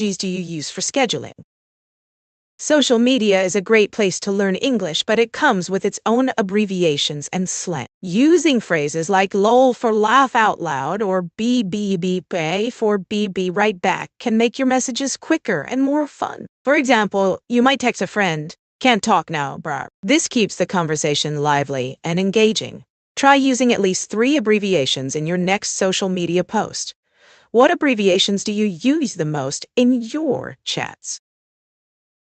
do you use for scheduling? Social media is a great place to learn English, but it comes with its own abbreviations and slang. Using phrases like LOL for laugh out loud or BBBA for BB right back can make your messages quicker and more fun. For example, you might text a friend, "Can't talk now, bruh." This keeps the conversation lively and engaging. Try using at least 3 abbreviations in your next social media post. What abbreviations do you use the most in your chats?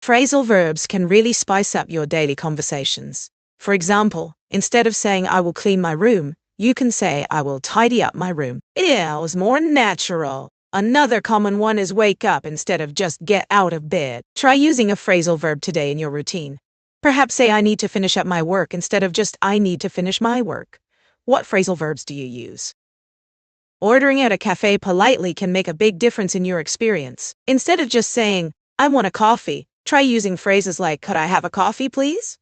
Phrasal verbs can really spice up your daily conversations. For example, instead of saying "I will clean my room," you can say "I will tidy up my room." It feels more natural. Another common one is wake up instead of just get out of bed. Try using a phrasal verb today in your routine. Perhaps say "I need to finish up my work" instead of just "I need to finish my work." What phrasal verbs do you use? Ordering at a cafe politely can make a big difference in your experience. Instead of just saying, "I want a coffee," try using phrases like, "Could I have a coffee, please?"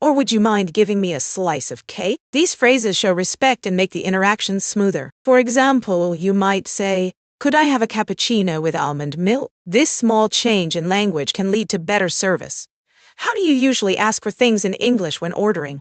Or "Would you mind giving me a slice of cake?" These phrases show respect and make the interaction smoother. For example, you might say, "Could I have a cappuccino with almond milk?" This small change in language can lead to better service. How do you usually ask for things in English when ordering?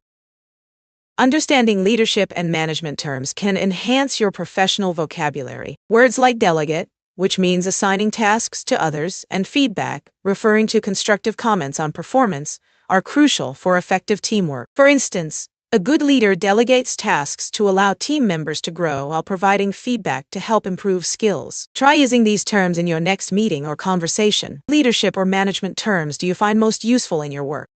Understanding leadership and management terms can enhance your professional vocabulary. Words like delegate, which means assigning tasks to others, and feedback, referring to constructive comments on performance, are crucial for effective teamwork. For instance, a good leader delegates tasks to allow team members to grow while providing feedback to help improve skills. Try using these terms in your next meeting or conversation. Leadership or management terms do you find most useful in your work?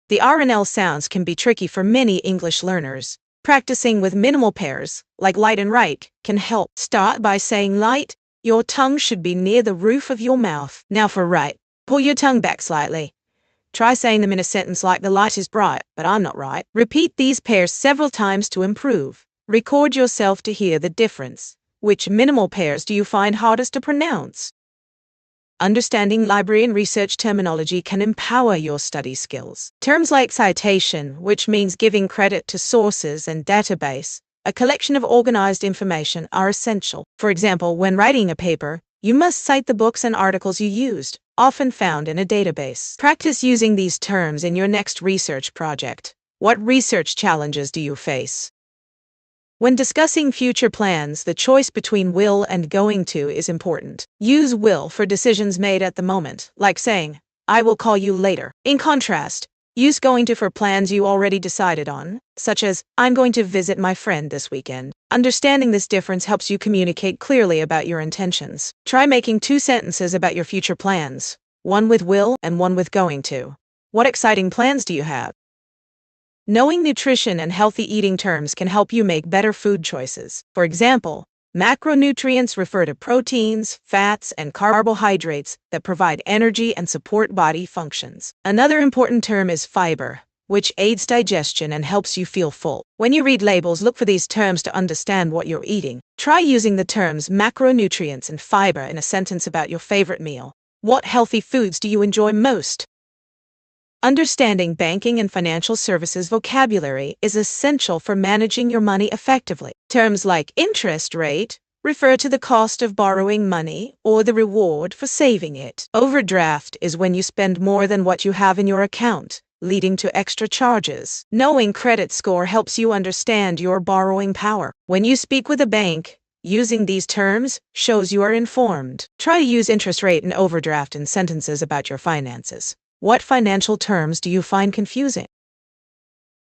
The R and L sounds can be tricky for many English learners. Practicing with minimal pairs, like light and right, can help. Start by saying light. Your tongue should be near the roof of your mouth. Now for right, pull your tongue back slightly. Try saying them in a sentence like "The light is bright, but I'm not right." Repeat these pairs several times to improve. Record yourself to hear the difference. Which minimal pairs do you find hardest to pronounce? Understanding library and research terminology can empower your study skills. Terms like citation, which means giving credit to sources, and database, a collection of organized information, are essential. For example, when writing a paper, you must cite the books and articles you used, often found in a database. Practice using these terms in your next research project. What research challenges do you face? When discussing future plans, the choice between will and going to is important. Use will for decisions made at the moment, like saying, "I will call you later." In contrast, use going to for plans you already decided on, such as, "I'm going to visit my friend this weekend." Understanding this difference helps you communicate clearly about your intentions. Try making 2 sentences about your future plans, one with will and one with going to. What exciting plans do you have? Knowing nutrition and healthy eating terms can help you make better food choices. For example, macronutrients refer to proteins, fats, and carbohydrates that provide energy and support body functions. Another important term is fiber, which aids digestion and helps you feel full. When you read labels, look for these terms to understand what you're eating. Try using the terms macronutrients and fiber in a sentence about your favorite meal. What healthy foods do you enjoy most? Understanding banking and financial services vocabulary is essential for managing your money effectively. Terms like interest rate refer to the cost of borrowing money or the reward for saving it. Overdraft is when you spend more than what you have in your account, leading to extra charges. Knowing credit score helps you understand your borrowing power. When you speak with a bank, using these terms shows you are informed. Try to use interest rate and overdraft in sentences about your finances. What financial terms do you find confusing?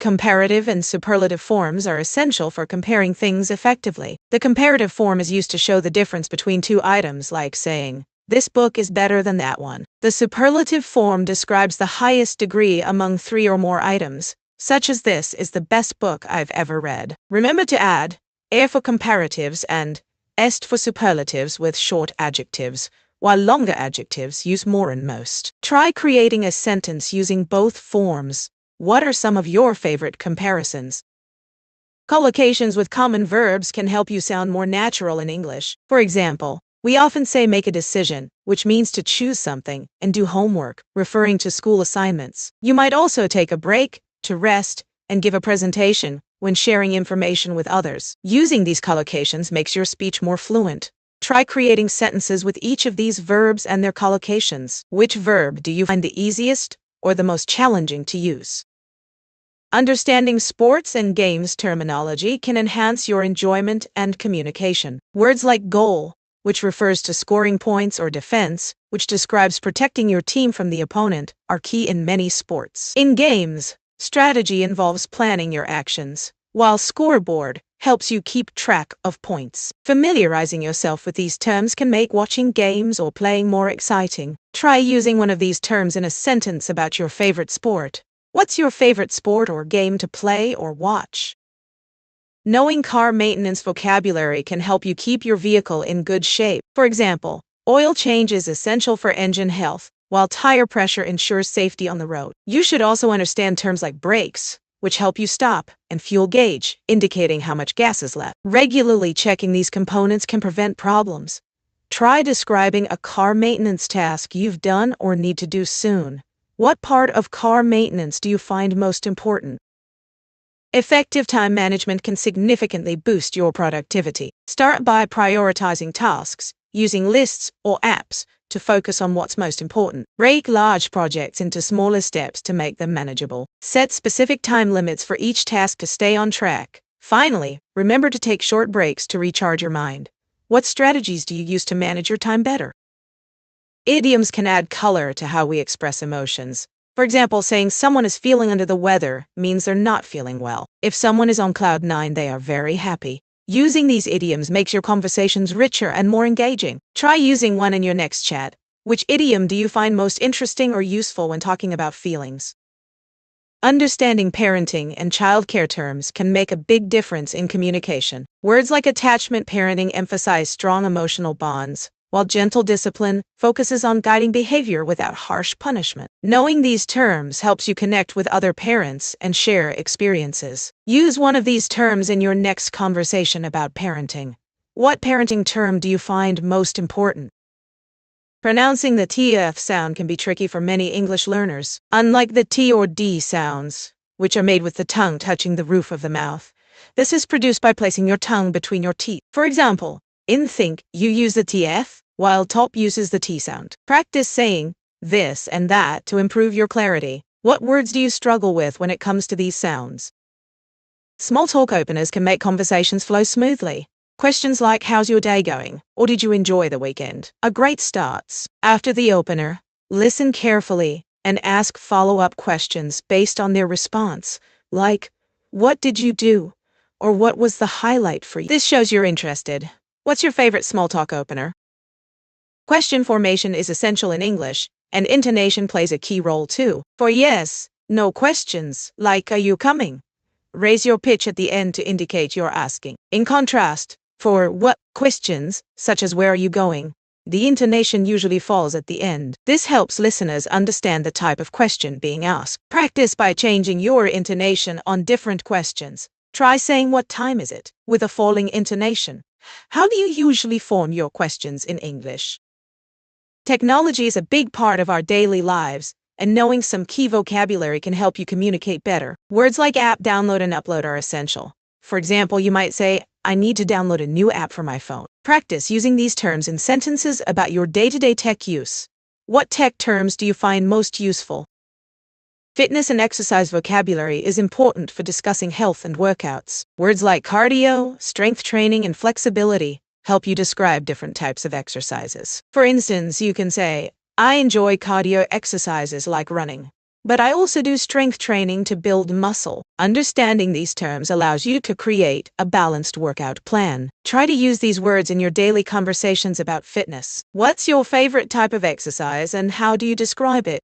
Comparative and superlative forms are essential for comparing things effectively. The comparative form is used to show the difference between 2 items, like saying, "This book is better than that one." The superlative form describes the highest degree among 3 or more items, such as "This is the best book I've ever read." Remember to add "er" for comparatives and "est" for superlatives with short adjectives, while longer adjectives use more and most. Try creating a sentence using both forms. What are some of your favorite comparisons? Collocations with common verbs can help you sound more natural in English. For example, we often say "make a decision," which means to choose something, and "do homework," referring to school assignments. You might also take a break, to rest, and give a presentation when sharing information with others. Using these collocations makes your speech more fluent. Try creating sentences with each of these verbs and their collocations. Which verb do you find the easiest or the most challenging to use? Understanding sports and games terminology can enhance your enjoyment and communication. Words like goal, which refers to scoring points, or defense, which describes protecting your team from the opponent, are key in many sports. In games, strategy involves planning your actions, while scoreboard helps you keep track of points. Familiarizing yourself with these terms can make watching games or playing more exciting. Try using one of these terms in a sentence about your favorite sport. What's your favorite sport or game to play or watch? Knowing car maintenance vocabulary can help you keep your vehicle in good shape. For example, oil change is essential for engine health, while tire pressure ensures safety on the road. You should also understand terms like brakes, which help you stop, and fuel gauge, indicating how much gas is left. Regularly checking these components can prevent problems. Try describing a car maintenance task you've done or need to do soon. What part of car maintenance do you find most important? Effective time management can significantly boost your productivity. Start by prioritizing tasks, using lists or apps to focus on what's most important. Break large projects into smaller steps to make them manageable. Set specific time limits for each task to stay on track. Finally, remember to take short breaks to recharge your mind. What strategies do you use to manage your time better? Idioms can add color to how we express emotions. For example, saying someone is feeling under the weather means they're not feeling well. If someone is on cloud nine, they are very happy. Using these idioms makes your conversations richer and more engaging. Try using one in your next chat. Which idiom do you find most interesting or useful when talking about feelings? Understanding parenting and childcare terms can make a big difference in communication. Words like attachment parenting emphasize strong emotional bonds, while gentle discipline focuses on guiding behavior without harsh punishment. Knowing these terms helps you connect with other parents and share experiences. Use one of these terms in your next conversation about parenting. What parenting term do you find most important? Pronouncing the TF sound can be tricky for many English learners. Unlike the T or D sounds, which are made with the tongue touching the roof of the mouth, this is produced by placing your tongue between your teeth. For example, in think, you use the TF, while top uses the T sound. Practice saying this and that to improve your clarity. What words do you struggle with when it comes to these sounds? Small talk openers can make conversations flow smoothly. Questions like, how's your day going? Or did you enjoy the weekend? Are great starts. After the opener, listen carefully and ask follow-up questions based on their response, like, what did you do? Or what was the highlight for you? This shows you're interested. What's your favorite small talk opener? Question formation is essential in English, and intonation plays a key role too. For yes, no questions, like, are you coming? Raise your pitch at the end to indicate you're asking. In contrast, for what questions, such as where are you going, the intonation usually falls at the end. This helps listeners understand the type of question being asked. Practice by changing your intonation on different questions. Try saying, what time is it? With a falling intonation. How do you usually form your questions in English? Technology is a big part of our daily lives, and knowing some key vocabulary can help you communicate better. Words like app, download, and upload are essential. For example, you might say, I need to download a new app for my phone. Practice using these terms in sentences about your day-to-day tech use. What tech terms do you find most useful? Fitness and exercise vocabulary is important for discussing health and workouts. Words like cardio, strength training, and flexibility help you describe different types of exercises. For instance, you can say, I enjoy cardio exercises like running, but I also do strength training to build muscle. Understanding these terms allows you to create a balanced workout plan. Try to use these words in your daily conversations about fitness. What's your favorite type of exercise and how do you describe it?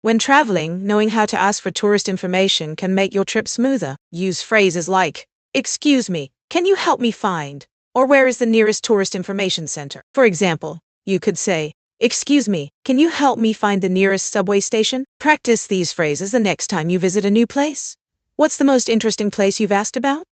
When traveling, knowing how to ask for tourist information can make your trip smoother. Use phrases like, excuse me, can you help me find? Or where is the nearest tourist information center? For example, you could say, excuse me, can you help me find the nearest subway station? Practice these phrases the next time you visit a new place. What's the most interesting place you've asked about?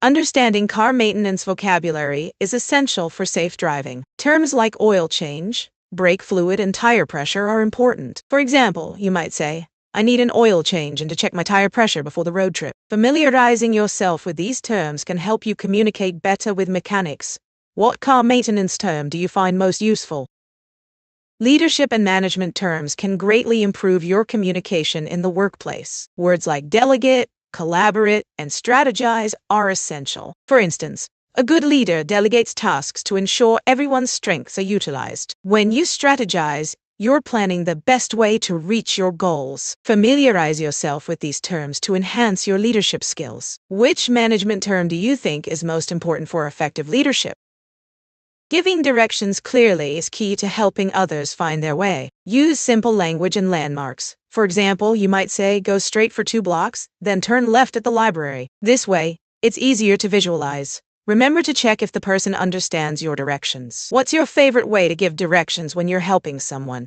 Understanding car maintenance vocabulary is essential for safe driving. Terms like oil change, brake fluid, and tire pressure are important. For example, you might say, I need an oil change and to check my tire pressure before the road trip. Familiarizing yourself with these terms can help you communicate better with mechanics What car maintenance term do you find most useful? Leadership and management terms can greatly improve your communication in the workplace. Words like delegate, collaborate, and strategize are essential. For instance, a good leader delegates tasks to ensure everyone's strengths are utilized. When you strategize, you're planning the best way to reach your goals. Familiarize yourself with these terms to enhance your leadership skills. Which management term do you think is most important for effective leadership? Giving directions clearly is key to helping others find their way. Use simple language and landmarks. For example, you might say, go straight for 2 blocks, then turn left at the library. This way, it's easier to visualize. Remember to check if the person understands your directions. What's your favorite way to give directions when you're helping someone?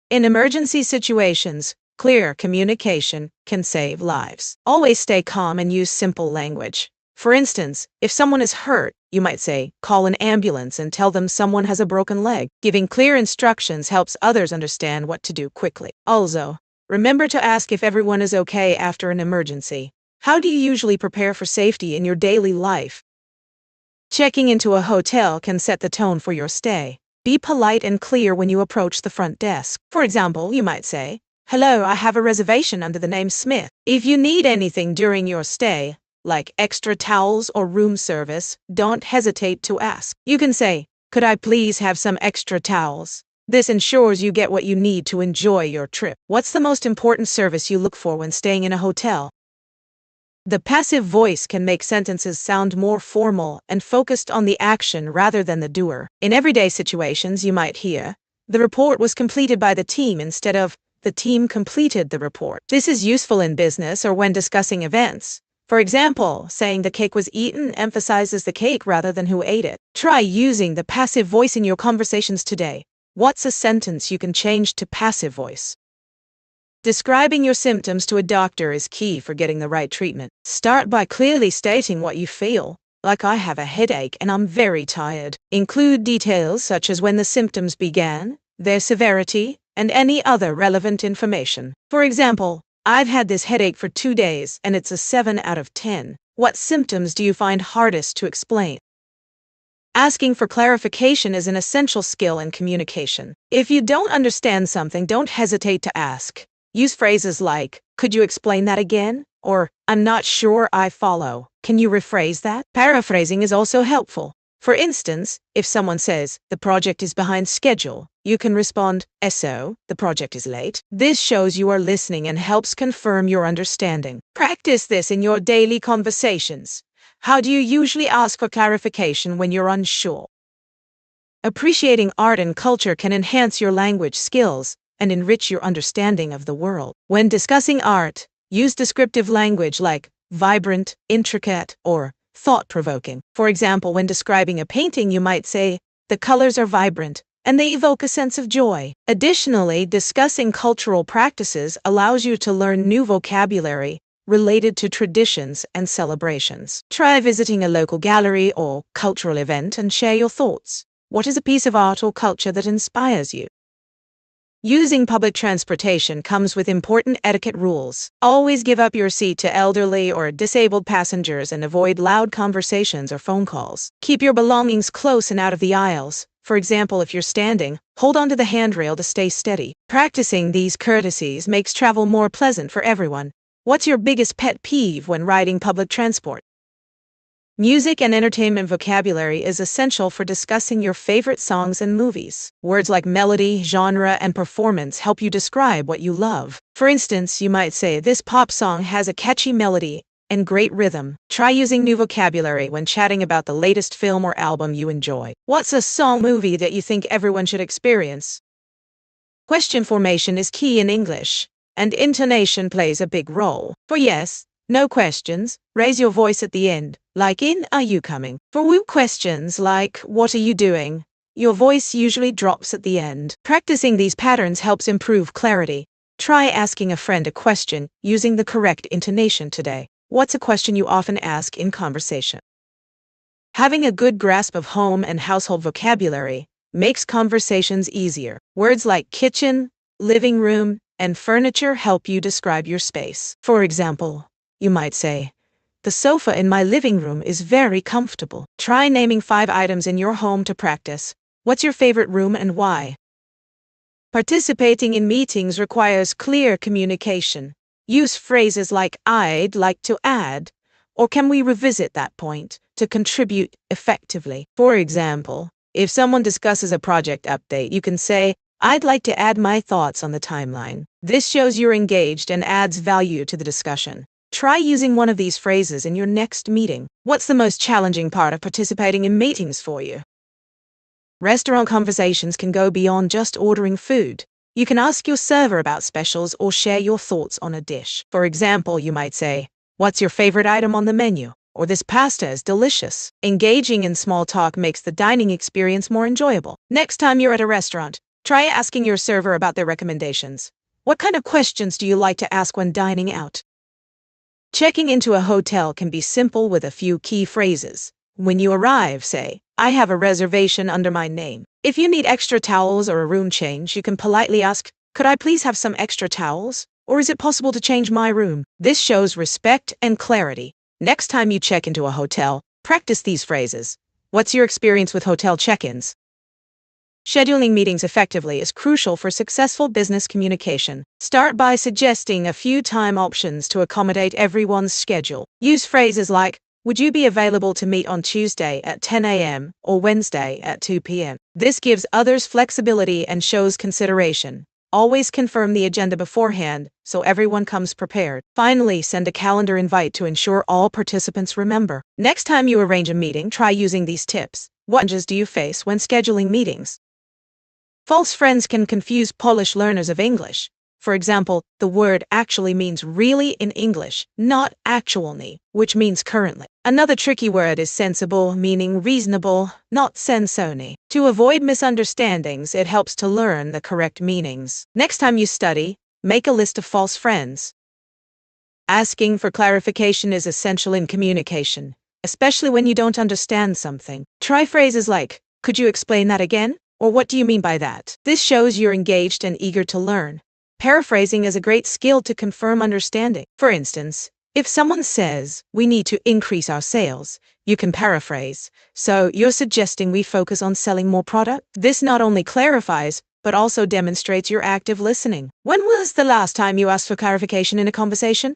In emergency situations, clear communication can save lives. Always stay calm and use simple language. For instance, if someone is hurt, you might say, call an ambulance and tell them someone has a broken leg. Giving clear instructions helps others understand what to do quickly. Also, remember to ask if everyone is okay after an emergency. How do you usually prepare for safety in your daily life? Checking into a hotel can set the tone for your stay. Be polite and clear when you approach the front desk. For example, you might say, hello, I have a reservation under the name Smith. If you need anything during your stay, like extra towels or room service, don't hesitate to ask. You can say, could I please have some extra towels? This ensures you get what you need to enjoy your trip. What's the most important service you look for when staying in a hotel? The passive voice can make sentences sound more formal and focused on the action rather than the doer. In everyday situations, you might hear, the report was completed by the team instead of, the team completed the report. This is useful in business or when discussing events. For example, saying the cake was eaten emphasizes the cake rather than who ate it. Try using the passive voice in your conversations today. What's a sentence you can change to passive voice? Describing your symptoms to a doctor is key for getting the right treatment. Start by clearly stating what you feel, like I have a headache and I'm very tired. Include details such as when the symptoms began, their severity, and any other relevant information. For example, I've had this headache for 2 days and it's a 7 out of 10. What symptoms do you find hardest to explain? Asking for clarification is an essential skill in communication. If you don't understand something, don't hesitate to ask. Use phrases like, could you explain that again? Or, I'm not sure I follow. Can you rephrase that? Paraphrasing is also helpful. For instance, if someone says, the project is behind schedule, you can respond, SO, the project is late. This shows you are listening and helps confirm your understanding. Practice this in your daily conversations. How do you usually ask for clarification when you're unsure? Appreciating art and culture can enhance your language skills and enrich your understanding of the world. When discussing art, use descriptive language like vibrant, intricate, or thought-provoking. For example, when describing a painting, you might say, the colors are vibrant, and they evoke a sense of joy. Additionally, discussing cultural practices allows you to learn new vocabulary related to traditions and celebrations. Try visiting a local gallery or cultural event and share your thoughts. What is a piece of art or culture that inspires you? Using public transportation comes with important etiquette rules. Always give up your seat to elderly or disabled passengers and avoid loud conversations or phone calls. Keep your belongings close and out of the aisles. For example, if you're standing, hold onto the handrail to stay steady. Practicing these courtesies makes travel more pleasant for everyone. What's your biggest pet peeve when riding public transport? Music and entertainment vocabulary is essential for discussing your favorite songs and movies. Words like melody, genre, and performance help you describe what you love. For instance, you might say, this pop song has a catchy melody and great rhythm. Try using new vocabulary when chatting about the latest film or album you enjoy. What's a song movie that you think everyone should experience? Question formation is key in English, and intonation plays a big role. For yes, no questions, raise your voice at the end, like in, are you coming? For woo questions like, what are you doing? Your voice usually drops at the end. Practicing these patterns helps improve clarity. Try asking a friend a question using the correct intonation today. What's a question you often ask in conversation? Having a good grasp of home and household vocabulary makes conversations easier. Words like kitchen, living room, and furniture help you describe your space. For example, you might say, The sofa in my living room is very comfortable. Try naming 5 items in your home to practice. What's your favorite room and why? Participating in meetings requires clear communication. Use phrases like "I'd like to add," or "Can we revisit that point?" to contribute effectively. For example, if someone discusses a project update, you can say, "I'd like to add my thoughts on the timeline." This shows you're engaged and adds value to the discussion. Try using one of these phrases in your next meeting. What's the most challenging part of participating in meetings for you? Restaurant conversations can go beyond just ordering food. You can ask your server about specials or share your thoughts on a dish. For example, you might say, "What's your favorite item on the menu?" Or "This pasta is delicious." Engaging in small talk makes the dining experience more enjoyable. Next time you're at a restaurant, try asking your server about their recommendations. What kind of questions do you like to ask when dining out? Checking into a hotel can be simple with a few key phrases. When you arrive, say, "I have a reservation under my name." If you need extra towels or a room change, you can politely ask, "Could I please have some extra towels? Or is it possible to change my room?" This shows respect and clarity. Next time you check into a hotel, practice these phrases. What's your experience with hotel check-ins? Scheduling meetings effectively is crucial for successful business communication. Start by suggesting a few time options to accommodate everyone's schedule. Use phrases like, "Would you be available to meet on Tuesday at 10 a.m. or Wednesday at 2 p.m.? This gives others flexibility and shows consideration. Always confirm the agenda beforehand so everyone comes prepared. Finally, send a calendar invite to ensure all participants remember. Next time you arrange a meeting, try using these tips. What challenges do you face when scheduling meetings? False friends can confuse Polish learners of English. For example, the word "actually" means "really" in English, not "actualnie," which means "currently." Another tricky word is "sensible," meaning reasonable, not "sensoni." To avoid misunderstandings, it helps to learn the correct meanings. Next time you study, make a list of false friends. Asking for clarification is essential in communication, especially when you don't understand something. Try phrases like, "Could you explain that again?" Or "What do you mean by that?" This shows you're engaged and eager to learn. Paraphrasing is a great skill to confirm understanding. For instance, if someone says, "We need to increase our sales," you can paraphrase, "So you're suggesting we focus on selling more product?" This not only clarifies, but also demonstrates your active listening. When was the last time you asked for clarification in a conversation?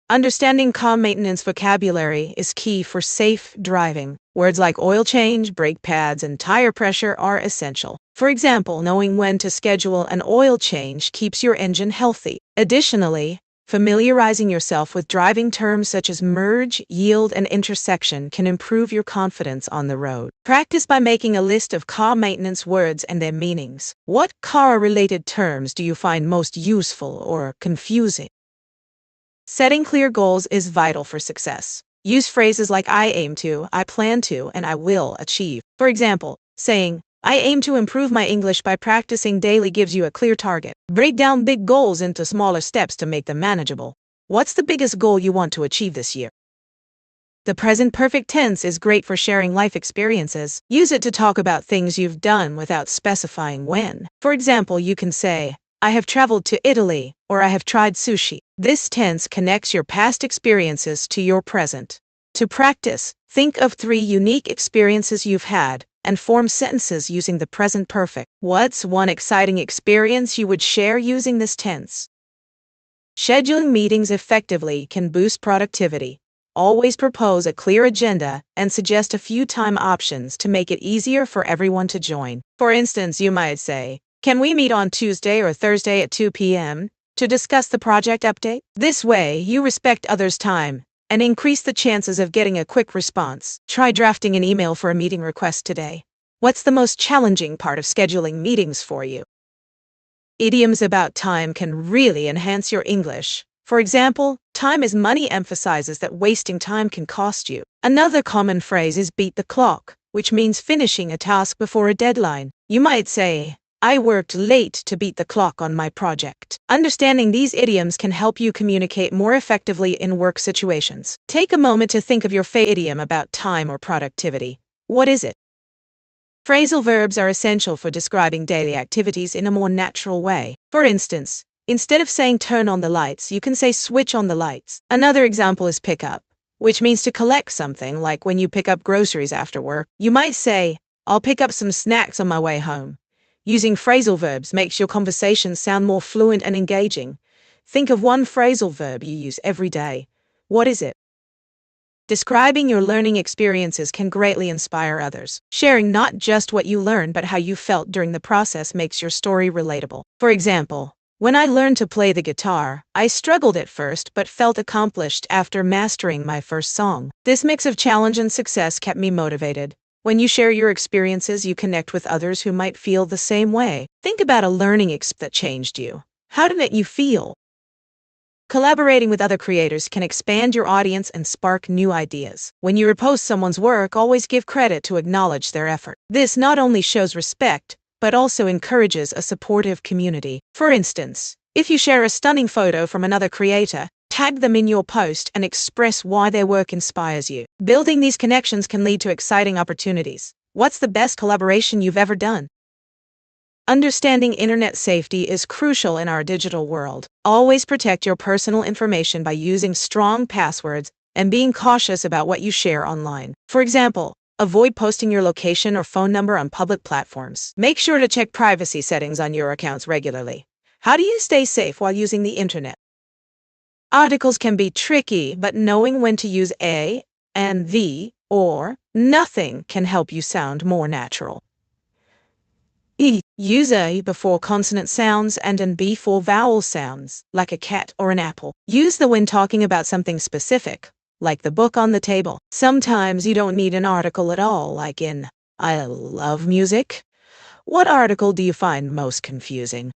Understanding car maintenance vocabulary is key for safe driving. Words like oil change, brake pads, and tire pressure are essential. For example, knowing when to schedule an oil change keeps your engine healthy. Additionally, familiarizing yourself with driving terms such as merge, yield, and intersection can improve your confidence on the road. Practice by making a list of car maintenance words and their meanings. What car-related terms do you find most useful or confusing? Setting clear goals is vital for success. Use phrases like "I aim to," "I plan to," and "I will achieve." For example, saying, "I aim to improve my English by practicing daily" gives you a clear target. Break down big goals into smaller steps to make them manageable. What's the biggest goal you want to achieve this year? The present perfect tense is great for sharing life experiences. Use it to talk about things you've done without specifying when. For example, you can say, "I have traveled to Italy," or "I have tried sushi." This tense connects your past experiences to your present. To practice, think of 3 unique experiences you've had and form sentences using the present perfect. What's one exciting experience you would share using this tense? Scheduling meetings effectively can boost productivity. Always propose a clear agenda and suggest a few time options to make it easier for everyone to join. For instance, you might say, "Can we meet on Tuesday or Thursday at 2 p.m. to discuss the project update?" This way, you respect others' time and increase the chances of getting a quick response. Try drafting an email for a meeting request today. What's the most challenging part of scheduling meetings for you? Idioms about time can really enhance your English. For example, "Time is money" emphasizes that wasting time can cost you. Another common phrase is "beat the clock," which means finishing a task before a deadline. You might say, "I worked late to beat the clock on my project." Understanding these idioms can help you communicate more effectively in work situations. Take a moment to think of your favorite idiom about time or productivity. What is it? Phrasal verbs are essential for describing daily activities in a more natural way. For instance, instead of saying "turn on the lights," you can say "switch on the lights." Another example is "pick up." which means to collect something, like when you pick up groceries after work. You might say, I'll pick up some snacks on my way home. Using phrasal verbs makes your conversation sound more fluent and engaging. Think of one phrasal verb you use every day. What is it? Describing your learning experiences can greatly inspire others. Sharing not just what you learned but how you felt during the process makes your story relatable. For example, when I learned to play the guitar, I struggled at first but felt accomplished after mastering my first song. This mix of challenge and success kept me motivated. When you share your experiences, you connect with others who might feel the same way. Think about a learning experience that changed you. How did it you feel? Collaborating with other creators can expand your audience and spark new ideas. When you repost someone's work, always give credit to acknowledge their effort. This not only shows respect, but also encourages a supportive community. For instance, if you share a stunning photo from another creator, tag them in your post and express why their work inspires you. Building these connections can lead to exciting opportunities. What's the best collaboration you've ever done? Understanding internet safety is crucial in our digital world. Always protect your personal information by using strong passwords and being cautious about what you share online. For example, avoid posting your location or phone number on public platforms. Make sure to check privacy settings on your accounts regularly. How do you stay safe while using the internet? Articles can be tricky, but knowing when to use a and the or nothing can help you sound more natural. Use a before consonant sounds and an before vowel sounds, like a cat or an apple. Use the when talking about something specific, like the book on the table. Sometimes you don't need an article at all, like in I love music. What article do you find most confusing?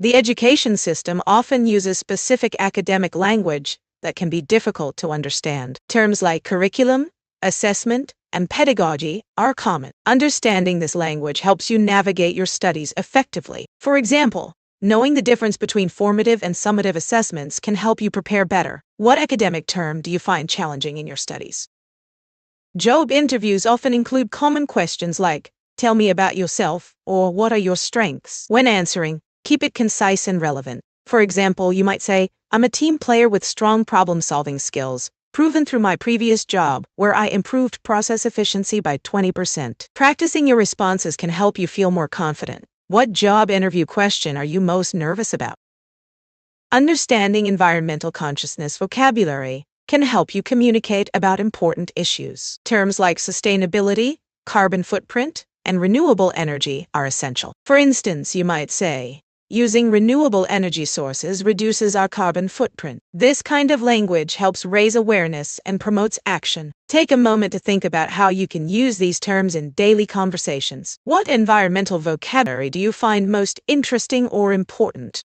The education system often uses specific academic language that can be difficult to understand. Terms like curriculum, assessment, and pedagogy are common. Understanding this language helps you navigate your studies effectively. For example, knowing the difference between formative and summative assessments can help you prepare better. What academic term do you find challenging in your studies? Job interviews often include common questions like, tell me about yourself, or what are your strengths? When answering, keep it concise and relevant. For example, you might say, I'm a team player with strong problem-solving skills, proven through my previous job, where I improved process efficiency by 20%. Practicing your responses can help you feel more confident. What job interview question are you most nervous about? Understanding environmental consciousness vocabulary can help you communicate about important issues. Terms like sustainability, carbon footprint, and renewable energy are essential. For instance, you might say, using renewable energy sources reduces our carbon footprint. This kind of language helps raise awareness and promotes action. Take a moment to think about how you can use these terms in daily conversations. What environmental vocabulary do you find most interesting or important?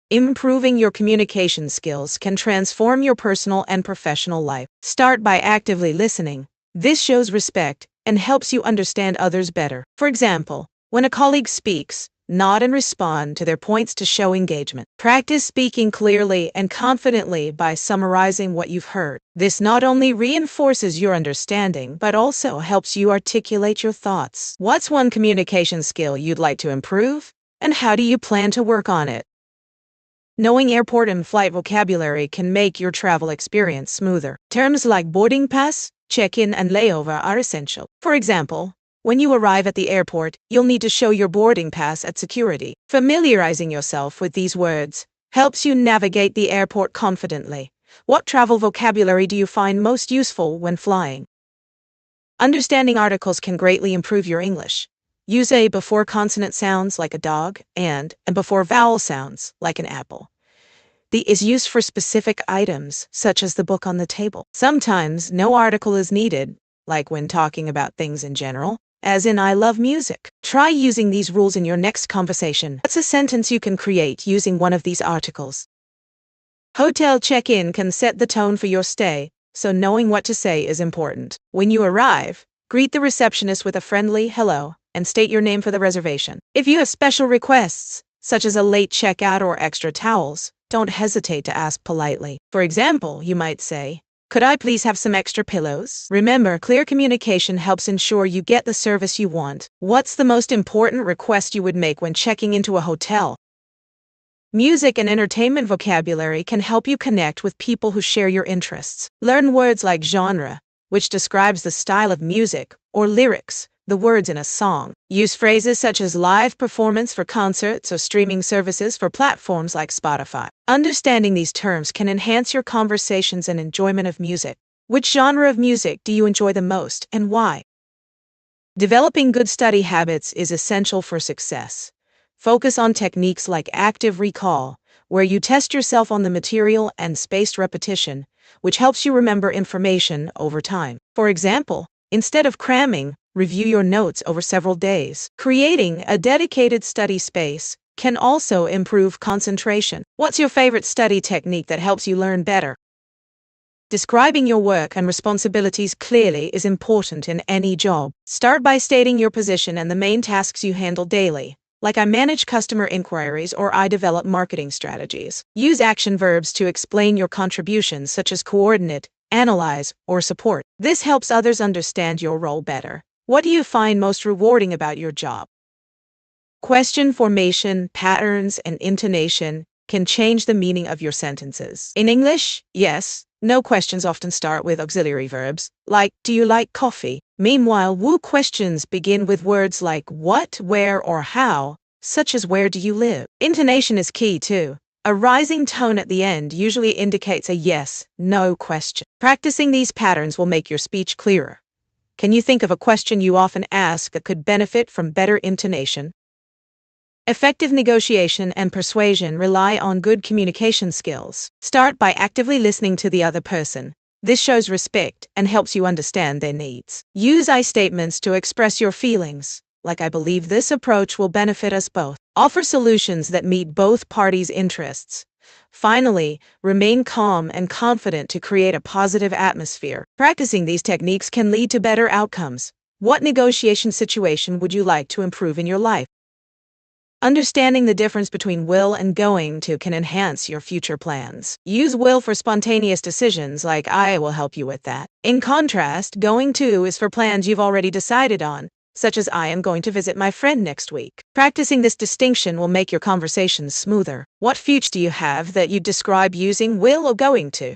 Improving your communication skills can transform your personal and professional life. Start by actively listening. This shows respect and helps you understand others better. For example, when a colleague speaks, nod and respond to their points to show engagement. Practice speaking clearly and confidently by summarizing what you've heard. This not only reinforces your understanding, but also helps you articulate your thoughts. What's one communication skill you'd like to improve, and how do you plan to work on it? Knowing airport and flight vocabulary can make your travel experience smoother. Terms like boarding pass, check-in, and layover are essential. For example, when you arrive at the airport, you'll need to show your boarding pass at security. Familiarizing yourself with these words helps you navigate the airport confidently. What travel vocabulary do you find most useful when flying? Understanding articles can greatly improve your English. Use a before consonant sounds like a dog and before vowel sounds like an apple. The is used for specific items, such as the book on the table. Sometimes no article is needed, like when talking about things in general, as in I love music. Try using these rules in your next conversation. What's a sentence you can create using one of these articles? Hotel check-in can set the tone for your stay, so knowing what to say is important. When you arrive, greet the receptionist with a friendly hello and state your name for the reservation. If you have special requests, such as a late checkout or extra towels, don't hesitate to ask politely. For example, you might say, could I please have some extra pillows? Remember, clear communication helps ensure you get the service you want. What's the most important request you would make when checking into a hotel? Music and entertainment vocabulary can help you connect with people who share your interests. Learn words like genre, which describes the style of music, or lyrics, the words in a song. Use phrases such as live performance for concerts or streaming services for platforms like Spotify. Understanding these terms can enhance your conversations and enjoyment of music. Which genre of music do you enjoy the most and why? Developing good study habits is essential for success. Focus on techniques like active recall, where you test yourself on the material, and spaced repetition, which helps you remember information over time. For example, instead of cramming, review your notes over several days. Creating a dedicated study space can also improve concentration. What's your favorite study technique that helps you learn better? Describing your work and responsibilities clearly is important in any job. Start by stating your position and the main tasks you handle daily, like I manage customer inquiries or I develop marketing strategies. Use action verbs to explain your contributions, such as coordinate, analyze, or support. This helps others understand your role better. What do you find most rewarding about your job? Question formation, patterns, and intonation can change the meaning of your sentences. In English, yes, no questions often start with auxiliary verbs, like, do you like coffee? Meanwhile, Wu questions begin with words like what, where, or how, such as where do you live? Intonation is key too. A rising tone at the end usually indicates a yes, no question. Practicing these patterns will make your speech clearer. Can you think of a question you often ask that could benefit from better intonation? Effective negotiation and persuasion rely on good communication skills. Start by actively listening to the other person. This shows respect and helps you understand their needs. Use I statements to express your feelings, like I believe this approach will benefit us both. Offer solutions that meet both parties' interests. Finally, remain calm and confident to create a positive atmosphere. Practicing these techniques can lead to better outcomes. What negotiation situation would you like to improve in your life? Understanding the difference between will and going to can enhance your future plans. Use will for spontaneous decisions, like I will help you with that. In contrast, going to is for plans you've already decided on, such as I am going to visit my friend next week. Practicing this distinction will make your conversations smoother. What future do you have that you describe using will or going to?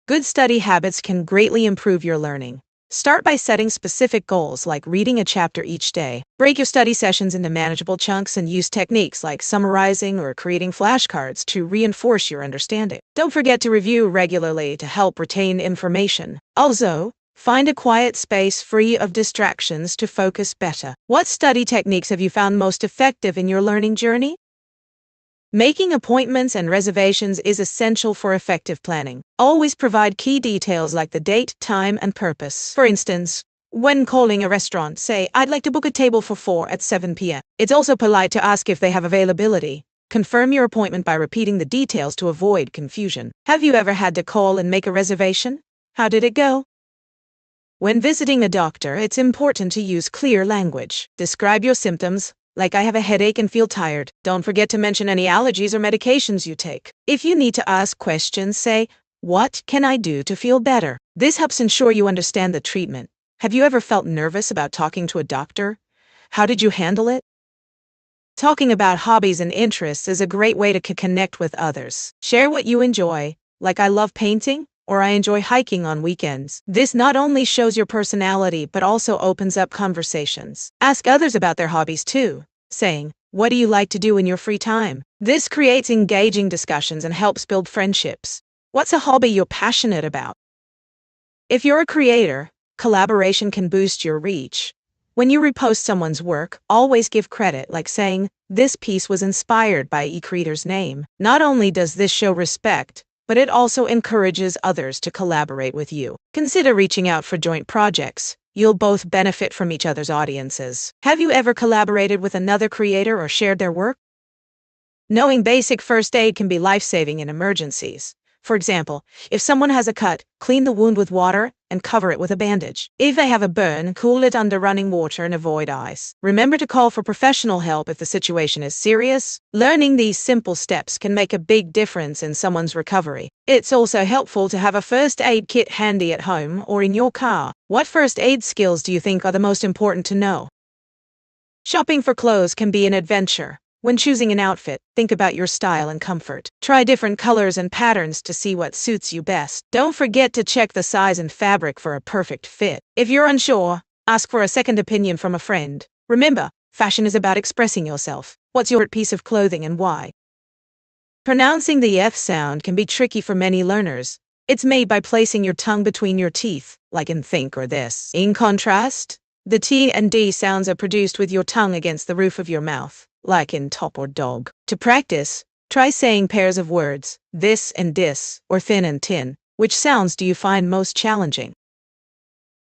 Good study habits can greatly improve your learning. Start by setting specific goals, like reading a chapter each day. Break your study sessions into manageable chunks and use techniques like summarizing or creating flashcards to reinforce your understanding. Don't forget to review regularly to help retain information. Also, find a quiet space free of distractions to focus better. What study techniques have you found most effective in your learning journey? Making appointments and reservations is essential for effective planning. Always provide key details like the date, time, and purpose. For instance, when calling a restaurant, say, I'd like to book a table for 4 at 7 p.m. It's also polite to ask if they have availability. Confirm your appointment by repeating the details to avoid confusion. Have you ever had to call and make a reservation? How did it go? When visiting a doctor, it's important to use clear language. Describe your symptoms, like I have a headache and feel tired. Don't forget to mention any allergies or medications you take. If you need to ask questions, say, what can I do to feel better? This helps ensure you understand the treatment. Have you ever felt nervous about talking to a doctor? How did you handle it? Talking about hobbies and interests is a great way to connect with others. Share what you enjoy, like I love painting, or I enjoy hiking on weekends. This not only shows your personality but also opens up conversations. Ask others about their hobbies too, saying, what do you like to do in your free time? This creates engaging discussions and helps build friendships. What's a hobby you're passionate about? If you're a creator, collaboration can boost your reach. When you repost someone's work, always give credit, like saying, this piece was inspired by a creator's name. Not only does this show respect, but it also encourages others to collaborate with you. Consider reaching out for joint projects. You'll both benefit from each other's audiences. Have you ever collaborated with another creator or shared their work? Knowing basic first aid can be life-saving in emergencies. For example, if someone has a cut, clean the wound with water and cover it with a bandage. If they have a burn, cool it under running water and avoid ice. Remember to call for professional help if the situation is serious. Learning these simple steps can make a big difference in someone's recovery. It's also helpful to have a first aid kit handy at home or in your car. What first aid skills do you think are the most important to know? Shopping for clothes can be an adventure. When choosing an outfit, think about your style and comfort. Try different colors and patterns to see what suits you best. Don't forget to check the size and fabric for a perfect fit. If you're unsure, ask for a second opinion from a friend. Remember, fashion is about expressing yourself. What's your piece of clothing and why? Pronouncing the F sound can be tricky for many learners. It's made by placing your tongue between your teeth, like in think or this. In contrast, the T and D sounds are produced with your tongue against the roof of your mouth, like in top or dog. To practice, try saying pairs of words, this and dis, or thin and tin. Which sounds do you find most challenging?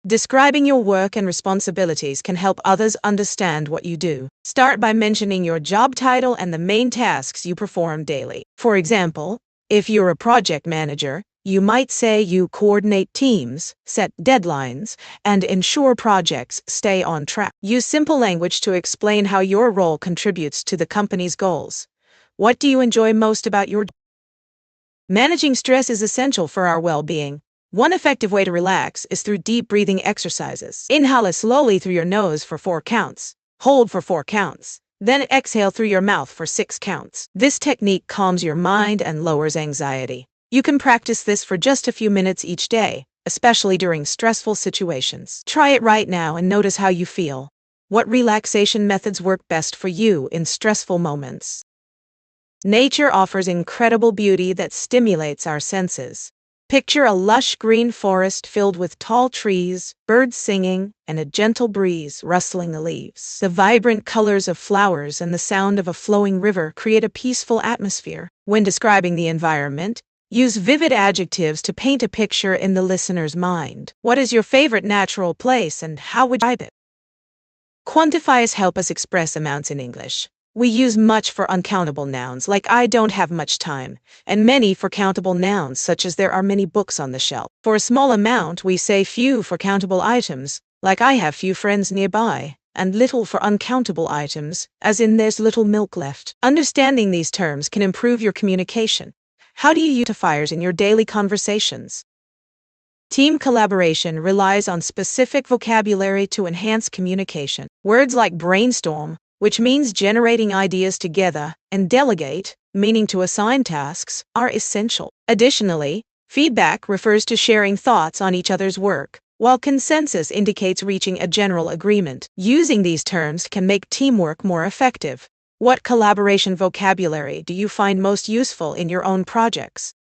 Describing your work and responsibilities can help others understand what you do. Start by mentioning your job title and the main tasks you perform daily. For example, if you're a project manager, you might say you coordinate teams, set deadlines, and ensure projects stay on track. Use simple language to explain how your role contributes to the company's goals. What do you enjoy most about your job? Managing stress is essential for our well-being. One effective way to relax is through deep breathing exercises. Inhale slowly through your nose for 4 counts. Hold for 4 counts. Then exhale through your mouth for 6 counts. This technique calms your mind and lowers anxiety. You can practice this for just a few minutes each day, especially during stressful situations. Try it right now and notice how you feel. What relaxation methods work best for you in stressful moments? Nature offers incredible beauty that stimulates our senses. Picture a lush green forest filled with tall trees, birds singing, and a gentle breeze rustling the leaves. The vibrant colors of flowers and the sound of a flowing river create a peaceful atmosphere. When describing the environment, use vivid adjectives to paint a picture in the listener's mind. What is your favorite natural place and how would you describe it? Quantifiers help us express amounts in English. We use much for uncountable nouns like I don't have much time, and many for countable nouns such as there are many books on the shelf. For a small amount, we say few for countable items, like I have few friends nearby, and little for uncountable items, as in there's little milk left. Understanding these terms can improve your communication. How do you use quantifiers in your daily conversations? Team collaboration relies on specific vocabulary to enhance communication. Words like brainstorm, which means generating ideas together, and delegate, meaning to assign tasks, are essential. Additionally, feedback refers to sharing thoughts on each other's work, while consensus indicates reaching a general agreement. Using these terms can make teamwork more effective. What collaboration vocabulary do you find most useful in your own projects?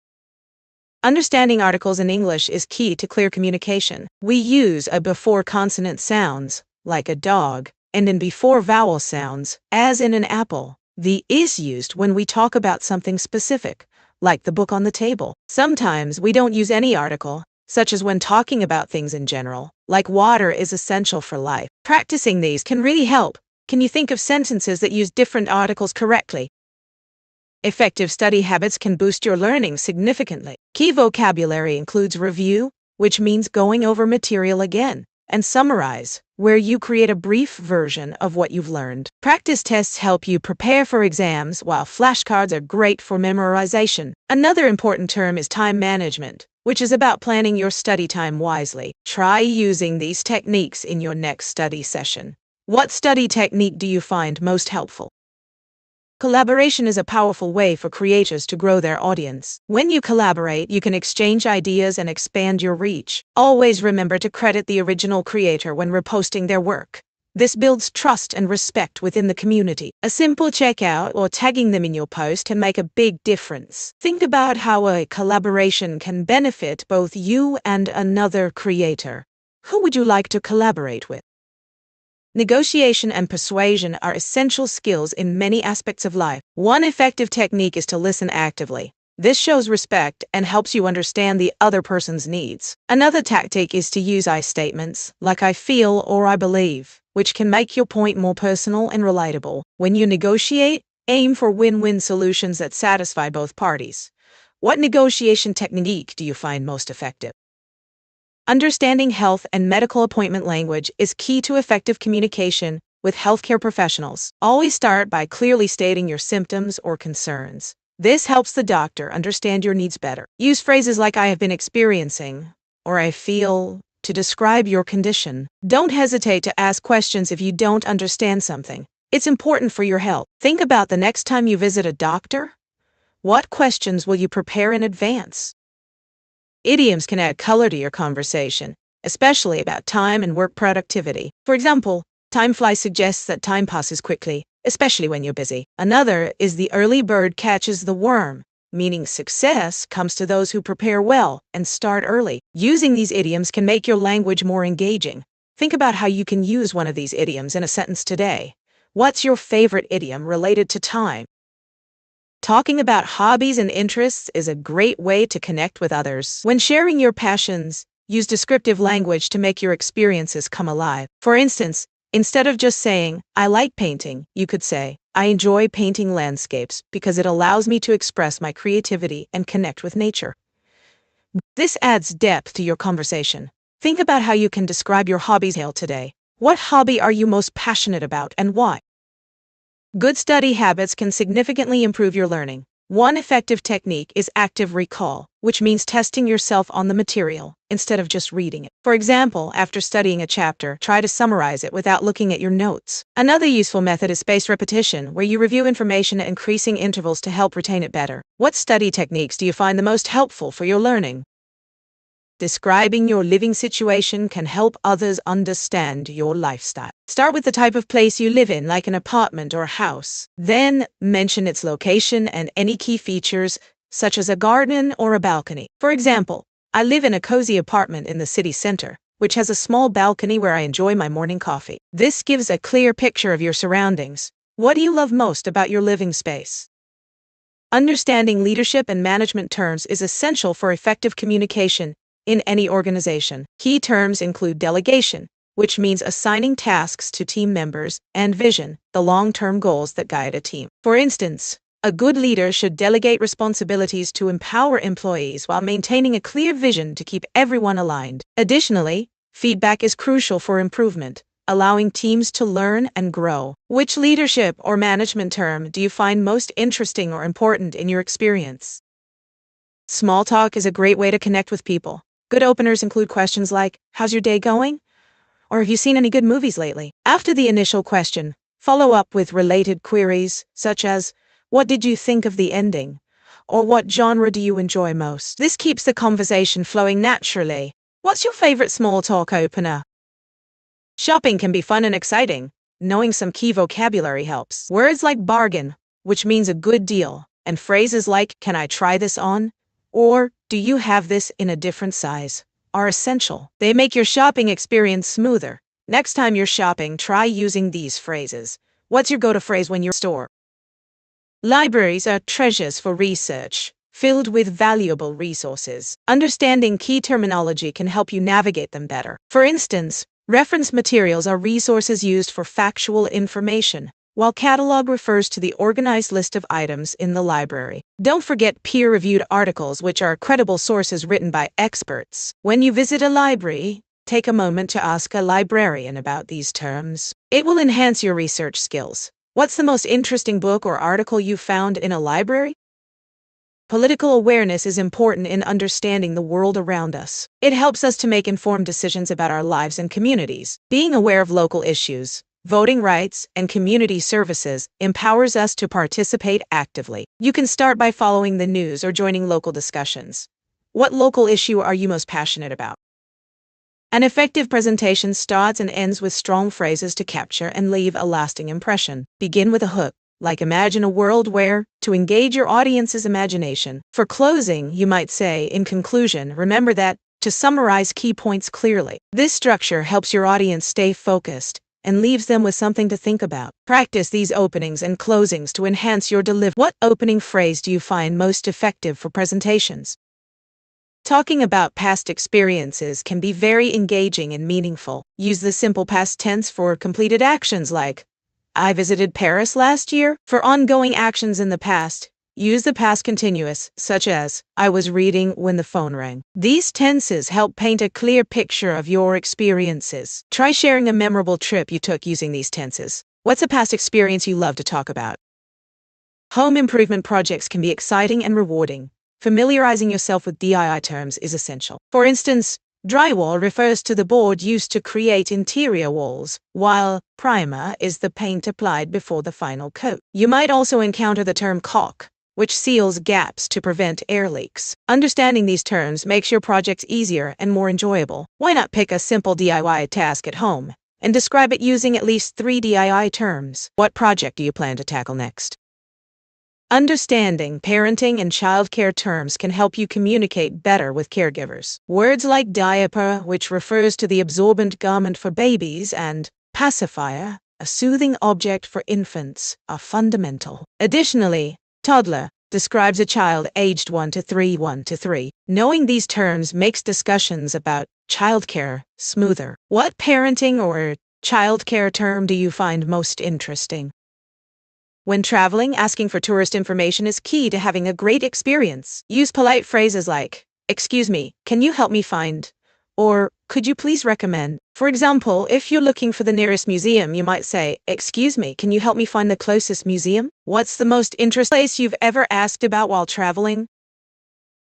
Understanding articles in English is key to clear communication. We use a before consonant sounds, like a dog, and in before vowel sounds, as in an apple. The is used when we talk about something specific, like the book on the table. Sometimes we don't use any article, such as when talking about things in general, like water is essential for life. Practicing these can really help. Can you think of sentences that use different articles correctly? Effective study habits can boost your learning significantly. Key vocabulary includes review, which means going over material again, and summarize, where you create a brief version of what you've learned. Practice tests help you prepare for exams, while flashcards are great for memorization. Another important term is time management, which is about planning your study time wisely. Try using these techniques in your next study session. What study technique do you find most helpful? Collaboration is a powerful way for creators to grow their audience. When you collaborate, you can exchange ideas and expand your reach. Always remember to credit the original creator when reposting their work. This builds trust and respect within the community. A simple checkout or tagging them in your post can make a big difference. Think about how a collaboration can benefit both you and another creator. Who would you like to collaborate with? Negotiation and persuasion are essential skills in many aspects of life. One effective technique is to listen actively. This shows respect and helps you understand the other person's needs. Another tactic is to use I statements, like I feel or I believe, which can make your point more personal and relatable. When you negotiate, aim for win-win solutions that satisfy both parties. What negotiation technique do you find most effective? Understanding health and medical appointment language is key to effective communication with healthcare professionals. Always start by clearly stating your symptoms or concerns. This helps the doctor understand your needs better. Use phrases like I have been experiencing or I feel to describe your condition. Don't hesitate to ask questions if you don't understand something. It's important for your health. Think about the next time you visit a doctor. What questions will you prepare in advance? Idioms can add color to your conversation, especially about time and work productivity. For example, time flies suggests that time passes quickly, especially when you're busy. Another is the early bird catches the worm, meaning success comes to those who prepare well and start early. Using these idioms can make your language more engaging. Think about how you can use one of these idioms in a sentence today. What's your favorite idiom related to time? Talking about hobbies and interests is a great way to connect with others. When sharing your passions, use descriptive language to make your experiences come alive. For instance, instead of just saying, "I like painting," you could say, "I enjoy painting landscapes because it allows me to express my creativity and connect with nature." This adds depth to your conversation. Think about how you can describe your hobbies today. What hobby are you most passionate about and why? Good study habits can significantly improve your learning. One effective technique is active recall, which means testing yourself on the material instead of just reading it. For example, after studying a chapter, try to summarize it without looking at your notes. Another useful method is spaced repetition, where you review information at increasing intervals to help retain it better. What study techniques do you find the most helpful for your learning? Describing your living situation can help others understand your lifestyle. Start with the type of place you live in, like an apartment or a house. Then mention its location and any key features, such as a garden or a balcony. For example, I live in a cozy apartment in the city center, which has a small balcony where I enjoy my morning coffee. This gives a clear picture of your surroundings. What do you love most about your living space? Understanding leadership and management terms is essential for effective communication in any organization. Key terms include delegation, which means assigning tasks to team members, and vision, the long-term goals that guide a team. For instance, a good leader should delegate responsibilities to empower employees while maintaining a clear vision to keep everyone aligned. Additionally, feedback is crucial for improvement, allowing teams to learn and grow. Which leadership or management term do you find most interesting or important in your experience? Small talk is a great way to connect with people. Good openers include questions like, "How's your day going?" Or "Have you seen any good movies lately?" After the initial question, follow up with related queries, such as, "What did you think of the ending?" Or "What genre do you enjoy most?" This keeps the conversation flowing naturally. What's your favorite small talk opener? Shopping can be fun and exciting. Knowing some key vocabulary helps. Words like bargain, which means a good deal, and phrases like, "Can I try this on?" or "Do you have this in a different size?" are essential. They make your shopping experience smoother. Next time you're shopping, try using these phrases. What's your go-to phrase when you're in a store? Libraries are treasures for research, filled with valuable resources. Understanding key terminology can help you navigate them better. For instance, reference materials are resources used for factual information, while catalog refers to the organized list of items in the library. Don't forget peer-reviewed articles, which are credible sources written by experts. When you visit a library, take a moment to ask a librarian about these terms. It will enhance your research skills. What's the most interesting book or article you found in a library? Political awareness is important in understanding the world around us. It helps us to make informed decisions about our lives and communities. Being aware of local issues, voting rights, and community services empowers us to participate actively. You can start by following the news or joining local discussions. What local issue are you most passionate about? An effective presentation starts and ends with strong phrases to capture and leave a lasting impression. Begin with a hook, like "Imagine a world where," to engage your audience's imagination. For closing, you might say, "In conclusion, remember that," to summarize key points clearly. This structure helps your audience stay focused and leaves them with something to think about. Practice these openings and closings to enhance your delivery. What opening phrase do you find most effective for presentations? Talking about past experiences can be very engaging and meaningful. Use the simple past tense for completed actions like, "I visited Paris last year." For ongoing actions in the past, use the past continuous, such as, "I was reading when the phone rang." These tenses help paint a clear picture of your experiences. Try sharing a memorable trip you took using these tenses. What's a past experience you love to talk about? Home improvement projects can be exciting and rewarding. Familiarizing yourself with DIY terms is essential. For instance, Drywall refers to the board used to create interior walls, while primer is the paint applied before the final coat. You might also encounter the term caulk, which seals gaps to prevent air leaks. Understanding these terms makes your projects easier and more enjoyable. Why not pick a simple DIY task at home and describe it using at least 3 DIY terms? What project do you plan to tackle next? Understanding parenting and childcare terms can help you communicate better with caregivers. Words like diaper, which refers to the absorbent garment for babies, and pacifier, a soothing object for infants, are fundamental. Additionally, toddler describes a child aged 1 to 3, 1 to 3. Knowing these terms makes discussions about childcare smoother. What parenting or childcare term do you find most interesting? When traveling, asking for tourist information is key to having a great experience. Use polite phrases like, "Excuse me, can you help me find?" Or, "Could you please recommend?" For example, if you're looking for the nearest museum, you might say, "Excuse me, can you help me find the closest museum?" What's the most interesting place you've ever asked about while traveling?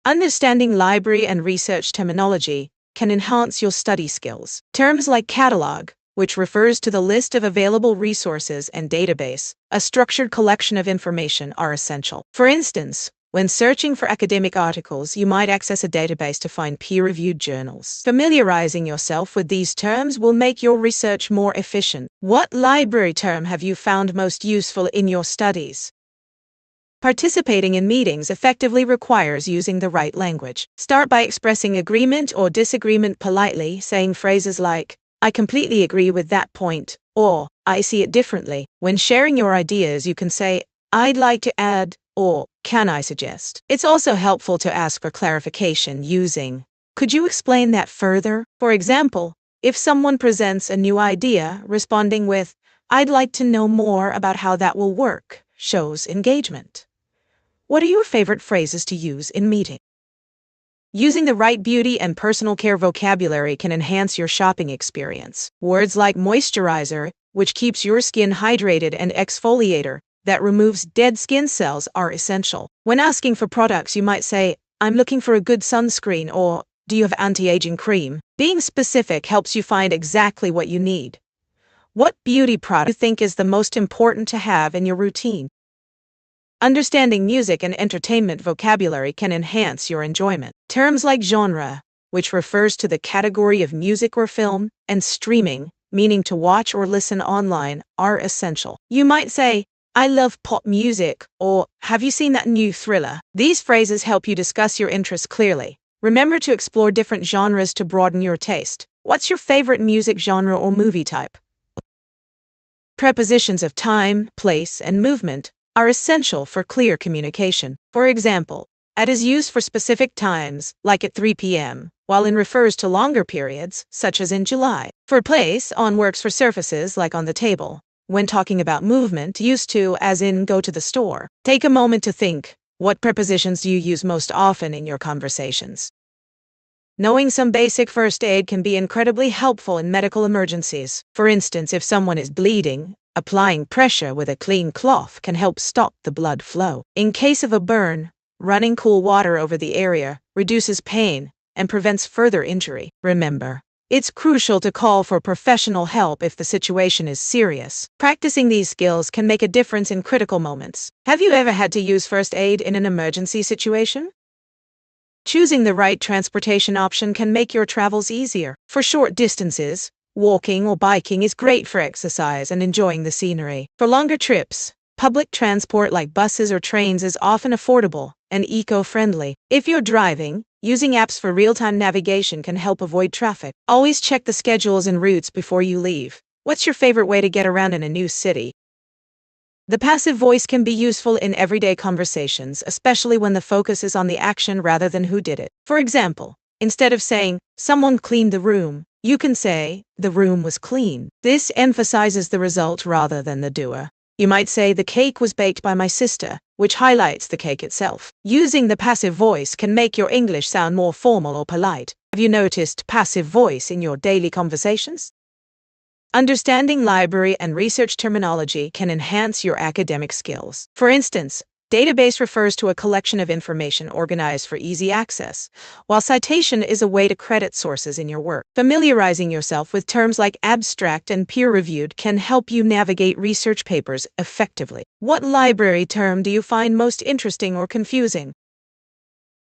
Understanding library and research terminology can enhance your study skills. Terms like catalog, which refers to the list of available resources and database, a structured collection of information, are essential. For instance, when searching for academic articles, you might access a database to find peer-reviewed journals. Familiarizing yourself with these terms will make your research more efficient. What library term have you found most useful in your studies? Participating in meetings effectively requires using the right language. Start by expressing agreement or disagreement politely, saying phrases like, "I completely agree with that point," or "I see it differently." When sharing your ideas, you can say, "I'd like to add," or "Can I suggest?" It's also helpful to ask for clarification using, "Could you explain that further?" For example, if someone presents a new idea, responding with, "I'd like to know more about how that will work," shows engagement. What are your favorite phrases to use in meetings? Using the right beauty and personal care vocabulary can enhance your shopping experience. Words like moisturizer, which keeps your skin hydrated, and exfoliator, that removes dead skin cells, are essential. When asking for products, you might say, "I'm looking for a good sunscreen," or "Do you have anti-aging cream?" Being specific helps you find exactly what you need. What beauty product do you think is the most important to have in your routine? Understanding music and entertainment vocabulary can enhance your enjoyment. Terms like genre, which refers to the category of music or film, and streaming, meaning to watch or listen online, are essential. You might say, "I love pop music," or "Have you seen that new thriller?" These phrases help you discuss your interests clearly. Remember to explore different genres to broaden your taste. What's your favorite music genre or movie type? Prepositions of time, place, and movement are essential for clear communication. For example, at is used for specific times, like at 3 p.m., while in refers to longer periods, such as in July. For place, on works for surfaces, like on the table. When talking about movement, used to, as in go to the store. Take a moment to think, what prepositions do you use most often in your conversations? Knowing some basic first aid can be incredibly helpful in medical emergencies. For instance, if someone is bleeding, applying pressure with a clean cloth can help stop the blood flow. In case of a burn, running cool water over the area reduces pain and prevents further injury. Remember, it's crucial to call for professional help if the situation is serious. Practicing these skills can make a difference in critical moments. Have you ever had to use first aid in an emergency situation? Choosing the right transportation option can make your travels easier. For short distances, walking or biking is great for exercise and enjoying the scenery. For longer trips, public transport like buses or trains is often affordable and eco-friendly. If you're driving, using apps for real-time navigation can help avoid traffic. Always check the schedules and routes before you leave. What's your favorite way to get around in a new city? The passive voice can be useful in everyday conversations, especially when the focus is on the action rather than who did it. For example, instead of saying, "Someone cleaned the room," you can say, "The room was clean." This emphasizes the result rather than the doer. You might say, "The cake was baked by my sister," which highlights the cake itself. Using the passive voice can make your English sound more formal or polite. Have you noticed passive voice in your daily conversations? Understanding library and research terminology can enhance your academic skills. For instance, Database refers to a collection of information organized for easy access, while citation is a way to credit sources in your work. Familiarizing yourself with terms like abstract and peer-reviewed can help you navigate research papers effectively. What library term do you find most interesting or confusing?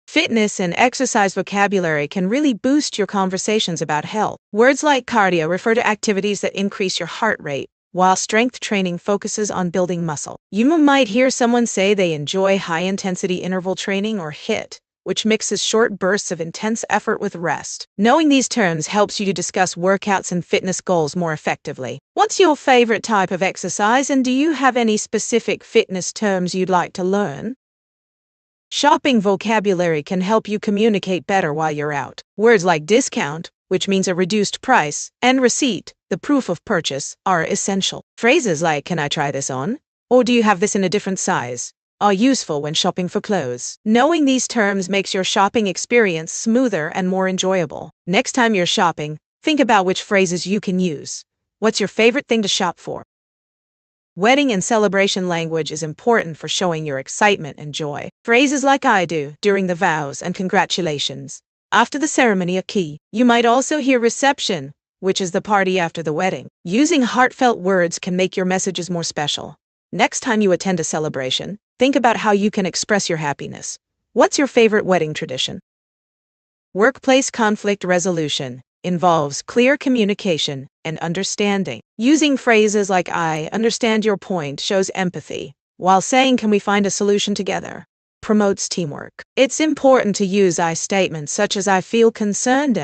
Fitness and exercise vocabulary can really boost your conversations about health. Words like cardio refer to activities that increase your heart rate, while strength training focuses on building muscle. You might hear someone say they enjoy high-intensity interval training or HIIT, which mixes short bursts of intense effort with rest. Knowing these terms helps you to discuss workouts and fitness goals more effectively. What's your favorite type of exercise, and do you have any specific fitness terms you'd like to learn? Shopping vocabulary can help you communicate better while you're out. Words like discount, which means a reduced price, and receipt, the proof of purchase, are essential. Phrases like, "Can I try this on?" or "Do you have this in a different size?" are useful when shopping for clothes. Knowing these terms makes your shopping experience smoother and more enjoyable. Next time you're shopping, think about which phrases you can use. What's your favorite thing to shop for? Wedding and celebration language is important for showing your excitement and joy. Phrases like "I do" during the vows and "congratulations" after the ceremony are key. You might also hear "reception," which is the party after the wedding. Using heartfelt words can make your messages more special. Next time you attend a celebration, think about how you can express your happiness. What's your favorite wedding tradition? Workplace conflict resolution involves clear communication and understanding. Using phrases like "I understand your point" shows empathy, while saying "Can we find a solution together?" promotes teamwork. It's important to use I statements such as "I feel concerned,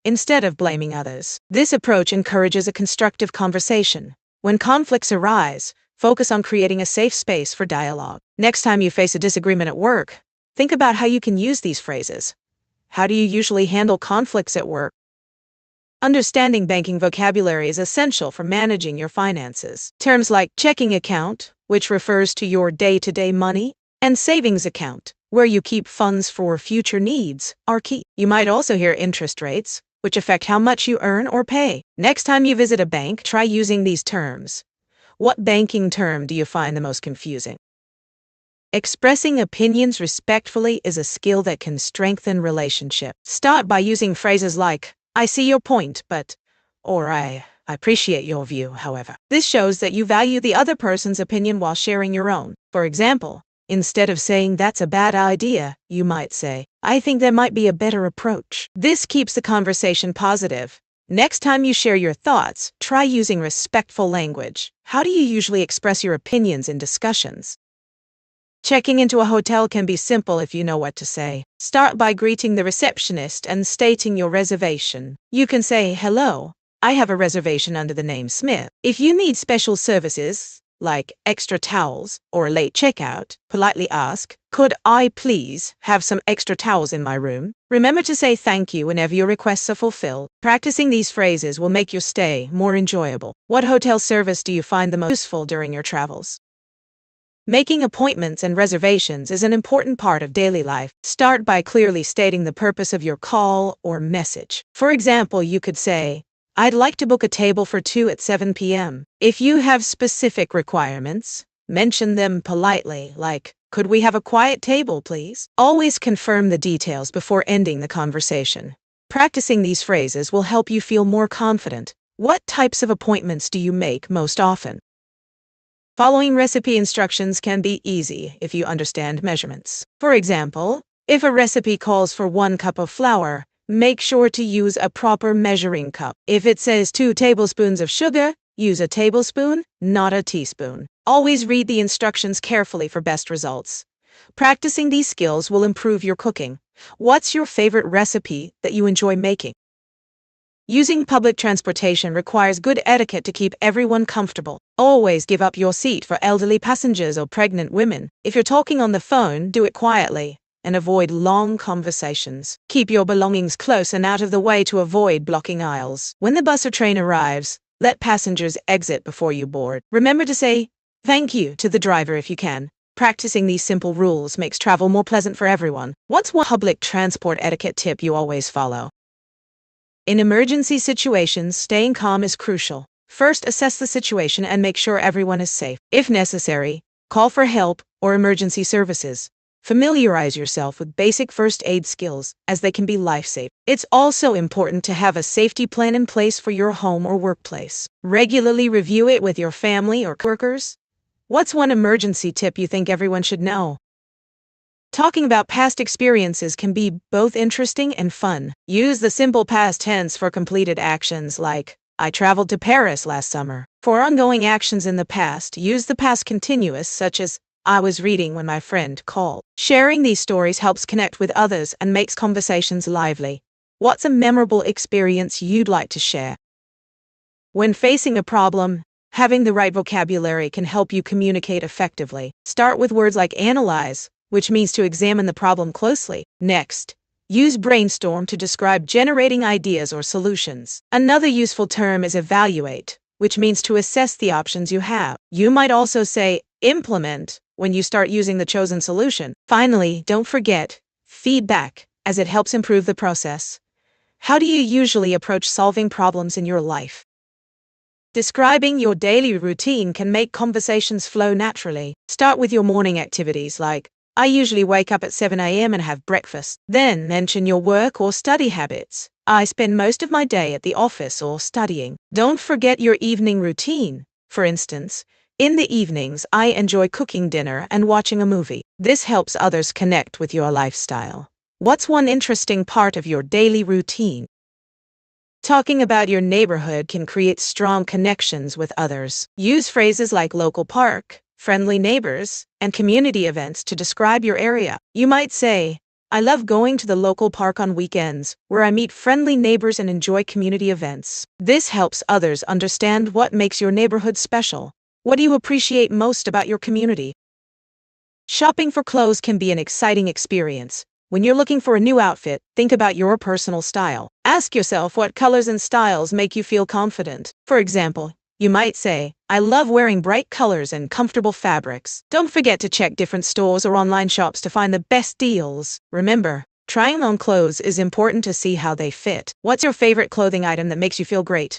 instead of blaming others. This approach encourages a constructive conversation. When conflicts arise, focus on creating a safe space for dialogue. Next time you face a disagreement at work, think about how you can use these phrases. How do you usually handle conflicts at work? Understanding banking vocabulary is essential for managing your finances. Terms like checking account, which refers to your day-to-day money, and savings account, where you keep funds for future needs, are key. You might also hear interest rates, which affect how much you earn or pay. Next time you visit a bank, try using these terms. What banking term do you find the most confusing? Expressing opinions respectfully is a skill that can strengthen relationships. Start by using phrases like, "I see your point, but," or I appreciate your view, however. This shows that you value the other person's opinion while sharing your own. For example, instead of saying "That's a bad idea," you might say, "I think there might be a better approach." This keeps the conversation positive. Next time you share your thoughts, try using respectful language. How do you usually express your opinions in discussions? Checking into a hotel can be simple if you know what to say. Start by greeting the receptionist and stating your reservation. You can say, "Hello, I have a reservation under the name Smith." If you need special services, like extra towels or a late checkout, politely ask, "Could I please have some extra towels in my room?" Remember to say thank you whenever your requests are fulfilled. Practicing these phrases will make your stay more enjoyable. What hotel service do you find the most useful during your travels? Making appointments and reservations is an important part of daily life. Start by clearly stating the purpose of your call or message. For example, you could say, "I'd like to book a table for 2 at 7 p.m. If you have specific requirements, mention them politely, like, "Could we have a quiet table, please?" Always confirm the details before ending the conversation. Practicing these phrases will help you feel more confident. What types of appointments do you make most often? Following recipe instructions can be easy if you understand measurements. For example, if a recipe calls for 1 cup of flour, make sure to use a proper measuring cup. If it says 2 tablespoons of sugar, use a tablespoon, not a teaspoon. Always read the instructions carefully for best results. Practicing these skills will improve your cooking. What's your favorite recipe that you enjoy making? Using public transportation requires good etiquette to keep everyone comfortable. Always give up your seat for elderly passengers or pregnant women. If you're talking on the phone, do it quietly and avoid long conversations. Keep your belongings close and out of the way to avoid blocking aisles. When the bus or train arrives, let passengers exit before you board. Remember to say thank you to the driver if you can. Practicing these simple rules makes travel more pleasant for everyone. What's one public transport etiquette tip you always follow? In emergency situations, staying calm is crucial. First, assess the situation and make sure everyone is safe. If necessary, call for help, or emergency services. Familiarize yourself with basic first aid skills, as they can be life-saving. It's also important to have a safety plan in place for your home or workplace. Regularly review it with your family or coworkers. What's one emergency tip you think everyone should know? Talking about past experiences can be both interesting and fun. Use the simple past tense for completed actions like, I traveled to Paris last summer. For ongoing actions in the past, use the past continuous such as, I was reading when my friend called. Sharing these stories helps connect with others and makes conversations lively. What's a memorable experience you'd like to share? When facing a problem, having the right vocabulary can help you communicate effectively. Start with words like analyze, which means to examine the problem closely. Next, use brainstorm to describe generating ideas or solutions. Another useful term is evaluate, which means to assess the options you have. You might also say implement when you start using the chosen solution. Finally, don't forget feedback, as it helps improve the process. How do you usually approach solving problems in your life? Describing your daily routine can make conversations flow naturally. Start with your morning activities like, I usually wake up at 7 a.m. and have breakfast. Then mention your work or study habits. I spend most of my day at the office or studying. Don't forget your evening routine. For instance, in the evenings, I enjoy cooking dinner and watching a movie. This helps others connect with your lifestyle. What's one interesting part of your daily routine? Talking about your neighborhood can create strong connections with others. Use phrases like local park, friendly neighbors, and community events to describe your area. You might say, I love going to the local park on weekends, where I meet friendly neighbors and enjoy community events. This helps others understand what makes your neighborhood special. What do you appreciate most about your community? Shopping for clothes can be an exciting experience. When you're looking for a new outfit, think about your personal style. Ask yourself what colors and styles make you feel confident. For example, you might say, I love wearing bright colors and comfortable fabrics. Don't forget to check different stores or online shops to find the best deals. Remember, trying on clothes is important to see how they fit. What's your favorite clothing item that makes you feel great?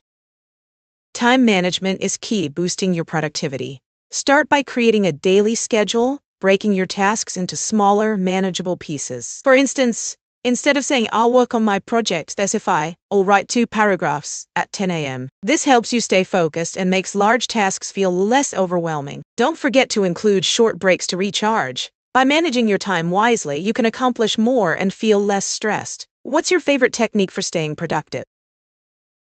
Time management is key to boosting your productivity. Start by creating a daily schedule, breaking your tasks into smaller, manageable pieces. For instance, instead of saying, I'll work on my project, specify, I'll write 2 paragraphs at 10 a.m. This helps you stay focused and makes large tasks feel less overwhelming. Don't forget to include short breaks to recharge. By managing your time wisely, you can accomplish more and feel less stressed. What's your favorite technique for staying productive?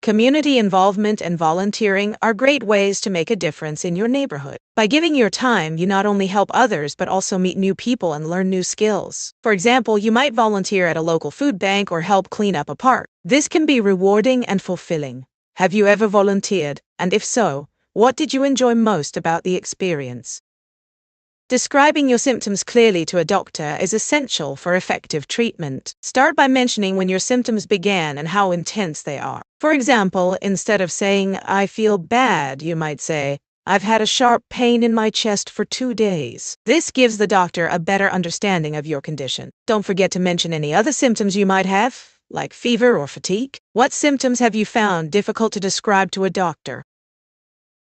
Community involvement and volunteering are great ways to make a difference in your neighborhood. By giving your time, you not only help others but also meet new people and learn new skills. For example, you might volunteer at a local food bank or help clean up a park. This can be rewarding and fulfilling. Have you ever volunteered? And if so, what did you enjoy most about the experience? Describing your symptoms clearly to a doctor is essential for effective treatment. Start by mentioning when your symptoms began and how intense they are. For example, instead of saying, I feel bad, you might say, I've had a sharp pain in my chest for 2 days. This gives the doctor a better understanding of your condition. Don't forget to mention any other symptoms you might have, like fever or fatigue. What symptoms have you found difficult to describe to a doctor?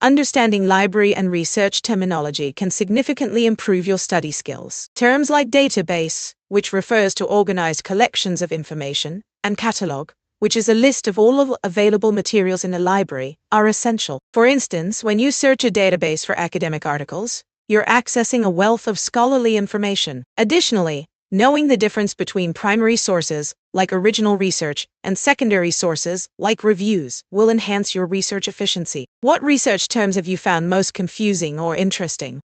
Understanding library and research terminology can significantly improve your study skills. Terms like database, which refers to organized collections of information, and catalog, which is a list of all of available materials in a library, are essential. For instance, when you search a database for academic articles, you're accessing a wealth of scholarly information. Additionally, knowing the difference between primary sources, like original research, and secondary sources, like reviews, will enhance your research efficiency. What research terms have you found most confusing or interesting?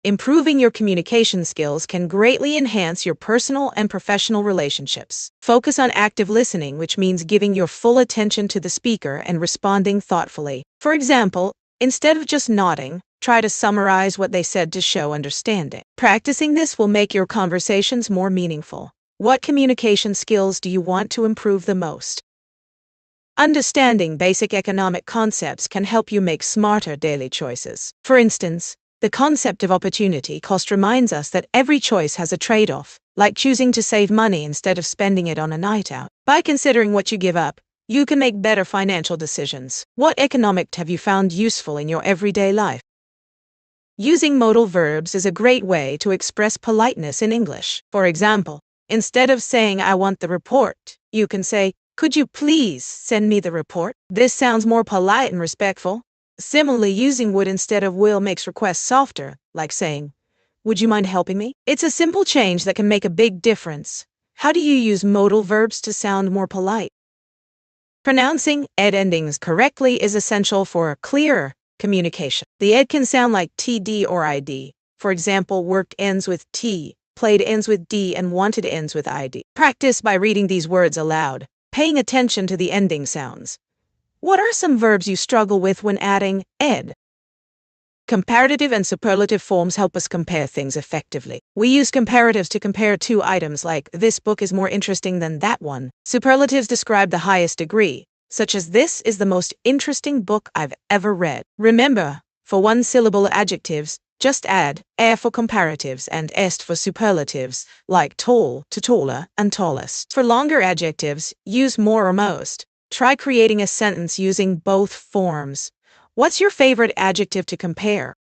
Improving your communication skills can greatly enhance your personal and professional relationships. Focus on active listening, which means giving your full attention to the speaker and responding thoughtfully. For example, instead of just nodding, try to summarize what they said to show understanding. Practicing this will make your conversations more meaningful. What communication skills do you want to improve the most? Understanding basic economic concepts can help you make smarter daily choices. For instance, the concept of opportunity cost reminds us that every choice has a trade-off, like choosing to save money instead of spending it on a night out. By considering what you give up, you can make better financial decisions. What economic have you found useful in your everyday life? Using modal verbs is a great way to express politeness in English. For example, instead of saying, I want the report, you can say, could you please send me the report? This sounds more polite and respectful. Similarly, using would instead of will makes requests softer, like saying, would you mind helping me? It's a simple change that can make a big difference. How do you use modal verbs to sound more polite? Pronouncing ed endings correctly is essential for clearer communication. The ed can sound like td or id. For example, worked ends with t, played ends with d, and wanted ends with id. Practice by reading these words aloud, paying attention to the ending sounds. What are some verbs you struggle with when adding ed? Comparative and superlative forms help us compare things effectively. We use comparatives to compare two items like, this book is more interesting than that one. Superlatives describe the highest degree, such as, this is the most interesting book I've ever read. Remember, for one-syllable adjectives, just add er for comparatives and est for superlatives, like tall to taller and tallest. For longer adjectives, use more or most. Try creating a sentence using both forms. What's your favorite adjective to compare?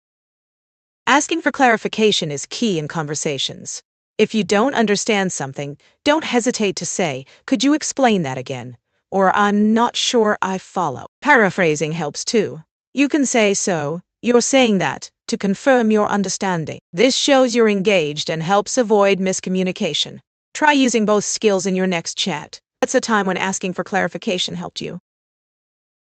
Asking for clarification is key in conversations. If you don't understand something, don't hesitate to say, could you explain that again? Or, I'm not sure I follow. Paraphrasing helps too. You can say, so, you're saying that, to confirm your understanding. This shows you're engaged and helps avoid miscommunication. Try using both skills in your next chat. What's a time when asking for clarification helped you?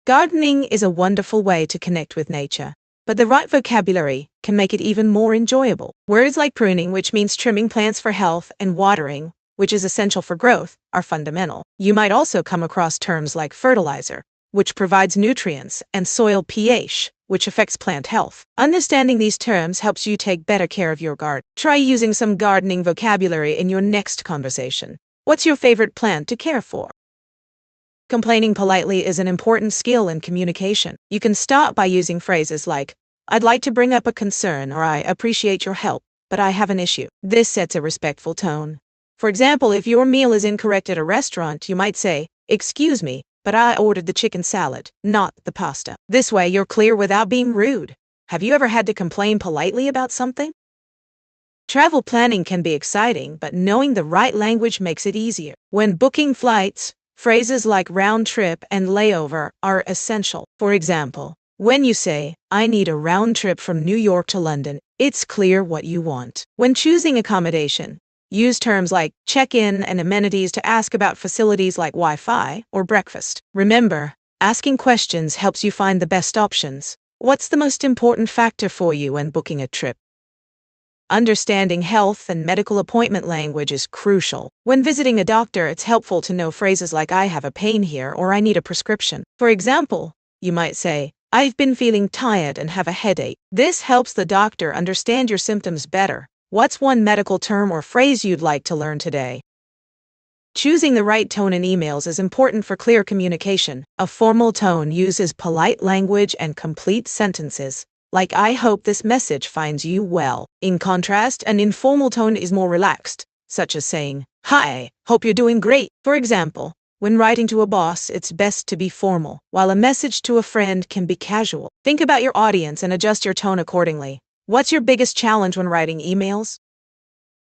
Gardening is a wonderful way to connect with nature, but the right vocabulary can make it even more enjoyable. Words like pruning, which means trimming plants for health, and watering, which is essential for growth, are fundamental. You might also come across terms like fertilizer, which provides nutrients, and soil pH, which affects plant health. Understanding these terms helps you take better care of your garden. Try using some gardening vocabulary in your next conversation. What's your favorite plant to care for? Complaining politely is an important skill in communication. You can start by using phrases like, I'd like to bring up a concern, or I appreciate your help, but I have an issue. This sets a respectful tone. For example, if your meal is incorrect at a restaurant, you might say, excuse me, but I ordered the chicken salad, not the pasta. This way, you're clear without being rude. Have you ever had to complain politely about something? Travel planning can be exciting, but knowing the right language makes it easier. When booking flights, phrases like round trip and layover are essential. For example, when you say, I need a round trip from New York to London, it's clear what you want. When choosing accommodation, use terms like check-in and amenities to ask about facilities like Wi-Fi or breakfast. Remember, asking questions helps you find the best options. What's the most important factor for you when booking a trip? Understanding health and medical appointment language is crucial. When visiting a doctor, it's helpful to know phrases like I have a pain here or I need a prescription. For example, you might say, I've been feeling tired and have a headache. This helps the doctor understand your symptoms better. What's one medical term or phrase you'd like to learn today? Choosing the right tone in emails is important for clear communication. A formal tone uses polite language and complete sentences, like I hope this message finds you well. In contrast, an informal tone is more relaxed, such as saying, hi, hope you're doing great. For example, when writing to a boss, it's best to be formal, while a message to a friend can be casual. Think about your audience and adjust your tone accordingly. What's your biggest challenge when writing emails?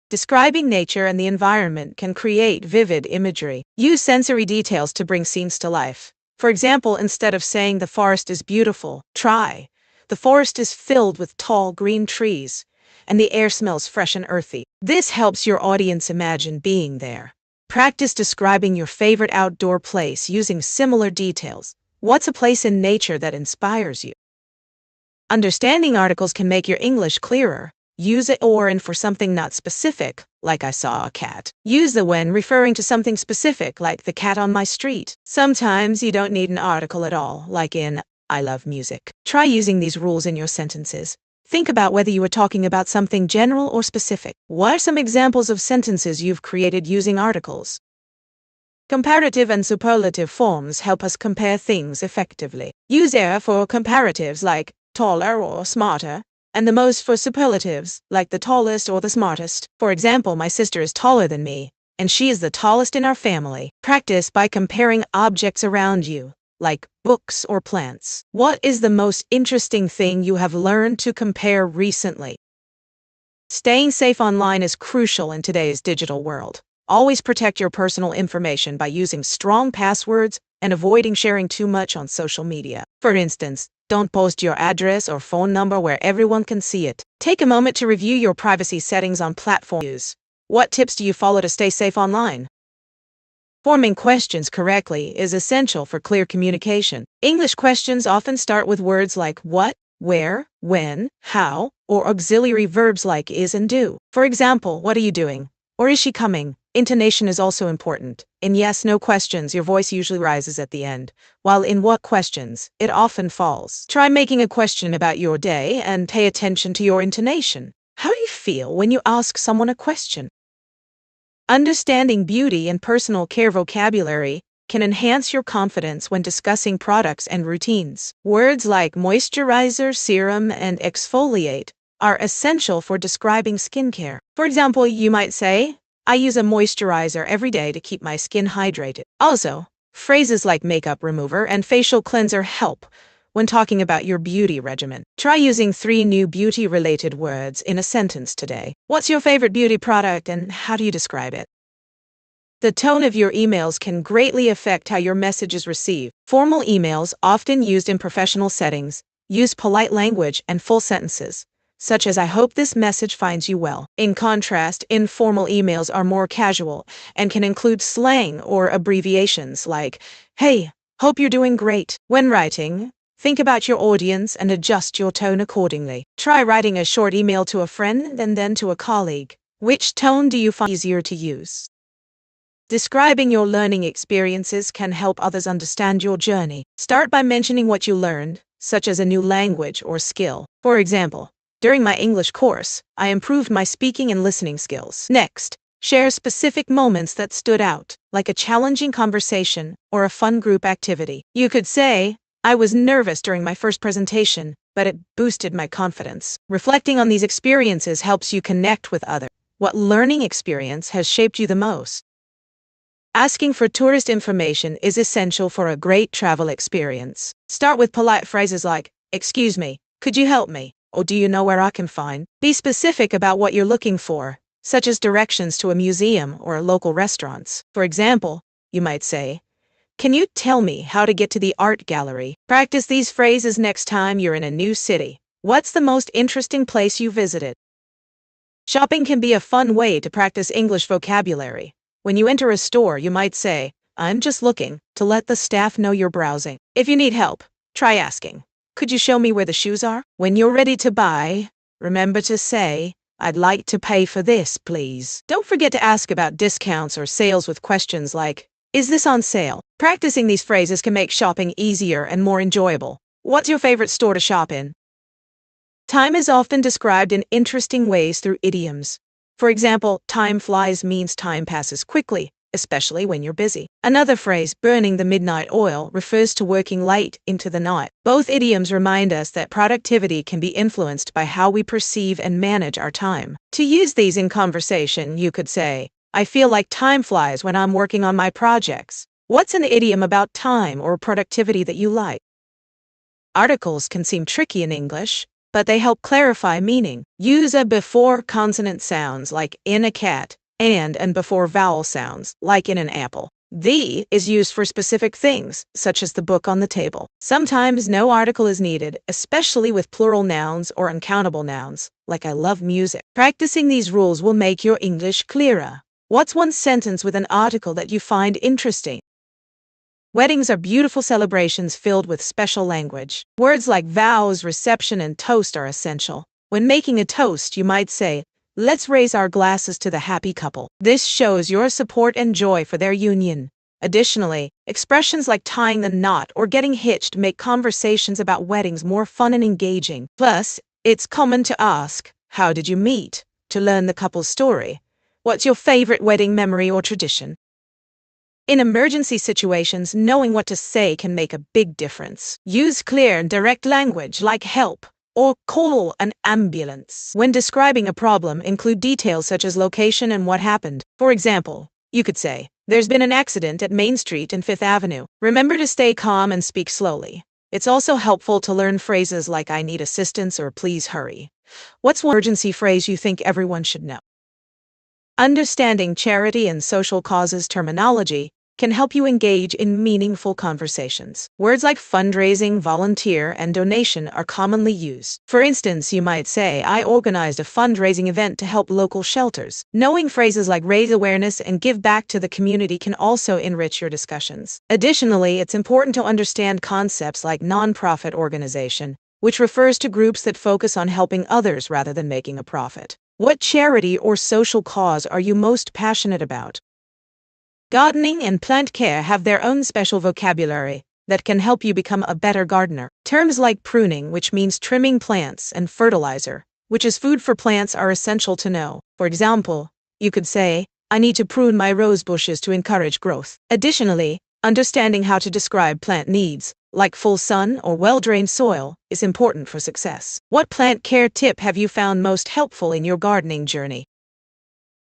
Describing nature and the environment can create vivid imagery. Use sensory details to bring scenes to life. For example, instead of saying the forest is beautiful, try, the forest is filled with tall green trees, and the air smells fresh and earthy. This helps your audience imagine being there. Practice describing your favorite outdoor place using similar details. What's a place in nature that inspires you? Understanding articles can make your English clearer. Use it or and for something not specific, like I saw a cat. Use the when referring to something specific, like the cat on my street. Sometimes you don't need an article at all, like in I love music. Try using these rules in your sentences. Think about whether you are talking about something general or specific. What are some examples of sentences you've created using articles? Comparative and superlative forms help us compare things effectively. Use er for comparatives like taller or smarter, and the most for superlatives like the tallest or the smartest. For example, my sister is taller than me, and she is the tallest in our family. Practice by comparing objects around you. like books or plants. What is the most interesting thing you have learned to compare recently? Staying safe online is crucial in today's digital world. Always protect your personal information by using strong passwords and avoiding sharing too much on social media. For instance, don't post your address or phone number where everyone can see it. Take a moment to review your privacy settings on platforms. What tips do you follow to stay safe online? Forming questions correctly is essential for clear communication. English questions often start with words like what, where, when, how, or auxiliary verbs like is and do. For example, what are you doing? Or is she coming? Intonation is also important. In yes/no questions, your voice usually rises at the end, while in what questions, it often falls. Try making a question about your day and pay attention to your intonation. How do you feel when you ask someone a question? Understanding beauty and personal care vocabulary can enhance your confidence when discussing products and routines. Words like moisturizer, serum, and exfoliate are essential for describing skincare. For example, you might say, I use a moisturizer every day to keep my skin hydrated. Also, phrases like makeup remover and facial cleanser help when talking about your beauty regimen. Try using 3 new beauty-related words in a sentence today. What's your favorite beauty product and how do you describe it? The tone of your emails can greatly affect how your message is received. Formal emails, often used in professional settings, use polite language and full sentences, such as I hope this message finds you well. In contrast, informal emails are more casual and can include slang or abbreviations like, hey, hope you're doing great. When writing, think about your audience and adjust your tone accordingly. Try writing a short email to a friend and then to a colleague. Which tone do you find easier to use? Describing your learning experiences can help others understand your journey. Start by mentioning what you learned, such as a new language or skill. For example, during my English course, I improved my speaking and listening skills. Next, share specific moments that stood out, like a challenging conversation or a fun group activity. You could say, I was nervous during my first presentation, but it boosted my confidence. Reflecting on these experiences helps you connect with others. What learning experience has shaped you the most? Asking for tourist information is essential for a great travel experience. Start with polite phrases like, excuse me, could you help me? Or do you know where I can find? Be specific about what you're looking for, such as directions to a museum or local restaurants. For example, you might say, can you tell me how to get to the art gallery? Practice these phrases next time you're in a new city. What's the most interesting place you visited? Shopping can be a fun way to practice English vocabulary. When you enter a store, you might say, I'm just looking, to let the staff know you're browsing. If you need help, try asking, could you show me where the shoes are? When you're ready to buy, remember to say, I'd like to pay for this, please. Don't forget to ask about discounts or sales with questions like, is this on sale? Practicing these phrases can make shopping easier and more enjoyable. What's your favorite store to shop in? Time is often described in interesting ways through idioms. For example, time flies means time passes quickly, especially when you're busy. Another phrase, burning the midnight oil, refers to working late into the night. Both idioms remind us that productivity can be influenced by how we perceive and manage our time. To use these in conversation, you could say, I feel like time flies when I'm working on my projects. What's an idiom about time or productivity that you like? Articles can seem tricky in English, but they help clarify meaning. Use a before consonant sounds like in a cat, and before vowel sounds like in an apple. The is used for specific things, such as the book on the table. Sometimes no article is needed, especially with plural nouns or uncountable nouns, like I love music. Practicing these rules will make your English clearer. What's one sentence with an article that you find interesting? Weddings are beautiful celebrations filled with special language. Words like vows, reception, and toast are essential. When making a toast, you might say, let's raise our glasses to the happy couple. This shows your support and joy for their union. Additionally, expressions like tying the knot or getting hitched make conversations about weddings more fun and engaging. Plus, it's common to ask, how did you meet? To learn the couple's story. What's your favorite wedding memory or tradition? In emergency situations, knowing what to say can make a big difference. Use clear and direct language like help or call an ambulance. When describing a problem, include details such as location and what happened. For example, you could say, There's been an accident at Main Street and Fifth Avenue. Remember to stay calm and speak slowly. It's also helpful to learn phrases like I need assistance or please hurry. What's one emergency phrase you think everyone should know? Understanding charity and social causes terminology can help you engage in meaningful conversations. Words like fundraising, volunteer, and donation are commonly used. For instance, you might say, I organized a fundraising event to help local shelters. Knowing phrases like raise awareness and give back to the community can also enrich your discussions. Additionally, it's important to understand concepts like nonprofit organization, which refers to groups that focus on helping others rather than making a profit. What charity or social cause are you most passionate about? Gardening and plant care have their own special vocabulary that can help you become a better gardener. Terms like pruning, which means trimming plants, and fertilizer, which is food for plants, are essential to know. For example, you could say, I need to prune my rose bushes to encourage growth. Additionally, understanding how to describe plant needs, like full sun or well-drained soil, is important for success. What plant care tip have you found most helpful in your gardening journey?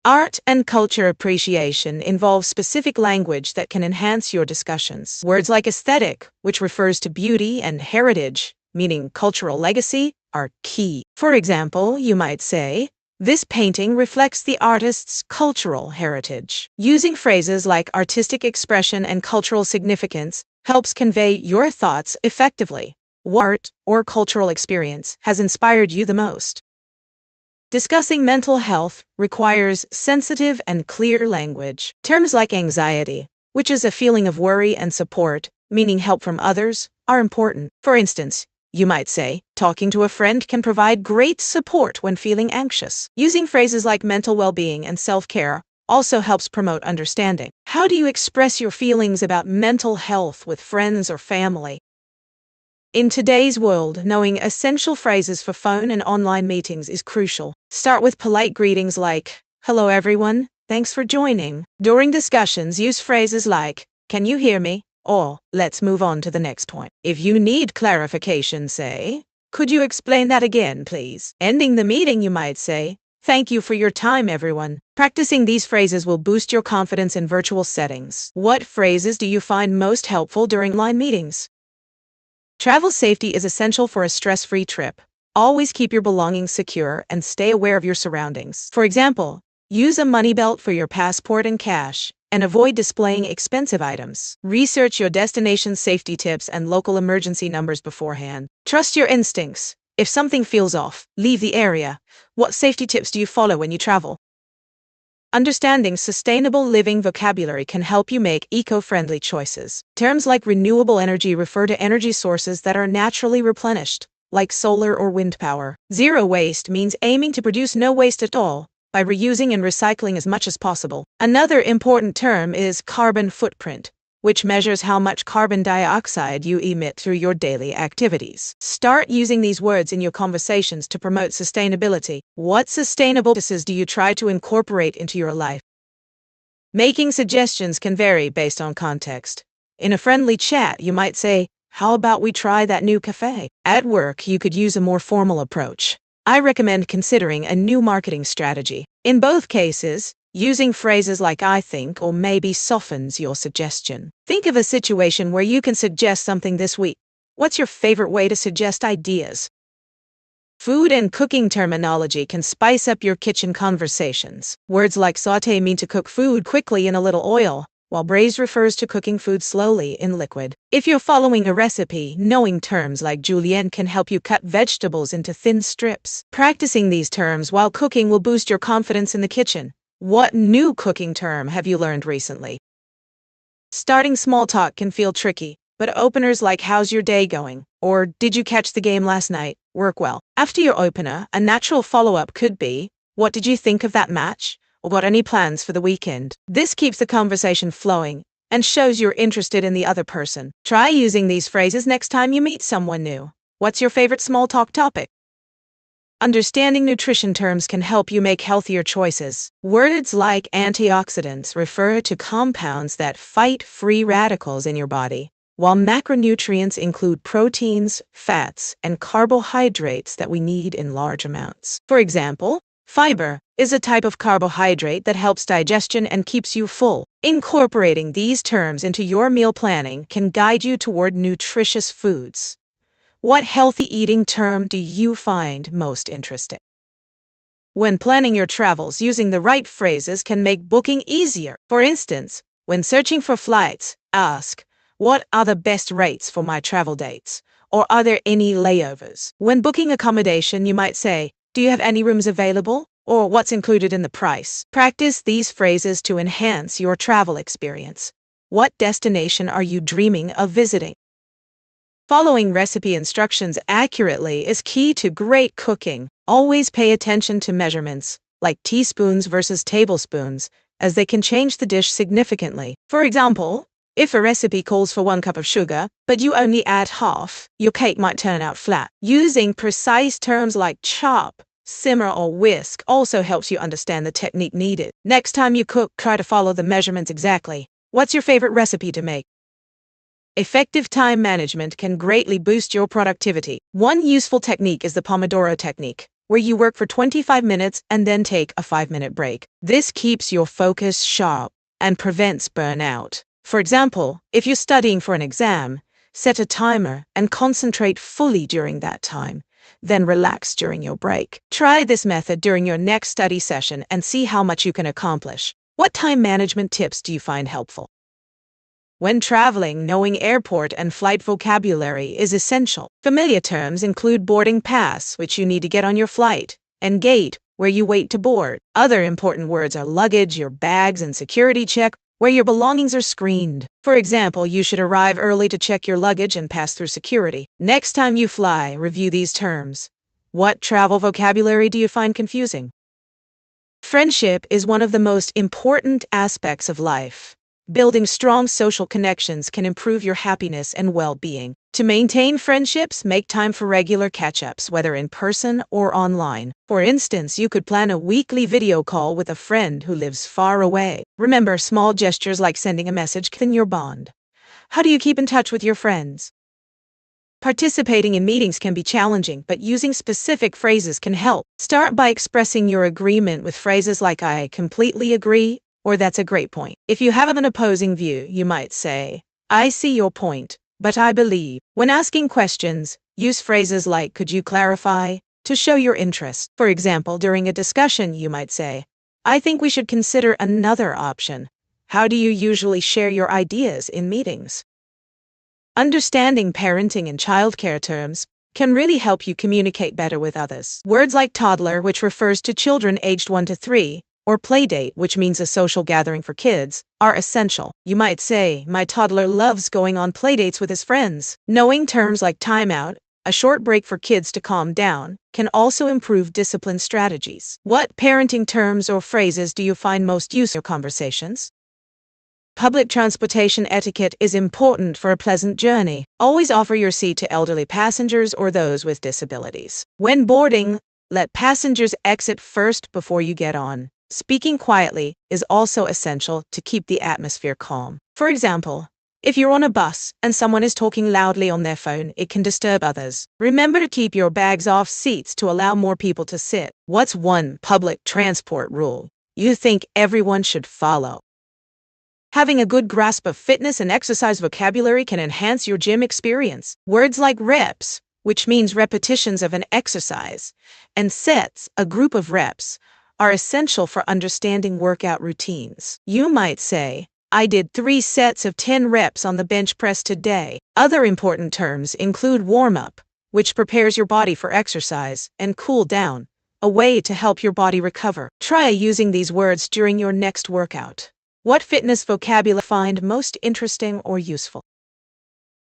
Art and culture appreciation involves specific language that can enhance your discussions. Words like aesthetic, which refers to beauty, and heritage, meaning cultural legacy, are key. For example, you might say, this painting reflects the artist's cultural heritage. Using phrases like artistic expression and cultural significance helps convey your thoughts effectively. What art or cultural experience has inspired you the most? Discussing mental health requires sensitive and clear language. Terms like anxiety, which is a feeling of worry, and support, meaning help from others, are important. For instance, you might say, talking to a friend can provide great support when feeling anxious. Using phrases like mental well-being and self-care also helps promote understanding. How do you express your feelings about mental health with friends or family? In today's world, knowing essential phrases for phone and online meetings is crucial. Start with polite greetings like, hello everyone, thanks for joining. During discussions, use phrases like, can you hear me? Or, let's move on to the next point. If you need clarification, say, could you explain that again, please? Ending the meeting, you might say, thank you for your time, everyone. Practicing these phrases will boost your confidence in virtual settings. What phrases do you find most helpful during online meetings? Travel safety is essential for a stress-free trip. Always keep your belongings secure and stay aware of your surroundings. For example, use a money belt for your passport and cash, and avoid displaying expensive items. Research your destination's safety tips and local emergency numbers beforehand. Trust your instincts. If something feels off, leave the area. What safety tips do you follow when you travel? Understanding sustainable living vocabulary can help you make eco-friendly choices. Terms like renewable energy refer to energy sources that are naturally replenished, like solar or wind power. Zero waste means aiming to produce no waste at all by reusing and recycling as much as possible. Another important term is carbon footprint, which measures how much carbon dioxide you emit through your daily activities. Start using these words in your conversations to promote sustainability. What sustainable practices do you try to incorporate into your life? Making suggestions can vary based on context. In a friendly chat, you might say, how about we try that new cafe? At work, you could use a more formal approach. I recommend considering a new marketing strategy. In both cases, using phrases like I think or maybe softens your suggestion. Think of a situation where you can suggest something this week. What's your favorite way to suggest ideas? Food and cooking terminology can spice up your kitchen conversations. Words like sauté mean to cook food quickly in a little oil, while braise refers to cooking food slowly in liquid. If you're following a recipe, knowing terms like julienne can help you cut vegetables into thin strips. Practicing these terms while cooking will boost your confidence in the kitchen. What new cooking term have you learned recently? Starting small talk can feel tricky, but openers like how's your day going? Or did you catch the game last night? Work well. After your opener, a natural follow-up could be, what did you think of that match? Or got any plans for the weekend? This keeps the conversation flowing and shows you're interested in the other person. Try using these phrases next time you meet someone new. What's your favorite small talk topic? Understanding nutrition terms can help you make healthier choices. Words like antioxidants refer to compounds that fight free radicals in your body, while macronutrients include proteins, fats, and carbohydrates that we need in large amounts. For example, fiber, is a type of carbohydrate that helps digestion and keeps you full. Incorporating these terms into your meal planning can guide you toward nutritious foods. What healthy eating term do you find most interesting? When planning your travels, using the right phrases can make booking easier. For instance, when searching for flights, ask, "What are the best rates for my travel dates?" Or "Are there any layovers?" When booking accommodation, you might say, "Do you have any rooms available?" Or "What's included in the price?" Practice these phrases to enhance your travel experience. What destination are you dreaming of visiting? Following recipe instructions accurately is key to great cooking. Always pay attention to measurements, like teaspoons versus tablespoons, as they can change the dish significantly. For example, if a recipe calls for 1 cup of sugar, but you only add half, your cake might turn out flat. Using precise terms like chop, simmer, or whisk also helps you understand the technique needed. Next time you cook, try to follow the measurements exactly. What's your favorite recipe to make? Effective time management can greatly boost your productivity. One useful technique is the Pomodoro technique, where you work for 25 minutes and then take a 5-minute break. This keeps your focus sharp and prevents burnout. For example, if you're studying for an exam, set a timer and concentrate fully during that time. Then relax during your break. Try this method during your next study session and see how much you can accomplish. What time management tips do you find helpful? When traveling, knowing airport and flight vocabulary is essential. Familiar terms include boarding pass, which you need to get on your flight, and gate, where you wait to board. Other important words are luggage, your bags, and security check, where your belongings are screened. For example, you should arrive early to check your luggage and pass through security. Next time you fly, review these terms. What travel vocabulary do you find confusing? Friendship is one of the most important aspects of life. Building strong social connections can improve your happiness and well-being. To maintain friendships, make time for regular catch-ups, whether in person or online. For instance, you could plan a weekly video call with a friend who lives far away. Remember, small gestures like sending a message can your bond. How do you keep in touch with your friends? Participating in meetings can be challenging, but using specific phrases can help. Start by expressing your agreement with phrases like "I completely agree," or "That's a great point." If you have an opposing view, you might say, "I see your point, but I believe." When asking questions, use phrases like "Could you clarify?" to show your interest. For example, during a discussion, you might say, "I think we should consider another option." How do you usually share your ideas in meetings? Understanding parenting and childcare terms can really help you communicate better with others. Words like toddler, which refers to children aged 1 to 3, or playdate, which means a social gathering for kids, are essential. You might say, "My toddler loves going on playdates with his friends." Knowing terms like timeout, a short break for kids to calm down, can also improve discipline strategies. What parenting terms or phrases do you find most useful in conversations? Public transportation etiquette is important for a pleasant journey. Always offer your seat to elderly passengers or those with disabilities. When boarding, let passengers exit first before you get on. Speaking quietly is also essential to keep the atmosphere calm. For example, if you're on a bus and someone is talking loudly on their phone, it can disturb others. Remember to keep your bags off seats to allow more people to sit. What's one public transport rule you think everyone should follow? Having a good grasp of fitness and exercise vocabulary can enhance your gym experience. Words like reps, which means repetitions of an exercise, and sets, a group of reps, are essential for understanding workout routines. You might say, "I did 3 sets of 10 reps on the bench press today." Other important terms include warm-up, which prepares your body for exercise, and cool down, a way to help your body recover. Try using these words during your next workout. What fitness vocabulary do you find most interesting or useful?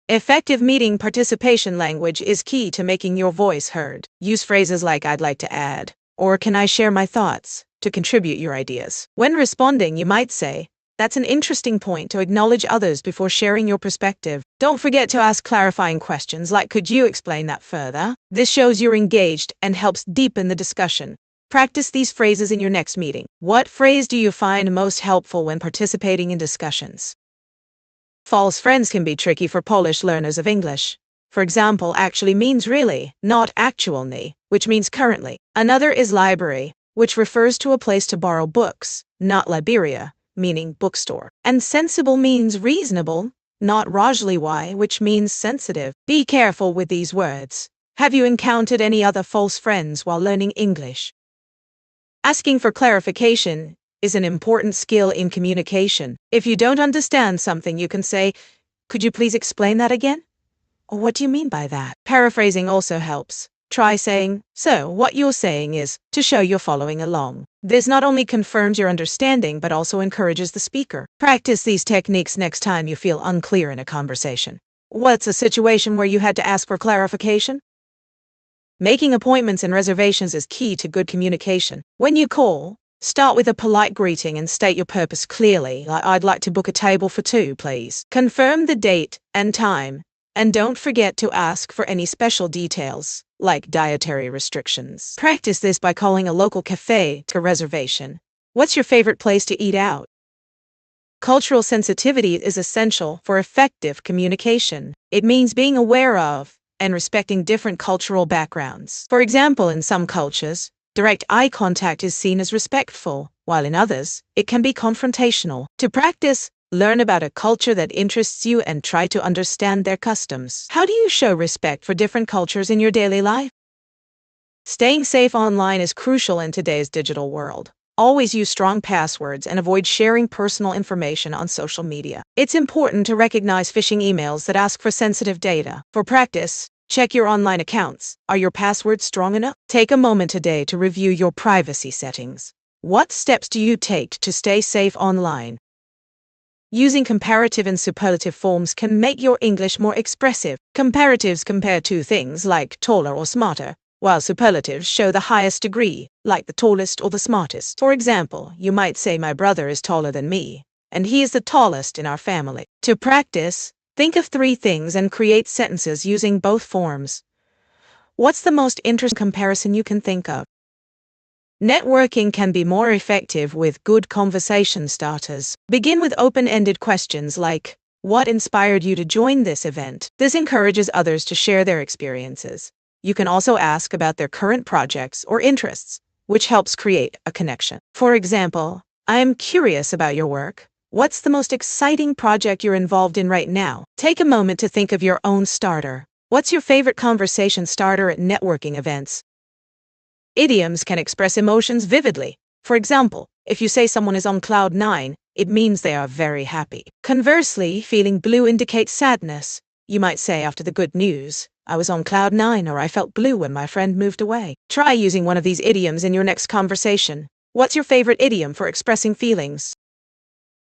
Effective meeting participation language is key to making your voice heard. Use phrases like "I'd like to add," or "Can I share my thoughts?" to contribute your ideas. When responding, you might say, "That's an interesting point," to acknowledge others before sharing your perspective. Don't forget to ask clarifying questions like, "Could you explain that further?" This shows you're engaged and helps deepen the discussion. Practice these phrases in your next meeting. What phrase do you find most helpful when participating in discussions? False friends can be tricky for Polish learners of English. For example, actually means really, not actualnie, which means currently. Another is library, which refers to a place to borrow books, not Liberia, meaning bookstore. And sensible means reasonable, not rajliwai, which means sensitive. Be careful with these words. Have you encountered any other false friends while learning English? Asking for clarification is an important skill in communication. If you don't understand something, you can say, "Could you please explain that again?" Or "What do you mean by that?" Paraphrasing also helps. Try saying, "So, what you're saying is," to show you're following along. This not only confirms your understanding, but also encourages the speaker. Practice these techniques next time you feel unclear in a conversation. What's a situation where you had to ask for clarification? Making appointments and reservations is key to good communication. When you call, start with a polite greeting and state your purpose clearly, like, "I'd like to book a table for 2, please." Confirm the date and time, and don't forget to ask for any special details, like dietary restrictions. Practice this by calling a local cafe to reservation. What's your favorite place to eat out? Cultural sensitivity is essential for effective communication. It means being aware of and respecting different cultural backgrounds. For example, in some cultures, direct eye contact is seen as respectful, while in others, it can be confrontational. To practice, learn about a culture that interests you and try to understand their customs. How do you show respect for different cultures in your daily life? Staying safe online is crucial in today's digital world. Always use strong passwords and avoid sharing personal information on social media. It's important to recognize phishing emails that ask for sensitive data. For practice, check your online accounts. Are your passwords strong enough? Take a moment today to review your privacy settings. What steps do you take to stay safe online? Using comparative and superlative forms can make your English more expressive. Comparatives compare two things like taller or smarter, while superlatives show the highest degree, like the tallest or the smartest. For example, you might say, "My brother is taller than me, and he is the tallest in our family." To practice, think of 3 things and create sentences using both forms. What's the most interesting comparison you can think of? Networking can be more effective with good conversation starters. Begin with open-ended questions like, "What inspired you to join this event?" This encourages others to share their experiences. You can also ask about their current projects or interests, which helps create a connection. For example, "I am curious about your work. What's the most exciting project you're involved in right now?" Take a moment to think of your own starter. What's your favorite conversation starter at networking events? Idioms can express emotions vividly. For example, if you say someone is on cloud 9, it means they are very happy. Conversely, feeling blue indicates sadness. You might say after the good news, "I was on cloud 9," or "I felt blue when my friend moved away." Try using one of these idioms in your next conversation. What's your favorite idiom for expressing feelings?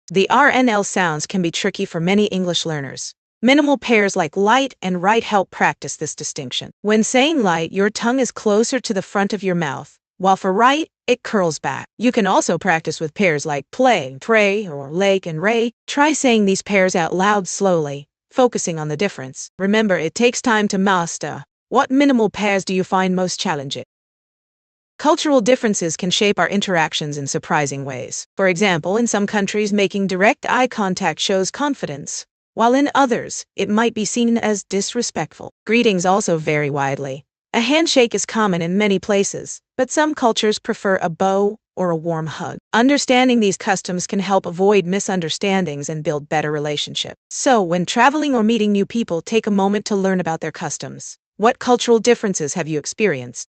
The RNL sounds can be tricky for many English learners. Minimal pairs like light and right help practice this distinction. When saying light, your tongue is closer to the front of your mouth, while for right, it curls back. You can also practice with pairs like play, pray, or lake and ray. Try saying these pairs out loud slowly, focusing on the difference. Remember, it takes time to master. What minimal pairs do you find most challenging? Cultural differences can shape our interactions in surprising ways. For example, in some countries, making direct eye contact shows confidence, while in others, it might be seen as disrespectful. Greetings also vary widely. A handshake is common in many places, but some cultures prefer a bow or a warm hug. Understanding these customs can help avoid misunderstandings and build better relationships. So, when traveling or meeting new people, take a moment to learn about their customs. What cultural differences have you experienced?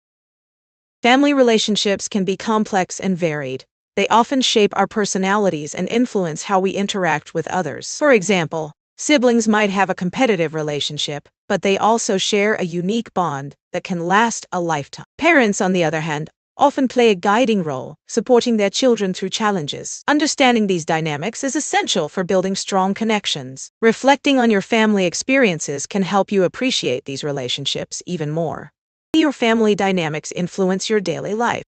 Family relationships can be complex and varied. They often shape our personalities and influence how we interact with others. For example, siblings might have a competitive relationship, but they also share a unique bond that can last a lifetime. Parents, on the other hand, often play a guiding role, supporting their children through challenges. Understanding these dynamics is essential for building strong connections. Reflecting on your family experiences can help you appreciate these relationships even more. How do your family dynamics influence your daily life?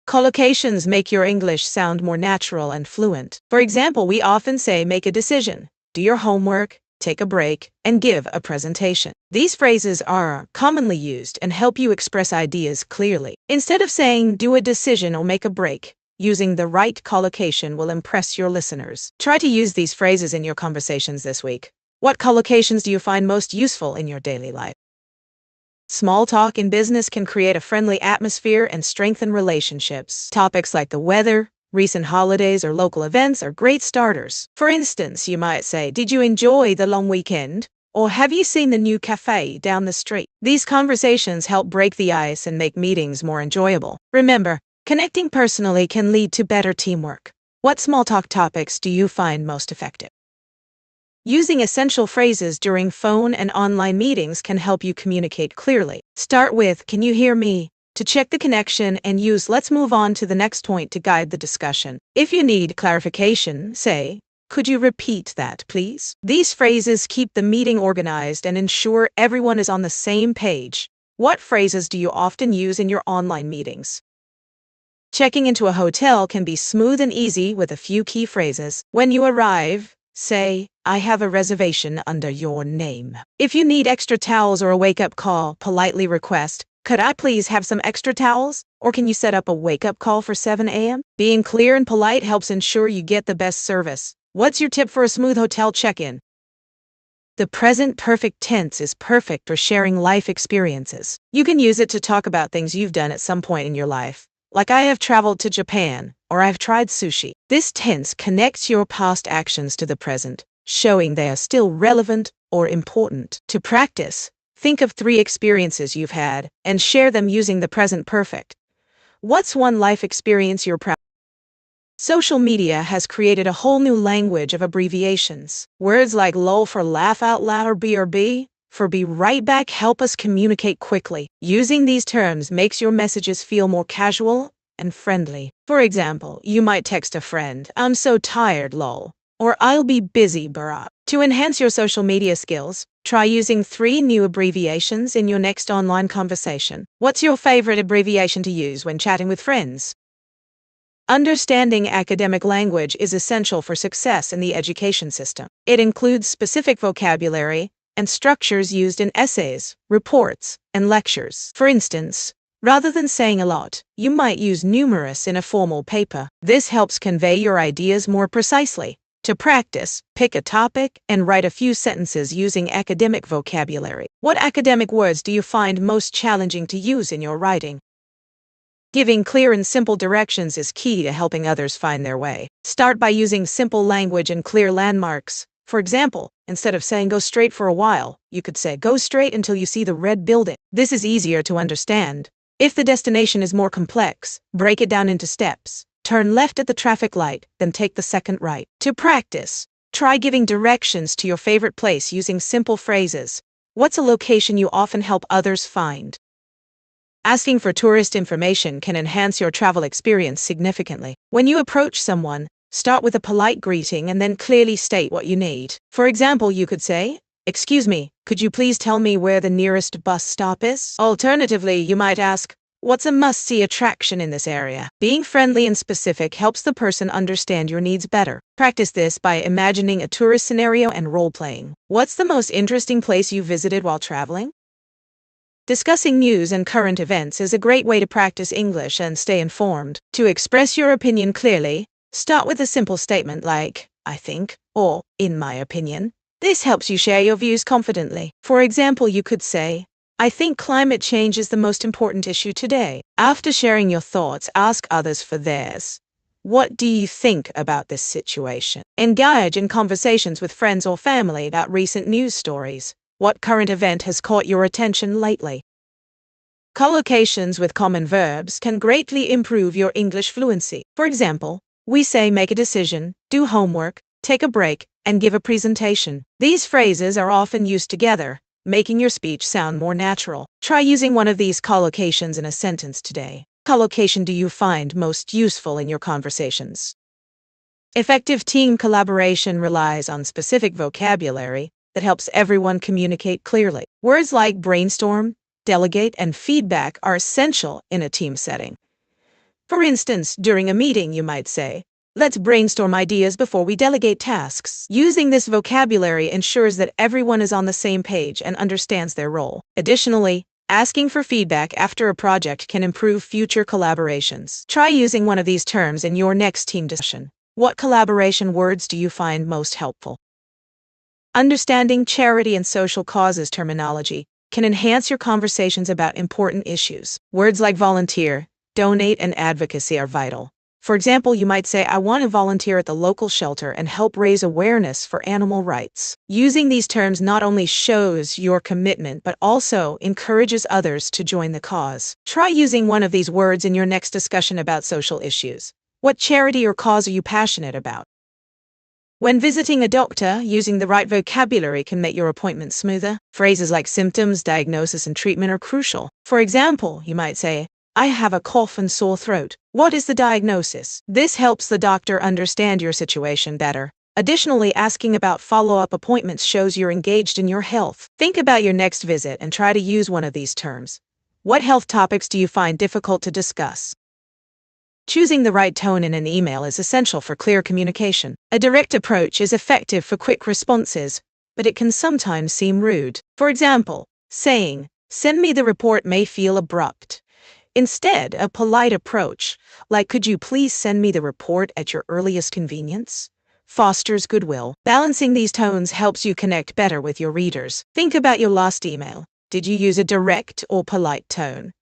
Collocations make your English sound more natural and fluent. For example, we often say, "Make a decision, do your homework, take a break, and give a presentation." These phrases are commonly used and help you express ideas clearly. Instead of saying, "Do a decision or make a break," using the right collocation will impress your listeners. Try to use these phrases in your conversations this week. What collocations do you find most useful in your daily life? Small talk in business can create a friendly atmosphere and strengthen relationships. Topics like the weather, recent holidays, or local events are great starters. For instance, you might say, "Did you enjoy the long weekend?" Or, "Have you seen the new cafe down the street?" These conversations help break the ice and make meetings more enjoyable. Remember, connecting personally can lead to better teamwork. What small talk topics do you find most effective? Using essential phrases during phone and online meetings can help you communicate clearly. Start with, "Can you hear me?" to check the connection, and use "Let's move on to the next point" to guide the discussion. If you need clarification, say, "Could you repeat that, please?" These phrases keep the meeting organized and ensure everyone is on the same page. What phrases do you often use in your online meetings? Checking into a hotel can be smooth and easy with a few key phrases. When you arrive, say, "I have a reservation under your name." If you need extra towels or a wake-up call, politely request, "Could I please have some extra towels?" Or, "Can you set up a wake-up call for 7 a.m.? Being clear and polite helps ensure you get the best service. What's your tip for a smooth hotel check-in? The present perfect tense is perfect for sharing life experiences. You can use it to talk about things you've done at some point in your life, like "I have traveled to Japan," or "I've tried sushi." This tense connects your past actions to the present, showing they are still relevant or important. To practice, think of 3 experiences you've had and share them using the present perfect. What's one life experience you're proud of? Social media has created a whole new language of abbreviations. Words like LOL for laugh out loud, or BRB for be right back, help us communicate quickly. Using these terms makes your messages feel more casual and friendly. For example, you might text a friend, "I'm so tired, lol," or "I'll be busy, bruh." To enhance your social media skills, try using 3 new abbreviations in your next online conversation. What's your favorite abbreviation to use when chatting with friends? Understanding academic language is essential for success in the education system. It includes specific vocabulary and structures used in essays, reports, and lectures. For instance, rather than saying "a lot," you might use "numerous" in a formal paper. This helps convey your ideas more precisely. To practice, pick a topic and write a few sentences using academic vocabulary. What academic words do you find most challenging to use in your writing? Giving clear and simple directions is key to helping others find their way. Start by using simple language and clear landmarks. For example, instead of saying "go straight for a while," you could say "go straight until you see the red building." This is easier to understand. If the destination is more complex, break it down into steps. Turn left at the traffic light, then take the second right. To practice, try giving directions to your favorite place using simple phrases. What's a location you often help others find? Asking for tourist information can enhance your travel experience significantly. When you approach someone, start with a polite greeting and then clearly state what you need. For example, you could say, "Excuse me, could you please tell me where the nearest bus stop is?" Alternatively, you might ask, "What's a must-see attraction in this area?" Being friendly and specific helps the person understand your needs better. Practice this by imagining a tourist scenario and role-playing. What's the most interesting place you visited while traveling? Discussing news and current events is a great way to practice English and stay informed. To express your opinion clearly, start with a simple statement like, "I think," or "in my opinion." This helps you share your views confidently. For example, you could say, "I think climate change is the most important issue today." After sharing your thoughts, ask others for theirs. "What do you think about this situation?" Engage in conversations with friends or family about recent news stories. What current event has caught your attention lately? Collocations with common verbs can greatly improve your English fluency. For example, we say "make a decision," "do homework," "take a break," and "give a presentation." These phrases are often used together, making your speech sound more natural. Try using one of these collocations in a sentence today. Collocation do you find most useful in your conversations? Effective team collaboration relies on specific vocabulary that helps everyone communicate clearly. Words like brainstorm, delegate, and feedback are essential in a team setting. For instance, during a meeting, you might say, "Let's brainstorm ideas before we delegate tasks." Using this vocabulary ensures that everyone is on the same page and understands their role. Additionally, asking for feedback after a project can improve future collaborations. Try using one of these terms in your next team discussion. What collaboration words do you find most helpful? Understanding charity and social causes terminology can enhance your conversations about important issues. Words like volunteer, donate, and advocacy are vital. For example, you might say, I want to volunteer at the local shelter and help raise awareness for animal rights. Using these terms not only shows your commitment, but also encourages others to join the cause. Try using one of these words in your next discussion about social issues. What charity or cause are you passionate about? When visiting a doctor, using the right vocabulary can make your appointment smoother. Phrases like symptoms, diagnosis, and treatment are crucial. For example, you might say, I have a cough and sore throat. What is the diagnosis? This helps the doctor understand your situation better. Additionally, asking about follow-up appointments shows you're engaged in your health. Think about your next visit and try to use one of these terms. What health topics do you find difficult to discuss? Choosing the right tone in an email is essential for clear communication. A direct approach is effective for quick responses, but it can sometimes seem rude. For example, saying, "Send me the report," may feel abrupt. Instead, a polite approach, like "Could you please send me the report at your earliest convenience?" fosters goodwill. Balancing these tones helps you connect better with your readers. Think about your last email. Did you use a direct or polite tone?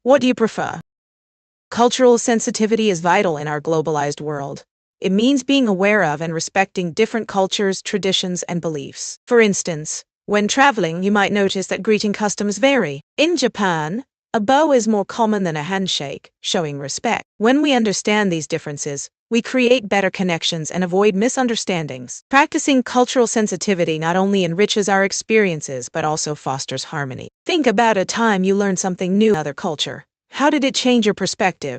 What do you prefer? Cultural sensitivity is vital in our globalized world. It means being aware of and respecting different cultures, traditions, and beliefs. For instance, when traveling, you might notice that greeting customs vary. In Japan, a bow is more common than a handshake, showing respect. When we understand these differences, we create better connections and avoid misunderstandings. Practicing cultural sensitivity not only enriches our experiences, but also fosters harmony. Think about a time you learned something new in another culture. How did it change your perspective?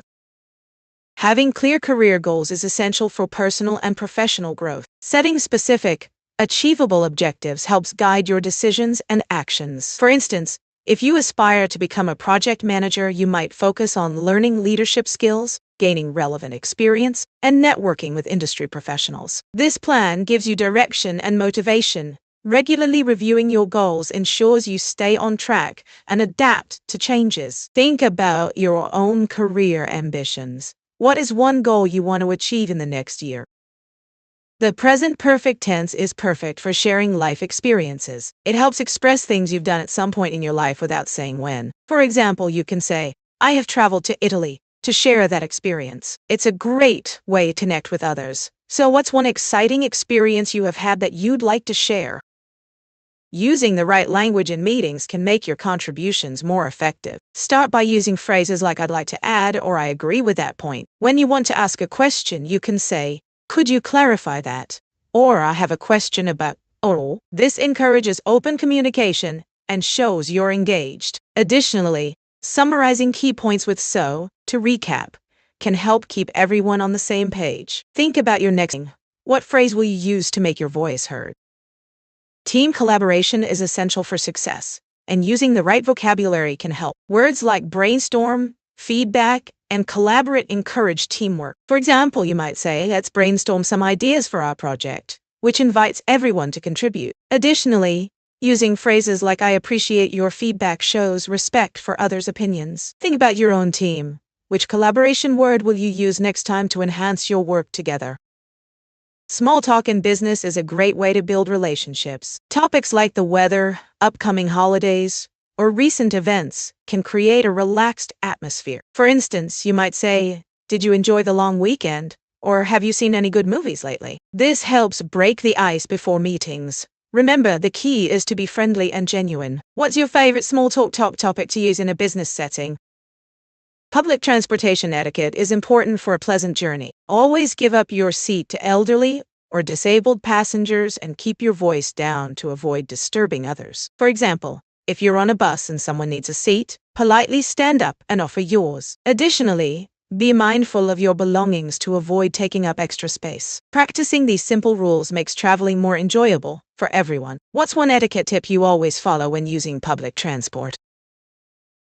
Having clear career goals is essential for personal and professional growth. Setting specific, achievable objectives helps guide your decisions and actions. For instance, if you aspire to become a project manager, you might focus on learning leadership skills, gaining relevant experience, and networking with industry professionals. This plan gives you direction and motivation. Regularly reviewing your goals ensures you stay on track and adapt to changes. Think about your own career ambitions. What is one goal you want to achieve in the next year? The present perfect tense is perfect for sharing life experiences. It helps express things you've done at some point in your life without saying when. For example, you can say, I have traveled to Italy, to share that experience. It's a great way to connect with others. So what's one exciting experience you have had that you'd like to share? Using the right language in meetings can make your contributions more effective. Start by using phrases like I'd like to add or I agree with that point. When you want to ask a question, you can say, could you clarify that? Or I have a question about, oh. This encourages open communication and shows you're engaged. Additionally, summarizing key points with so, to recap, can help keep everyone on the same page. Think about your next thing. What phrase will you use to make your voice heard? Team collaboration is essential for success, and using the right vocabulary can help. Words like brainstorm, feedback, and collaborate encourage teamwork. For example, you might say, let's brainstorm some ideas for our project, which invites everyone to contribute. Additionally, using phrases like I appreciate your feedback shows respect for others' opinions. Think about your own team. Which collaboration word will you use next time to enhance your work together? Small talk in business is a great way to build relationships. Topics like the weather, upcoming holidays, or recent events can create a relaxed atmosphere. For instance, you might say, did you enjoy the long weekend? Or have you seen any good movies lately? This helps break the ice before meetings. Remember, the key is to be friendly and genuine. What's your favorite small talk topic to use in a business setting? Public transportation etiquette is important for a pleasant journey. Always give up your seat to elderly or disabled passengers and keep your voice down to avoid disturbing others. For example, if you're on a bus and someone needs a seat, politely stand up and offer yours. Additionally, be mindful of your belongings to avoid taking up extra space. Practicing these simple rules makes traveling more enjoyable for everyone. What's one etiquette tip you always follow when using public transport?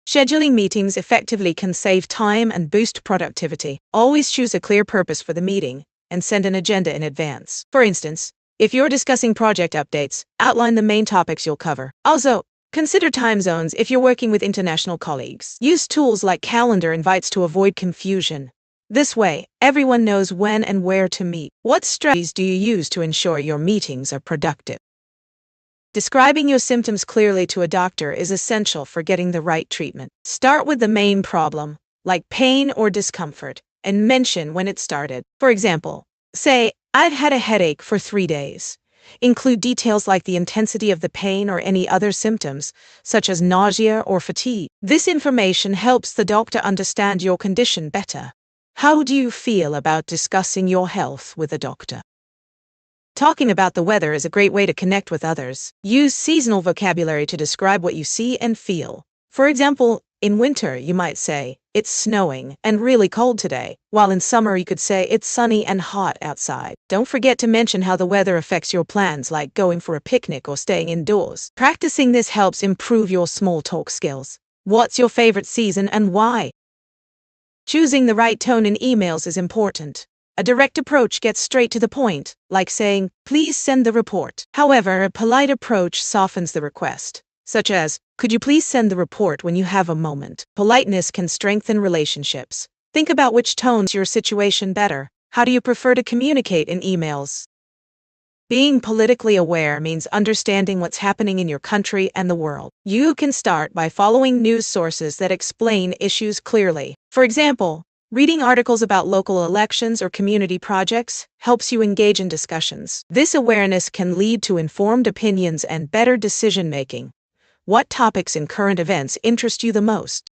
Scheduling meetings effectively can save time and boost productivity. Always choose a clear purpose for the meeting and send an agenda in advance. For instance, if you're discussing project updates, outline the main topics you'll cover. Also, consider time zones if you're working with international colleagues. Use tools like calendar invites to avoid confusion. This way, everyone knows when and where to meet. What strategies do you use to ensure your meetings are productive? Describing your symptoms clearly to a doctor is essential for getting the right treatment. Start with the main problem, like pain or discomfort, and mention when it started. For example, say, "I've had a headache for 3 days." Include details like the intensity of the pain or any other symptoms, such as nausea or fatigue. This information helps the doctor understand your condition better. How do you feel about discussing your health with a doctor? Talking about the weather is a great way to connect with others. Use seasonal vocabulary to describe what you see and feel. For example, in winter, you might say, "It's snowing and really cold today," while in summer you could say, "It's sunny and hot outside." Don't forget to mention how the weather affects your plans, like going for a picnic or staying indoors. Practicing this helps improve your small talk skills. What's your favorite season and why? Choosing the right tone in emails is important. A direct approach gets straight to the point, like saying, "Please send the report." However, a polite approach softens the request, such as, "Could you please send the report when you have a moment?" Politeness can strengthen relationships. Think about which tones your situation better. How do you prefer to communicate in emails? Being politically aware means understanding what's happening in your country and the world. You can start by following news sources that explain issues clearly. For example, reading articles about local elections or community projects helps you engage in discussions. This awareness can lead to informed opinions and better decision-making. What topics in current events interest you the most?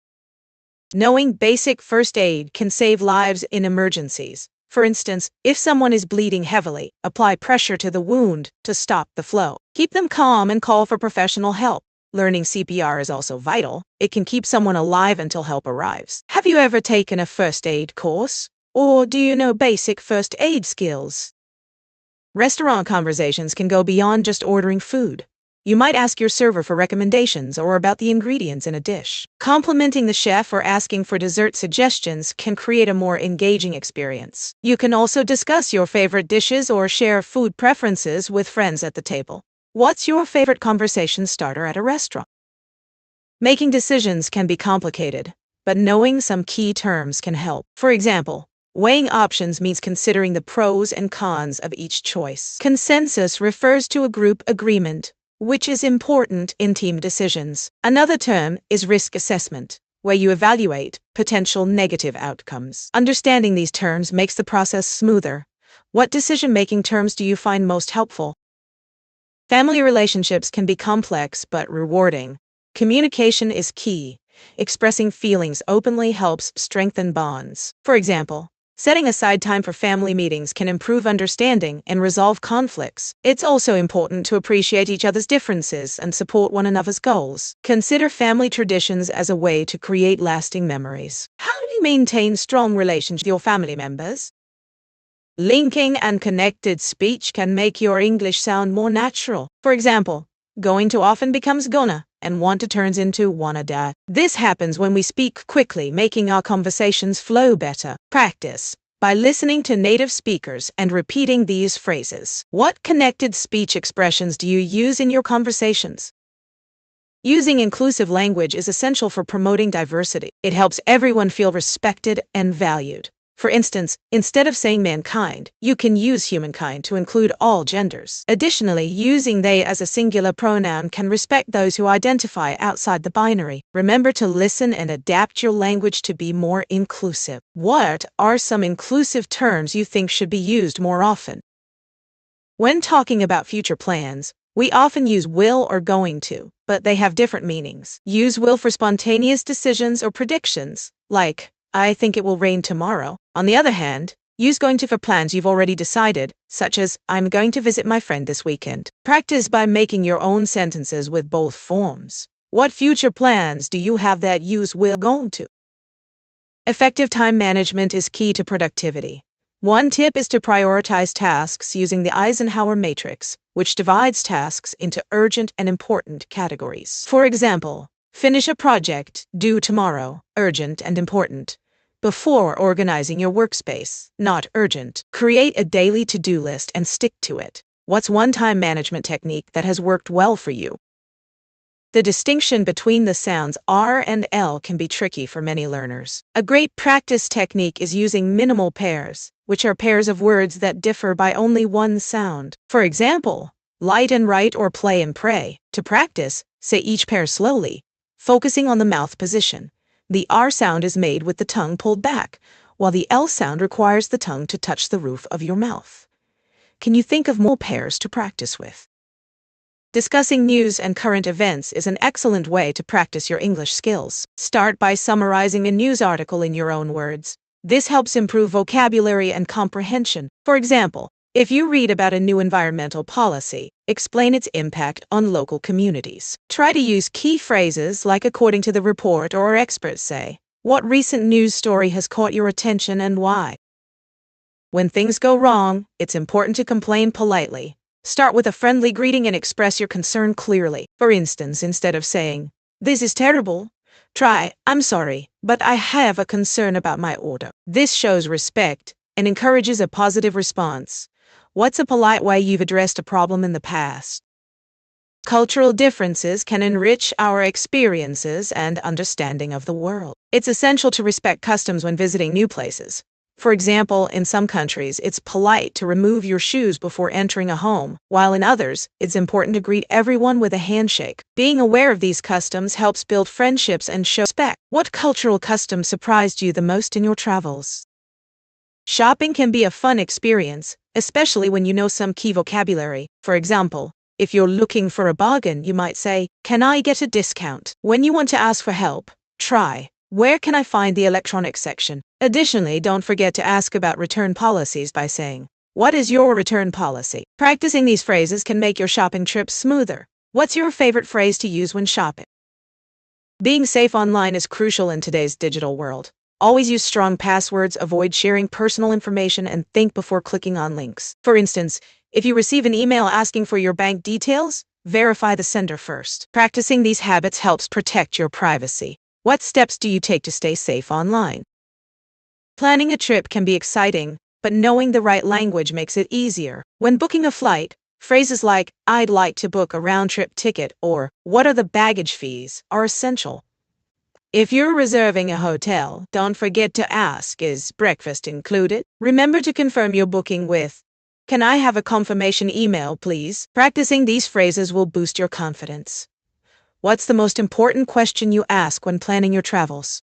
Knowing basic first aid can save lives in emergencies. For instance, if someone is bleeding heavily, apply pressure to the wound to stop the flow. Keep them calm and call for professional help. Learning CPR is also vital. It can keep someone alive until help arrives. Have you ever taken a first aid course? Or do you know basic first aid skills? Restaurant conversations can go beyond just ordering food. You might ask your server for recommendations or about the ingredients in a dish. Complimenting the chef or asking for dessert suggestions can create a more engaging experience. You can also discuss your favorite dishes or share food preferences with friends at the table. What's your favorite conversation starter at a restaurant? Making decisions can be complicated, but knowing some key terms can help. For example, weighing options means considering the pros and cons of each choice. Consensus refers to a group agreement, which is important in team decisions. Another term is risk assessment, where you evaluate potential negative outcomes. Understanding these terms makes the process smoother. What decision-making terms do you find most helpful? Family relationships can be complex but rewarding. Communication is key. Expressing feelings openly helps strengthen bonds. For example, setting aside time for family meetings can improve understanding and resolve conflicts. It's also important to appreciate each other's differences and support one another's goals. Consider family traditions as a way to create lasting memories. How do you maintain strong relationships with your family members? Linking and connected speech can make your English sound more natural. For example, going to often becomes gonna, and want to turns into wanna da. This happens when we speak quickly, making our conversations flow better. Practice by listening to native speakers and repeating these phrases. What connected speech expressions do you use in your conversations? Using inclusive language is essential for promoting diversity. It helps everyone feel respected and valued. For instance, instead of saying mankind, you can use humankind to include all genders. Additionally, using they as a singular pronoun can respect those who identify outside the binary. Remember to listen and adapt your language to be more inclusive. What are some inclusive terms you think should be used more often? When talking about future plans, we often use will or going to, but they have different meanings. Use will for spontaneous decisions or predictions, like, "I think it will rain tomorrow." On the other hand, use going to for plans you've already decided, such as, "I'm going to visit my friend this weekend." Practice by making your own sentences with both forms. What future plans do you have that use will going to? Effective time management is key to productivity. One tip is to prioritize tasks using the Eisenhower matrix, which divides tasks into urgent and important categories. For example, finish a project due tomorrow, urgent and important, before organizing your workspace, not urgent. Create a daily to-do list and stick to it. What's one time management technique that has worked well for you? The distinction between the sounds R and L can be tricky for many learners. A great practice technique is using minimal pairs, which are pairs of words that differ by only one sound. For example, light and right or play and pray. To practice, say each pair slowly, focusing on the mouth position. The R sound is made with the tongue pulled back, while the L sound requires the tongue to touch the roof of your mouth. Can you think of more pairs to practice with? Discussing news and current events is an excellent way to practice your English skills. Start by summarizing a news article in your own words. This helps improve vocabulary and comprehension. For example, if you read about a new environmental policy, explain its impact on local communities. Try to use key phrases like according to the report or experts say. What recent news story has caught your attention and why? When things go wrong, it's important to complain politely. Start with a friendly greeting and express your concern clearly. For instance, instead of saying, "This is terrible," try, "I'm sorry, but I have a concern about my order." This shows respect and encourages a positive response. What's a polite way you've addressed a problem in the past? Cultural differences can enrich our experiences and understanding of the world. It's essential to respect customs when visiting new places. For example, in some countries, it's polite to remove your shoes before entering a home, while in others, it's important to greet everyone with a handshake. Being aware of these customs helps build friendships and show respect. What cultural custom surprised you the most in your travels? Shopping can be a fun experience, especially when you know some key vocabulary. For example, if you're looking for a bargain, you might say, "Can I get a discount?" When you want to ask for help, try, "Where can I find the electronics section?" Additionally, don't forget to ask about return policies by saying, "What is your return policy?" Practicing these phrases can make your shopping trips smoother. What's your favorite phrase to use when shopping? Being safe online is crucial in today's digital world. Always use strong passwords, avoid sharing personal information, and think before clicking on links. For instance, if you receive an email asking for your bank details, verify the sender first. Practicing these habits helps protect your privacy. What steps do you take to stay safe online? Planning a trip can be exciting, but knowing the right language makes it easier. When booking a flight, phrases like, "I'd like to book a round-trip ticket," or "What are the baggage fees?" are essential. If you're reserving a hotel, don't forget to ask, "Is breakfast included?" Remember to confirm your booking with, "Can I have a confirmation email, please?" Practicing these phrases will boost your confidence. What's the most important question you ask when planning your travels?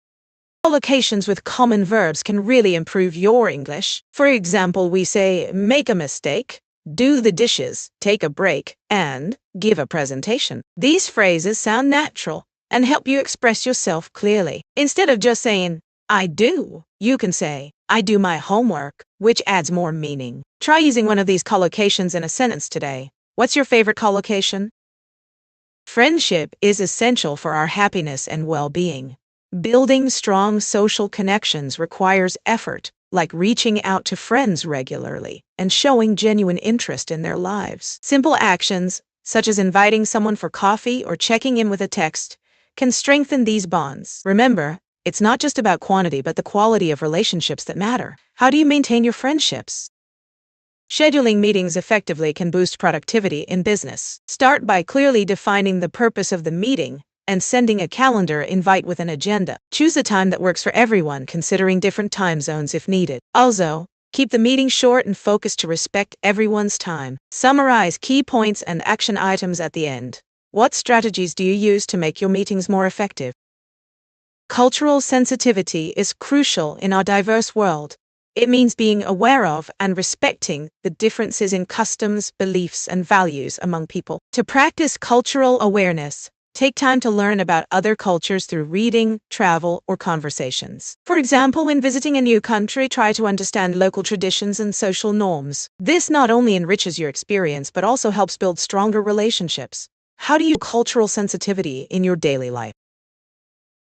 Locations with common verbs can really improve your English. For example, we say, "Make a mistake," "Do the dishes," "Take a break," and "Give a presentation." These phrases sound natural and help you express yourself clearly. Instead of just saying, "I do," you can say, "I do my homework," which adds more meaning. Try using one of these collocations in a sentence today. What's your favorite collocation? Friendship is essential for our happiness and well-being. Building strong social connections requires effort, like reaching out to friends regularly and showing genuine interest in their lives. Simple actions, such as inviting someone for coffee or checking in with a text, can strengthen these bonds. Remember, it's not just about quantity but the quality of relationships that matter. How do you maintain your friendships? Scheduling meetings effectively can boost productivity in business. Start by clearly defining the purpose of the meeting and sending a calendar invite with an agenda. Choose a time that works for everyone, considering different time zones if needed. Also, keep the meeting short and focused to respect everyone's time. Summarize key points and action items at the end. What strategies do you use to make your meetings more effective? Cultural sensitivity is crucial in our diverse world. It means being aware of and respecting the differences in customs, beliefs, and values among people. To practice cultural awareness, take time to learn about other cultures through reading, travel, or conversations. For example, when visiting a new country, try to understand local traditions and social norms. This not only enriches your experience but also helps build stronger relationships. How do you use cultural sensitivity in your daily life?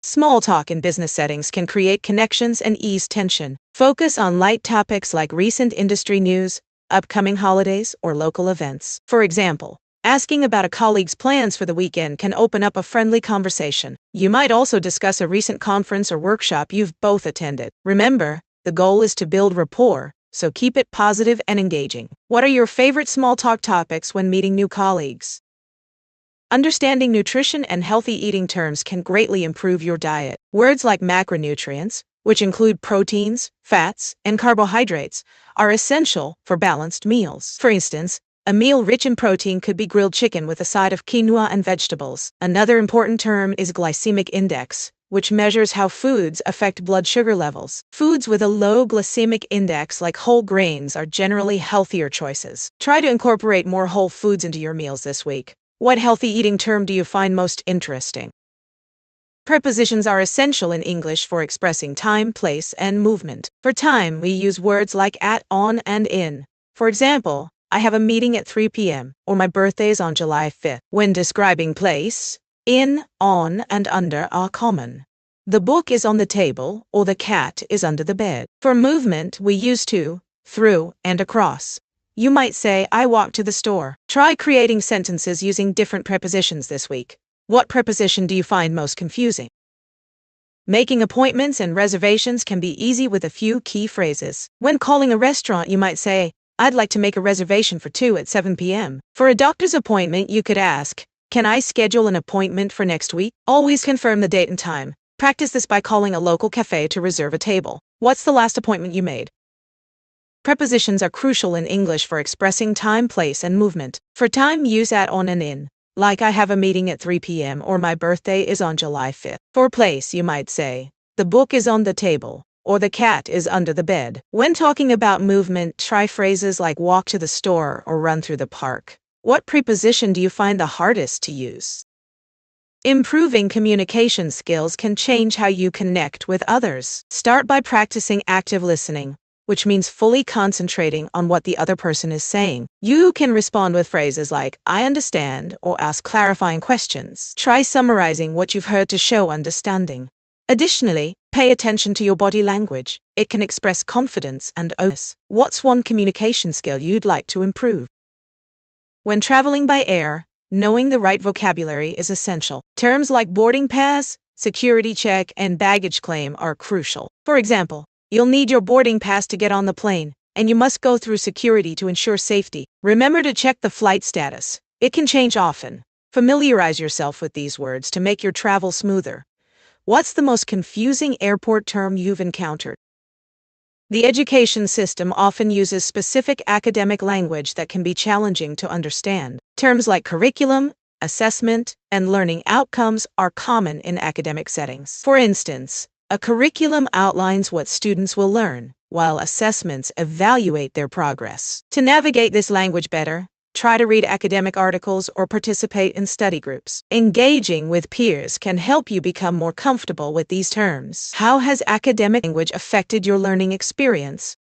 Small talk in business settings can create connections and ease tension. Focus on light topics like recent industry news, upcoming holidays, or local events. For example, asking about a colleague's plans for the weekend can open up a friendly conversation. You might also discuss a recent conference or workshop you've both attended. Remember, the goal is to build rapport, so keep it positive and engaging. What are your favorite small talk topics when meeting new colleagues? Understanding nutrition and healthy eating terms can greatly improve your diet. Words like macronutrients, which include proteins, fats, and carbohydrates, are essential for balanced meals. For instance, A meal rich in protein could be grilled chicken with a side of quinoa and vegetables. Another important term is glycemic index, which measures how foods affect blood sugar levels. Foods with a low glycemic index like whole grains are generally healthier choices. Try to incorporate more whole foods into your meals this week. What healthy eating term do you find most interesting? Prepositions are essential in English for expressing time, place, and movement. For time, we use words like at, on, and in. For example, I have a meeting at 3 p.m., or my birthday is on July 5th. When describing place, in, on, and under are common. The book is on the table, or the cat is under the bed. For movement, we use to, through, and across. You might say, I walked to the store. Try creating sentences using different prepositions this week. What preposition do you find most confusing? Making appointments and reservations can be easy with a few key phrases. When calling a restaurant, you might say, I'd like to make a reservation for 2 at 7 p.m. For a doctor's appointment, you could ask, can I schedule an appointment for next week? Always confirm the date and time. Practice this by calling a local cafe to reserve a table. What's the last appointment you made? Prepositions are crucial in English for expressing time, place, and movement. For time, use at, on, and in. Like I have a meeting at 3 p.m. or my birthday is on July 5th. For place, you might say, the book is on the table, or the cat is under the bed. When talking about movement, try phrases like walk to the store or run through the park. What preposition do you find the hardest to use? Improving communication skills can change how you connect with others. Start by practicing active listening, which means fully concentrating on what the other person is saying. You can respond with phrases like, I understand, or ask clarifying questions. Try summarizing what you've heard to show understanding. Additionally, pay attention to your body language. It can express confidence and openness. What's one communication skill you'd like to improve? When traveling by air, knowing the right vocabulary is essential. Terms like boarding pass, security check, and baggage claim are crucial. For example, you'll need your boarding pass to get on the plane, and you must go through security to ensure safety. Remember to check the flight status. It can change often. Familiarize yourself with these words to make your travel smoother. What's the most confusing airport term you've encountered? The education system often uses specific academic language that can be challenging to understand. Terms like curriculum, assessment, and learning outcomes are common in academic settings. For instance, a curriculum outlines what students will learn, while assessments evaluate their progress. To navigate this language better, try to read academic articles or participate in study groups. Engaging with peers can help you become more comfortable with these terms. How has academic language affected your learning experience?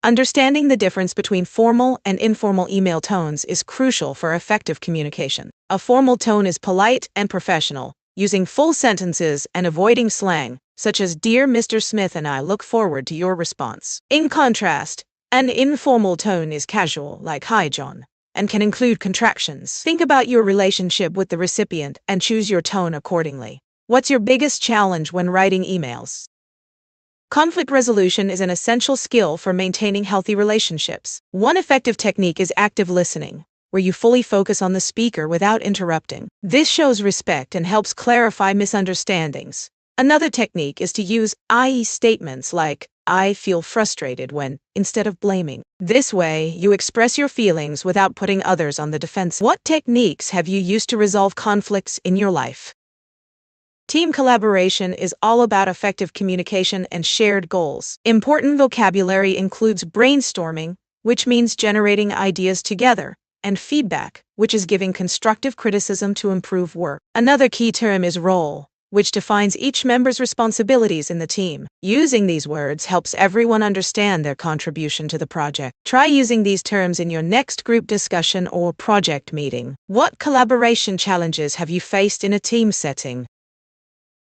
Understanding the difference between formal and informal email tones is crucial for effective communication. A formal tone is polite and professional, using full sentences and avoiding slang, such as Dear Mr. Smith and I look forward to your response. In contrast, an informal tone is casual, like Hi John, and can include contractions. Think about your relationship with the recipient and choose your tone accordingly. What's your biggest challenge when writing emails? Conflict resolution is an essential skill for maintaining healthy relationships. One effective technique is active listening, where you fully focus on the speaker without interrupting. This shows respect and helps clarify misunderstandings. Another technique is to use I statements like, I feel frustrated when, instead of blaming. This way, you express your feelings without putting others on the defense. What techniques have you used to resolve conflicts in your life? Team collaboration is all about effective communication and shared goals. Important vocabulary includes brainstorming, which means generating ideas together, and feedback, which is giving constructive criticism to improve work. Another key term is role, which defines each member's responsibilities in the team. Using these words helps everyone understand their contribution to the project. Try using these terms in your next group discussion or project meeting. What collaboration challenges have you faced in a team setting?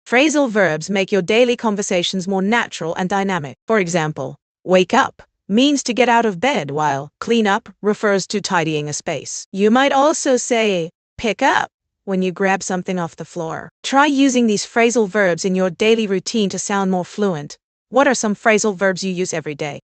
Phrasal verbs make your daily conversations more natural and dynamic. For example, wake up means to get out of bed, while clean up refers to tidying a space. You might also say, pick up, when you grab something off the floor. Try using these phrasal verbs in your daily routine to sound more fluent. What are some phrasal verbs you use every day?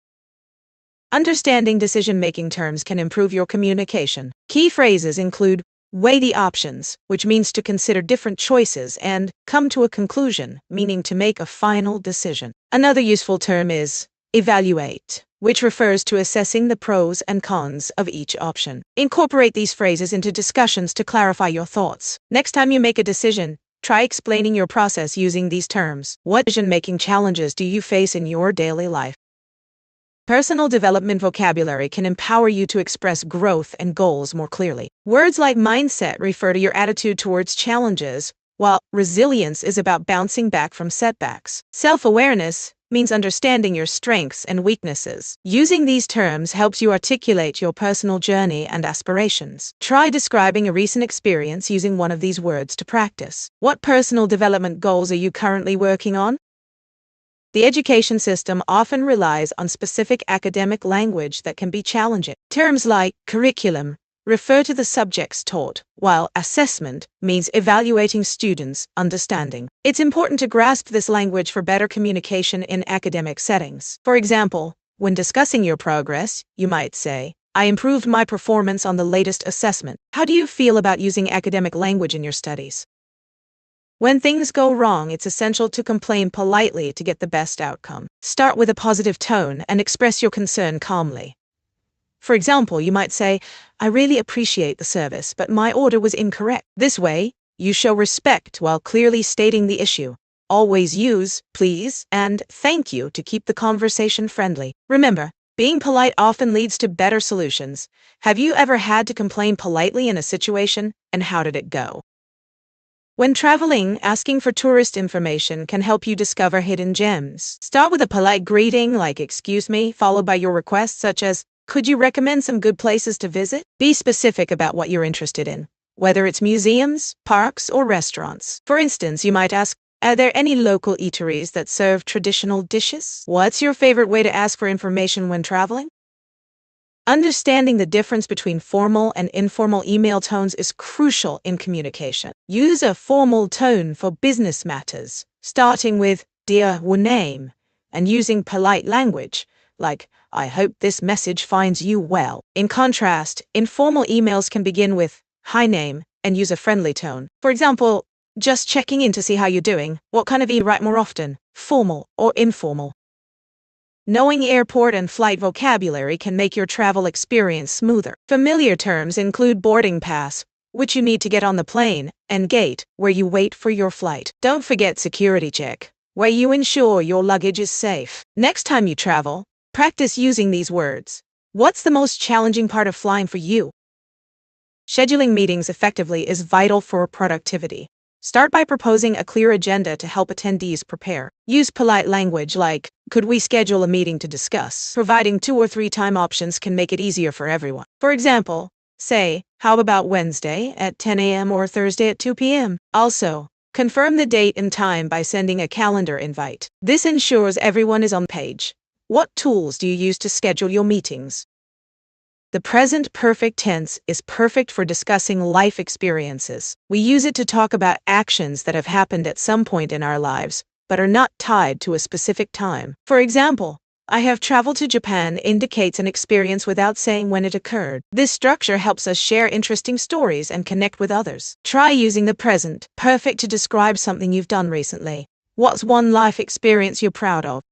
Understanding decision-making terms can improve your communication. Key phrases include weigh the options, which means to consider different choices, and come to a conclusion, meaning to make a final decision. Another useful term is Evaluate, which refers to assessing the pros and cons of each option. Incorporate these phrases into discussions to clarify your thoughts. Next time you make a decision, try explaining your process using these terms. What decision-making challenges do you face in your daily life? Personal development vocabulary can empower you to express growth and goals more clearly. Words like mindset refer to your attitude towards challenges, while resilience is about bouncing back from setbacks. Self-awareness means understanding your strengths and weaknesses. Using these terms helps you articulate your personal journey and aspirations. Try describing a recent experience using one of these words to practice. What personal development goals are you currently working on? The education system often relies on specific academic language that can be challenging. Terms like curriculum refer to the subjects taught, while assessment means evaluating students' understanding. It's important to grasp this language for better communication in academic settings. For example, when discussing your progress, you might say, "I improved my performance on the latest assessment." How do you feel about using academic language in your studies? When things go wrong, it's essential to complain politely to get the best outcome. Start with a positive tone and express your concern calmly. For example, you might say, "I really appreciate the service, but my order was incorrect." This way, you show respect while clearly stating the issue. Always use please and thank you to keep the conversation friendly. Remember, being polite often leads to better solutions. Have you ever had to complain politely in a situation, and how did it go? When traveling, asking for tourist information can help you discover hidden gems. Start with a polite greeting like "excuse me," followed by your request such as, "Could you recommend some good places to visit?" Be specific about what you're interested in, whether it's museums, parks, or restaurants. For instance, you might ask, "Are there any local eateries that serve traditional dishes?" What's your favorite way to ask for information when traveling? Understanding the difference between formal and informal email tones is crucial in communication. Use a formal tone for business matters, starting with "Dear" or "name," and using polite language, like "I hope this message finds you well." In contrast, informal emails can begin with "Hi name" and use a friendly tone. For example, "Just checking in to see how you're doing." What kind of email write more often, formal or informal? Knowing airport and flight vocabulary can make your travel experience smoother. Familiar terms include boarding pass, which you need to get on the plane, and gate, where you wait for your flight. Don't forget security check, where you ensure your luggage is safe. Next time you travel, practice using these words. What's the most challenging part of flying for you? Scheduling meetings effectively is vital for productivity. Start by proposing a clear agenda to help attendees prepare. Use polite language like, "Could we schedule a meeting to discuss?" Providing 2 or 3 time options can make it easier for everyone. For example, say, "How about Wednesday at 10 a.m. or Thursday at 2 p.m.? Also, confirm the date and time by sending a calendar invite. This ensures everyone is on the page. What tools do you use to schedule your meetings? The present perfect tense is perfect for discussing life experiences. We use it to talk about actions that have happened at some point in our lives, but are not tied to a specific time. For example, "I have traveled to Japan" indicates an experience without saying when it occurred. This structure helps us share interesting stories and connect with others. Try using the present perfect to describe something you've done recently. What's one life experience you're proud of?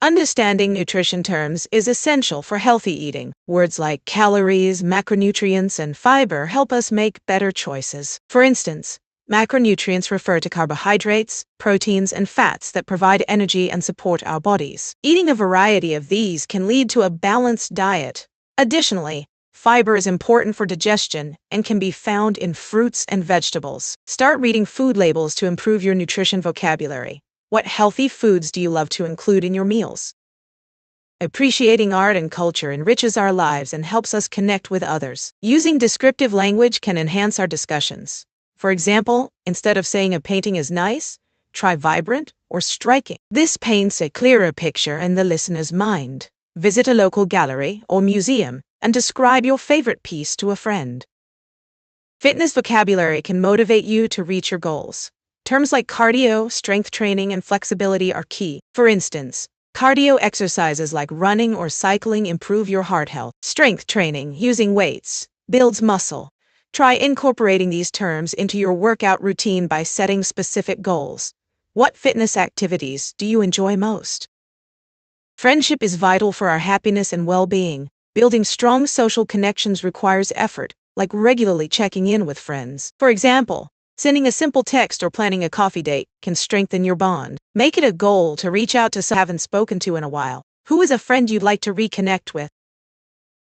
Understanding nutrition terms is essential for healthy eating. Words like calories, macronutrients, and fiber help us make better choices. For instance, macronutrients refer to carbohydrates, proteins, and fats that provide energy and support our bodies. Eating a variety of these can lead to a balanced diet. Additionally, fiber is important for digestion and can be found in fruits and vegetables. Start reading food labels to improve your nutrition vocabulary. What healthy foods do you love to include in your meals? Appreciating art and culture enriches our lives and helps us connect with others. Using descriptive language can enhance our discussions. For example, instead of saying a painting is nice, try vibrant or striking. This paints a clearer picture in the listener's mind. Visit a local gallery or museum and describe your favorite piece to a friend. Fitness vocabulary can motivate you to reach your goals. Terms like cardio, strength training, and flexibility are key. For instance, cardio exercises like running or cycling improve your heart health. Strength training, using weights, builds muscle. Try incorporating these terms into your workout routine by setting specific goals. What fitness activities do you enjoy most? Friendship is vital for our happiness and well-being. Building strong social connections requires effort, like regularly checking in with friends. For example, sending a simple text or planning a coffee date can strengthen your bond. Make it a goal to reach out to someone you haven't spoken to in a while. Who is a friend you'd like to reconnect with?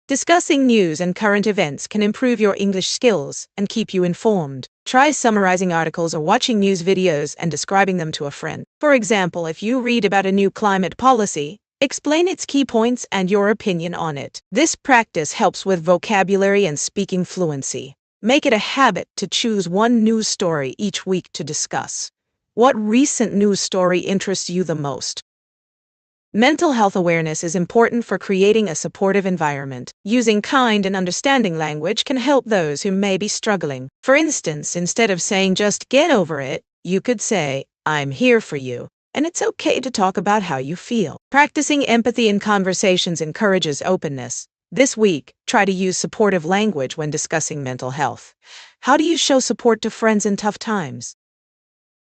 Discussing news and current events can improve your English skills and keep you informed. Try summarizing articles or watching news videos and describing them to a friend. For example, if you read about a new climate policy, explain its key points and your opinion on it. This practice helps with vocabulary and speaking fluency. Make it a habit to choose one news story each week to discuss. What recent news story interests you the most? Mental health awareness is important for creating a supportive environment. Using kind and understanding language can help those who may be struggling. For instance, instead of saying just get over it, you could say, I'm here for you, and it's okay to talk about how you feel. Practicing empathy in conversations encourages openness. This week, try to use supportive language when discussing mental health. How do you show support to friends in tough times?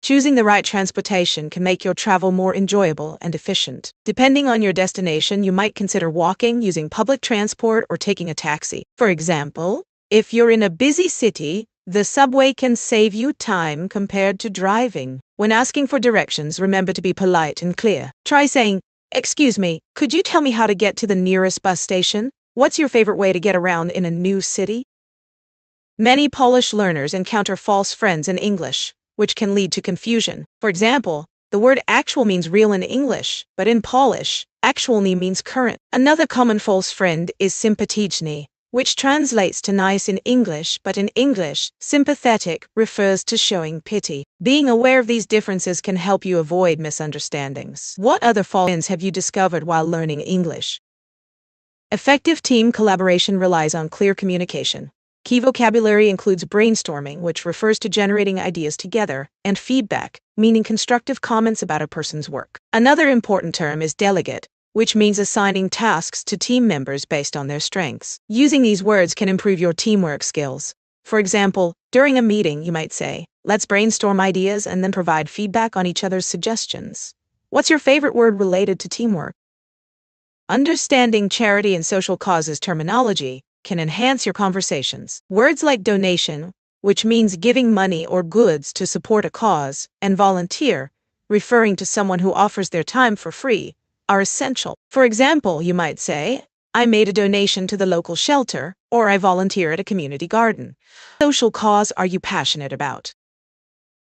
Choosing the right transportation can make your travel more enjoyable and efficient. Depending on your destination, you might consider walking, using public transport, or taking a taxi. For example, if you're in a busy city, the subway can save you time compared to driving. When asking for directions, remember to be polite and clear. Try saying, "Excuse me, could you tell me how to get to the nearest bus station? What's your favorite way to get around in a new city?" Many Polish learners encounter false friends in English, which can lead to confusion. For example, the word actual means real in English, but in Polish, aktualny means current. Another common false friend is sympatyczny, which translates to nice in English, but in English, sympathetic refers to showing pity. Being aware of these differences can help you avoid misunderstandings. What other false friends have you discovered while learning English? Effective team collaboration relies on clear communication. Key vocabulary includes brainstorming, which refers to generating ideas together, and feedback, meaning constructive comments about a person's work. Another important term is delegate, which means assigning tasks to team members based on their strengths. Using these words can improve your teamwork skills. For example, during a meeting, you might say, "Let's brainstorm ideas and then provide feedback on each other's suggestions." What's your favorite word related to teamwork? Understanding charity and social causes terminology can enhance your conversations. Words like donation, which means giving money or goods to support a cause, and volunteer, referring to someone who offers their time for free, are essential. For example, you might say, "I made a donation to the local shelter," or "I volunteer at a community garden." What social cause are you passionate about?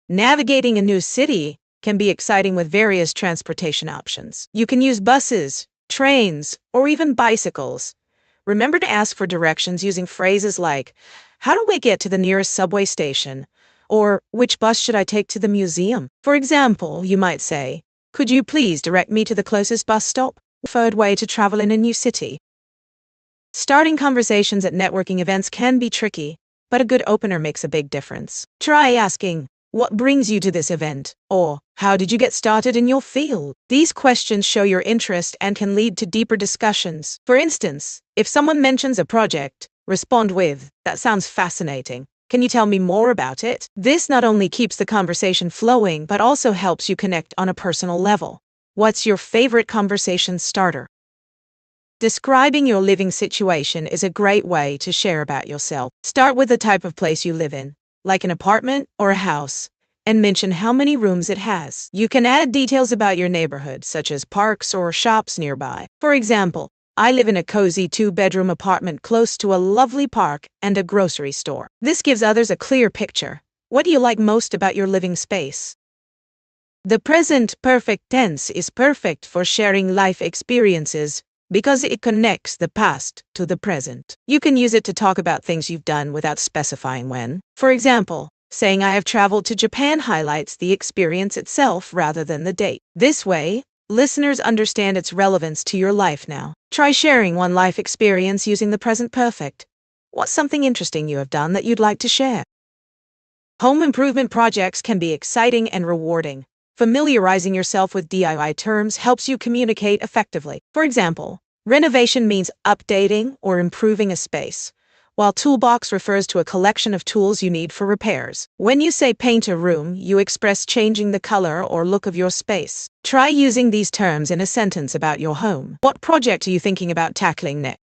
Navigating a new city can be exciting with various transportation options. You can use buses, trains, or even bicycles. Remember to ask for directions using phrases like, "How do I get to the nearest subway station?" or "Which bus should I take to the museum?" For example, you might say, "Could you please direct me to the closest bus stop?" Preferred way to travel in a new city. Starting conversations at networking events can be tricky, but a good opener makes a big difference. Try asking, "What brings you to this event?" or "How did you get started in your field?" These questions show your interest and can lead to deeper discussions. For instance, if someone mentions a project, respond with, "That sounds fascinating. Can you tell me more about it?" This not only keeps the conversation flowing, but also helps you connect on a personal level. What's your favorite conversation starter? Describing your living situation is a great way to share about yourself. Start with the type of place you live in, like an apartment or a house, and mention how many rooms it has. You can add details about your neighborhood, such as parks or shops nearby. For example, "I live in a cozy 2-bedroom apartment close to a lovely park and a grocery store." This gives others a clear picture. What do you like most about your living space? The present perfect tense is perfect for sharing life experiences because it connects the past to the present. You can use it to talk about things you've done without specifying when. For example, saying "I have traveled to Japan" highlights the experience itself rather than the date. This way, listeners understand its relevance to your life now. Try sharing one life experience using the present perfect. What's something interesting you have done that you'd like to share? Home improvement projects can be exciting and rewarding. Familiarizing yourself with DIY terms helps you communicate effectively. For example, renovation means updating or improving a space, while toolbox refers to a collection of tools you need for repairs. When you say paint a room, you express changing the color or look of your space. Try using these terms in a sentence about your home. What project are you thinking about tackling next?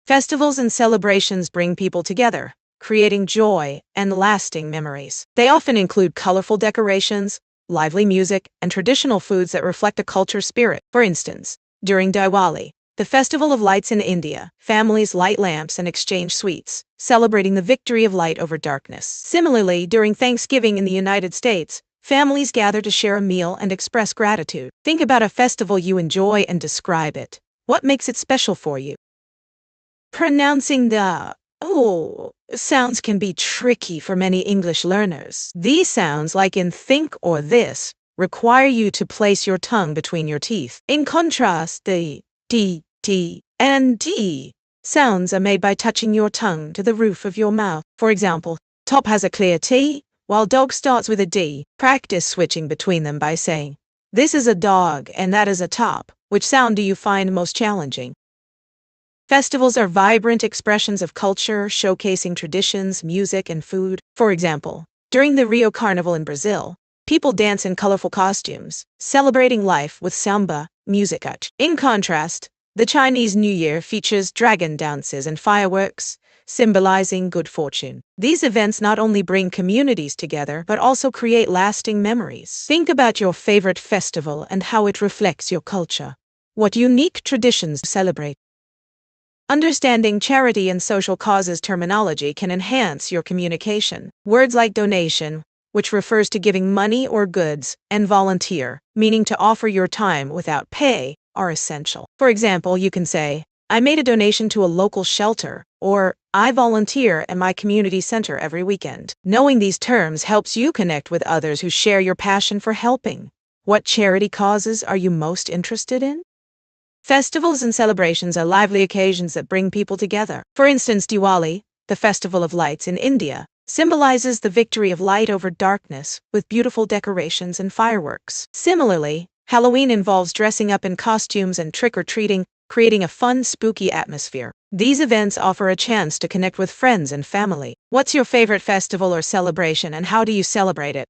Festivals and celebrations bring people together, creating joy and lasting memories. They often include colorful decorations, lively music, and traditional foods that reflect a culture spirit. For instance, during Diwali, the festival of lights in India, families light lamps and exchange sweets, celebrating the victory of light over darkness. Similarly, during Thanksgiving in the United States, families gather to share a meal and express gratitude. Think about a festival you enjoy and describe it. What makes it special for you? Pronouncing the sounds can be tricky for many English learners. These sounds, like in think or this, require you to place your tongue between your teeth. In contrast, the D, T, and D sounds are made by touching your tongue to the roof of your mouth. For example, top has a clear T, while dog starts with a D. Practice switching between them by saying, "This is a dog and that is a top." Which sound do you find most challenging? Festivals are vibrant expressions of culture, showcasing traditions, music, and food. For example, during the Rio Carnival in Brazil, people dance in colorful costumes, celebrating life with samba music. In contrast, the Chinese New Year features dragon dances and fireworks, symbolizing good fortune. These events not only bring communities together, but also create lasting memories. Think about your favorite festival and how it reflects your culture. What unique traditions celebrate? Understanding charity and social causes terminology can enhance your communication. Words like donation, which refers to giving money or goods, and volunteer, meaning to offer your time without pay, are essential. For example, you can say, "I made a donation to a local shelter," or "I volunteer at my community center every weekend." Knowing these terms helps you connect with others who share your passion for helping. What charity causes are you most interested in? Festivals and celebrations are lively occasions that bring people together. For instance, Diwali, the festival of lights in India, symbolizes the victory of light over darkness, with beautiful decorations and fireworks. Similarly, Halloween involves dressing up in costumes and trick-or-treating, creating a fun, spooky atmosphere. These events offer a chance to connect with friends and family. What's your favorite festival or celebration, and how do you celebrate it?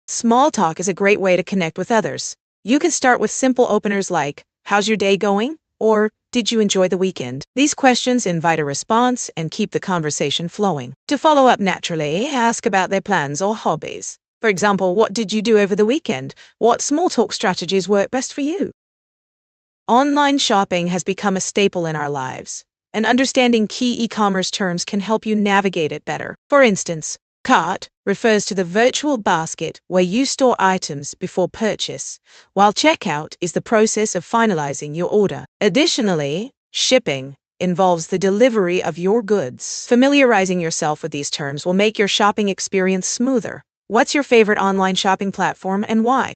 Small talk is a great way to connect with others. You can start with simple openers like, "How's your day going?" or "Did you enjoy the weekend?" These questions invite a response and keep the conversation flowing. To follow up naturally, ask about their plans or hobbies. For example, "What did you do over the weekend?" What small talk strategies work best for you? Online shopping has become a staple in our lives, and understanding key e-commerce terms can help you navigate it better. For instance, cart refers to the virtual basket where you store items before purchase, while checkout is the process of finalizing your order. Additionally, shipping involves the delivery of your goods. Familiarizing yourself with these terms will make your shopping experience smoother. What's your favorite online shopping platform and why?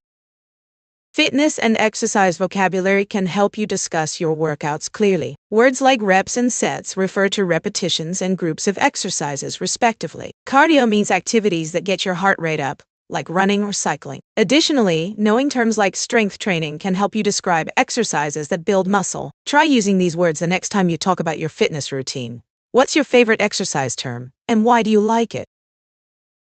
Fitness and exercise vocabulary can help you discuss your workouts clearly. Words like reps and sets refer to repetitions and groups of exercises, respectively. Cardio means activities that get your heart rate up, like running or cycling. Additionally, knowing terms like strength training can help you describe exercises that build muscle. Try using these words the next time you talk about your fitness routine. What's your favorite exercise term, and why do you like it?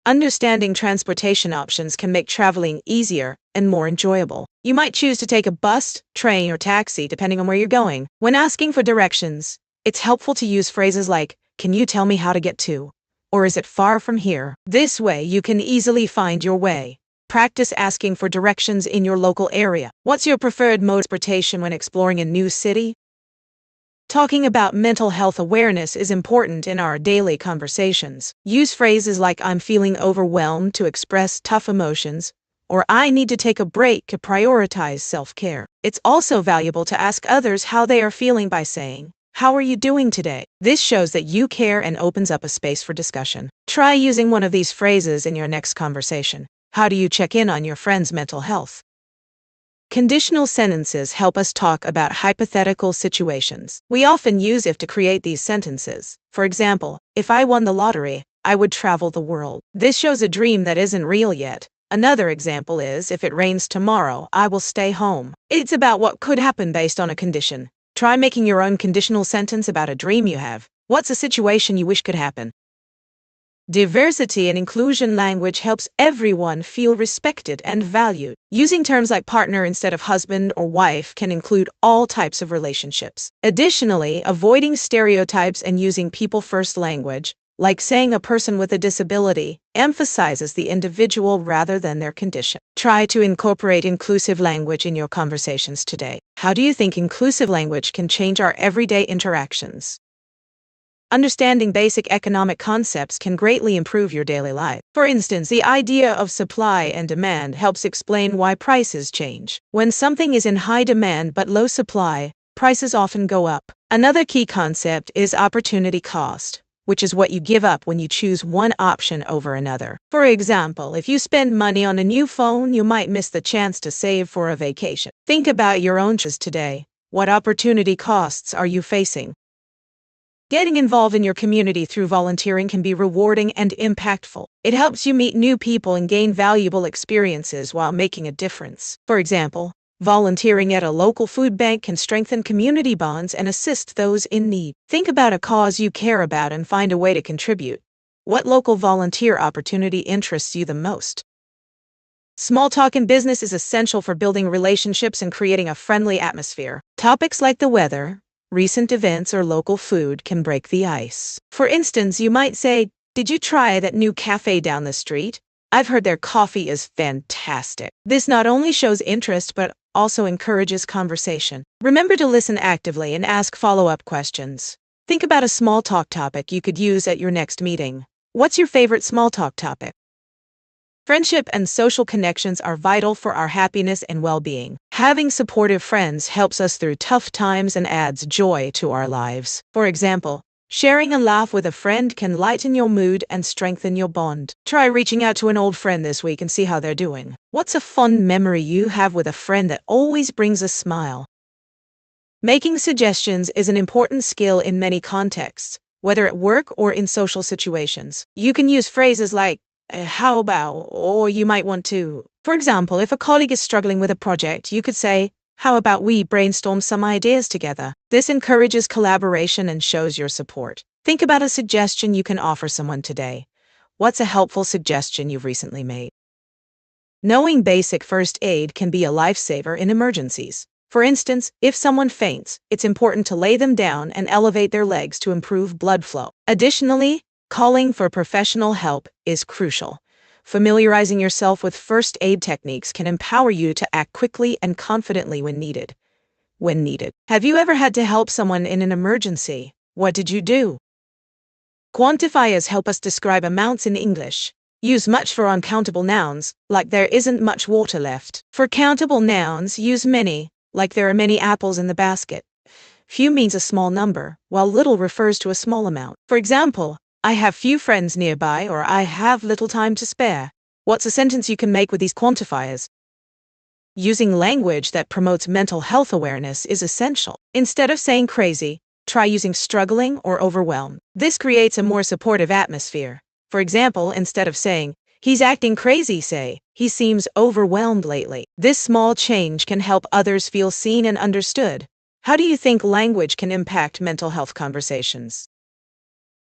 Understanding transportation options can make traveling easier and more enjoyable. You might choose to take a bus, train, or taxi depending on where you're going. When asking for directions, it's helpful to use phrases like, "Can you tell me how to get to?" or "Is it far from here?" This way, you can easily find your way. Practice asking for directions in your local area. What's your preferred mode of transportation when exploring a new city? Talking about mental health awareness is important in our daily conversations. Use phrases like "I'm feeling overwhelmed" to express tough emotions, or "I need to take a break" to prioritize self-care. It's also valuable to ask others how they are feeling by saying, "How are you doing today?" This shows that you care and opens up a space for discussion. Try using one of these phrases in your next conversation. How do you check in on your friend's mental health? Conditional sentences help us talk about hypothetical situations. We often use if to create these sentences. For example, "If I won the lottery, I would travel the world." This shows a dream that isn't real yet. Another example is, "If it rains tomorrow, I will stay home." It's about what could happen based on a condition. Try making your own conditional sentence about a dream you have. What's a situation you wish could happen? Diversity and inclusion language helps everyone feel respected and valued. Using terms like partner instead of husband or wife can include all types of relationships. Additionally, avoiding stereotypes and using people-first language, like saying a person with a disability, emphasizes the individual rather than their condition. Try to incorporate inclusive language in your conversations today. How do you think inclusive language can change our everyday interactions? Understanding basic economic concepts can greatly improve your daily life. For instance, the idea of supply and demand helps explain why prices change. When something is in high demand but low supply, prices often go up. Another key concept is opportunity cost, which is what you give up when you choose one option over another. For example, if you spend money on a new phone, you might miss the chance to save for a vacation. Think about your own choices today. What opportunity costs are you facing? Getting involved in your community through volunteering can be rewarding and impactful. It helps you meet new people and gain valuable experiences while making a difference. For example, volunteering at a local food bank can strengthen community bonds and assist those in need. Think about a cause you care about and find a way to contribute. What local volunteer opportunity interests you the most? Small talk in business is essential for building relationships and creating a friendly atmosphere. Topics like the weather, recent events, or local food can break the ice. For instance, you might say, "Did you try that new cafe down the street? I've heard their coffee is fantastic." This not only shows interest but also encourages conversation. Remember to listen actively and ask follow-up questions. Think about a small talk topic you could use at your next meeting. What's your favorite small talk topic? Friendship and social connections are vital for our happiness and well-being. Having supportive friends helps us through tough times and adds joy to our lives. For example, sharing a laugh with a friend can lighten your mood and strengthen your bond. Try reaching out to an old friend this week and see how they're doing. What's a fun memory you have with a friend that always brings a smile? Making suggestions is an important skill in many contexts, whether at work or in social situations. You can use phrases like, how about, or you might want to. For example, if a colleague is struggling with a project, you could say, how about we brainstorm some ideas together? This encourages collaboration and shows your support. Think about a suggestion you can offer someone today. What's a helpful suggestion you've recently made? Knowing basic first aid can be a lifesaver in emergencies. For instance, if someone faints, it's important to lay them down and elevate their legs to improve blood flow. Additionally, calling for professional help is crucial. Familiarizing yourself with first aid techniques can empower you to act quickly and confidently when needed. Have you ever had to help someone in an emergency? What did you do? Quantifiers help us describe amounts in English. Use much for uncountable nouns, like there isn't much water left. For countable nouns, use many, like there are many apples in the basket. Few means a small number, while little refers to a small amount. For example, I have few friends nearby, or I have little time to spare. What's a sentence you can make with these quantifiers? Using language that promotes mental health awareness is essential. Instead of saying crazy, try using struggling or overwhelmed. This creates a more supportive atmosphere. For example, instead of saying, he's acting crazy, say, he seems overwhelmed lately. This small change can help others feel seen and understood. How do you think language can impact mental health conversations?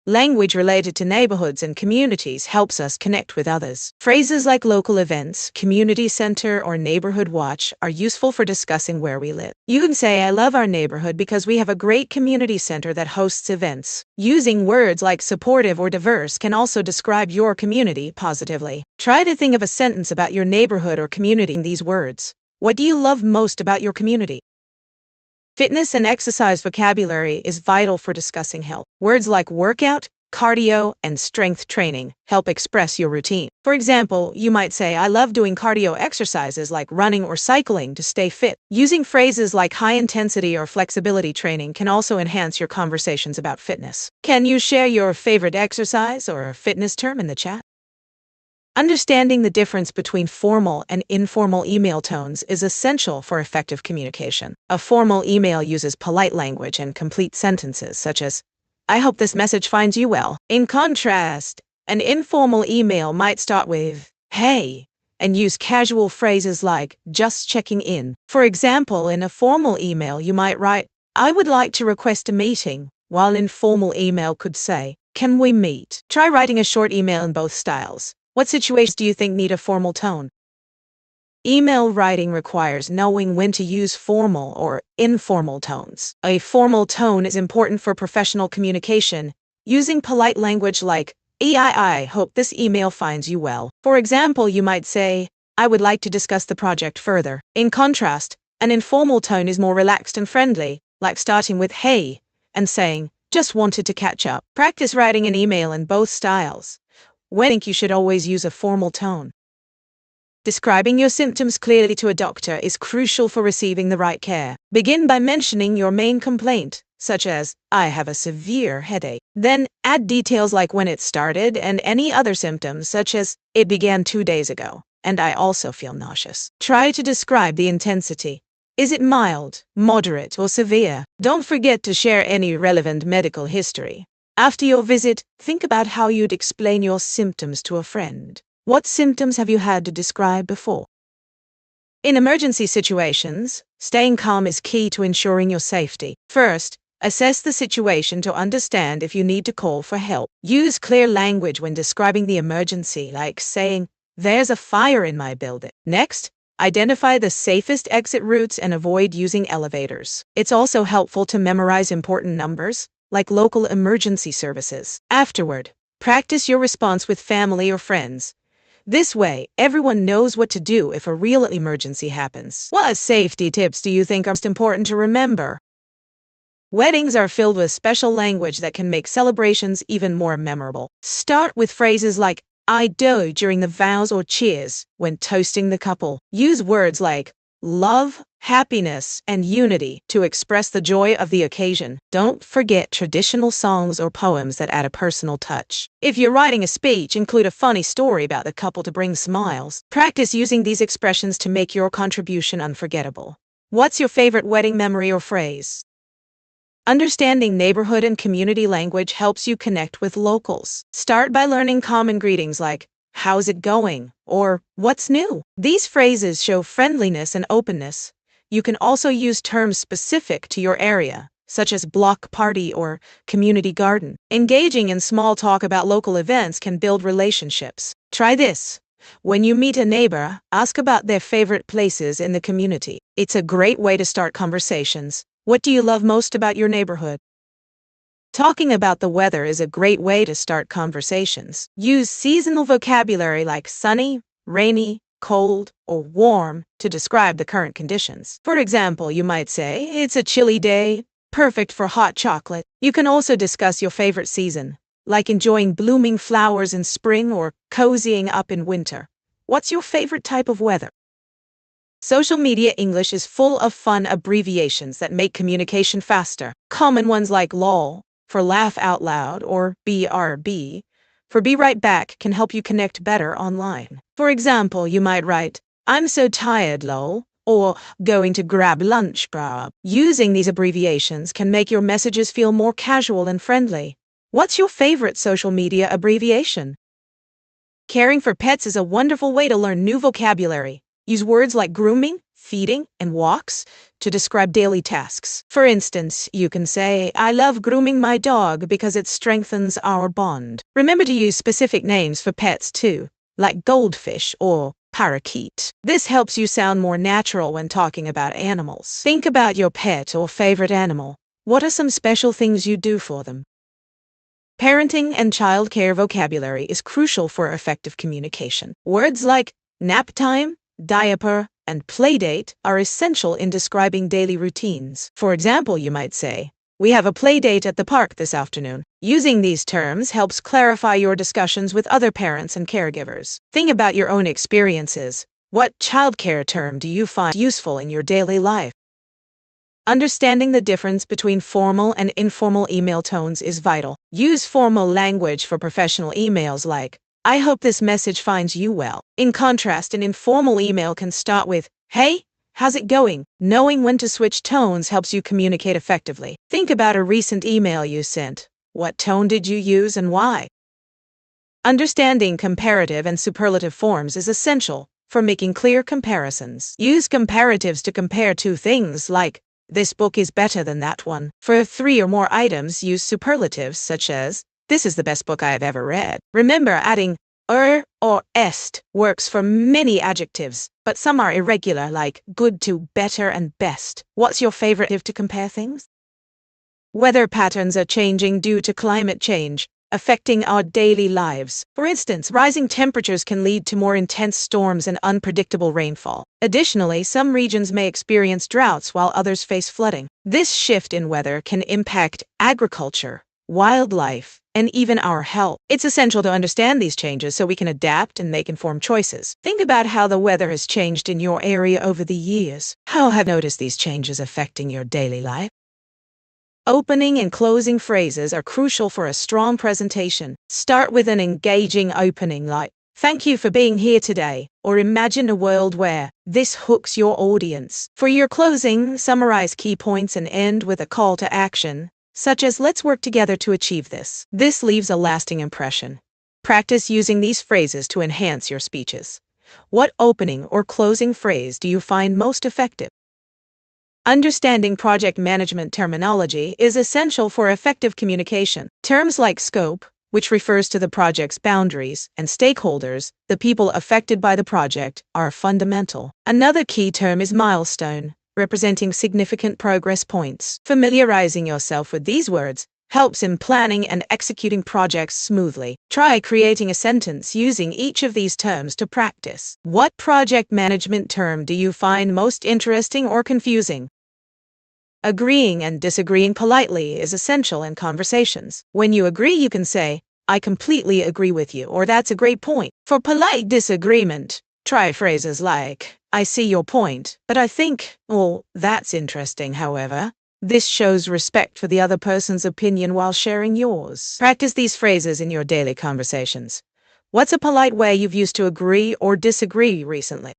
Language related to neighborhoods and communities helps us connect with others. Phrases like local events, community center, or neighborhood watch are useful for discussing where we live. You can say, I love our neighborhood because we have a great community center that hosts events. Using words like supportive or diverse can also describe your community positively. Try to think of a sentence about your neighborhood or community in these words. What do you love most about your community? Fitness and exercise vocabulary is vital for discussing health. Words like workout, cardio, and strength training help express your routine. For example, you might say, I love doing cardio exercises like running or cycling to stay fit. Using phrases like high intensity or flexibility training can also enhance your conversations about fitness. Can you share your favorite exercise or fitness term in the chat? Understanding the difference between formal and informal email tones is essential for effective communication. A formal email uses polite language and complete sentences such as, I hope this message finds you well. In contrast, an informal email might start with, hey, and use casual phrases like, just checking in. For example, in a formal email you might write, I would like to request a meeting. while an informal email could say, "Can we meet?" Try writing a short email in both styles. What situations do you think need a formal tone? Email writing requires knowing when to use formal or informal tones. A formal tone is important for professional communication, using polite language like, I hope this email finds you well. For example, you might say, "I would like to discuss the project further." In contrast, an informal tone is more relaxed and friendly, like starting with "Hey," and saying, "Just wanted to catch up." Practice writing an email in both styles. When I think you should always use a formal tone. Describing your symptoms clearly to a doctor is crucial for receiving the right care. Begin by mentioning your main complaint, such as, "I have a severe headache." Then add details like when it started and any other symptoms, such as, "It began 2 days ago, and I also feel nauseous." Try to describe the intensity. Is it mild, moderate, or severe? Don't forget to share any relevant medical history. After your visit, think about how you'd explain your symptoms to a friend. What symptoms have you had to describe before? In emergency situations, staying calm is key to ensuring your safety. First, assess the situation to understand if you need to call for help. Use clear language when describing the emergency, like saying, "There's a fire in my building." Next, identify the safest exit routes and avoid using elevators. It's also helpful to memorize important numbers, like local emergency services. Afterward, practice your response with family or friends. This way, everyone knows what to do if a real emergency happens. What safety tips do you think are most important to remember? Weddings are filled with special language that can make celebrations even more memorable. Start with phrases like, "I do" during the vows or cheers when toasting the couple. Use words like love, happiness, and unity to express the joy of the occasion. Don't forget traditional songs or poems that add a personal touch. If you're writing a speech, include a funny story about the couple to bring smiles. Practice using these expressions to make your contribution unforgettable. What's your favorite wedding memory or phrase? Understanding neighborhood and community language helps you connect with locals. Start by learning common greetings like, "How's it going?" or "What's new?" These phrases show friendliness and openness. You can also use terms specific to your area, such as block party or community garden. Engaging in small talk about local events can build relationships. Try this. When you meet a neighbor, ask about their favorite places in the community. It's a great way to start conversations. What do you love most about your neighborhood? Talking about the weather is a great way to start conversations. Use seasonal vocabulary like sunny, rainy, cold, or warm to describe the current conditions. For example, you might say, "It's a chilly day, perfect for hot chocolate." You can also discuss your favorite season, like enjoying blooming flowers in spring or cozying up in winter. What's your favorite type of weather? Social media English is full of fun abbreviations that make communication faster. Common ones like LOL for laugh out loud or BRB for be right back can help you connect better online. For example, you might write, "I'm so tired, lol," or "going to grab lunch, bruh." Using these abbreviations can make your messages feel more casual and friendly. What's your favorite social media abbreviation? Caring for pets is a wonderful way to learn new vocabulary. Use words like grooming, feeding, and walks to describe daily tasks. For instance, you can say, "I love grooming my dog because it strengthens our bond." Remember to use specific names for pets too, like goldfish or parakeet. This helps you sound more natural when talking about animals. Think about your pet or favorite animal. What are some special things you do for them? Parenting and childcare vocabulary is crucial for effective communication. Words like nap time, diaper, and playdate are essential in describing daily routines. For example, you might say, "We have a playdate at the park this afternoon." Using these terms helps clarify your discussions with other parents and caregivers. Think about your own experiences. What childcare term do you find useful in your daily life? Understanding the difference between formal and informal email tones is vital. Use formal language for professional emails like, "I hope this message finds you well." In contrast, an informal email can start with, "Hey, how's it going?" Knowing when to switch tones helps you communicate effectively. Think about a recent email you sent. What tone did you use and why? Understanding comparative and superlative forms is essential for making clear comparisons. Use comparatives to compare two things like, This book is better than that one. For 3 or more items, use superlatives such as, this is the best book I have ever read. Remember, adding or est works for many adjectives, but some are irregular, like good to better and best. What's your favorite adjective to compare things? Weather patterns are changing due to climate change, affecting our daily lives. For instance, rising temperatures can lead to more intense storms and unpredictable rainfall. Additionally, some regions may experience droughts while others face flooding. This shift in weather can impact agriculture, wildlife, and even our health. It's essential to understand these changes so we can adapt and make informed choices. Think about how the weather has changed in your area over the years. How have you noticed these changes affecting your daily life? Opening and closing phrases are crucial for a strong presentation. Start with an engaging opening like, "Thank you for being here today," or "Imagine a world where," this hooks your audience. For your closing, summarize key points and end with a call to action, such as, "Let's work together to achieve this." This leaves a lasting impression. Practice using these phrases to enhance your speeches. What opening or closing phrase do you find most effective? Understanding project management terminology is essential for effective communication. Terms like scope, which refers to the project's boundaries, and stakeholders, the people affected by the project, are fundamental. Another key term is milestone, representing significant progress points. Familiarizing yourself with these words helps in planning and executing projects smoothly. Try creating a sentence using each of these terms to practice. What project management term do you find most interesting or confusing? Agreeing and disagreeing politely is essential in conversations. When you agree, you can say, "I completely agree with you," or "That's a great point." For polite disagreement, try phrases like, "I see your point, but I think," or "That's interesting, however." This shows respect for the other person's opinion while sharing yours. Practice these phrases in your daily conversations. What's a polite way you've used to agree or disagree recently?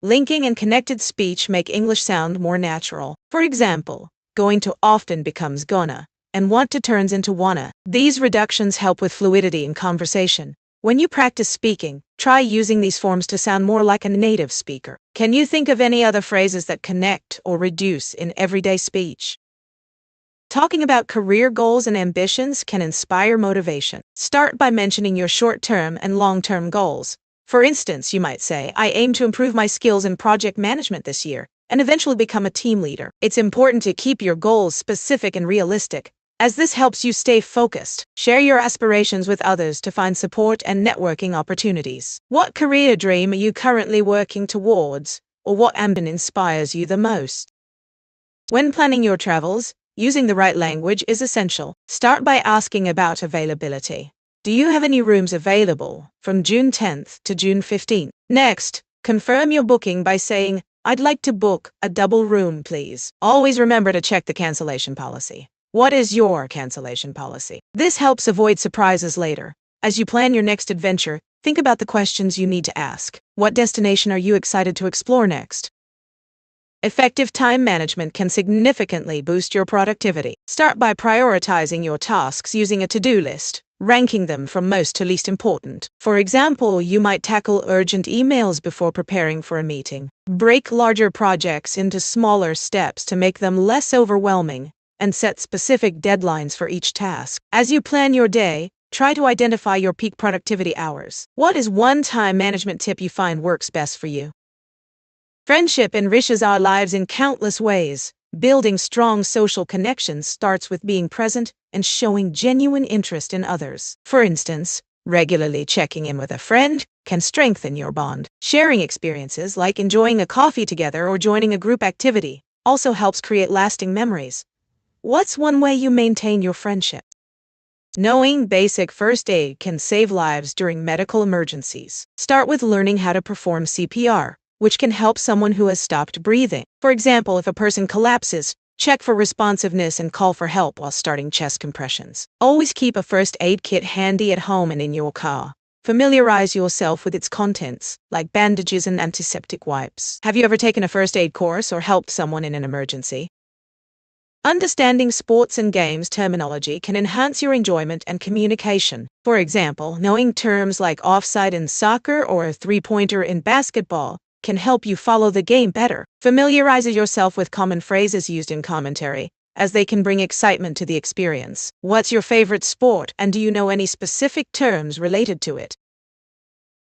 Linking and connected speech make English sound more natural. For example, going to often becomes gonna, and want to turns into wanna. These reductions help with fluidity in conversation. When you practice speaking, try using these forms to sound more like a native speaker. Can you think of any other phrases that connect or reduce in everyday speech? Talking about career goals and ambitions can inspire motivation. Start by mentioning your short-term and long-term goals. For instance, you might say, "I aim to improve my skills in project management this year and eventually become a team leader." It's important to keep your goals specific and realistic, as this helps you stay focused. Share your aspirations with others to find support and networking opportunities. What career dream are you currently working towards, or what ambition inspires you the most? When planning your travels, using the right language is essential. Start by asking about availability. Do you have any rooms available from June 10th to June 15th? Next, confirm your booking by saying, "I'd like to book a double room, please." Always remember to check the cancellation policy. What is your cancellation policy? This helps avoid surprises later. As you plan your next adventure, think about the questions you need to ask. What destination are you excited to explore next? Effective time management can significantly boost your productivity. Start by prioritizing your tasks using a to-do list, ranking them from most to least important. For example, you might tackle urgent emails before preparing for a meeting. Break larger projects into smaller steps to make them less overwhelming, and set specific deadlines for each task. As you plan your day, try to identify your peak productivity hours. What is one time management tip you find works best for you? Friendship enriches our lives in countless ways. Building strong social connections starts with being present and showing genuine interest in others. For instance, regularly checking in with a friend can strengthen your bond. Sharing experiences like enjoying a coffee together or joining a group activity also helps create lasting memories. What's one way you maintain your friendship? Knowing basic first aid can save lives during medical emergencies. Start with learning how to perform CPR, which can help someone who has stopped breathing. For example, if a person collapses, check for responsiveness and call for help while starting chest compressions. Always keep a first aid kit handy at home and in your car. Familiarize yourself with its contents, like bandages and antiseptic wipes. Have you ever taken a first aid course or helped someone in an emergency? Understanding sports and games terminology can enhance your enjoyment and communication. For example, knowing terms like offside in soccer or a three-pointer in basketball can help you follow the game better. Familiarize yourself with common phrases used in commentary, as they can bring excitement to the experience. What's your favorite sport, and do you know any specific terms related to it?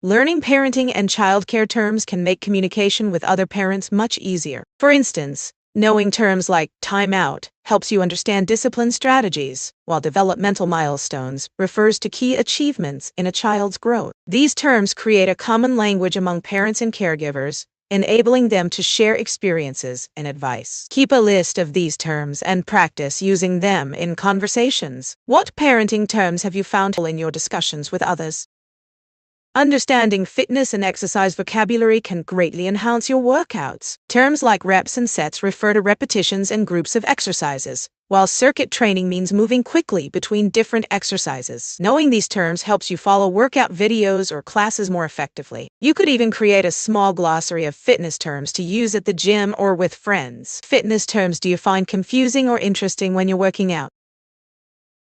Learning parenting and childcare terms can make communication with other parents much easier. For instance, knowing terms like timeout helps you understand discipline strategies, while developmental milestones refers to key achievements in a child's growth. These terms create a common language among parents and caregivers, enabling them to share experiences and advice. Keep a list of these terms and practice using them in conversations. What parenting terms have you found in your discussions with others? Understanding fitness and exercise vocabulary can greatly enhance your workouts. Terms like reps and sets refer to repetitions and groups of exercises, while circuit training means moving quickly between different exercises. Knowing these terms helps you follow workout videos or classes more effectively. You could even create a small glossary of fitness terms to use at the gym or with friends. Fitness terms do you find confusing or interesting when you're working out?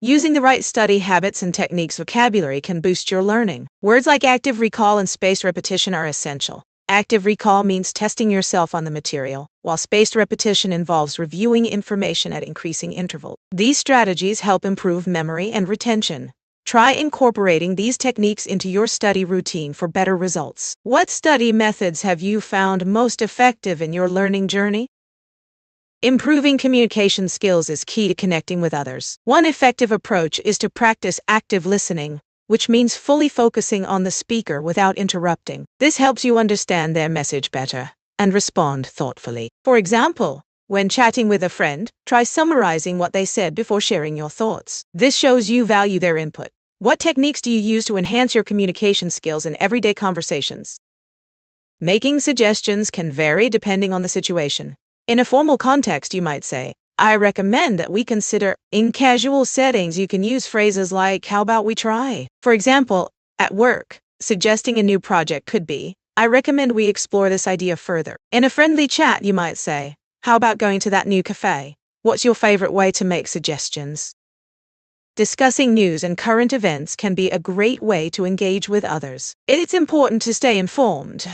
Using the right study habits and techniques vocabulary can boost your learning. Words like active recall and spaced repetition are essential. Active recall means testing yourself on the material, while spaced repetition involves reviewing information at increasing intervals. These strategies help improve memory and retention. Try incorporating these techniques into your study routine for better results. What study methods have you found most effective in your learning journey? Improving communication skills is key to connecting with others. One effective approach is to practice active listening, which means fully focusing on the speaker without interrupting. This helps you understand their message better and respond thoughtfully. For example, when chatting with a friend, try summarizing what they said before sharing your thoughts. This shows you value their input. What techniques do you use to enhance your communication skills in everyday conversations? Making suggestions can vary depending on the situation. In a formal context, you might say, I recommend that we consider. In casual settings, you can use phrases like, how about we try? For example, at work, suggesting a new project could be, I recommend we explore this idea further. In a friendly chat, you might say, how about going to that new cafe? What's your favorite way to make suggestions? Discussing news and current events can be a great way to engage with others. It's important to stay informed,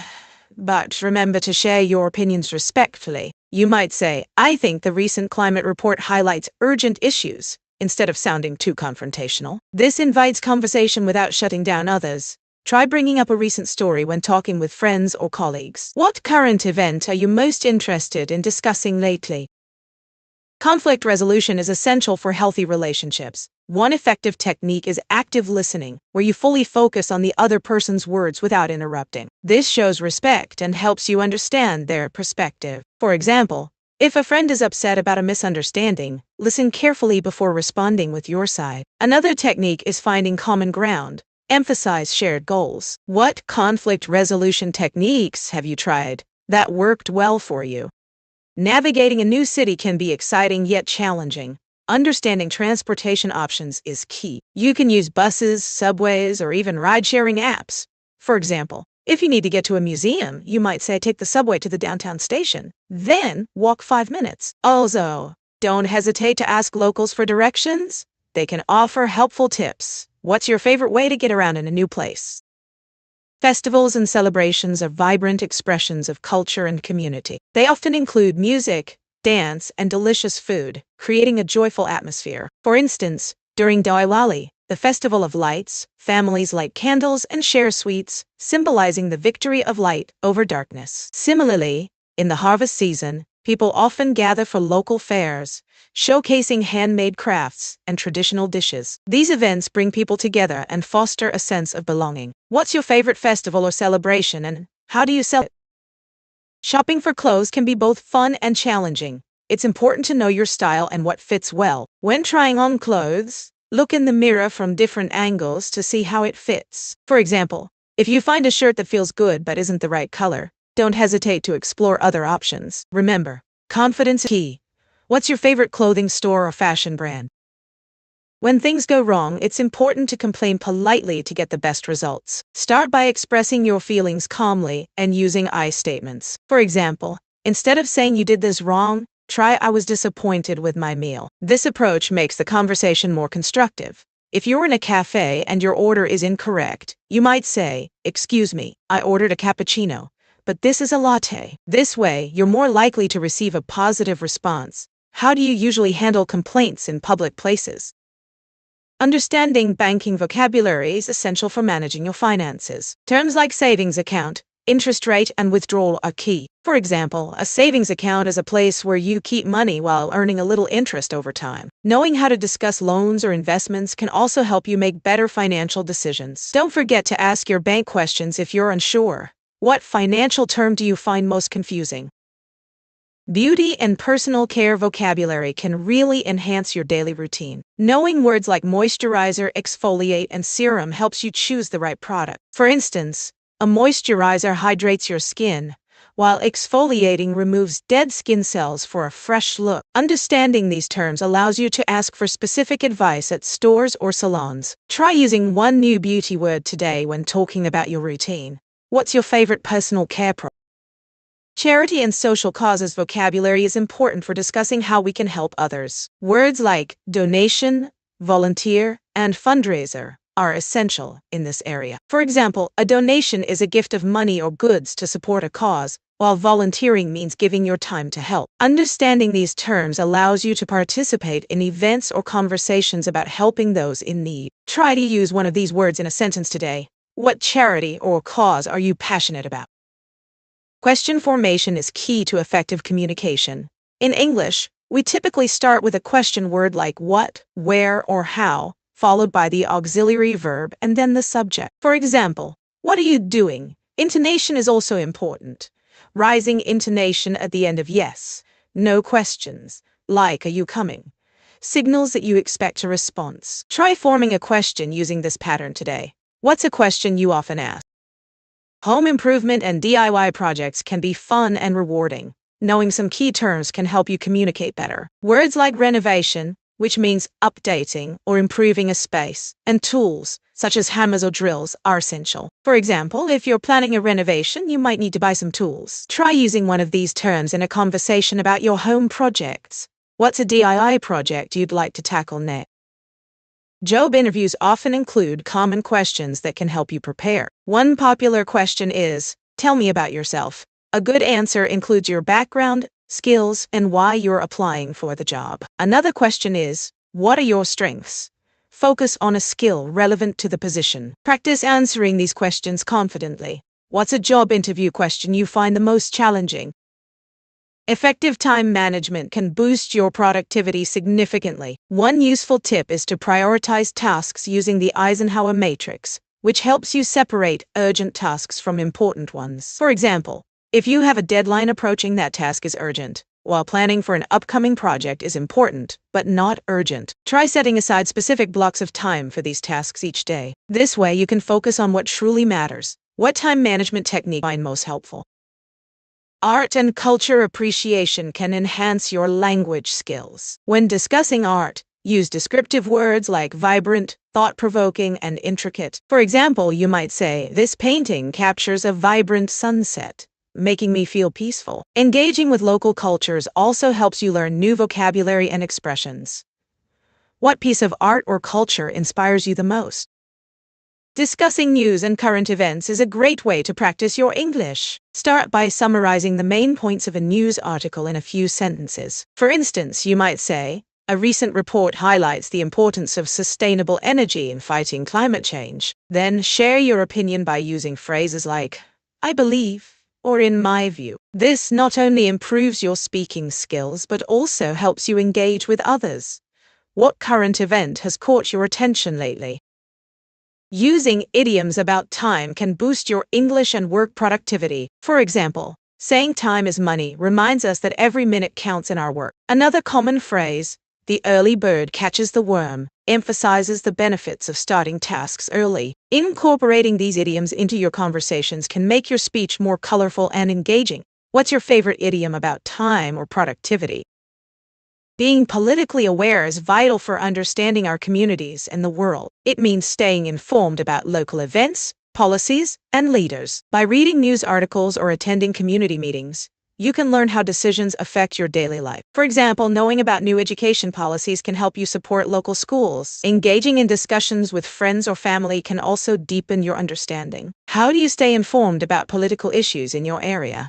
but remember to share your opinions respectfully. You might say, I think the recent climate report highlights urgent issues, instead of sounding too confrontational. This invites conversation without shutting down others. Try bringing up a recent story when talking with friends or colleagues. What current event are you most interested in discussing lately? Conflict resolution is essential for healthy relationships. One effective technique is active listening, where you fully focus on the other person's words without interrupting. This shows respect and helps you understand their perspective. For example, if a friend is upset about a misunderstanding, listen carefully before responding with your side. Another technique is finding common ground. Emphasize shared goals. What conflict resolution techniques have you tried that worked well for you? Navigating a new city can be exciting yet challenging. Understanding transportation options is key. You can use buses, subways, or even ride-sharing apps. For example, if you need to get to a museum, you might say take the subway to the downtown station, then walk 5 minutes. Also, don't hesitate to ask locals for directions. They can offer helpful tips. What's your favorite way to get around in a new place? Festivals and celebrations are vibrant expressions of culture and community. They often include music, dance, and delicious food, creating a joyful atmosphere. For instance, during Diwali, the festival of lights, families light candles and share sweets, symbolizing the victory of light over darkness. Similarly, in the harvest season, people often gather for local fairs, showcasing handmade crafts and traditional dishes. These events bring people together and foster a sense of belonging. What's your favorite festival or celebration, and how do you celebrate it? Shopping for clothes can be both fun and challenging. It's important to know your style and what fits well. When trying on clothes, look in the mirror from different angles to see how it fits. For example, if you find a shirt that feels good but isn't the right color, don't hesitate to explore other options. Remember, confidence is key. What's your favorite clothing store or fashion brand? When things go wrong, it's important to complain politely to get the best results. Start by expressing your feelings calmly and using I statements. For example, instead of saying you did this wrong, try I was disappointed with my meal. This approach makes the conversation more constructive. If you're in a cafe and your order is incorrect, you might say, excuse me, I ordered a cappuccino, but this is a latte. This way, you're more likely to receive a positive response. How do you usually handle complaints in public places? Understanding banking vocabulary is essential for managing your finances. Terms like savings account, interest rate, and withdrawal are key. For example, a savings account is a place where you keep money while earning a little interest over time. Knowing how to discuss loans or investments can also help you make better financial decisions. Don't forget to ask your bank questions if you're unsure. What financial term do you find most confusing? Beauty and personal care vocabulary can really enhance your daily routine. Knowing words like moisturizer, exfoliate, and serum helps you choose the right product. For instance, a moisturizer hydrates your skin, while exfoliating removes dead skin cells for a fresh look. Understanding these terms allows you to ask for specific advice at stores or salons. Try using one new beauty word today when talking about your routine. What's your favorite personal care product? Charity and social causes vocabulary is important for discussing how we can help others. Words like donation, volunteer, and fundraiser are essential in this area. For example, a donation is a gift of money or goods to support a cause, while volunteering means giving your time to help. Understanding these terms allows you to participate in events or conversations about helping those in need. Try to use one of these words in a sentence today. What charity or cause are you passionate about? Question formation is key to effective communication. In English, we typically start with a question word like what, where, or how, followed by the auxiliary verb and then the subject. For example, what are you doing? Intonation is also important. Rising intonation at the end of yes, no questions, like are you coming, signals that you expect a response. Try forming a question using this pattern today. What's a question you often ask? Home improvement and DIY projects can be fun and rewarding. Knowing some key terms can help you communicate better. Words like renovation, which means updating or improving a space, and tools, such as hammers or drills, are essential. For example, if you're planning a renovation, you might need to buy some tools. Try using one of these terms in a conversation about your home projects. What's a DIY project you'd like to tackle next? Job interviews often include common questions that can help you prepare. One popular question is, tell me about yourself. A good answer includes your background, skills, and why you're applying for the job. Another question is, what are your strengths? Focus on a skill relevant to the position. Practice answering these questions confidently. What's a job interview question you find the most challenging? Effective time management can boost your productivity significantly. One useful tip is to prioritize tasks using the Eisenhower matrix, which helps you separate urgent tasks from important ones. For example, if you have a deadline approaching, that task is urgent, while planning for an upcoming project is important, but not urgent. Try setting aside specific blocks of time for these tasks each day. This way you can focus on what truly matters. What time management technique do you find most helpful? Art and culture appreciation can enhance your language skills. When discussing art, use descriptive words like vibrant, thought-provoking, and intricate. For example, you might say, this painting captures a vibrant sunset, making me feel peaceful. Engaging with local cultures also helps you learn new vocabulary and expressions. What piece of art or culture inspires you the most? Discussing news and current events is a great way to practice your English. Start by summarizing the main points of a news article in a few sentences. For instance, you might say, a recent report highlights the importance of sustainable energy in fighting climate change. Then share your opinion by using phrases like, I believe, or in my view. This not only improves your speaking skills, but also helps you engage with others. What current event has caught your attention lately? Using idioms about time can boost your English and work productivity. For example, saying time is money reminds us that every minute counts in our work. Another common phrase, the early bird catches the worm, emphasizes the benefits of starting tasks early. Incorporating these idioms into your conversations can make your speech more colorful and engaging. What's your favorite idiom about time or productivity? Being politically aware is vital for understanding our communities and the world. It means staying informed about local events, policies, and leaders. By reading news articles or attending community meetings, you can learn how decisions affect your daily life. For example, knowing about new education policies can help you support local schools. Engaging in discussions with friends or family can also deepen your understanding. How do you stay informed about political issues in your area?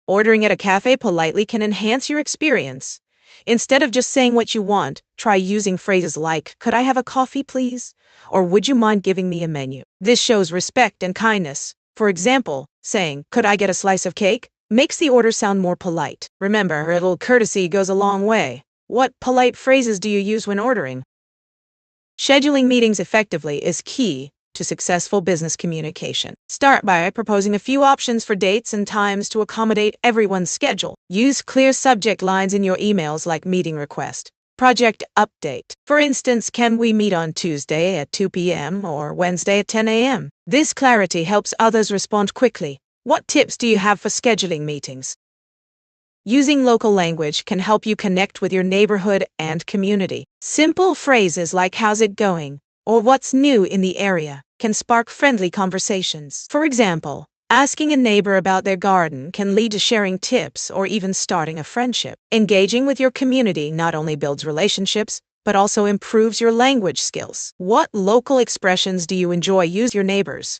Ordering at a cafe politely can enhance your experience. Instead of just saying what you want, try using phrases like, "Could I have a coffee, please?" Or "Would you mind giving me a menu?" This shows respect and kindness. For example, saying, "Could I get a slice of cake?" makes the order sound more polite. Remember, a little courtesy goes a long way. What polite phrases do you use when ordering? Scheduling meetings effectively is key to successful business communication. Start by proposing a few options for dates and times to accommodate everyone's schedule. Use clear subject lines in your emails like meeting request, project update. For instance, can we meet on Tuesday at 2 p.m. or Wednesday at 10 a.m.? This clarity helps others respond quickly. What tips do you have for scheduling meetings? Using local language can help you connect with your neighborhood and community. Simple phrases like "How's it going?" or "What's new in the area?" can spark friendly conversations. For example, asking a neighbor about their garden can lead to sharing tips or even starting a friendship. Engaging with your community not only builds relationships, but also improves your language skills. What local expressions do you enjoy using with your neighbors?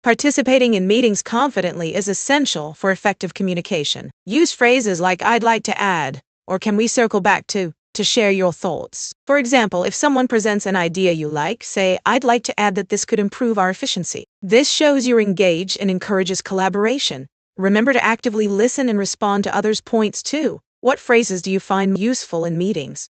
Participating in meetings confidently is essential for effective communication. Use phrases like "I'd like to add" or "Can we circle back to" share your thoughts. For example, if someone presents an idea you like, say, "I'd like to add that this could improve our efficiency." This shows you're engaged and encourages collaboration. Remember to actively listen and respond to others' points too. What phrases do you find useful in meetings?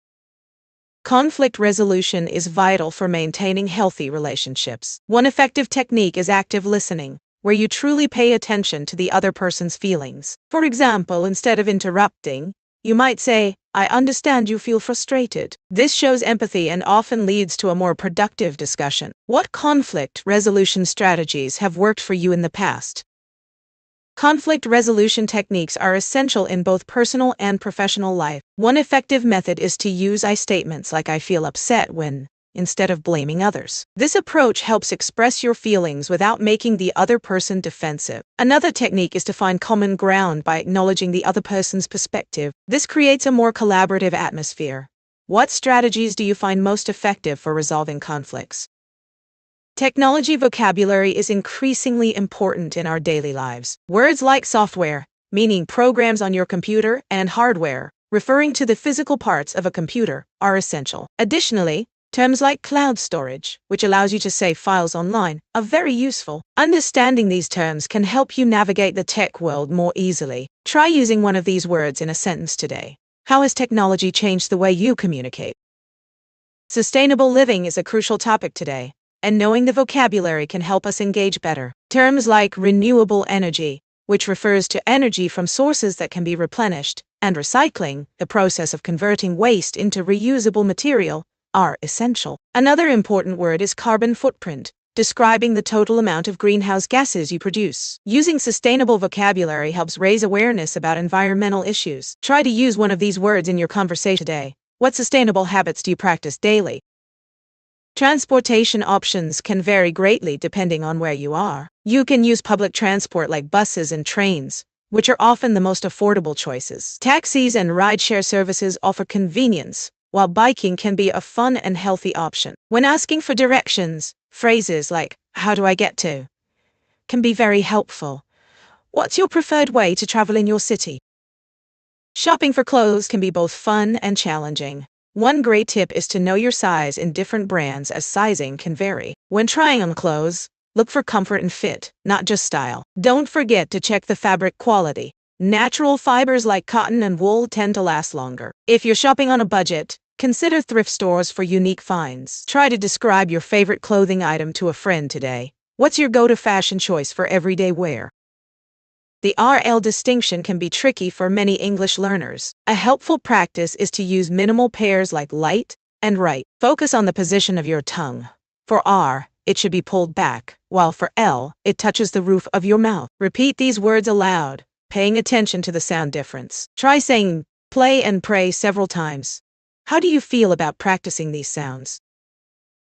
Conflict resolution is vital for maintaining healthy relationships. One effective technique is active listening, where you truly pay attention to the other person's feelings. For example, instead of interrupting, you might say, "I understand you feel frustrated." This shows empathy and often leads to a more productive discussion. What conflict resolution strategies have worked for you in the past? Conflict resolution techniques are essential in both personal and professional life. One effective method is to use I statements like "I feel upset when," instead of blaming others. This approach helps express your feelings without making the other person defensive. Another technique is to find common ground by acknowledging the other person's perspective. This creates a more collaborative atmosphere. What strategies do you find most effective for resolving conflicts? Technology vocabulary is increasingly important in our daily lives. Words like software, meaning programs on your computer, and hardware, referring to the physical parts of a computer, are essential. Additionally, terms like cloud storage, which allows you to save files online, are very useful. Understanding these terms can help you navigate the tech world more easily. Try using one of these words in a sentence today. How has technology changed the way you communicate? Sustainable living is a crucial topic today, and knowing the vocabulary can help us engage better. Terms like renewable energy, which refers to energy from sources that can be replenished, and recycling, the process of converting waste into reusable material, are essential. Another important word is carbon footprint, describing the total amount of greenhouse gases you produce. Using sustainable vocabulary helps raise awareness about environmental issues. Try to use one of these words in your conversation today. What sustainable habits do you practice daily? Transportation options can vary greatly depending on where you are. You can use public transport like buses and trains, which are often the most affordable choices. Taxis and rideshare services offer convenience, while biking can be a fun and healthy option. When asking for directions, phrases like "How do I get to?" can be very helpful. What's your preferred way to travel in your city? Shopping for clothes can be both fun and challenging. One great tip is to know your size in different brands, as sizing can vary. When trying on clothes, look for comfort and fit, not just style. Don't forget to check the fabric quality. Natural fibers like cotton and wool tend to last longer. If you're shopping on a budget, consider thrift stores for unique finds. Try to describe your favorite clothing item to a friend today. What's your go-to fashion choice for everyday wear? The RL distinction can be tricky for many English learners. A helpful practice is to use minimal pairs like light and right. Focus on the position of your tongue. For R, it should be pulled back, while for L, it touches the roof of your mouth. Repeat these words aloud, paying attention to the sound difference. Try saying "play" and "pray" several times. How do you feel about practicing these sounds?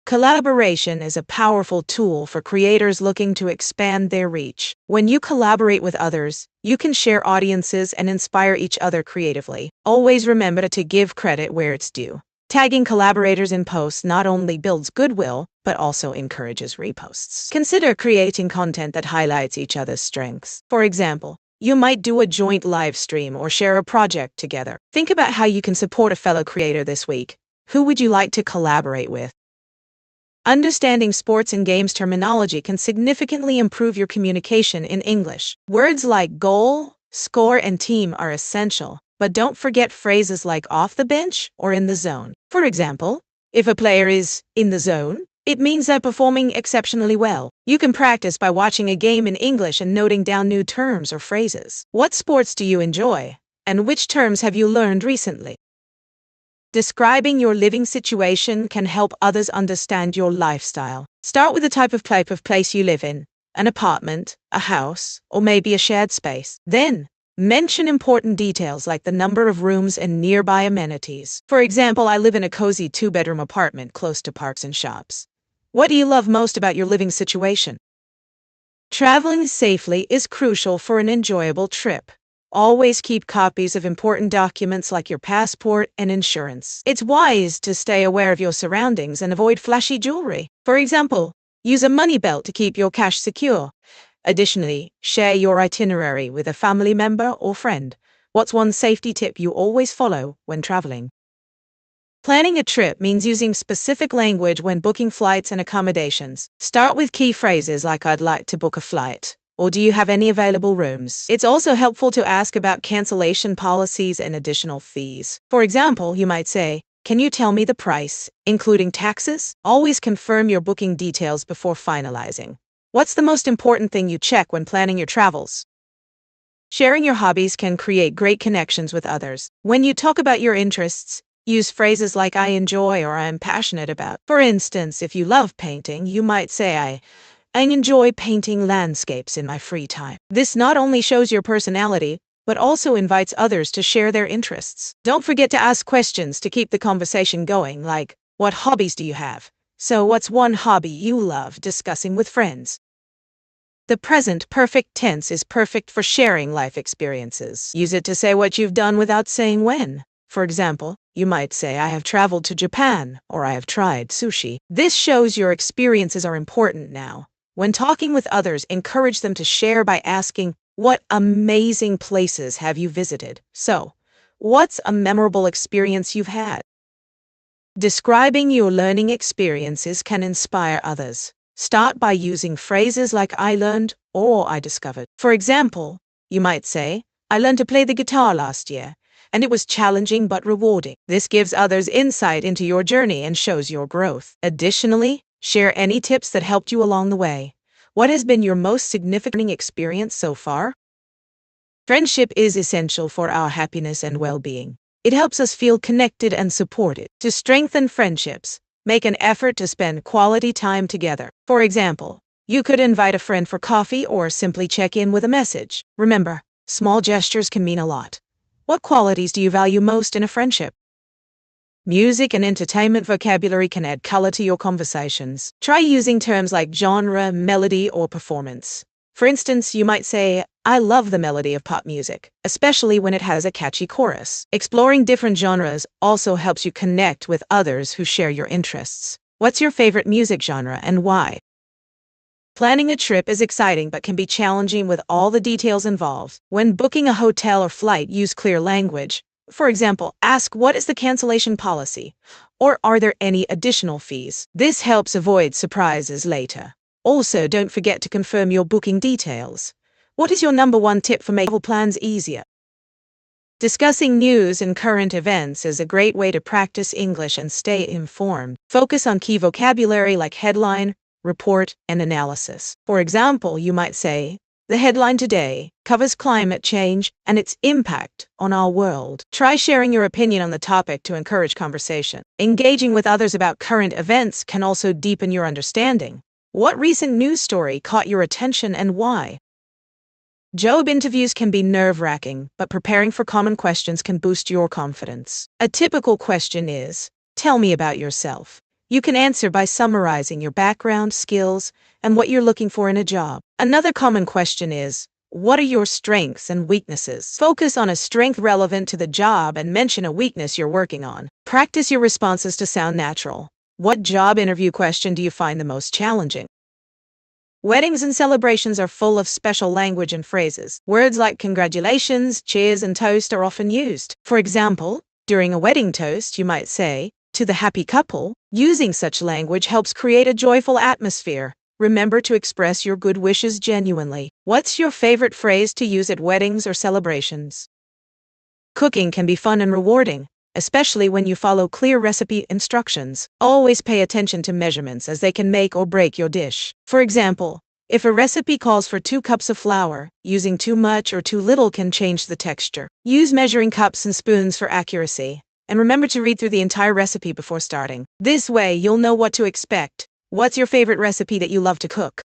Collaboration is a powerful tool for creators looking to expand their reach. When you collaborate with others, You can share audiences and inspire each other creatively. Always remember to give credit where it's due. Tagging collaborators in posts not only builds goodwill, but also encourages reposts. Consider creating content that highlights each other's strengths. For example, you might do a joint live stream or share a project together. Think about how you can support a fellow creator this week. Who would you like to collaborate with? Understanding sports and games terminology can significantly improve your communication in English. Words like goal, score, and team are essential, but don't forget phrases like off the bench or in the zone. For example, if a player is in the zone, it means they're performing exceptionally well. You can practice by watching a game in English and noting down new terms or phrases. What sports do you enjoy? And which terms have you learned recently? Describing your living situation can help others understand your lifestyle. Start with the type of place you live in, an apartment, a house, or maybe a shared space. Then, mention important details like the number of rooms and nearby amenities. For example, I live in a cozy 2-bedroom apartment close to parks and shops. What do you love most about your living situation? Traveling safely is crucial for an enjoyable trip. Always keep copies of important documents like your passport and insurance. It's wise to stay aware of your surroundings and avoid flashy jewelry. For example, use a money belt to keep your cash secure. Additionally, share your itinerary with a family member or friend. What's one safety tip you always follow when traveling? Planning a trip means using specific language when booking flights and accommodations. Start with key phrases like "I'd like to book a flight," or "Do you have any available rooms?" It's also helpful to ask about cancellation policies and additional fees. For example, you might say, "Can you tell me the price, including taxes?" Always confirm your booking details before finalizing. What's the most important thing you check when planning your travels? Sharing your hobbies can create great connections with others. When you talk about your interests, use phrases like "I enjoy" or "I'm passionate about." For instance, if you love painting, you might say, I enjoy painting landscapes in my free time. This not only shows your personality, but also invites others to share their interests. Don't forget to ask questions to keep the conversation going, like, "What hobbies do you have?" So what's one hobby you love discussing with friends? The present perfect tense is perfect for sharing life experiences. Use it to say what you've done without saying when. For example, you might say, "I have traveled to Japan," or "I have tried sushi." This shows your experiences are important now. When talking with others, encourage them to share by asking, "What amazing places have you visited?" So, what's a memorable experience you've had? Describing your learning experiences can inspire others. Start by using phrases like "I learned" or "I discovered." For example, you might say, "I learned to play the guitar last year, and it was challenging but rewarding." This gives others insight into your journey and shows your growth. Additionally, share any tips that helped you along the way. What has been your most significant experience so far? Friendship is essential for our happiness and well-being. It helps us feel connected and supported. To strengthen friendships, make an effort to spend quality time together. For example, you could invite a friend for coffee or simply check in with a message. Remember, small gestures can mean a lot. What qualities do you value most in a friendship? Music and entertainment vocabulary can add color to your conversations. Try using terms like genre, melody, or performance. For instance, you might say, "I love the melody of pop music, especially when it has a catchy chorus." Exploring different genres also helps you connect with others who share your interests. What's your favorite music genre and why? Planning a trip is exciting but can be challenging with all the details involved. When booking a hotel or flight, use clear language. For example, ask, "What is the cancellation policy?" or "Are there any additional fees?" This helps avoid surprises later. Also, don't forget to confirm your booking details. What is your number one tip for making travel plans easier? Discussing news and current events is a great way to practice English and stay informed. Focus on key vocabulary like headline, report, and analysis. For example, you might say, "The headline today covers climate change and its impact on our world." Try sharing your opinion on the topic to encourage conversation. Engaging with others about current events can also deepen your understanding. What recent news story caught your attention and why? Job interviews can be nerve-wracking, but preparing for common questions can boost your confidence. A typical question is, "Tell me about yourself." You can answer by summarizing your background, skills, and what you're looking for in a job. Another common question is, What are your strengths and weaknesses? Focus on a strength relevant to the job and mention a weakness you're working on. Practice your responses to sound natural. What job interview question do you find the most challenging? Weddings and celebrations are full of special language and phrases. Words like congratulations, cheers, and toast are often used. For example, during a wedding toast, you might say, "To the happy couple." Using such language helps create a joyful atmosphere. Remember to express your good wishes genuinely. What's your favorite phrase to use at weddings or celebrations? Cooking can be fun and rewarding, especially when you follow clear recipe instructions. Always pay attention to measurements as they can make or break your dish. For example, if a recipe calls for 2 cups of flour, using too much or too little can change the texture. Use measuring cups and spoons for accuracy, and remember to read through the entire recipe before starting. This way, you'll know what to expect. What's your favorite recipe that you love to cook?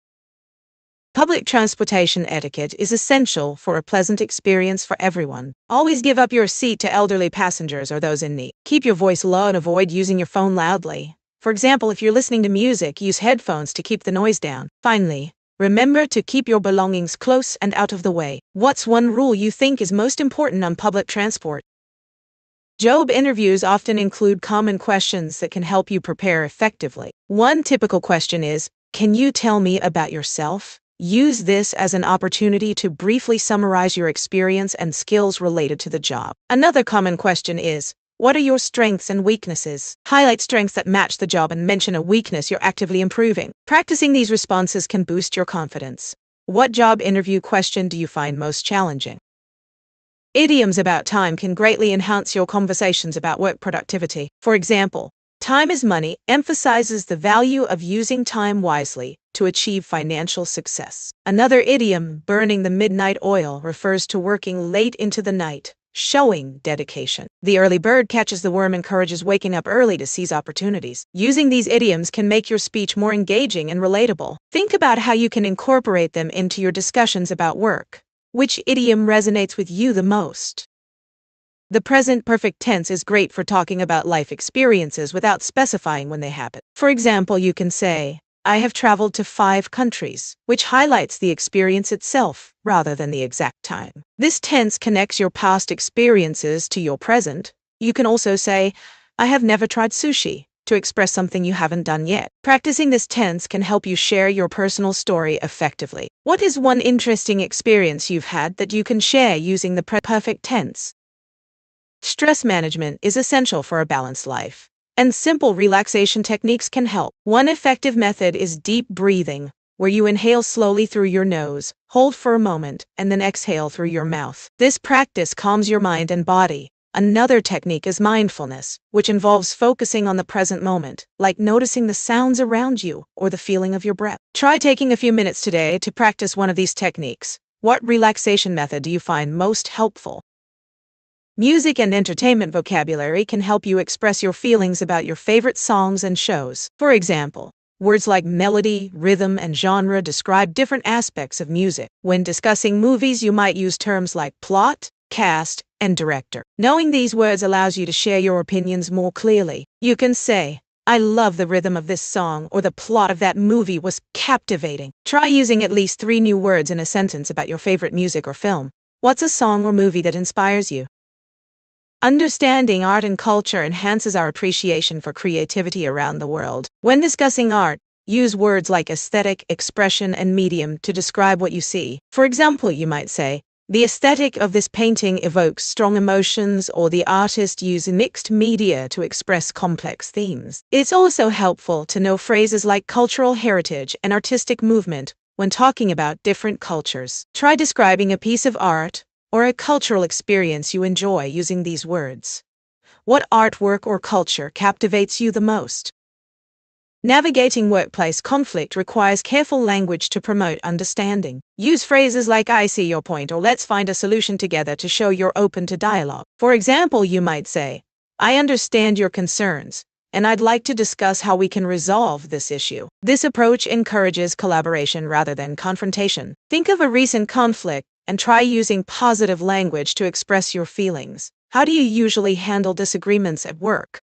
Public transportation etiquette is essential for a pleasant experience for everyone. Always give up your seat to elderly passengers or those in need. Keep your voice low and avoid using your phone loudly. For example, if you're listening to music, use headphones to keep the noise down. Finally, remember to keep your belongings close and out of the way. What's one rule you think is most important on public transport? Job interviews often include common questions that can help you prepare effectively. One typical question is, "Can you tell me about yourself?" Use this as an opportunity to briefly summarize your experience and skills related to the job. Another common question is, "What are your strengths and weaknesses?" Highlight strengths that match the job and mention a weakness you're actively improving. Practicing these responses can boost your confidence. What job interview question do you find most challenging? Idioms about time can greatly enhance your conversations about work productivity. For example, "Time is money" emphasizes the value of using time wisely to achieve financial success. Another idiom, "burning the midnight oil," refers to working late into the night, showing dedication. "The early bird catches the worm" encourages waking up early to seize opportunities. Using these idioms can make your speech more engaging and relatable. Think about how you can incorporate them into your discussions about work. Which idiom resonates with you the most? The present perfect tense is great for talking about life experiences without specifying when they happen. For example, you can say, "I have traveled to 5 countries," which highlights the experience itself rather than the exact time. This tense connects your past experiences to your present. You can also say, "I have never tried sushi," to express something you haven't done yet. Practicing this tense can help you share your personal story effectively. What is one interesting experience you've had that you can share using the perfect tense? Stress management is essential for a balanced life, and simple relaxation techniques can help. One effective method is deep breathing, where you inhale slowly through your nose, hold for a moment, and then exhale through your mouth. This practice calms your mind and body. Another technique is mindfulness, which involves focusing on the present moment, like noticing the sounds around you or the feeling of your breath. Try taking a few minutes today to practice one of these techniques. What relaxation method do you find most helpful? Music and entertainment vocabulary can help you express your feelings about your favorite songs and shows. For example, words like melody, rhythm, and genre describe different aspects of music. When discussing movies, you might use terms like plot, cast, and director. Knowing these words allows you to share your opinions more clearly. You can say, "I love the rhythm of this song," or "The plot of that movie was captivating." Try using at least 3 new words in a sentence about your favorite music or film. What's a song or movie that inspires you? Understanding art and culture enhances our appreciation for creativity around the world. When discussing art, use words like aesthetic, expression, and medium to describe what you see. For example, you might say, "The aesthetic of this painting evokes strong emotions," or "The artist used mixed media to express complex themes." It's also helpful to know phrases like cultural heritage and artistic movement when talking about different cultures. Try describing a piece of art or a cultural experience you enjoy using these words. What artwork or culture captivates you the most? Navigating workplace conflict requires careful language to promote understanding. Use phrases like "I see your point" or "Let's find a solution together" to show you're open to dialogue. For example, you might say, "I understand your concerns, and I'd like to discuss how we can resolve this issue." This approach encourages collaboration rather than confrontation. Think of a recent conflict and try using positive language to express your feelings. How do you usually handle disagreements at work?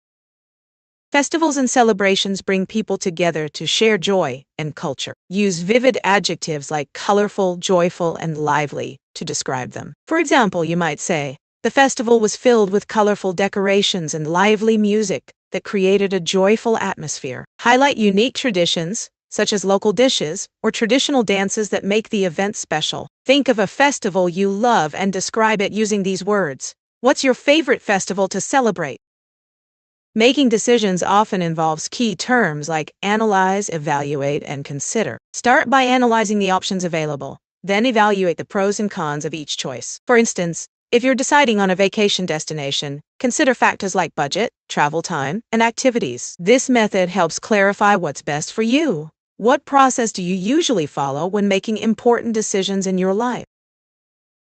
Festivals and celebrations bring people together to share joy and culture. Use vivid adjectives like colorful, joyful, and lively to describe them. For example, you might say, "The festival was filled with colorful decorations and lively music that created a joyful atmosphere." Highlight unique traditions, such as local dishes or traditional dances that make the event special. Think of a festival you love and describe it using these words. What's your favorite festival to celebrate? Making decisions often involves key terms like analyze, evaluate, and consider. Start by analyzing the options available, then evaluate the pros and cons of each choice. For instance, if you're deciding on a vacation destination, consider factors like budget, travel time, and activities. This method helps clarify what's best for you. What process do you usually follow when making important decisions in your life?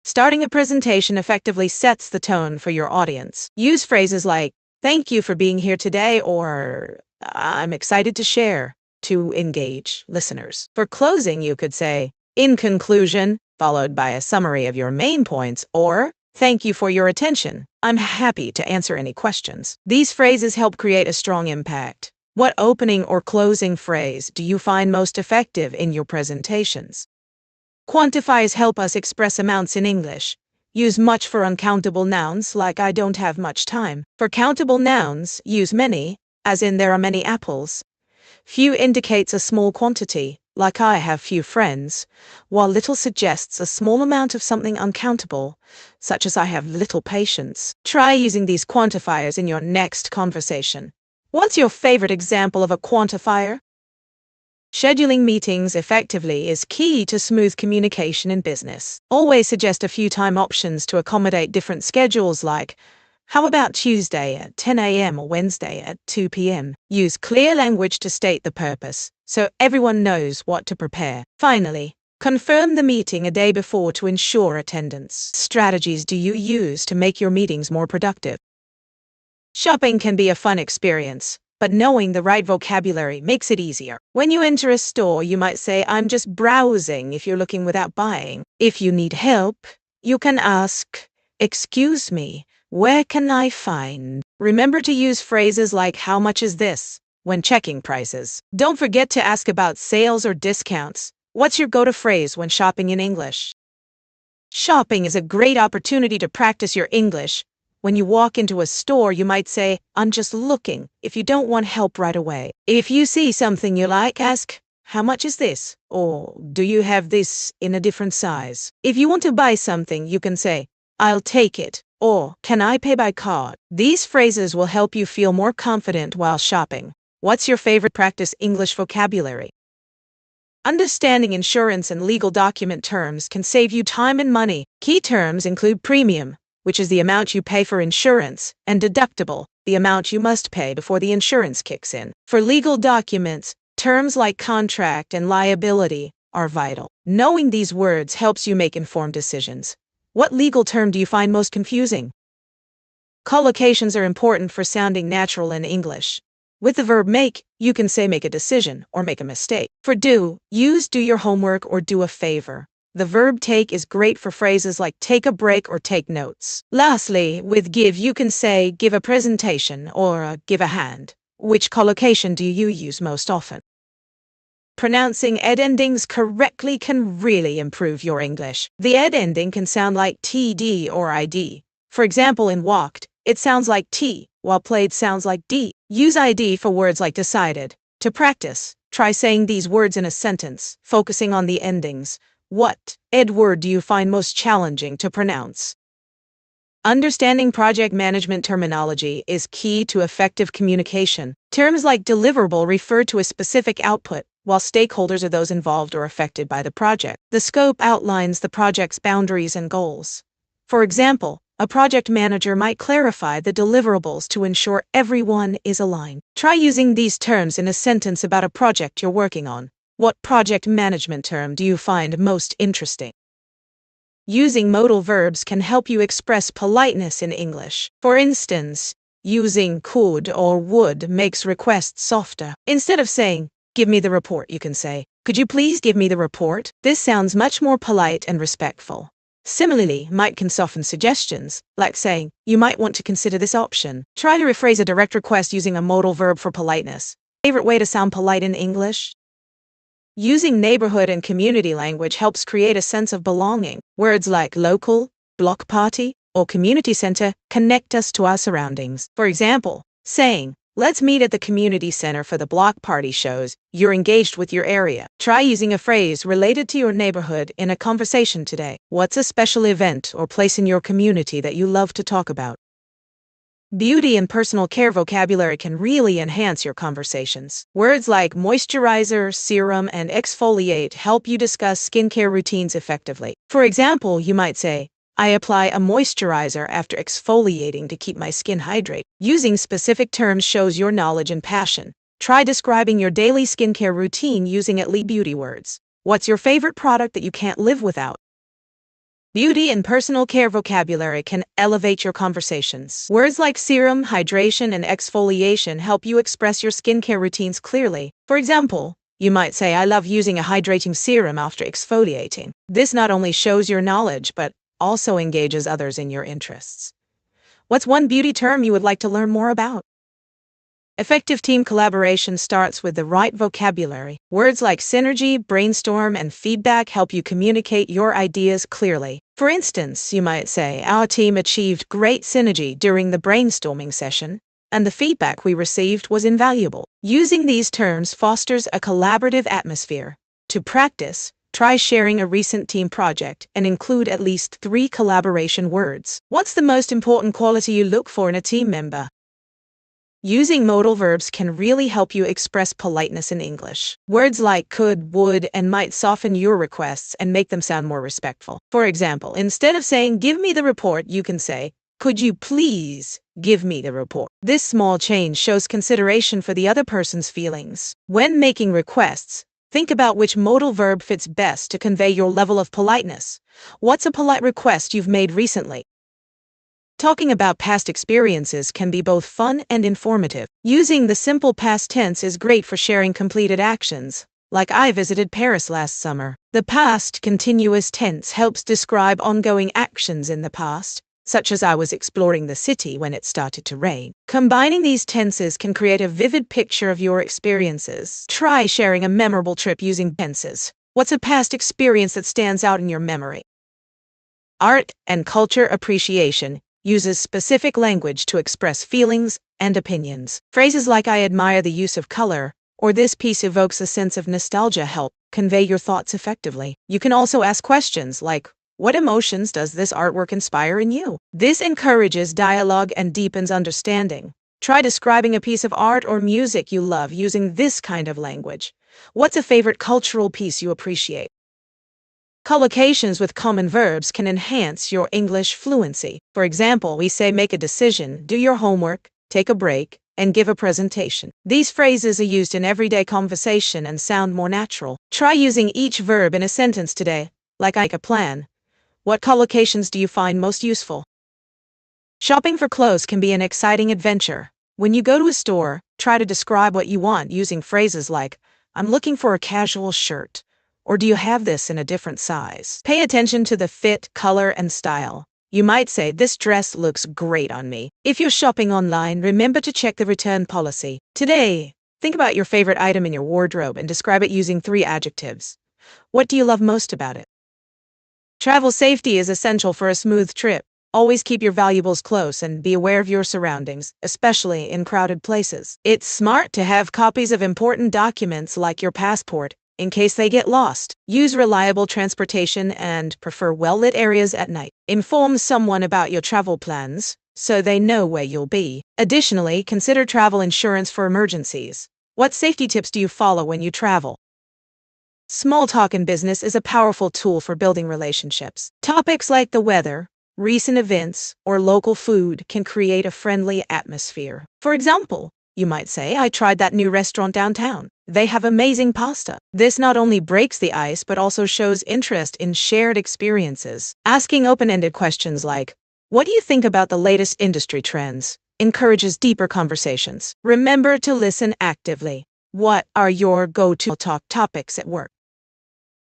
Starting a presentation effectively sets the tone for your audience. Use phrases like, "Thank you for being here today," or "I'm excited to share," to engage listeners. For closing, you could say, "In conclusion," followed by a summary of your main points, or "Thank you for your attention. I'm happy to answer any questions." These phrases help create a strong impact. What opening or closing phrase do you find most effective in your presentations? Quantifiers help us express amounts in English. Use much for uncountable nouns, like "I don't have much time." For countable nouns, use many, as in "there are many apples." Few indicates a small quantity, like "I have few friends," while little suggests a small amount of something uncountable, such as "I have little patience." Try using these quantifiers in your next conversation. What's your favorite example of a quantifier? Scheduling meetings effectively is key to smooth communication in business. Always suggest a few time options to accommodate different schedules, like, "How about Tuesday at 10 a.m. or Wednesday at 2 p.m.? Use clear language to state the purpose, so everyone knows what to prepare. Finally, confirm the meeting a day before to ensure attendance. Strategies do you use to make your meetings more productive? Shopping can be a fun experience, but knowing the right vocabulary makes it easier. When you enter a store, you might say, "I'm just browsing," if you're looking without buying. If you need help, you can ask, "Excuse me, where can I find?" Remember to use phrases like "How much is this?" when checking prices. Don't forget to ask about sales or discounts. What's your go-to phrase when shopping in English? Shopping is a great opportunity to practice your English. When you walk into a store, you might say, "I'm just looking," if you don't want help right away. If you see something you like, ask, "How much is this?" Or, "Do you have this in a different size?" If you want to buy something, you can say, "I'll take it," or "Can I pay by card?" These phrases will help you feel more confident while shopping. What's your favorite practice English vocabulary? Understanding insurance and legal document terms can save you time and money. Key terms include premium, which is the amount you pay for insurance, and deductible, the amount you must pay before the insurance kicks in. For legal documents, terms like contract and liability are vital. Knowing these words helps you make informed decisions. What legal term do you find most confusing? Collocations are important for sounding natural in English. With the verb make, you can say "make a decision" or "make a mistake." For do, use "do your homework" or "do a favor." The verb take is great for phrases like "take a break" or "take notes." Lastly, with give, you can say "give a presentation" or "give a hand." Which collocation do you use most often? Pronouncing ed endings correctly can really improve your English. The ed ending can sound like td or id. For example, in walked, it sounds like t, while played sounds like d. Use id for words like decided. To practice, try saying these words in a sentence, focusing on the endings. What ed word do you find most challenging to pronounce? Understanding project management terminology is key to effective communication. Terms like deliverable refer to a specific output, while stakeholders are those involved or affected by the project. The scope outlines the project's boundaries and goals. For example, a project manager might clarify the deliverables to ensure everyone is aligned. Try using these terms in a sentence about a project you're working on. What project management term do you find most interesting? Using modal verbs can help you express politeness in English. For instance, using could or would makes requests softer. Instead of saying, "Give me the report," you can say, "Could you please give me the report?" This sounds much more polite and respectful. Similarly, might can soften suggestions, like saying, you might want to consider this option. Try to rephrase a direct request using a modal verb for politeness. Favorite way to sound polite in English? Using neighborhood and community language helps create a sense of belonging. Words like local, block party, or community center connect us to our surroundings. For example, saying, let's meet at the community center for the block party shows you're engaged with your area. Try using a phrase related to your neighborhood in a conversation today. What's a special event or place in your community that you love to talk about? Beauty and personal care vocabulary can really enhance your conversations. Words like moisturizer, serum, and exfoliate help you discuss skincare routines effectively. For example, you might say, I apply a moisturizer after exfoliating to keep my skin hydrated. Using specific terms shows your knowledge and passion. Try describing your daily skincare routine using at least beauty words. What's your favorite product that you can't live without? Beauty and personal care vocabulary can elevate your conversations. Words like serum, hydration, and exfoliation help you express your skincare routines clearly. For example, you might say, I love using a hydrating serum after exfoliating. This not only shows your knowledge, but also engages others in your interests. What's one beauty term you would like to learn more about? Effective team collaboration starts with the right vocabulary. Words like synergy, brainstorm, and feedback help you communicate your ideas clearly. For instance, you might say, our team achieved great synergy during the brainstorming session, and the feedback we received was invaluable. Using these terms fosters a collaborative atmosphere. To practice, try sharing a recent team project and include at least 3 collaboration words. What's the most important quality you look for in a team member? Using modal verbs can really help you express politeness in English. Words like could, would, and might soften your requests and make them sound more respectful. For example, instead of saying, give me the report, you can say, could you please give me the report? This small change shows consideration for the other person's feelings. When making requests, think about which modal verb fits best to convey your level of politeness. What's a polite request you've made recently? Talking about past experiences can be both fun and informative. Using the simple past tense is great for sharing completed actions, like I visited Paris last summer. The past continuous tense helps describe ongoing actions in the past, such as I was exploring the city when it started to rain. Combining these tenses can create a vivid picture of your experiences. Try sharing a memorable trip using tenses. What's a past experience that stands out in your memory? Art and culture appreciation uses specific language to express feelings and opinions. Phrases like I admire the use of color, or this piece evokes a sense of nostalgia help convey your thoughts effectively. You can also ask questions like, what emotions does this artwork inspire in you? This encourages dialogue and deepens understanding. Try describing a piece of art or music you love using this kind of language. What's a favorite cultural piece you appreciate? Collocations with common verbs can enhance your English fluency. For example, we say make a decision, do your homework, take a break, and give a presentation. These phrases are used in everyday conversation and sound more natural. Try using each verb in a sentence today, like I make a plan. What collocations do you find most useful? Shopping for clothes can be an exciting adventure. When you go to a store, try to describe what you want using phrases like, I'm looking for a casual shirt. Or do you have this in a different size? Pay attention to the fit, color, and style. You might say, this dress looks great on me. If you're shopping online, remember to check the return policy. Today, think about your favorite item in your wardrobe and describe it using 3 adjectives. What do you love most about it? Travel safety is essential for a smooth trip. Always keep your valuables close and be aware of your surroundings, especially in crowded places. It's smart to have copies of important documents like your passport, in case they get lost. Use reliable transportation and prefer well-lit areas at night. Inform someone about your travel plans, so they know where you'll be. Additionally, consider travel insurance for emergencies. What safety tips do you follow when you travel? Small talk in business is a powerful tool for building relationships. Topics like the weather, recent events, or local food can create a friendly atmosphere. For example, you might say, I tried that new restaurant downtown. They have amazing pasta. This not only breaks the ice, but also shows interest in shared experiences. Asking open-ended questions like, what do you think about the latest industry trends? Encourages deeper conversations. Remember to listen actively. What are your go-to talk topics at work?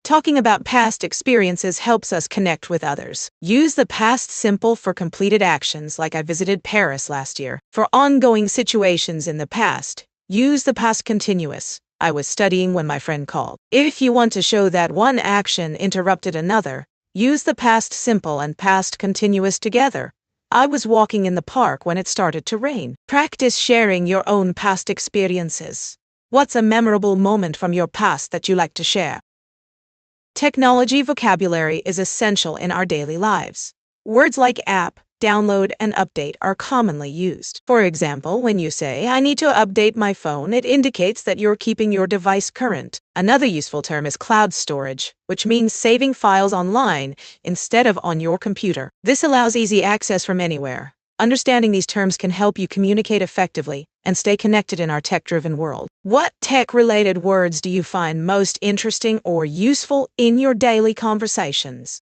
Talking about past experiences helps us connect with others. Use the past simple for completed actions, like I visited Paris last year. For ongoing situations in the past, use the past continuous. I was studying when my friend called. If you want to show that one action interrupted another, use the past simple and past continuous together. I was walking in the park when it started to rain. Practice sharing your own past experiences. What's a memorable moment from your past that you like to share? Technology vocabulary is essential in our daily lives. Words like app, download, and update are commonly used. For example, when you say, "I need to update my phone," it indicates that you're keeping your device current. Another useful term is cloud storage, which means saving files online instead of on your computer. This allows easy access from anywhere. Understanding these terms can help you communicate effectively and stay connected in our tech-driven world. What tech-related words do you find most interesting or useful in your daily conversations?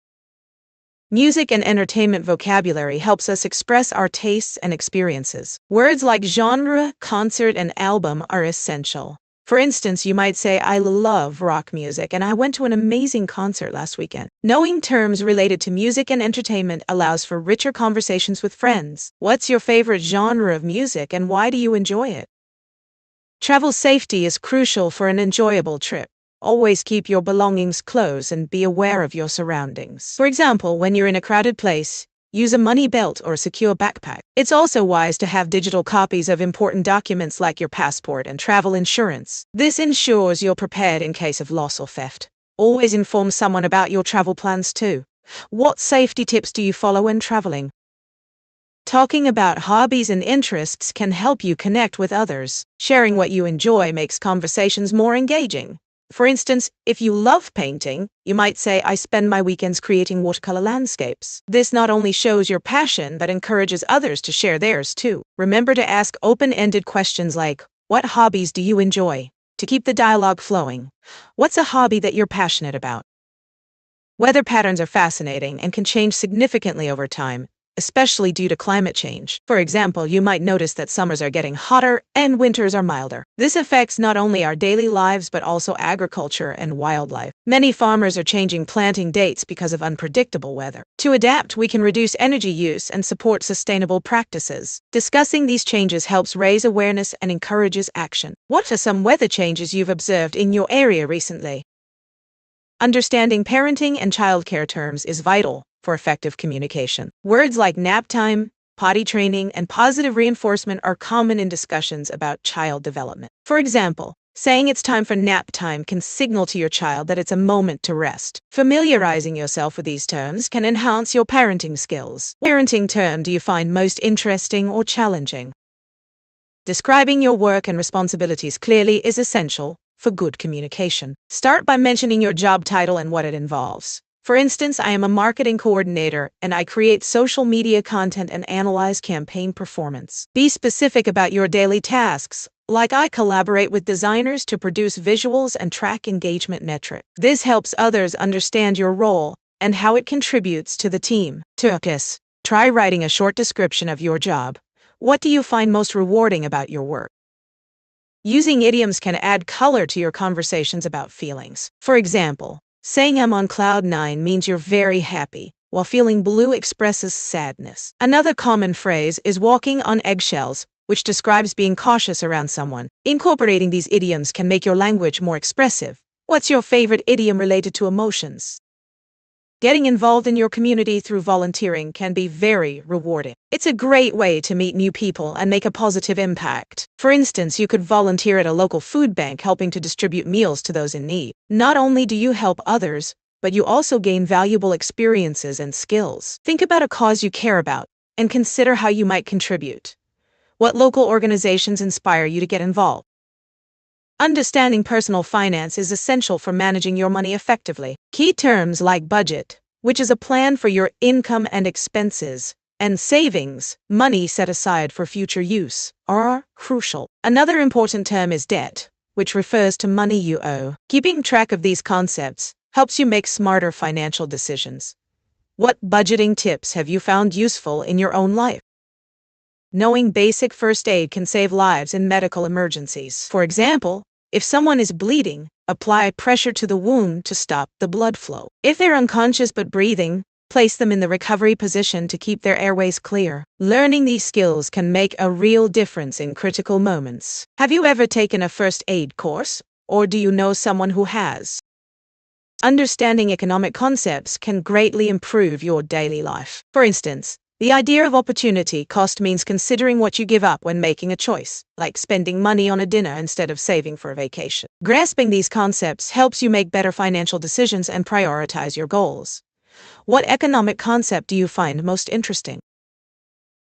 Music and entertainment vocabulary helps us express our tastes and experiences. Words like genre, concert, and album are essential. For instance, you might say, "I love rock music and I went to an amazing concert last weekend." Knowing terms related to music and entertainment allows for richer conversations with friends. What's your favorite genre of music and why do you enjoy it? Travel safety is crucial for an enjoyable trip. Always keep your belongings close and be aware of your surroundings. For example, when you're in a crowded place, use a money belt or secure backpack. It's also wise to have digital copies of important documents like your passport and travel insurance. This ensures you're prepared in case of loss or theft. Always inform someone about your travel plans too. What safety tips do you follow when traveling? Talking about hobbies and interests can help you connect with others. Sharing what you enjoy makes conversations more engaging. For instance, if you love painting, you might say, "I spend my weekends creating watercolor landscapes." This not only shows your passion, but encourages others to share theirs too. Remember to ask open-ended questions like, "What hobbies do you enjoy?" to keep the dialogue flowing. What's a hobby that you're passionate about? Weather patterns are fascinating and can change significantly over time, especially due to climate change. For example, you might notice that summers are getting hotter and winters are milder. This affects not only our daily lives but also agriculture and wildlife. Many farmers are changing planting dates because of unpredictable weather. To adapt, we can reduce energy use and support sustainable practices. Discussing these changes helps raise awareness and encourages action. What are some weather changes you've observed in your area recently? Understanding parenting and childcare terms is vital for effective communication. Words like nap time, potty training, and positive reinforcement are common in discussions about child development. For example, saying it's time for nap time can signal to your child that it's a moment to rest. Familiarizing yourself with these terms can enhance your parenting skills. What parenting term do you find most interesting or challenging? Describing your work and responsibilities clearly is essential for good communication. Start by mentioning your job title and what it involves. For instance, "I am a marketing coordinator and I create social media content and analyze campaign performance." Be specific about your daily tasks, like "I collaborate with designers to produce visuals and track engagement metrics." This helps others understand your role and how it contributes to the team. Turkis. Try writing a short description of your job. What do you find most rewarding about your work? Using idioms can add color to your conversations about feelings. For example, saying "I'm on cloud 9" means you're very happy, while feeling blue expresses sadness. Another common phrase is "walking on eggshells," which describes being cautious around someone. Incorporating these idioms can make your language more expressive. What's your favorite idiom related to emotions? Getting involved in your community through volunteering can be very rewarding. It's a great way to meet new people and make a positive impact. For instance, you could volunteer at a local food bank helping to distribute meals to those in need. Not only do you help others, but you also gain valuable experiences and skills. Think about a cause you care about and consider how you might contribute. What local organizations inspire you to get involved? Understanding personal finance is essential for managing your money effectively. Key terms like budget, which is a plan for your income and expenses, and savings, money set aside for future use, are crucial. Another important term is debt, which refers to money you owe. Keeping track of these concepts helps you make smarter financial decisions. What budgeting tips have you found useful in your own life? Knowing basic first aid can save lives in medical emergencies. For example, if someone is bleeding, apply pressure to the wound to stop the blood flow. If they're unconscious but breathing, place them in the recovery position to keep their airways clear. Learning these skills can make a real difference in critical moments. Have you ever taken a first aid course, or do you know someone who has? Understanding economic concepts can greatly improve your daily life. For instance, the idea of opportunity cost means considering what you give up when making a choice, like spending money on a dinner instead of saving for a vacation. Grasping these concepts helps you make better financial decisions and prioritize your goals. What economic concept do you find most interesting?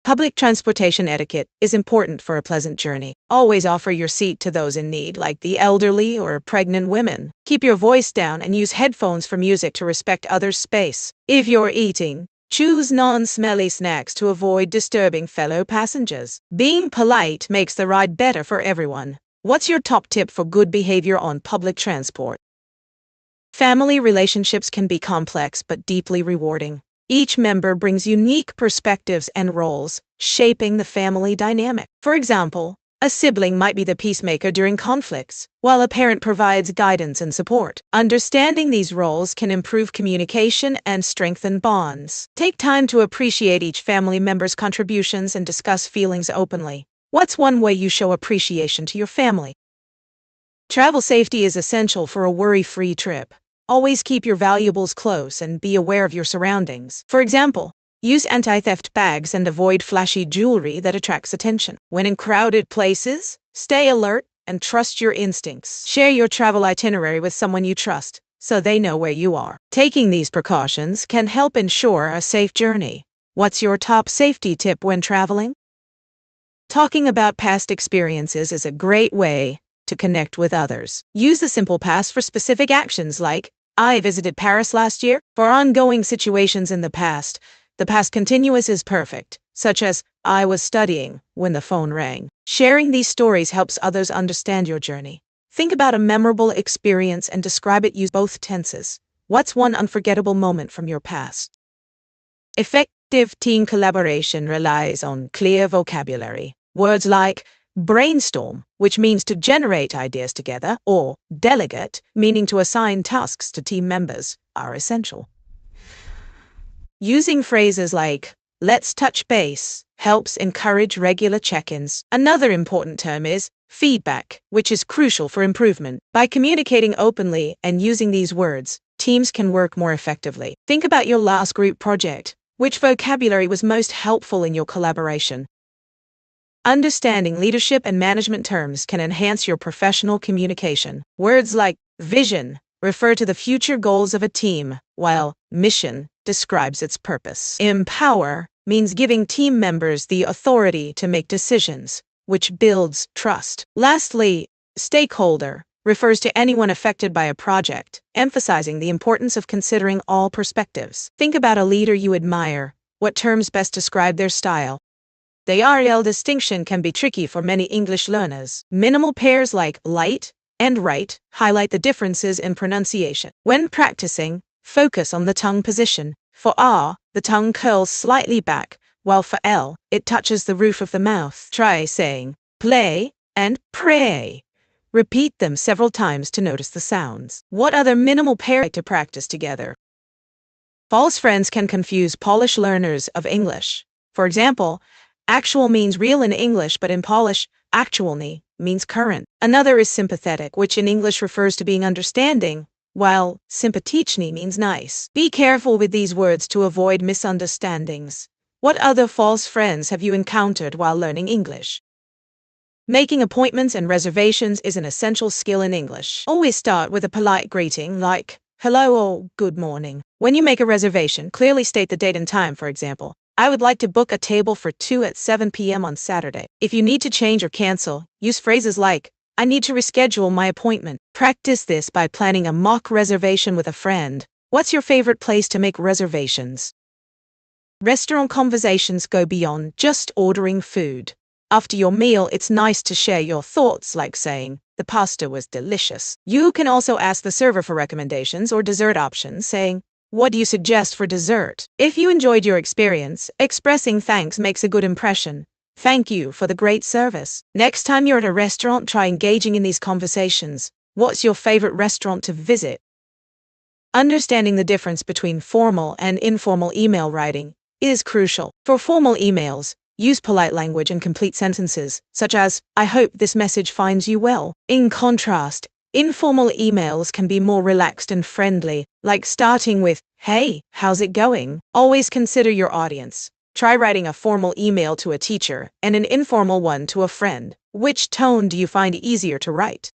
Public transportation etiquette is important for a pleasant journey. Always offer your seat to those in need, like the elderly or pregnant women. Keep your voice down and use headphones for music to respect others' space. If you're eating, choose non-smelly snacks to avoid disturbing fellow passengers. Being polite makes the ride better for everyone. What's your top tip for good behavior on public transport? Family relationships can be complex but deeply rewarding. Each member brings unique perspectives and roles, shaping the family dynamic. For example, a sibling might be the peacemaker during conflicts, while a parent provides guidance and support. Understanding these roles can improve communication and strengthen bonds. Take time to appreciate each family member's contributions and discuss feelings openly. What's one way you show appreciation to your family? Travel safety is essential for a worry-free trip. Always keep your valuables close and be aware of your surroundings. For example, use anti-theft bags and avoid flashy jewelry that attracts attention. When in crowded places, stay alert and trust your instincts. Share your travel itinerary with someone you trust, so they know where you are. Taking these precautions can help ensure a safe journey. What's your top safety tip when traveling? Talking about past experiences is a great way to connect with others. Use the simple past for specific actions like, I visited Paris last year. For ongoing situations in the past continuous is perfect, such as, I was studying when the phone rang. Sharing these stories helps others understand your journey. Think about a memorable experience and describe it. Use both tenses. What's one unforgettable moment from your past? Effective team collaboration relies on clear vocabulary. Words like brainstorm, which means to generate ideas together, or delegate, meaning to assign tasks to team members, are essential. Using phrases like, let's touch base, helps encourage regular check-ins. Another important term is feedback, which is crucial for improvement. By communicating openly and using these words, teams can work more effectively. Think about your last group project. Which vocabulary was most helpful in your collaboration? Understanding leadership and management terms can enhance your professional communication. Words like vision refer to the future goals of a team, while mission describes its purpose. Empower means giving team members the authority to make decisions, which builds trust. Lastly, stakeholder refers to anyone affected by a project, emphasizing the importance of considering all perspectives. Think about a leader you admire. What terms best describe their style? The RL distinction can be tricky for many English learners. Minimal pairs like light and right highlight the differences in pronunciation. When practicing, focus on the tongue position. For R, the tongue curls slightly back, while for L, it touches the roof of the mouth. Try saying play and pray. Repeat them several times to notice the sounds. What other minimal pairs to practice together? False friends can confuse Polish learners of English. For example, actual means real in English, but in Polish, aktualny means current. Another is sympathetic, which in English refers to being understanding, while sympatyczny means nice. Be careful with these words to avoid misunderstandings. What other false friends have you encountered while learning English? Making appointments and reservations is an essential skill in English. Always start with a polite greeting like, hello or good morning. When you make a reservation, clearly state the date and time. For example, I would like to book a table for 2 at 7 p.m. on Saturday. If you need to change or cancel, use phrases like, I need to reschedule my appointment. Practice this by planning a mock reservation with a friend. What's your favorite place to make reservations? Restaurant conversations go beyond just ordering food. After your meal, it's nice to share your thoughts, like saying, the pasta was delicious. You can also ask the server for recommendations or dessert options, saying, what do you suggest for dessert? If you enjoyed your experience, expressing thanks makes a good impression. Thank you for the great service. Next time you're at a restaurant, try engaging in these conversations. What's your favorite restaurant to visit? Understanding the difference between formal and informal email writing is crucial. For formal emails, use polite language and complete sentences, such as, "I hope this message finds you well." In contrast, informal emails can be more relaxed and friendly, like starting with, "Hey, how's it going?" Always consider your audience. Try writing a formal email to a teacher and an informal one to a friend. Which tone do you find easier to write?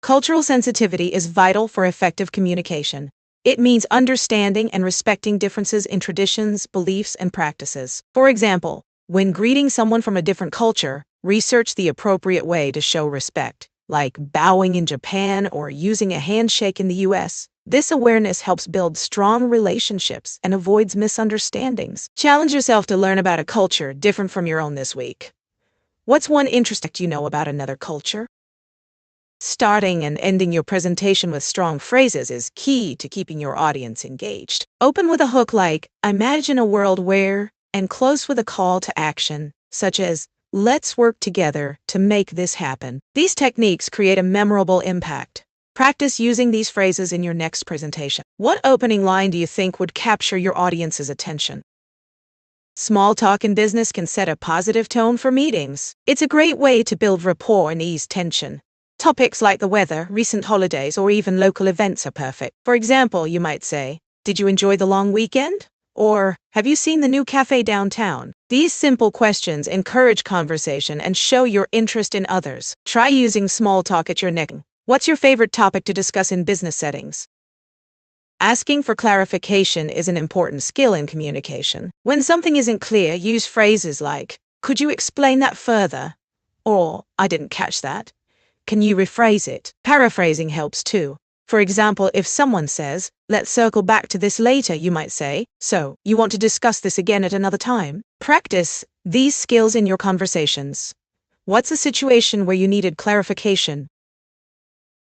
Cultural sensitivity is vital for effective communication. It means understanding and respecting differences in traditions, beliefs, and practices. For example, when greeting someone from a different culture, research the appropriate way to show respect, like bowing in Japan or using a handshake in the US. This awareness helps build strong relationships and avoids misunderstandings. Challenge yourself to learn about a culture different from your own this week. What's one interesting fact you know about another culture? Starting and ending your presentation with strong phrases is key to keeping your audience engaged. Open with a hook like, "Imagine a world where," and close with a call to action, such as, "Let's work together to make this happen." These techniques create a memorable impact. Practice using these phrases in your next presentation. What opening line do you think would capture your audience's attention? Small talk in business can set a positive tone for meetings. It's a great way to build rapport and ease tension. Topics like the weather, recent holidays, or even local events are perfect. For example, you might say, "Did you enjoy the long weekend?" Or, "Have you seen the new cafe downtown?" These simple questions encourage conversation and show your interest in others. Try using small talk at your next. What's your favorite topic to discuss in business settings? Asking for clarification is an important skill in communication. When something isn't clear, use phrases like, "Could you explain that further?" Or, "I didn't catch that. Can you rephrase it?" Paraphrasing helps too. For example, if someone says, "Let's circle back to this later," you might say, "So, you want to discuss this again at another time?" Practice these skills in your conversations. What's a situation where you needed clarification?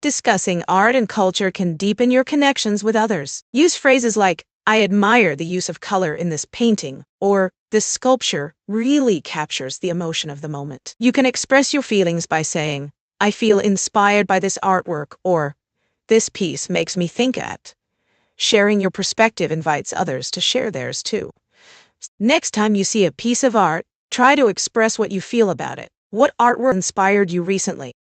Discussing art and culture can deepen your connections with others. Use phrases like, "I admire the use of color in this painting," or "This sculpture really captures the emotion of the moment." You can express your feelings by saying, "I feel inspired by this artwork," or "This piece makes me think at." Sharing your perspective invites others to share theirs too. Next time you see a piece of art, try to express what you feel about it. What artwork inspired you recently?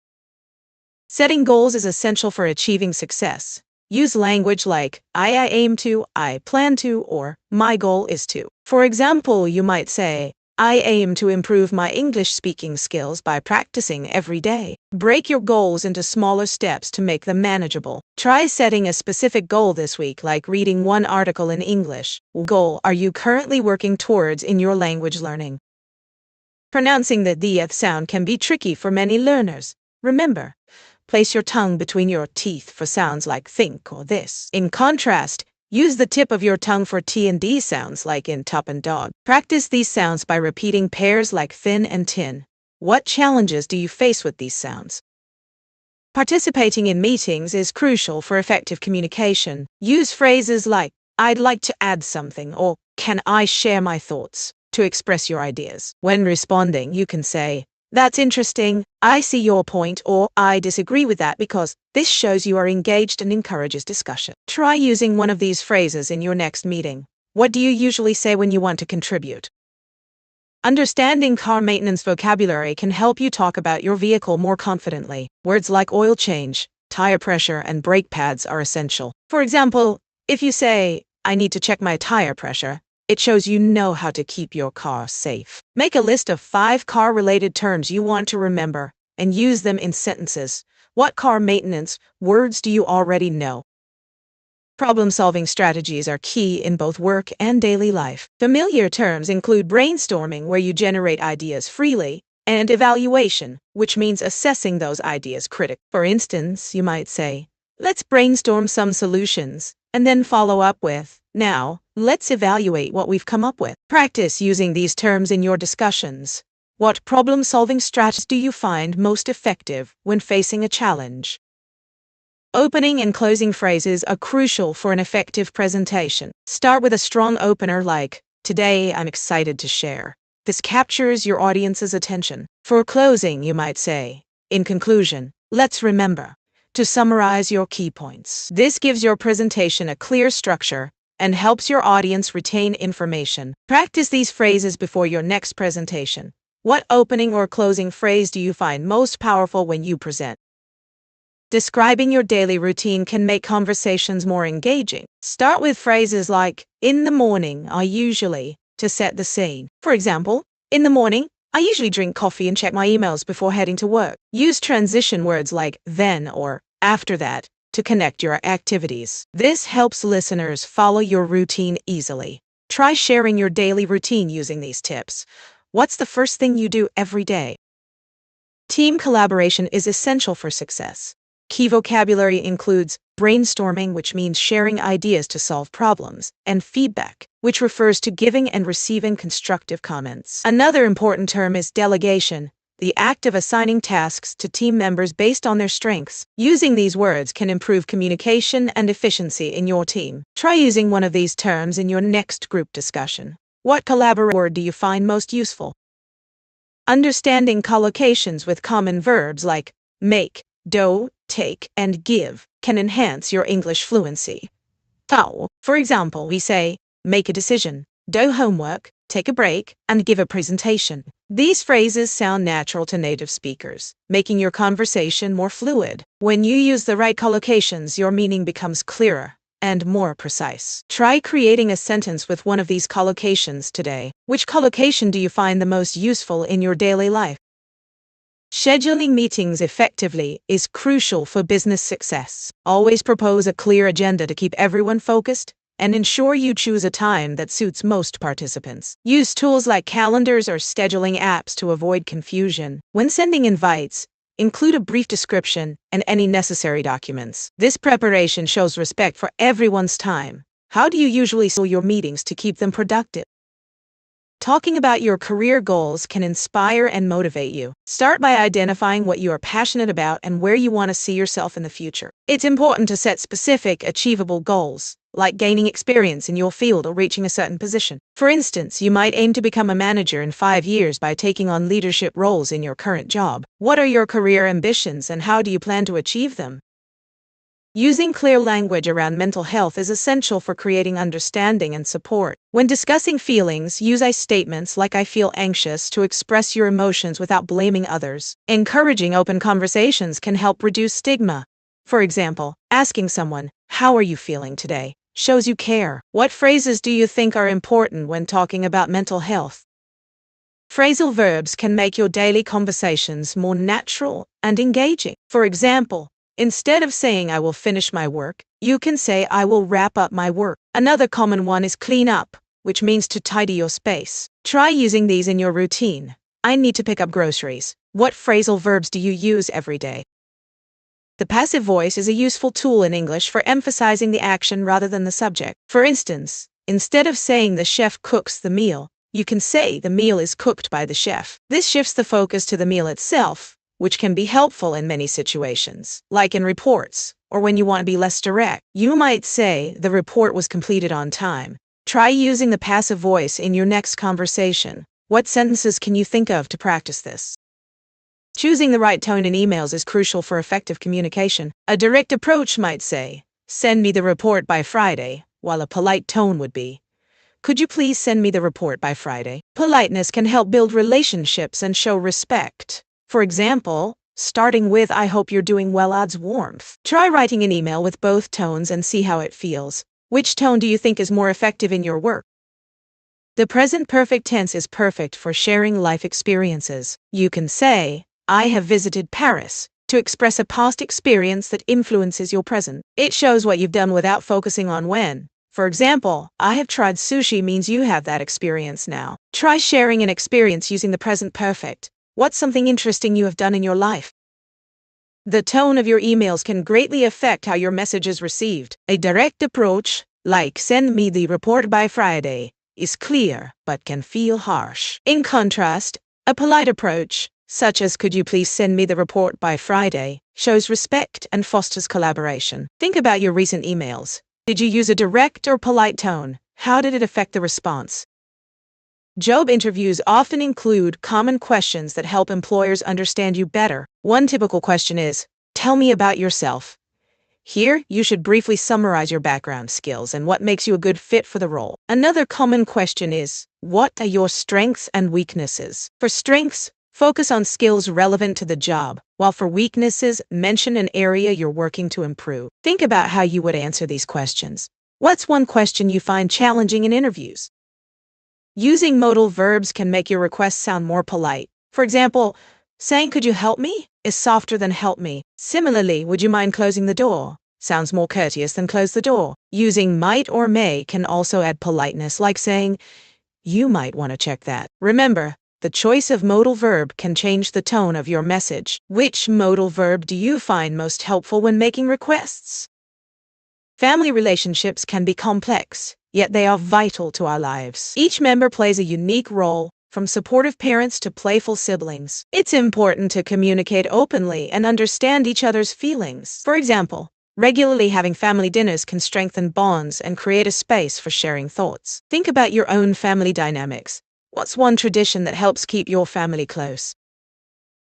Setting goals is essential for achieving success. Use language like, I aim to," "I plan to," or "My goal is to." For example, you might say, "I aim to improve my English speaking skills by practicing every day." Break your goals into smaller steps to make them manageable. Try setting a specific goal this week, like reading one article in English. What goal are you currently working towards in your language learning? Pronouncing the th sound can be tricky for many learners. Remember, place your tongue between your teeth for sounds like think or this. In contrast, use the tip of your tongue for T and D sounds like in top and dog. Practice these sounds by repeating pairs like thin and tin. What challenges do you face with these sounds? Participating in meetings is crucial for effective communication. Use phrases like, "I'd like to add something," or "Can I share my thoughts?" to express your ideas. When responding, you can say, "That's interesting, I see your point," or "I disagree with that," because this shows you are engaged and encourages discussion. Try using one of these phrases in your next meeting. What do you usually say when you want to contribute? Understanding car maintenance vocabulary can help you talk about your vehicle more confidently. Words like oil change, tire pressure, and brake pads are essential. For example, if you say, "I need to check my tire pressure," it shows you know how to keep your car safe. Make a list of 5 car-related terms you want to remember and use them in sentences. What car maintenance words do you already know? Problem-solving strategies are key in both work and daily life. Familiar terms include brainstorming, where you generate ideas freely, and evaluation, which means assessing those ideas critically. For instance, you might say, "Let's brainstorm some solutions," and then follow up with, "Now, let's evaluate what we've come up with." Practice using these terms in your discussions. What problem-solving strategies do you find most effective when facing a challenge? Opening and closing phrases are crucial for an effective presentation. Start with a strong opener like, "Today I'm excited to share." This captures your audience's attention. For closing, you might say, "In conclusion, let's remember, to summarize your key points. This gives your presentation a clear structure and helps your audience retain information. Practice these phrases before your next presentation. What opening or closing phrase do you find most powerful when you present? Describing your daily routine can make conversations more engaging. Start with phrases like, in the morning, I usually, to set the scene. For example, in the morning, I usually drink coffee and check my emails before heading to work. Use transition words like then or after that to connect your activities. This helps listeners follow your routine easily. Try sharing your daily routine using these tips. What's the first thing you do every day? Team collaboration is essential for success. Key vocabulary includes brainstorming, which means sharing ideas to solve problems, and feedback, which refers to giving and receiving constructive comments. Another important term is delegation, the act of assigning tasks to team members based on their strengths. Using these words can improve communication and efficiency in your team. Try using one of these terms in your next group discussion. What collaborative word do you find most useful? Understanding collocations with common verbs like make, do, take, and give can enhance your English fluency. For example, we say, make a decision, do homework, take a break, and give a presentation. These phrases sound natural to native speakers, making your conversation more fluid. When you use the right collocations, your meaning becomes clearer and more precise. Try creating a sentence with one of these collocations today. Which collocation do you find the most useful in your daily life? Scheduling meetings effectively is crucial for business success. Always propose a clear agenda to keep everyone focused and ensure you choose a time that suits most participants. Use tools like calendars or scheduling apps to avoid confusion. When sending invites, include a brief description and any necessary documents. This preparation shows respect for everyone's time. How do you usually schedule your meetings to keep them productive? Talking about your career goals can inspire and motivate you. Start by identifying what you are passionate about and where you want to see yourself in the future. It's important to set specific, achievable goals, like gaining experience in your field or reaching a certain position. For instance, you might aim to become a manager in 5 years by taking on leadership roles in your current job. What are your career ambitions and how do you plan to achieve them? Using clear language around mental health is essential for creating understanding and support. When discussing feelings, use I statements like I feel anxious to express your emotions without blaming others. Encouraging open conversations can help reduce stigma. For example, asking someone, "How are you feeling today?" shows you care. What phrases do you think are important when talking about mental health? Phrasal verbs can make your daily conversations more natural and engaging. For example, instead of saying I will finish my work, you can say I will wrap up my work. Another common one is clean up, which means to tidy your space. Try using these in your routine. I need to pick up groceries. What phrasal verbs do you use every day? The passive voice is a useful tool in English for emphasizing the action rather than the subject. For instance, instead of saying the chef cooks the meal, you can say the meal is cooked by the chef. This shifts the focus to the meal itself, which can be helpful in many situations, like in reports, or when you want to be less direct. You might say, the report was completed on time. Try using the passive voice in your next conversation. What sentences can you think of to practice this? Choosing the right tone in emails is crucial for effective communication. A direct approach might say, send me the report by Friday, while a polite tone would be, could you please send me the report by Friday? Politeness can help build relationships and show respect. For example, starting with I hope you're doing well adds warmth. Try writing an email with both tones and see how it feels. Which tone do you think is more effective in your work? The present perfect tense is perfect for sharing life experiences. You can say, I have visited Paris, to express a past experience that influences your present. It shows what you've done without focusing on when. For example, I have tried sushi means you have that experience now. Try sharing an experience using the present perfect. What's something interesting you have done in your life? The tone of your emails can greatly affect how your message is received. A direct approach, like send me the report by Friday, is clear but can feel harsh. In contrast, a polite approach, such as could you please send me the report by Friday, shows respect and fosters collaboration. Think about your recent emails. Did you use a direct or polite tone? How did it affect the response? Job interviews often include common questions that help employers understand you better. One typical question is, Tell me about yourself. Here, you should briefly summarize your background skills and what makes you a good fit for the role. Another common question is, what are your strengths and weaknesses? For strengths, focus on skills relevant to the job, while for weaknesses, mention an area you're working to improve. Think about how you would answer these questions. What's one question you find challenging in interviews? Using modal verbs can make your request sound more polite. For example, saying "could you help me" is softer than "help me." Similarly, "would you mind closing the door" sounds more courteous than "close the door." Using might or may can also add politeness, like saying, "you might want to check that." Remember, the choice of modal verb can change the tone of your message. Which modal verb do you find most helpful when making requests? Family relationships can be complex, yet they are vital to our lives. Each member plays a unique role, from supportive parents to playful siblings. It's important to communicate openly and understand each other's feelings. For example, regularly having family dinners can strengthen bonds and create a space for sharing thoughts. Think about your own family dynamics. What's one tradition that helps keep your family close?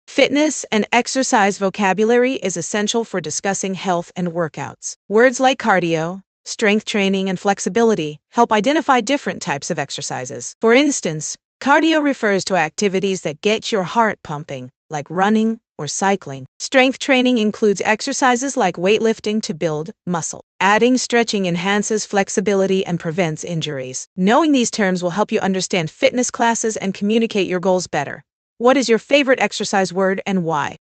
Fitness and exercise vocabulary is essential for discussing health and workouts. Words like cardio, strength training, and flexibility help identify different types of exercises. For instance, cardio refers to activities that get your heart pumping, like running or cycling. Strength training includes exercises like weightlifting to build muscle. Adding stretching enhances flexibility and prevents injuries. Knowing these terms will help you understand fitness classes and communicate your goals better. What is your favorite exercise word and why?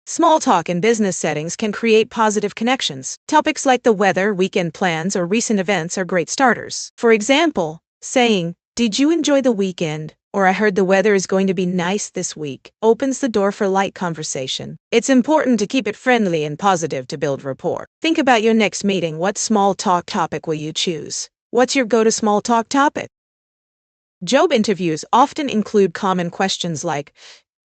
Small talk in business settings can create positive connections. Topics like the weather, weekend plans, or recent events are great starters. For example, saying, "Did you enjoy the weekend?" or "I heard the weather is going to be nice this week," opens the door for light conversation. It's important to keep it friendly and positive to build rapport. Think about your next meeting. What small talk topic will you choose? What's your go-to small talk topic? Job interviews often include common questions like,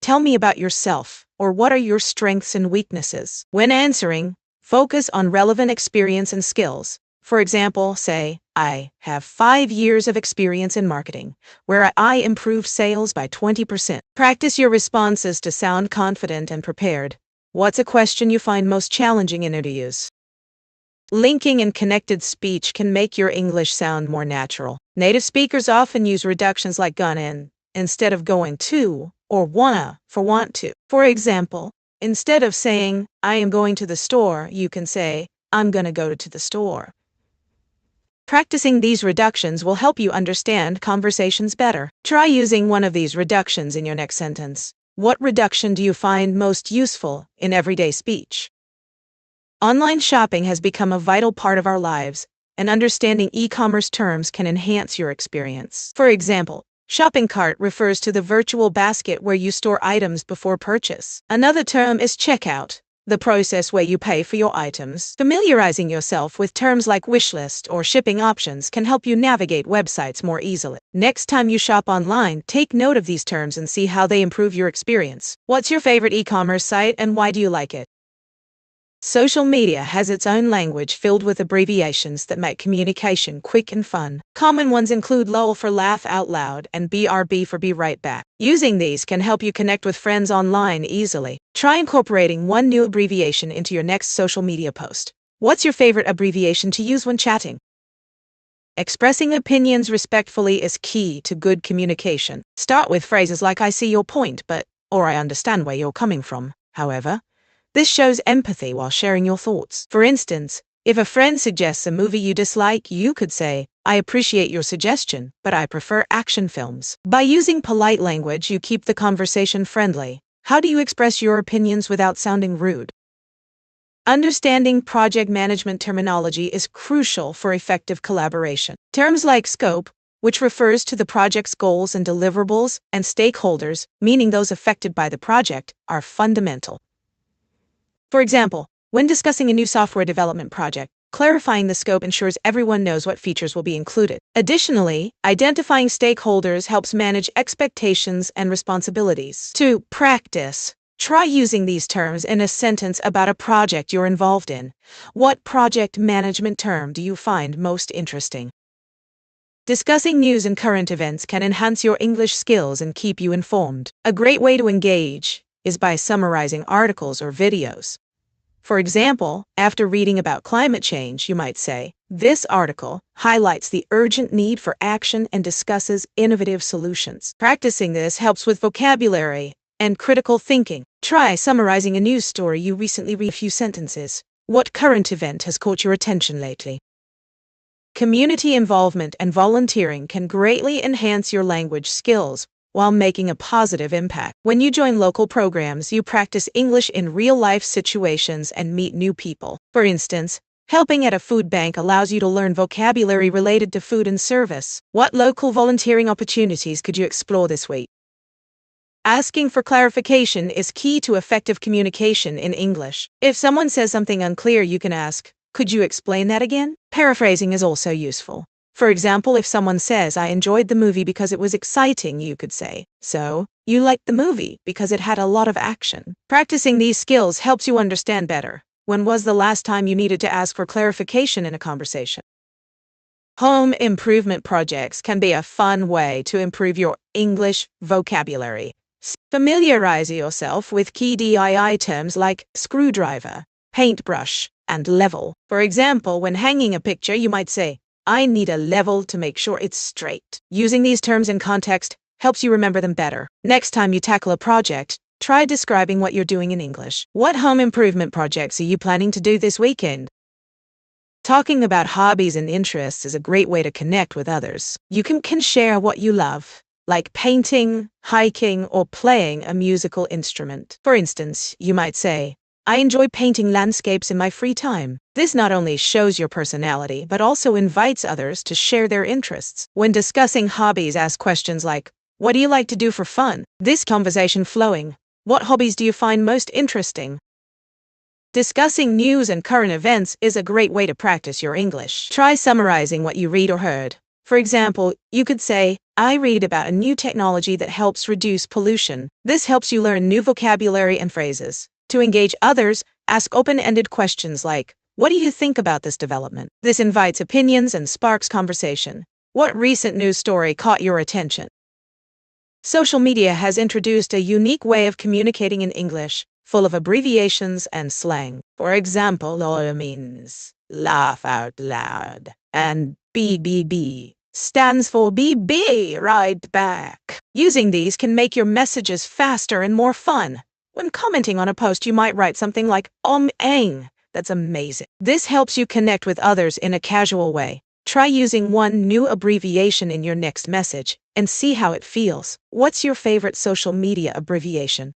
"Tell me about yourself," or "What are your strengths and weaknesses?" When answering, focus on relevant experience and skills. For example, say, "I have 5 years of experience in marketing, where I improved sales by 20%. Practice your responses to sound confident and prepared. What's a question you find most challenging in interviews? Linking and connected speech can make your English sound more natural. Native speakers often use reductions like "gonna" in instead of "going to" or "wanna" for "want to." For example, instead of saying, "I am going to the store," you can say, "I'm gonna go to the store." Practicing these reductions will help you understand conversations better. Try using one of these reductions in your next sentence. What reduction do you find most useful in everyday speech? Online shopping has become a vital part of our lives, and understanding e-commerce terms can enhance your experience. For example, shopping cart refers to the virtual basket where you store items before purchase. Another term is checkout, the process where you pay for your items. Familiarizing yourself with terms like wishlist or shipping options can help you navigate websites more easily. Next time you shop online, take note of these terms and see how they improve your experience. What's your favorite e-commerce site and why do you like it? Social media has its own language filled with abbreviations that make communication quick and fun. Common ones include LOL for laugh out loud and BRB for be right back. Using these can help you connect with friends online easily. Try incorporating one new abbreviation into your next social media post. What's your favorite abbreviation to use when chatting? Expressing opinions respectfully is key to good communication. Start with phrases like "I see your point, but," or "I understand where you're coming from, however." This shows empathy while sharing your thoughts. For instance, if a friend suggests a movie you dislike, you could say, "I appreciate your suggestion, but I prefer action films." By using polite language, you keep the conversation friendly. How do you express your opinions without sounding rude? Understanding project management terminology is crucial for effective collaboration. Terms like scope, which refers to the project's goals and deliverables, and stakeholders, meaning those affected by the project, are fundamental. For example, when discussing a new software development project, clarifying the scope ensures everyone knows what features will be included. Additionally, identifying stakeholders helps manage expectations and responsibilities. To practice, try using these terms in a sentence about a project you're involved in. What project management term do you find most interesting? Discussing news and current events can enhance your English skills and keep you informed. A great way to engage is by summarizing articles or videos. For example, after reading about climate change, you might say, "This article highlights the urgent need for action and discusses innovative solutions." Practicing this helps with vocabulary and critical thinking. Try summarizing a news story you recently read in a few sentences. What current event has caught your attention lately? Community involvement and volunteering can greatly enhance your language skills while making a positive impact. When you join local programs, you practice English in real-life situations and meet new people. For instance, helping at a food bank allows you to learn vocabulary related to food and service. What local volunteering opportunities could you explore this week? Asking for clarification is key to effective communication in English. If someone says something unclear, you can ask, "Could you explain that again?" Paraphrasing is also useful. For example, if someone says, "I enjoyed the movie because it was exciting," you could say, "So, you liked the movie because it had a lot of action." Practicing these skills helps you understand better. When was the last time you needed to ask for clarification in a conversation? Home improvement projects can be a fun way to improve your English vocabulary. Familiarize yourself with key DIY terms like screwdriver, paintbrush, and level. For example, when hanging a picture, you might say, "I need a level to make sure it's straight." Using these terms in context helps you remember them better. Next time you tackle a project, try describing what you're doing in English. What home improvement projects are you planning to do this weekend? Talking about hobbies and interests is a great way to connect with others. You can share what you love, like painting, hiking, or playing a musical instrument. For instance, you might say, "I enjoy painting landscapes in my free time." This not only shows your personality, but also invites others to share their interests. When discussing hobbies, ask questions like, "What do you like to do for fun?" This conversation flowing. What hobbies do you find most interesting? Discussing news and current events is a great way to practice your English. Try summarizing what you read or heard. For example, you could say, "I read about a new technology that helps reduce pollution." This helps you learn new vocabulary and phrases. To engage others, ask open-ended questions like, "What do you think about this development?" This invites opinions and sparks conversation. What recent news story caught your attention? Social media has introduced a unique way of communicating in English, full of abbreviations and slang. For example, LOL means laugh out loud, and BBB stands for BB right back. Using these can make your messages faster and more fun. When commenting on a post, you might write something like "eng." That's amazing. This helps you connect with others in a casual way. Try using one new abbreviation in your next message and see how it feels. What's your favorite social media abbreviation?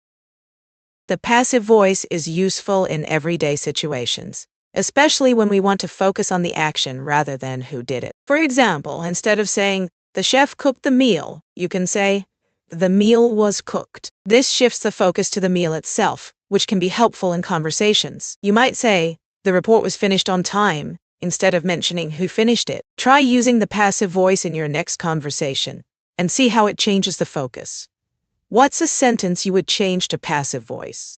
The passive voice is useful in everyday situations, especially when we want to focus on the action rather than who did it. For example, instead of saying, "The chef cooked the meal," you can say, "The meal was cooked." This shifts the focus to the meal itself, which can be helpful in conversations. You might say, "The report was finished on time," instead of mentioning who finished it. Try using the passive voice in your next conversation and see how it changes the focus. What's a sentence you would change to passive voice?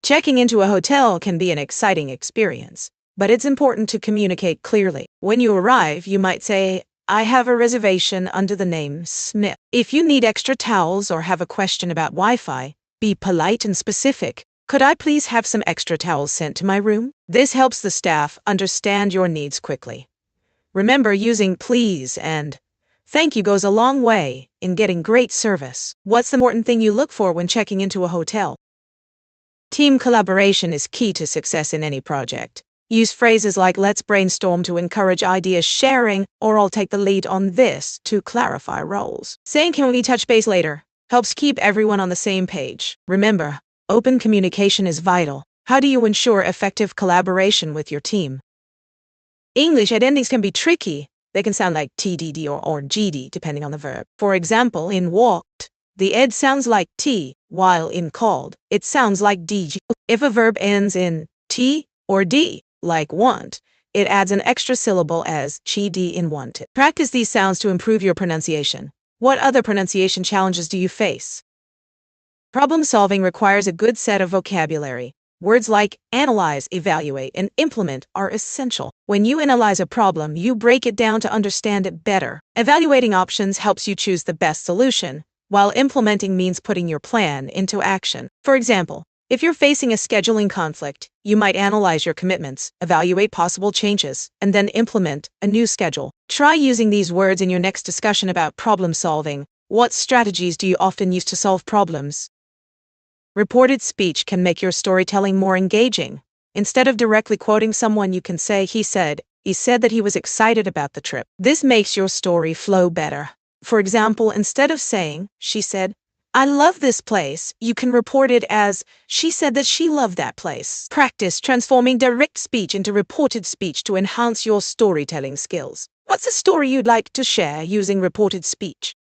Checking into a hotel can be an exciting experience, but it's important to communicate clearly. When you arrive, you might say, "I have a reservation under the name Smith." If you need extra towels or have a question about Wi-Fi, be polite and specific. "Could I please have some extra towels sent to my room?" This helps the staff understand your needs quickly. Remember, using please and thank you goes a long way in getting great service. What's the important thing you look for when checking into a hotel? Team collaboration is key to success in any project. Use phrases like "let's brainstorm" to encourage idea sharing, or "I'll take the lead on this" to clarify roles. Saying "can we touch base later" helps keep everyone on the same page. Remember, open communication is vital. How do you ensure effective collaboration with your team? English endings can be tricky. They can sound like TDD or GD depending on the verb. For example, in walked, the ed sounds like T, while in called, it sounds like DG. If a verb ends in T or D, like want, it adds an extra syllable as GD in wanted. Practice these sounds to improve your pronunciation. What other pronunciation challenges do you face? Problem solving requires a good set of vocabulary. Words like analyze, evaluate, and implement are essential. When you analyze a problem, you break it down to understand it better. Evaluating options helps you choose the best solution, while implementing means putting your plan into action. For example, if you're facing a scheduling conflict, you might analyze your commitments, evaluate possible changes, and then implement a new schedule. Try using these words in your next discussion about problem solving. What strategies do you often use to solve problems? Reported speech can make your storytelling more engaging. Instead of directly quoting someone, you can say, he said that he was excited about the trip. This makes your story flow better. For example, instead of saying, she said, I love this place, you can report it as, she said that she loved that place. Practice transforming direct speech into reported speech to enhance your storytelling skills. What's a story you'd like to share using reported speech?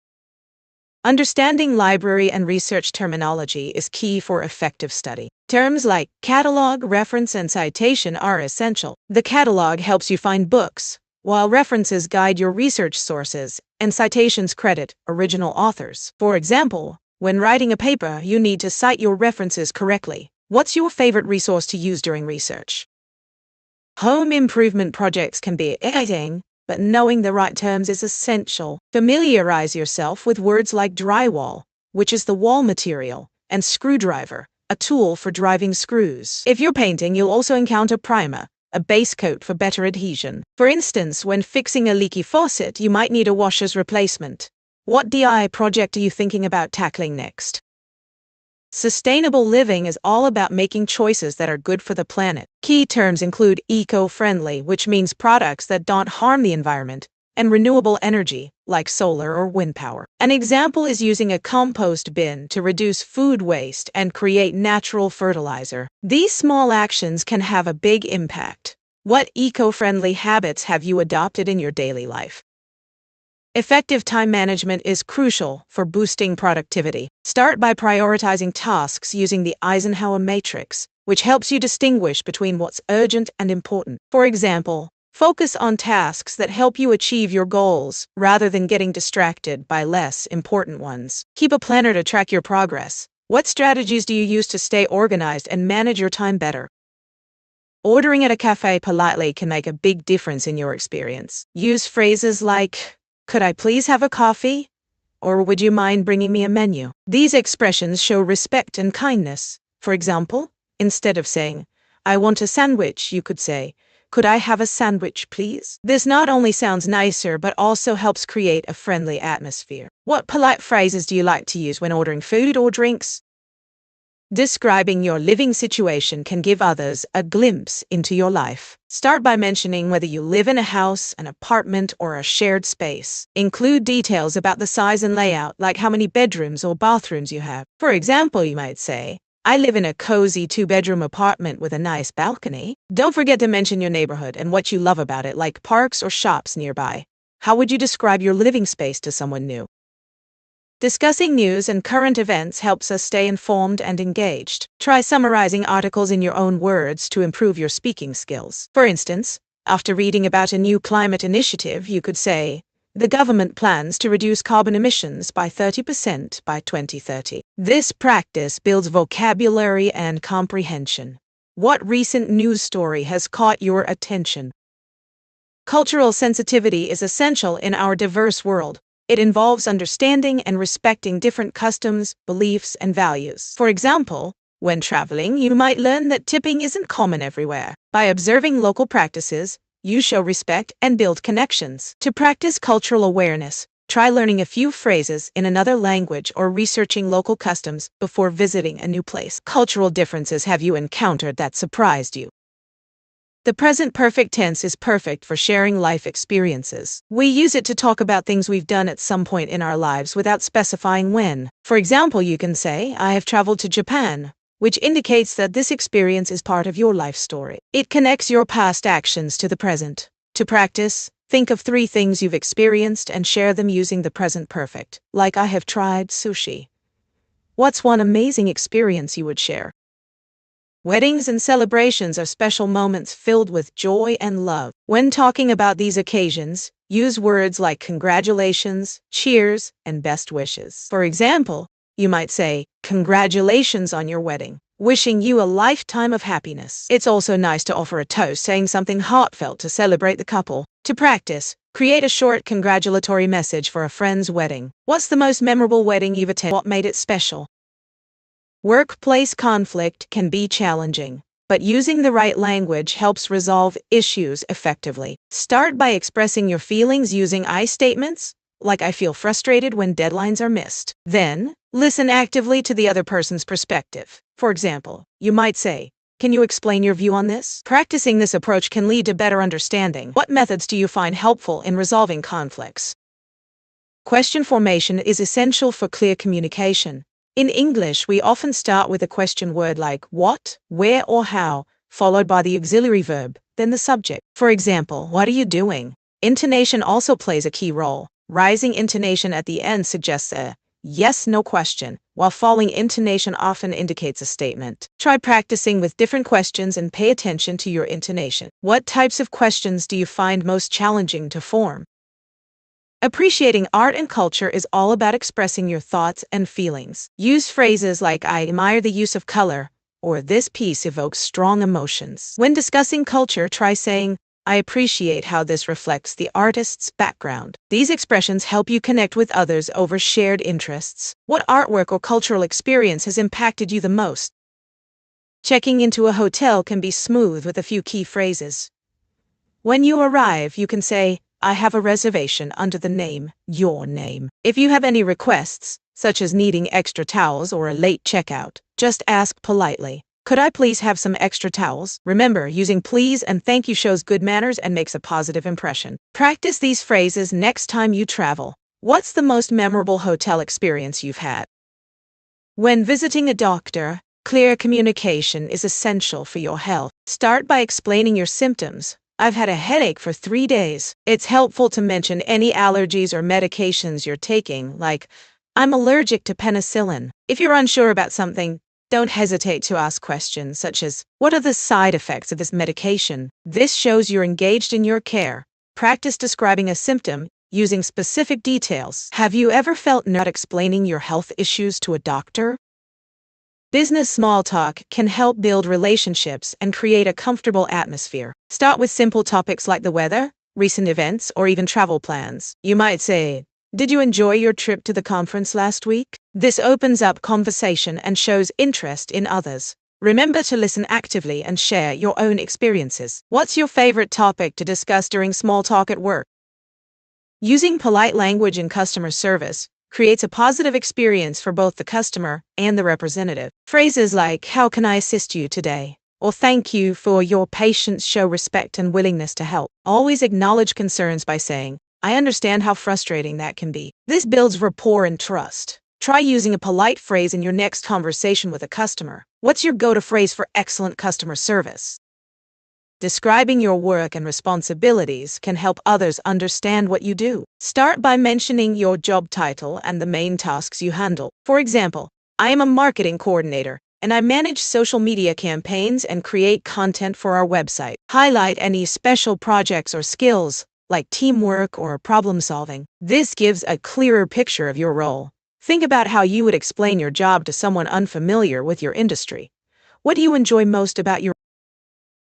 Understanding library and research terminology is key for effective study. Terms like catalog, reference, and citation are essential. The catalog helps you find books, while references guide your research sources, and citations credit original authors. For example, when writing a paper, you need to cite your references correctly. What's your favorite resource to use during research? Home improvement projects can be exciting, but knowing the right terms is essential. Familiarize yourself with words like drywall, which is the wall material, and screwdriver, a tool for driving screws. If you're painting, you'll also encounter primer, a base coat for better adhesion. For instance, when fixing a leaky faucet, you might need a washer's replacement. What DIY project are you thinking about tackling next? Sustainable living is all about making choices that are good for the planet. Key terms include eco-friendly, which means products that don't harm the environment, and renewable energy, like solar or wind power. An example is using a compost bin to reduce food waste and create natural fertilizer. These small actions can have a big impact. What eco-friendly habits have you adopted in your daily life? Effective time management is crucial for boosting productivity. Start by prioritizing tasks using the Eisenhower matrix, which helps you distinguish between what's urgent and important. For example, focus on tasks that help you achieve your goals rather than getting distracted by less important ones. Keep a planner to track your progress. What strategies do you use to stay organized and manage your time better? Ordering at a cafe politely can make a big difference in your experience. Use phrases like, could I please have a coffee? Or would you mind bringing me a menu? These expressions show respect and kindness. For example, instead of saying, I want a sandwich, you could say, could I have a sandwich, please? This not only sounds nicer, but also helps create a friendly atmosphere. What polite phrases do you like to use when ordering food or drinks? Describing your living situation can give others a glimpse into your life. Start by mentioning whether you live in a house, an apartment, or a shared space. Include details about the size and layout, like how many bedrooms or bathrooms you have. For example, you might say, I live in a cozy 2-bedroom apartment with a nice balcony. Don't forget to mention your neighborhood and what you love about it, like parks or shops nearby. How would you describe your living space to someone new? Discussing news and current events helps us stay informed and engaged. Try summarizing articles in your own words to improve your speaking skills. For instance, after reading about a new climate initiative, you could say, the government plans to reduce carbon emissions by 30% by 2030. This practice builds vocabulary and comprehension. What recent news story has caught your attention? Cultural sensitivity is essential in our diverse world. It involves understanding and respecting different customs, beliefs, and values. For example, when traveling, you might learn that tipping isn't common everywhere. By observing local practices, you show respect and build connections. To practice cultural awareness, try learning a few phrases in another language or researching local customs before visiting a new place. Cultural differences have you encountered that surprised you? The present perfect tense is perfect for sharing life experiences. We use it to talk about things we've done at some point in our lives without specifying when. For example, you can say, I have traveled to Japan, which indicates that this experience is part of your life story. It connects your past actions to the present. To practice, think of 3 things you've experienced and share them using the present perfect. Like, I have tried sushi. What's one amazing experience you would share? Weddings and celebrations are special moments filled with joy and love. When talking about these occasions, use words like congratulations, cheers, and best wishes. For example, you might say, congratulations on your wedding, wishing you a lifetime of happiness. It's also nice to offer a toast, saying something heartfelt to celebrate the couple. To practice, Create a short congratulatory message for a friend's wedding. What's the most memorable wedding you've attended? What made it special? Workplace conflict can be challenging, but using the right language helps resolve issues effectively. Start by expressing your feelings using I statements, like I feel frustrated when deadlines are missed. Then, listen actively to the other person's perspective. For example, you might say, "Can you explain your view on this?" Practicing this approach can lead to better understanding. What methods do you find helpful in resolving conflicts? Question formation is essential for clear communication. In English, we often start with a question word like what, where, or how, followed by the auxiliary verb, then the subject. For example, what are you doing? Intonation also plays a key role. Rising intonation at the end suggests a yes/no question, while falling intonation often indicates a statement. Try practicing with different questions and pay attention to your intonation. What types of questions do you find most challenging to form? Appreciating art and culture is all about expressing your thoughts and feelings. Use phrases like I admire the use of color, or this piece evokes strong emotions. When discussing culture, try saying, I appreciate how this reflects the artist's background. These expressions help you connect with others over shared interests. What artwork or cultural experience has impacted you the most? Checking into a hotel can be smooth with a few key phrases. When you arrive, you can say, I have a reservation under the name, your name. If you have any requests, such as needing extra towels or a late checkout, just ask politely. Could I please have some extra towels? Remember, using please and thank you shows good manners and makes a positive impression. Practice these phrases next time you travel. What's the most memorable hotel experience you've had? When visiting a doctor, clear communication is essential for your health. Start by explaining your symptoms. I've had a headache for 3 days. It's helpful to mention any allergies or medications you're taking, like, I'm allergic to penicillin. If you're unsure about something, don't hesitate to ask questions such as, what are the side effects of this medication? This shows you're engaged in your care. Practice describing a symptom using specific details. Have you ever felt not explaining your health issues to a doctor? Business small talk can help build relationships and create a comfortable atmosphere. Start with simple topics like the weather, recent events, or even travel plans. You might say, did you enjoy your trip to the conference last week? This opens up conversation and shows interest in others. Remember to listen actively and share your own experiences. What's your favorite topic to discuss during small talk at work? Using polite language in customer service creates a positive experience for both the customer and the representative. Phrases like, how can I assist you today? Or thank you for your patience show respect and willingness to help. Always acknowledge concerns by saying, I understand how frustrating that can be. This builds rapport and trust. Try using a polite phrase in your next conversation with a customer. What's your go-to phrase for excellent customer service? Describing your work and responsibilities can help others understand what you do. Start by mentioning your job title and the main tasks you handle. For example, I am a marketing coordinator, and I manage social media campaigns and create content for our website. Highlight any special projects or skills, like teamwork or problem solving. This gives a clearer picture of your role. Think about how you would explain your job to someone unfamiliar with your industry. What do you enjoy most about your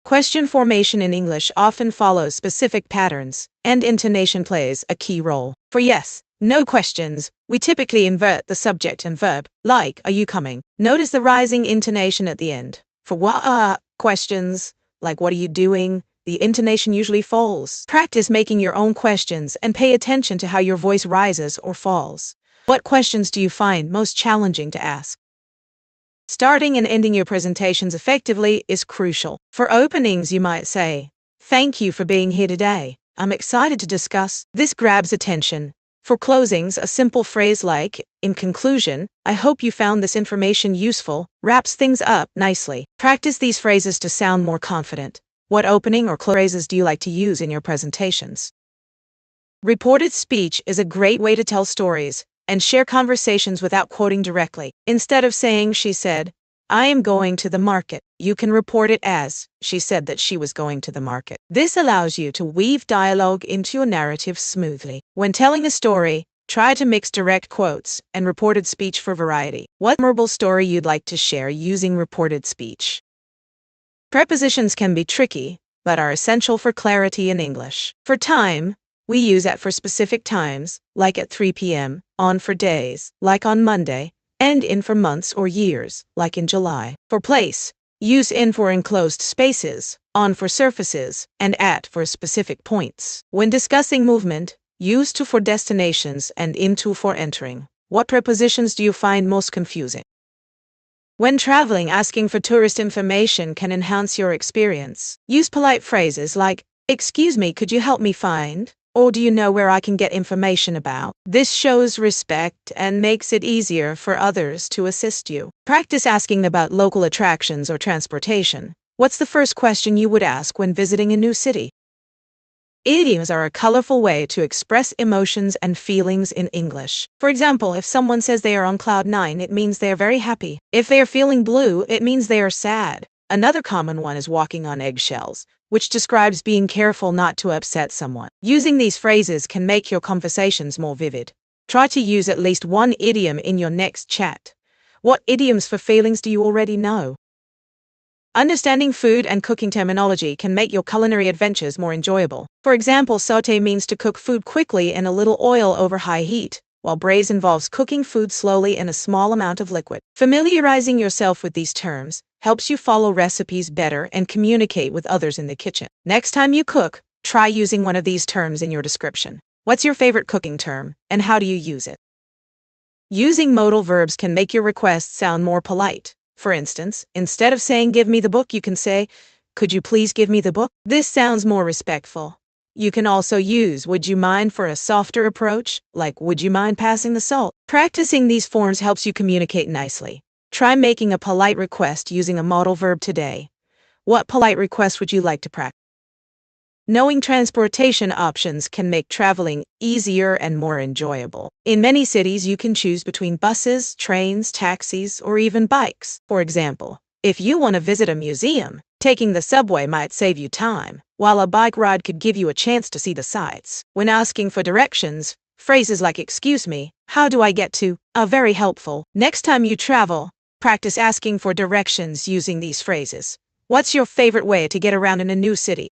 question formation in English often follows specific patterns, and intonation plays a key role. For yes, no questions, we typically invert the subject and verb, like, are you coming? Notice the rising intonation at the end. For what questions, like what are you doing, the intonation usually falls. Practice making your own questions and pay attention to how your voice rises or falls. What questions do you find most challenging to ask? Starting and ending your presentations effectively is crucial. For openings, you might say, thank you for being here today. I'm excited to discuss. This grabs attention. For closings, a simple phrase like, in conclusion, I hope you found this information useful, wraps things up nicely. Practice these phrases to sound more confident. What opening or close phrases do you like to use in your presentations? Reported speech is a great way to tell stories and share conversations without quoting directly. Instead of saying, she said, I am going to the market, you can report it as, she said that she was going to the market. This allows you to weave dialogue into your narrative smoothly. When telling a story, try to mix direct quotes and reported speech for variety. What memorable story you'd like to share using reported speech? Prepositions can be tricky, but are essential for clarity in English. For time, We use at for specific times, like at 3 p.m., on for days, like on Monday, and in for months or years, like in July. For place, use in for enclosed spaces, on for surfaces, and at for specific points. When discussing movement, use to for destinations and into for entering. What prepositions do you find most confusing? When traveling, asking for tourist information can enhance your experience. Use polite phrases like, "Excuse me, could you help me find?" Or "Do you know where I can get information about?" This shows respect and makes it easier for others to assist you. Practice asking about local attractions or transportation. What's the first question you would ask when visiting a new city? Idioms are a colorful way to express emotions and feelings in English. For example, if someone says they are on cloud nine, it means they are very happy. If they are feeling blue, it means they are sad. Another common one is walking on eggshells, which describes being careful not to upset someone. Using these phrases can make your conversations more vivid. Try to use at least one idiom in your next chat. What idioms for feelings do you already know? Understanding food and cooking terminology can make your culinary adventures more enjoyable. For example, sauté means to cook food quickly in a little oil over high heat, while braise involves cooking food slowly in a small amount of liquid. Familiarizing yourself with these terms helps you follow recipes better and communicate with others in the kitchen. Next time you cook, try using one of these terms in your description. What's your favorite cooking term, and how do you use it? Using modal verbs can make your requests sound more polite. For instance, instead of saying "give me the book," you can say, "Could you please give me the book?" This sounds more respectful. You can also use "would you mind" for a softer approach, like "would you mind passing the salt?" Practicing these forms helps you communicate nicely. Try making a polite request using a modal verb today. What polite request would you like to practice? Knowing transportation options can make traveling easier and more enjoyable. In many cities, you can choose between buses, trains, taxis, or even bikes. For example, if you want to visit a museum, taking the subway might save you time, while a bike ride could give you a chance to see the sights. When asking for directions, phrases like "excuse me, how do I get to?" are very helpful. Next time you travel, practice asking for directions using these phrases. What's your favorite way to get around in a new city?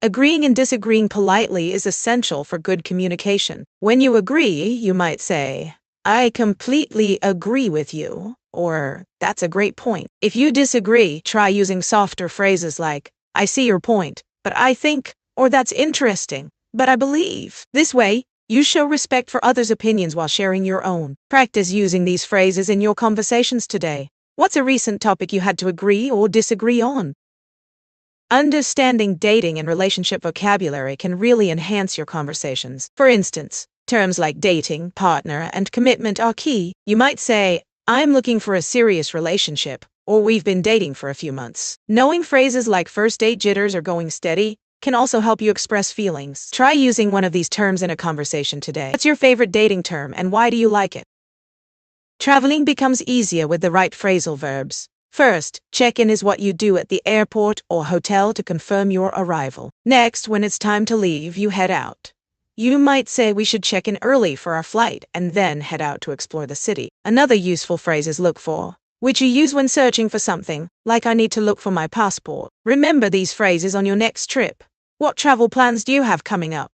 Agreeing and disagreeing politely is essential for good communication. When you agree, you might say, "I completely agree with you," or "That's a great point." If you disagree, try using softer phrases like, "I see your point, but I think," or "That's interesting, but I believe." This way, you show respect for others' opinions while sharing your own. Practice using these phrases in your conversations today. What's a recent topic you had to agree or disagree on? Understanding dating and relationship vocabulary can really enhance your conversations. For instance, terms like dating, partner, and commitment are key. You might say, "I'm looking for a serious relationship," or "We've been dating for a few months." Knowing phrases like "first date jitters" or "going steady" can also help you express feelings. Try using one of these terms in a conversation today. What's your favorite dating term, and why do you like it? Traveling becomes easier with the right phrasal verbs. First, check-in is what you do at the airport or hotel to confirm your arrival. Next, when it's time to leave, you head out. You might say, "We should check in early for our flight," and then head out to explore the city. Another useful phrase is "look for," which you use when searching for something, like "I need to look for my passport." Remember these phrases on your next trip. What travel plans do you have coming up?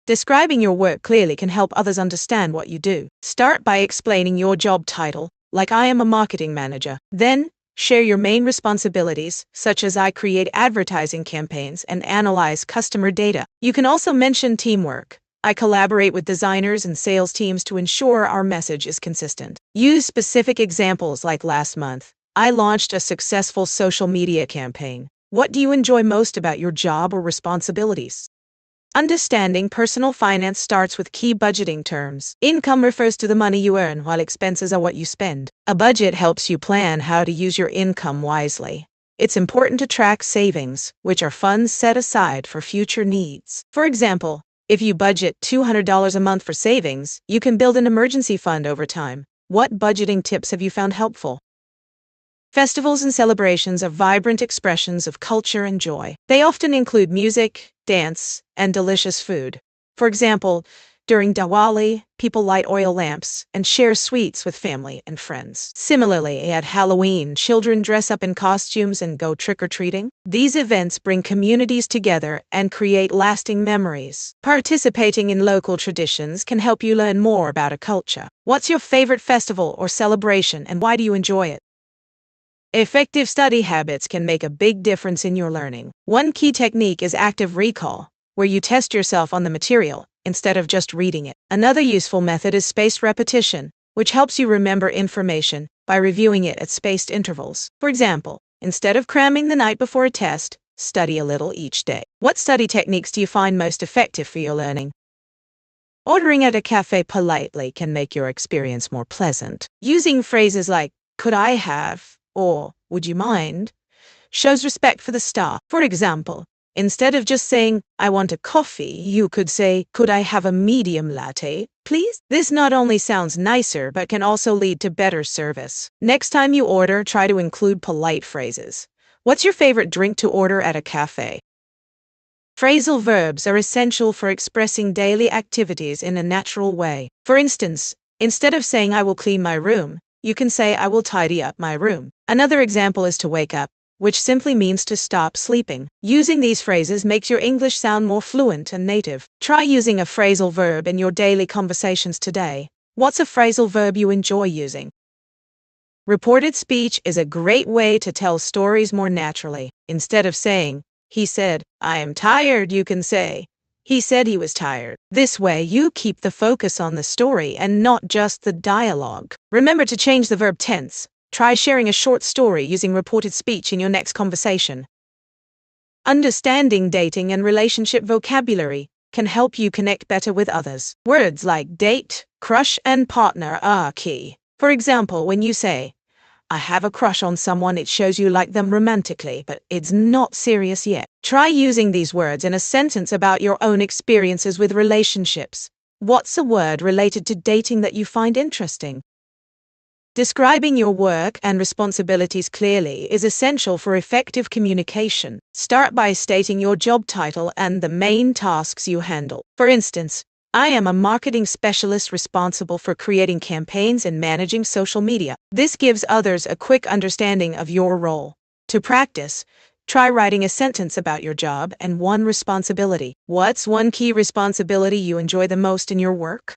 Describing your work clearly can help others understand what you do. Start by explaining your job title, like "I am a marketing manager." Then, share your main responsibilities, such as "I create advertising campaigns and analyze customer data." You can also mention teamwork. "I collaborate with designers and sales teams to ensure our message is consistent." Use specific examples like "Last month, I launched a successful social media campaign." What do you enjoy most about your job or responsibilities? Understanding personal finance starts with key budgeting terms. Income refers to the money you earn, while expenses are what you spend. A budget helps you plan how to use your income wisely. It's important to track savings, which are funds set aside for future needs. For example, if you budget $200 a month for savings, you can build an emergency fund over time. What budgeting tips have you found helpful? Festivals and celebrations are vibrant expressions of culture and joy. They often include music, dance, and delicious food. For example, During Diwali, people light oil lamps and share sweets with family and friends. Similarly, at Halloween, children dress up in costumes and go trick-or-treating. These events bring communities together and create lasting memories. Participating in local traditions can help you learn more about a culture. What's your favorite festival or celebration, and why do you enjoy it? Effective study habits can make a big difference in your learning. One key technique is active recall, where you test yourself on the material instead of just reading it. Another useful method is spaced repetition, which helps you remember information by reviewing it at spaced intervals. For example, instead of cramming the night before a test, study a little each day. What study techniques do you find most effective for your learning? Ordering at a cafe politely can make your experience more pleasant. Using phrases like, "Could I have?" or "Would you mind?" shows respect for the staff. For example, instead of just saying, "I want a coffee," you could say, "Could I have a medium latte, please?" This not only sounds nicer, but can also lead to better service. Next time you order, try to include polite phrases. What's your favorite drink to order at a cafe? Phrasal verbs are essential for expressing daily activities in a natural way. For instance, instead of saying, "I will clean my room," you can say, "I will tidy up my room." Another example is to wake up, which simply means to stop sleeping. Using these phrases makes your English sound more fluent and native. Try using a phrasal verb in your daily conversations today. What's a phrasal verb you enjoy using? Reported speech is a great way to tell stories more naturally. Instead of saying, "He said, I am tired," you can say, "He said he was tired." This way, you keep the focus on the story and not just the dialogue. Remember to change the verb tense. Try sharing a short story using reported speech in your next conversation. Understanding dating and relationship vocabulary can help you connect better with others. Words like date, crush, and partner are key. For example, when you say, "I have a crush on someone," it shows you like them romantically, but it's not serious yet. Try using these words in a sentence about your own experiences with relationships. What's a word related to dating that you find interesting? Describing your work and responsibilities clearly is essential for effective communication. Start by stating your job title and the main tasks you handle. For instance, "I am a marketing specialist responsible for creating campaigns and managing social media." This gives others a quick understanding of your role. To practice, try writing a sentence about your job and one responsibility. What's one key responsibility you enjoy the most in your work?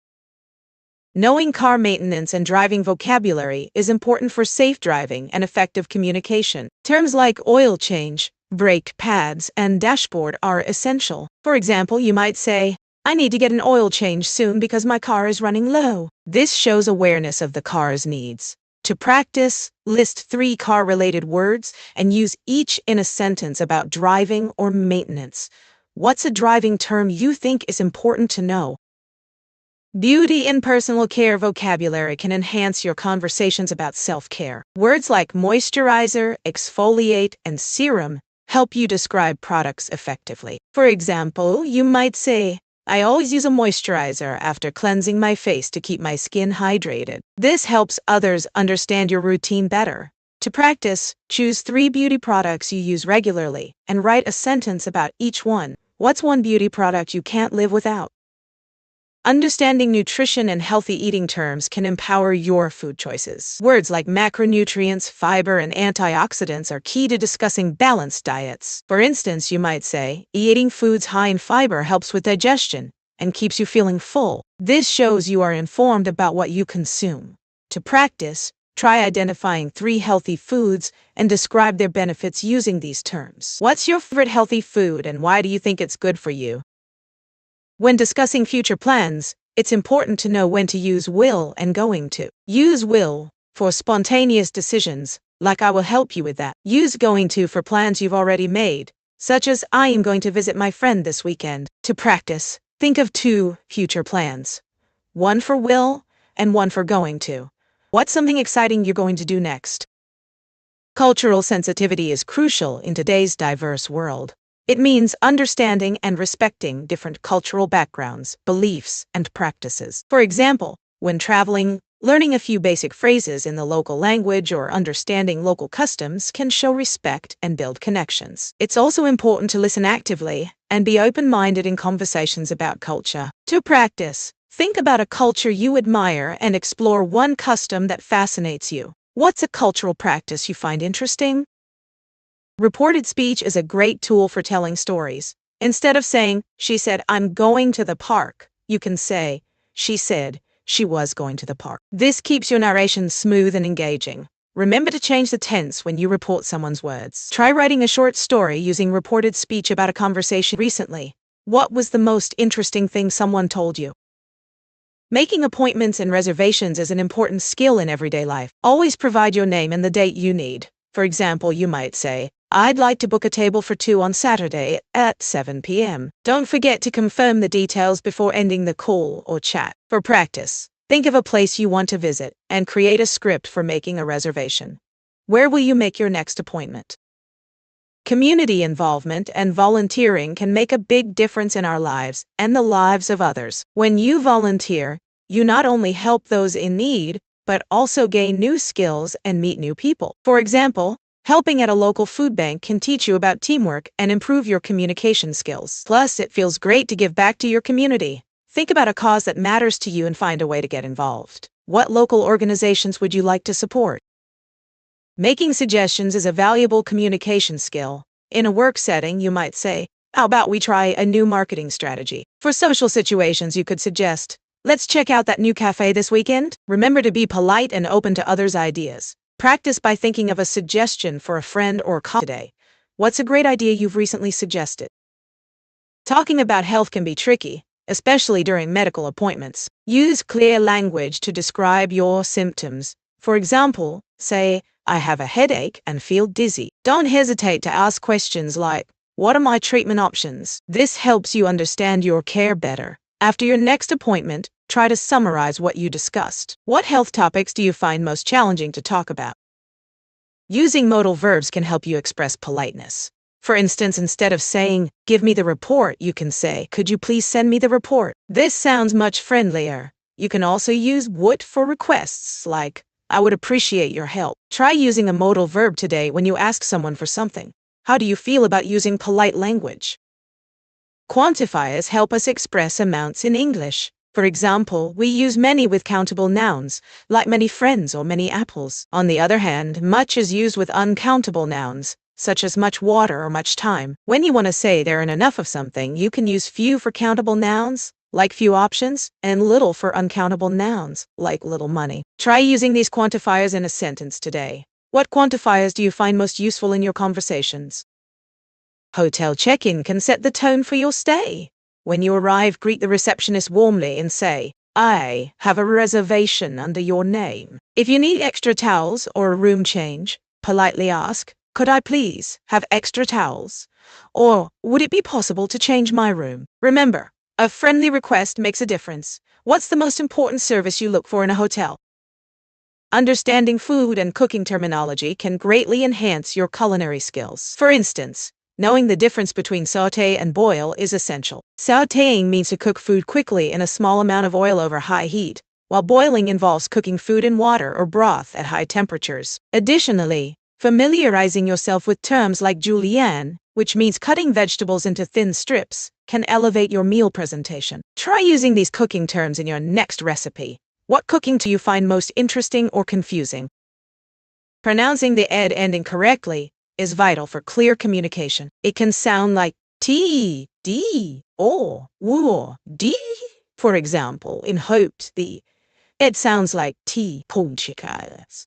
Knowing car maintenance and driving vocabulary is important for safe driving and effective communication. Terms like oil change, brake pads, and dashboard are essential. For example, you might say, "I need to get an oil change soon because my car is running low." This shows awareness of the car's needs. To practice, list 3 car-related words and use each in a sentence about driving or maintenance. What's a driving term you think is important to know? Beauty and personal care vocabulary can enhance your conversations about self-care. Words like moisturizer, exfoliate, and serum help you describe products effectively. For example, you might say, "I always use a moisturizer after cleansing my face to keep my skin hydrated." This helps others understand your routine better. To practice, choose 3 beauty products you use regularly and write a sentence about each one. What's one beauty product you can't live without? Understanding nutrition and healthy eating terms can empower your food choices. Words like macronutrients, fiber, and antioxidants are key to discussing balanced diets. For instance, you might say, "Eating foods high in fiber helps with digestion and keeps you feeling full." This shows you are informed about what you consume. To practice, try identifying 3 healthy foods and describe their benefits using these terms. What's your favorite healthy food and why do you think it's good for you? When discussing future plans, it's important to know when to use will and going to. Use will for spontaneous decisions, like "I will help you with that." Use going to for plans you've already made, such as "I am going to visit my friend this weekend." To practice, think of 2 future plans, one for will and one for going to. What's something exciting you're going to do next? Cultural sensitivity is crucial in today's diverse world. It means understanding and respecting different cultural backgrounds, beliefs, and practices. For example, when traveling, learning a few basic phrases in the local language or understanding local customs can show respect and build connections. It's also important to listen actively and be open-minded in conversations about culture. To practice, Think about a culture you admire and explore one custom that fascinates you. What's a cultural practice you find interesting? Reported speech is a great tool for telling stories. Instead of saying, "She said, I'm going to the park," you can say, "She said, she was going to the park." This keeps your narration smooth and engaging. Remember to change the tense when you report someone's words. Try writing a short story using reported speech about a conversation recently. What was the most interesting thing someone told you? Making appointments and reservations is an important skill in everyday life. Always provide your name and the date you need. For example, you might say, "I'd like to book a table for 2 on Saturday at 7 p.m. Don't forget to confirm the details before ending the call or chat. For practice, think of a place you want to visit and create a script for making a reservation. Where will you make your next appointment? Community involvement and volunteering can make a big difference in our lives and the lives of others. When you volunteer, you not only help those in need, but also gain new skills and meet new people. For example, helping at a local food bank can teach you about teamwork and improve your communication skills. Plus, it feels great to give back to your community. Think about a cause that matters to you and find a way to get involved. What local organizations would you like to support? Making suggestions is a valuable communication skill. In a work setting, you might say, "How about we try a new marketing strategy?" For social situations, you could suggest, "Let's check out that new cafe this weekend." Remember to be polite and open to others' ideas. Practice by thinking of a suggestion for a friend or colleague today. What's a great idea you've recently suggested? Talking about health can be tricky, especially during medical appointments. Use clear language to describe your symptoms. For example, say, "I have a headache and feel dizzy." Don't hesitate to ask questions like, "What are my treatment options?" This helps you understand your care better. After your next appointment, try to summarize what you discussed. What health topics do you find most challenging to talk about? Using modal verbs can help you express politeness. For instance, instead of saying, "Give me the report," you can say, "Could you please send me the report?" This sounds much friendlier. You can also use would for requests like, "I would appreciate your help." Try using a modal verb today when you ask someone for something. How do you feel about using polite language? Quantifiers help us express amounts in English. For example, we use many with countable nouns, like many friends or many apples. On the other hand, much is used with uncountable nouns, such as much water or much time. When you want to say there ain't enough of something, you can use few for countable nouns, like few options, and little for uncountable nouns, like little money. Try using these quantifiers in a sentence today. What quantifiers do you find most useful in your conversations? Hotel check-in can set the tone for your stay. When you arrive, greet the receptionist warmly and say, "I have a reservation under your name." If you need extra towels or a room change, politely ask, "Could I please have extra towels?" Or, "Would it be possible to change my room?" Remember, a friendly request makes a difference. What's the most important service you look for in a hotel? Understanding food and cooking terminology can greatly enhance your culinary skills. For instance, knowing the difference between sauté and boil is essential. Sautéing means to cook food quickly in a small amount of oil over high heat, while boiling involves cooking food in water or broth at high temperatures. Additionally, familiarizing yourself with terms like julienne, which means cutting vegetables into thin strips, can elevate your meal presentation. Try using these cooking terms in your next recipe. What cooking do you find most interesting or confusing? Pronouncing the ed ending correctly is vital for clear communication. It can sound like t, d, or w, d. For example, in hoped, the it sounds like t.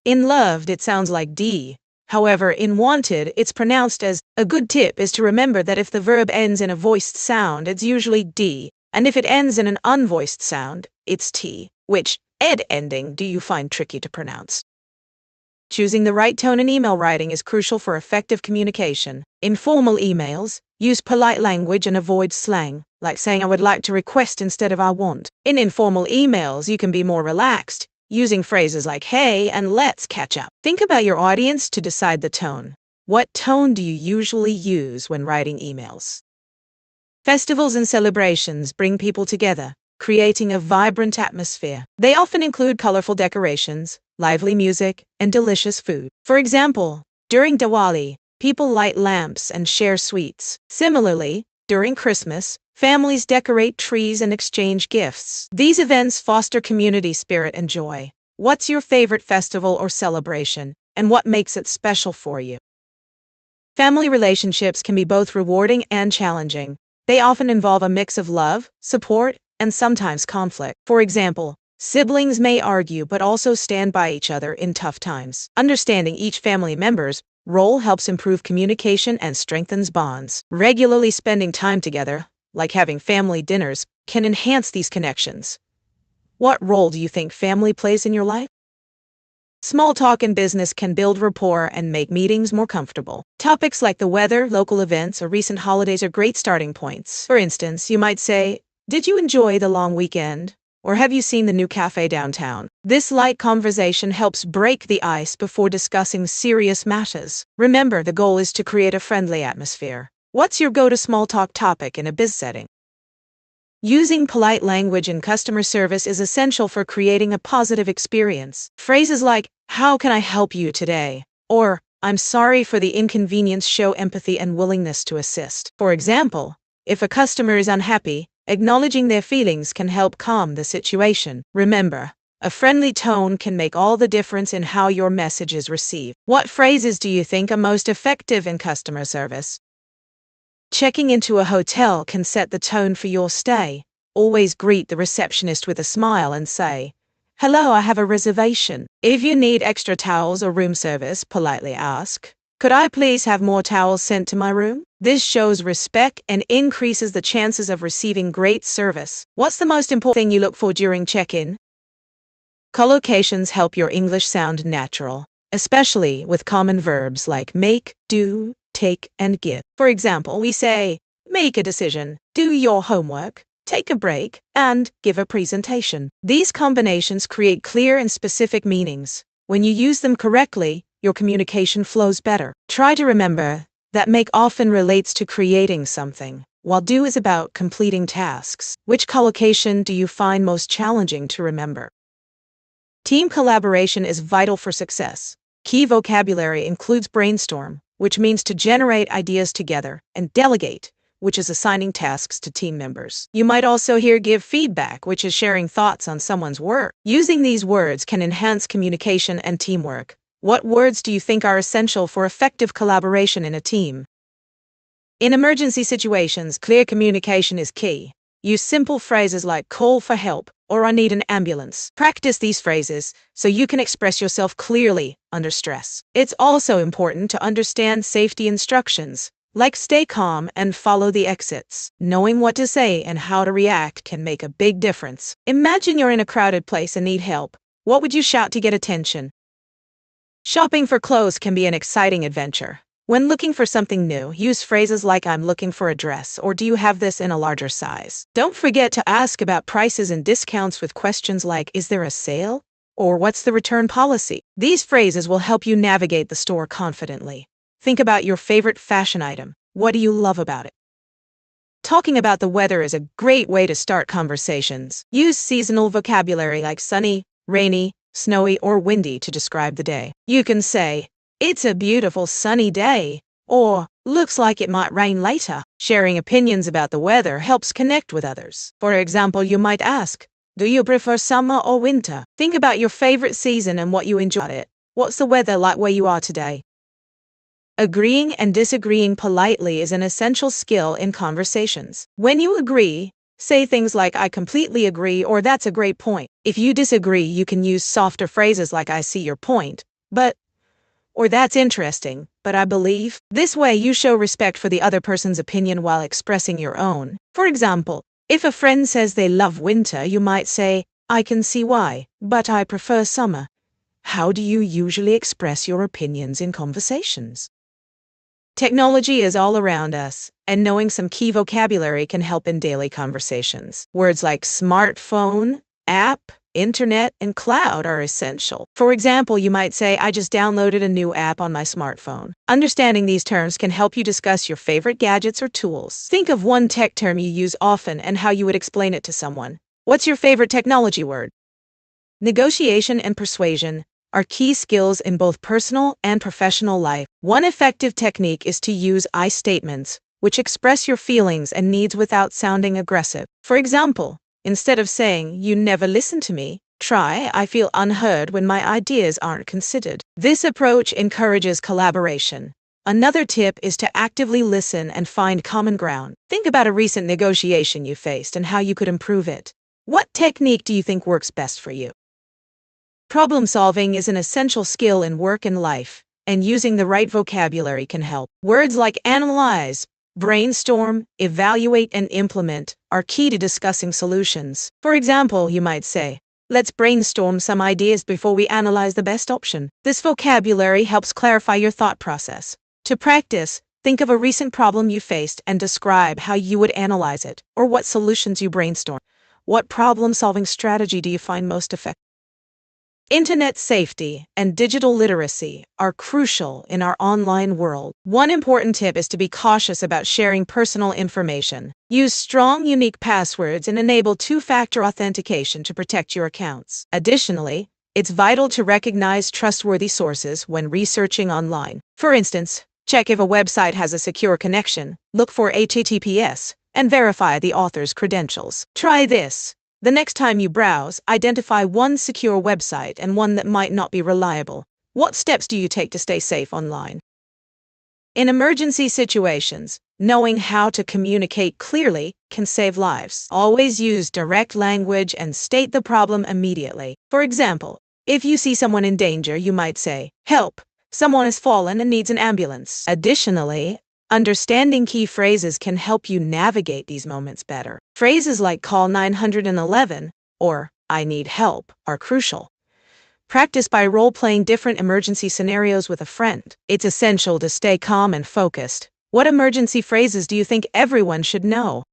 In loved, it sounds like d. However, in wanted, it's pronounced as. A good tip is to remember that if the verb ends in a voiced sound, it's usually d, and if it ends in an unvoiced sound, it's t. Which ed ending do you find tricky to pronounce? Choosing the right tone in email writing is crucial for effective communication. In formal emails, use polite language and avoid slang, like saying "I would like to request" instead of "I want." In informal emails, you can be more relaxed, using phrases like "Hey" and "Let's catch up." Think about your audience to decide the tone. What tone do you usually use when writing emails? Festivals and celebrations bring people together, creating a vibrant atmosphere. They often include colorful decorations, lively music, and delicious food. For example, during Diwali, people light lamps and share sweets. Similarly, during Christmas, Families decorate trees and exchange gifts. These events foster community spirit and joy. What's your favorite festival or celebration, and what makes it special for you? Family relationships can be both rewarding and challenging. They often involve a mix of love, support, and sometimes conflict. For example, siblings may argue but also stand by each other in tough times. Understanding each family member's role helps improve communication and strengthens bonds. Regularly spending time together, like having family dinners, can enhance these connections. What role do you think family plays in your life? Small talk in business can build rapport and make meetings more comfortable. Topics like the weather, local events, or recent holidays are great starting points. For instance, you might say, "Did you enjoy the long weekend?" Or "Have you seen the new cafe downtown?" This light conversation helps break the ice before discussing serious matters. Remember, the goal is to create a friendly atmosphere. What's your go-to small talk topic in a biz setting? Using polite language in customer service is essential for creating a positive experience. Phrases like, "How can I help you today?" or "I'm sorry for the inconvenience" show empathy and willingness to assist. For example, if a customer is unhappy, acknowledging their feelings can help calm the situation. Remember, a friendly tone can make all the difference in how your message is received. What phrases do you think are most effective in customer service? Checking into a hotel can set the tone for your stay. Always greet the receptionist with a smile and say, "Hello, I have a reservation." If you need extra towels or room service, politely ask, "Could I please have more towels sent to my room?" This shows respect and increases the chances of receiving great service. What's the most important thing you look for during check-in? Collocations help your English sound natural, especially with common verbs like make, do, take, and give. For example, we say, "Make a decision, do your homework, take a break, and give a presentation." These combinations create clear and specific meanings. When you use them correctly, your communication flows better. Try to remember that make often relates to creating something, while do is about completing tasks. Which collocation do you find most challenging to remember? Team collaboration is vital for success. Key vocabulary includes brainstorm, which means to generate ideas together, and delegate, which is assigning tasks to team members. You might also hear give feedback, which is sharing thoughts on someone's work. Using these words can enhance communication and teamwork. What words do you think are essential for effective collaboration in a team? In emergency situations, clear communication is key. Use simple phrases like "call for help" or "I need an ambulance." Practice these phrases so you can express yourself clearly under stress. It's also important to understand safety instructions, like stay calm and follow the exits. Knowing what to say and how to react can make a big difference. Imagine you're in a crowded place and need help. What would you shout to get attention? Shopping for clothes can be an exciting adventure. When looking for something new, use phrases like "I'm looking for a dress" or "Do you have this in a larger size?" Don't forget to ask about prices and discounts with questions like "Is there a sale?" or "What's the return policy?" These phrases will help you navigate the store confidently. Think about your favorite fashion item. What do you love about it? Talking about the weather is a great way to start conversations. Use seasonal vocabulary like sunny, rainy, snowy, or windy to describe the day. You can say, "It's a beautiful sunny day," or "Looks like it might rain later." Sharing opinions about the weather helps connect with others. For example, you might ask, "Do you prefer summer or winter?" Think about your favorite season and what you enjoy about it. What's the weather like where you are today? Agreeing and disagreeing politely is an essential skill in conversations. When you agree, say things like "I completely agree" or "That's a great point." If you disagree, you can use softer phrases like "I see your point, but," or "That's interesting, but I believe." This way you show respect for the other person's opinion while expressing your own. For example, if a friend says they love winter, you might say, "I can see why, but I prefer summer." How do you usually express your opinions in conversations? Technology is all around us, and knowing some key vocabulary can help in daily conversations. Words like smartphone, app, internet, and cloud are essential. For example, you might say, "I just downloaded a new app on my smartphone." Understanding these terms can help you discuss your favorite gadgets or tools. Think of one tech term you use often and how you would explain it to someone. What's your favorite technology word? Negotiation and persuasion are key skills in both personal and professional life. One effective technique is to use "I" statements, which express your feelings and needs without sounding aggressive. For example, instead of saying, "You never listen to me," try, "I feel unheard when my ideas aren't considered." This approach encourages collaboration. Another tip is to actively listen and find common ground. Think about a recent negotiation you faced and how you could improve it. What technique do you think works best for you? Problem solving is an essential skill in work and life, and using the right vocabulary can help. Words like analyze, brainstorm, evaluate, and implement are key to discussing solutions. For example, you might say, "Let's brainstorm some ideas before we analyze the best option." This vocabulary helps clarify your thought process. To practice, think of a recent problem you faced and describe how you would analyze it, or what solutions you brainstorm. What problem-solving strategy do you find most effective? Internet safety and digital literacy are crucial in our online world. One important tip is to be cautious about sharing personal information. Use strong, unique passwords and enable two-factor authentication to protect your accounts. Additionally, it's vital to recognize trustworthy sources when researching online. For instance, check if a website has a secure connection, look for HTTPS, and verify the author's credentials. Try this. The next time you browse, identify one secure website and one that might not be reliable. What steps do you take to stay safe online? In emergency situations, knowing how to communicate clearly can save lives. Always use direct language and state the problem immediately. For example, if you see someone in danger, you might say, "Help! Someone has fallen and needs an ambulance." Additionally, understanding key phrases can help you navigate these moments better. Phrases like "call 911" or "I need help" are crucial. Practice by role-playing different emergency scenarios with a friend. It's essential to stay calm and focused. What emergency phrases do you think everyone should know?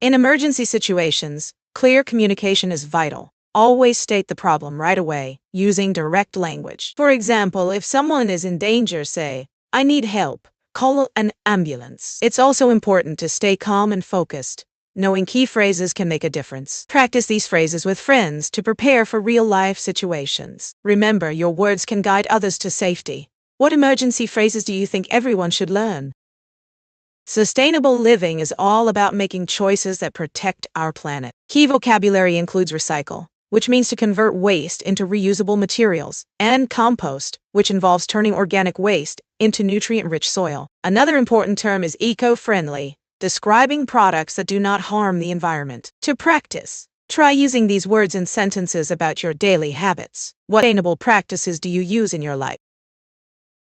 In emergency situations, clear communication is vital. Always state the problem right away, using direct language. For example, if someone is in danger, say, "I need help. Call an ambulance." It's also important to stay calm and focused. Knowing key phrases can make a difference. Practice these phrases with friends to prepare for real-life situations. Remember, your words can guide others to safety. What emergency phrases do you think everyone should learn? Sustainable living is all about making choices that protect our planet. Key vocabulary includes recycle, which means to convert waste into reusable materials, and compost, which involves turning organic waste into nutrient-rich soil. Another important term is eco-friendly, describing products that do not harm the environment. To practice, try using these words in sentences about your daily habits. What sustainable practices do you use in your life?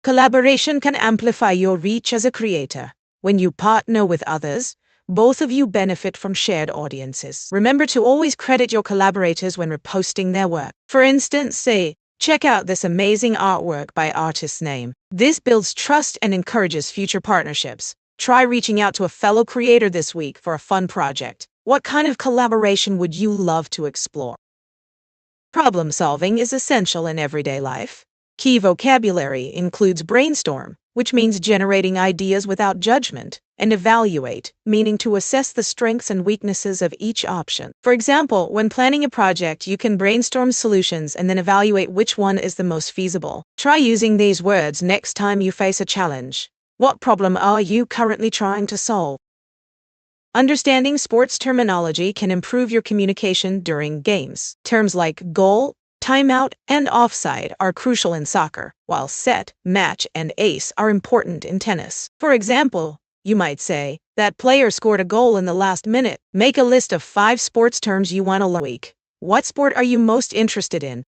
Collaboration can amplify your reach as a creator. When you partner with others, both of you benefit from shared audiences. Remember to always credit your collaborators when reposting their work. For instance, say, "Check out this amazing artwork by artist's name." This builds trust and encourages future partnerships. Try reaching out to a fellow creator this week for a fun project. What kind of collaboration would you love to explore? Problem solving is essential in everyday life. Key vocabulary includes brainstorm, which means generating ideas without judgment, and evaluate, meaning to assess the strengths and weaknesses of each option. For example, when planning a project, you can brainstorm solutions and then evaluate which one is the most feasible. Try using these words next time you face a challenge. What problem are you currently trying to solve? Understanding sports terminology can improve your communication during games. Terms like goal, timeout, and offside are crucial in soccer, while set, match, and ace are important in tennis. For example, you might say, "That player scored a goal in the last minute." Make a list of 5 sports terms you want to learn. What sport are you most interested in?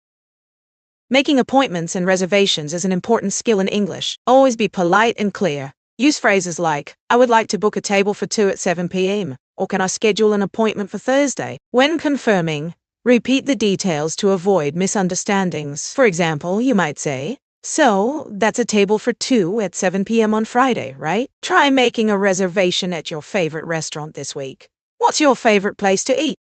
Making appointments and reservations is an important skill in English. Always be polite and clear. Use phrases like, "I would like to book a table for 2 at 7 p.m., or "Can I schedule an appointment for Thursday?" When confirming, repeat the details to avoid misunderstandings. For example, you might say, "So, that's a table for 2 at 7 p.m. on Friday, right?" Try making a reservation at your favorite restaurant this week. What's your favorite place to eat?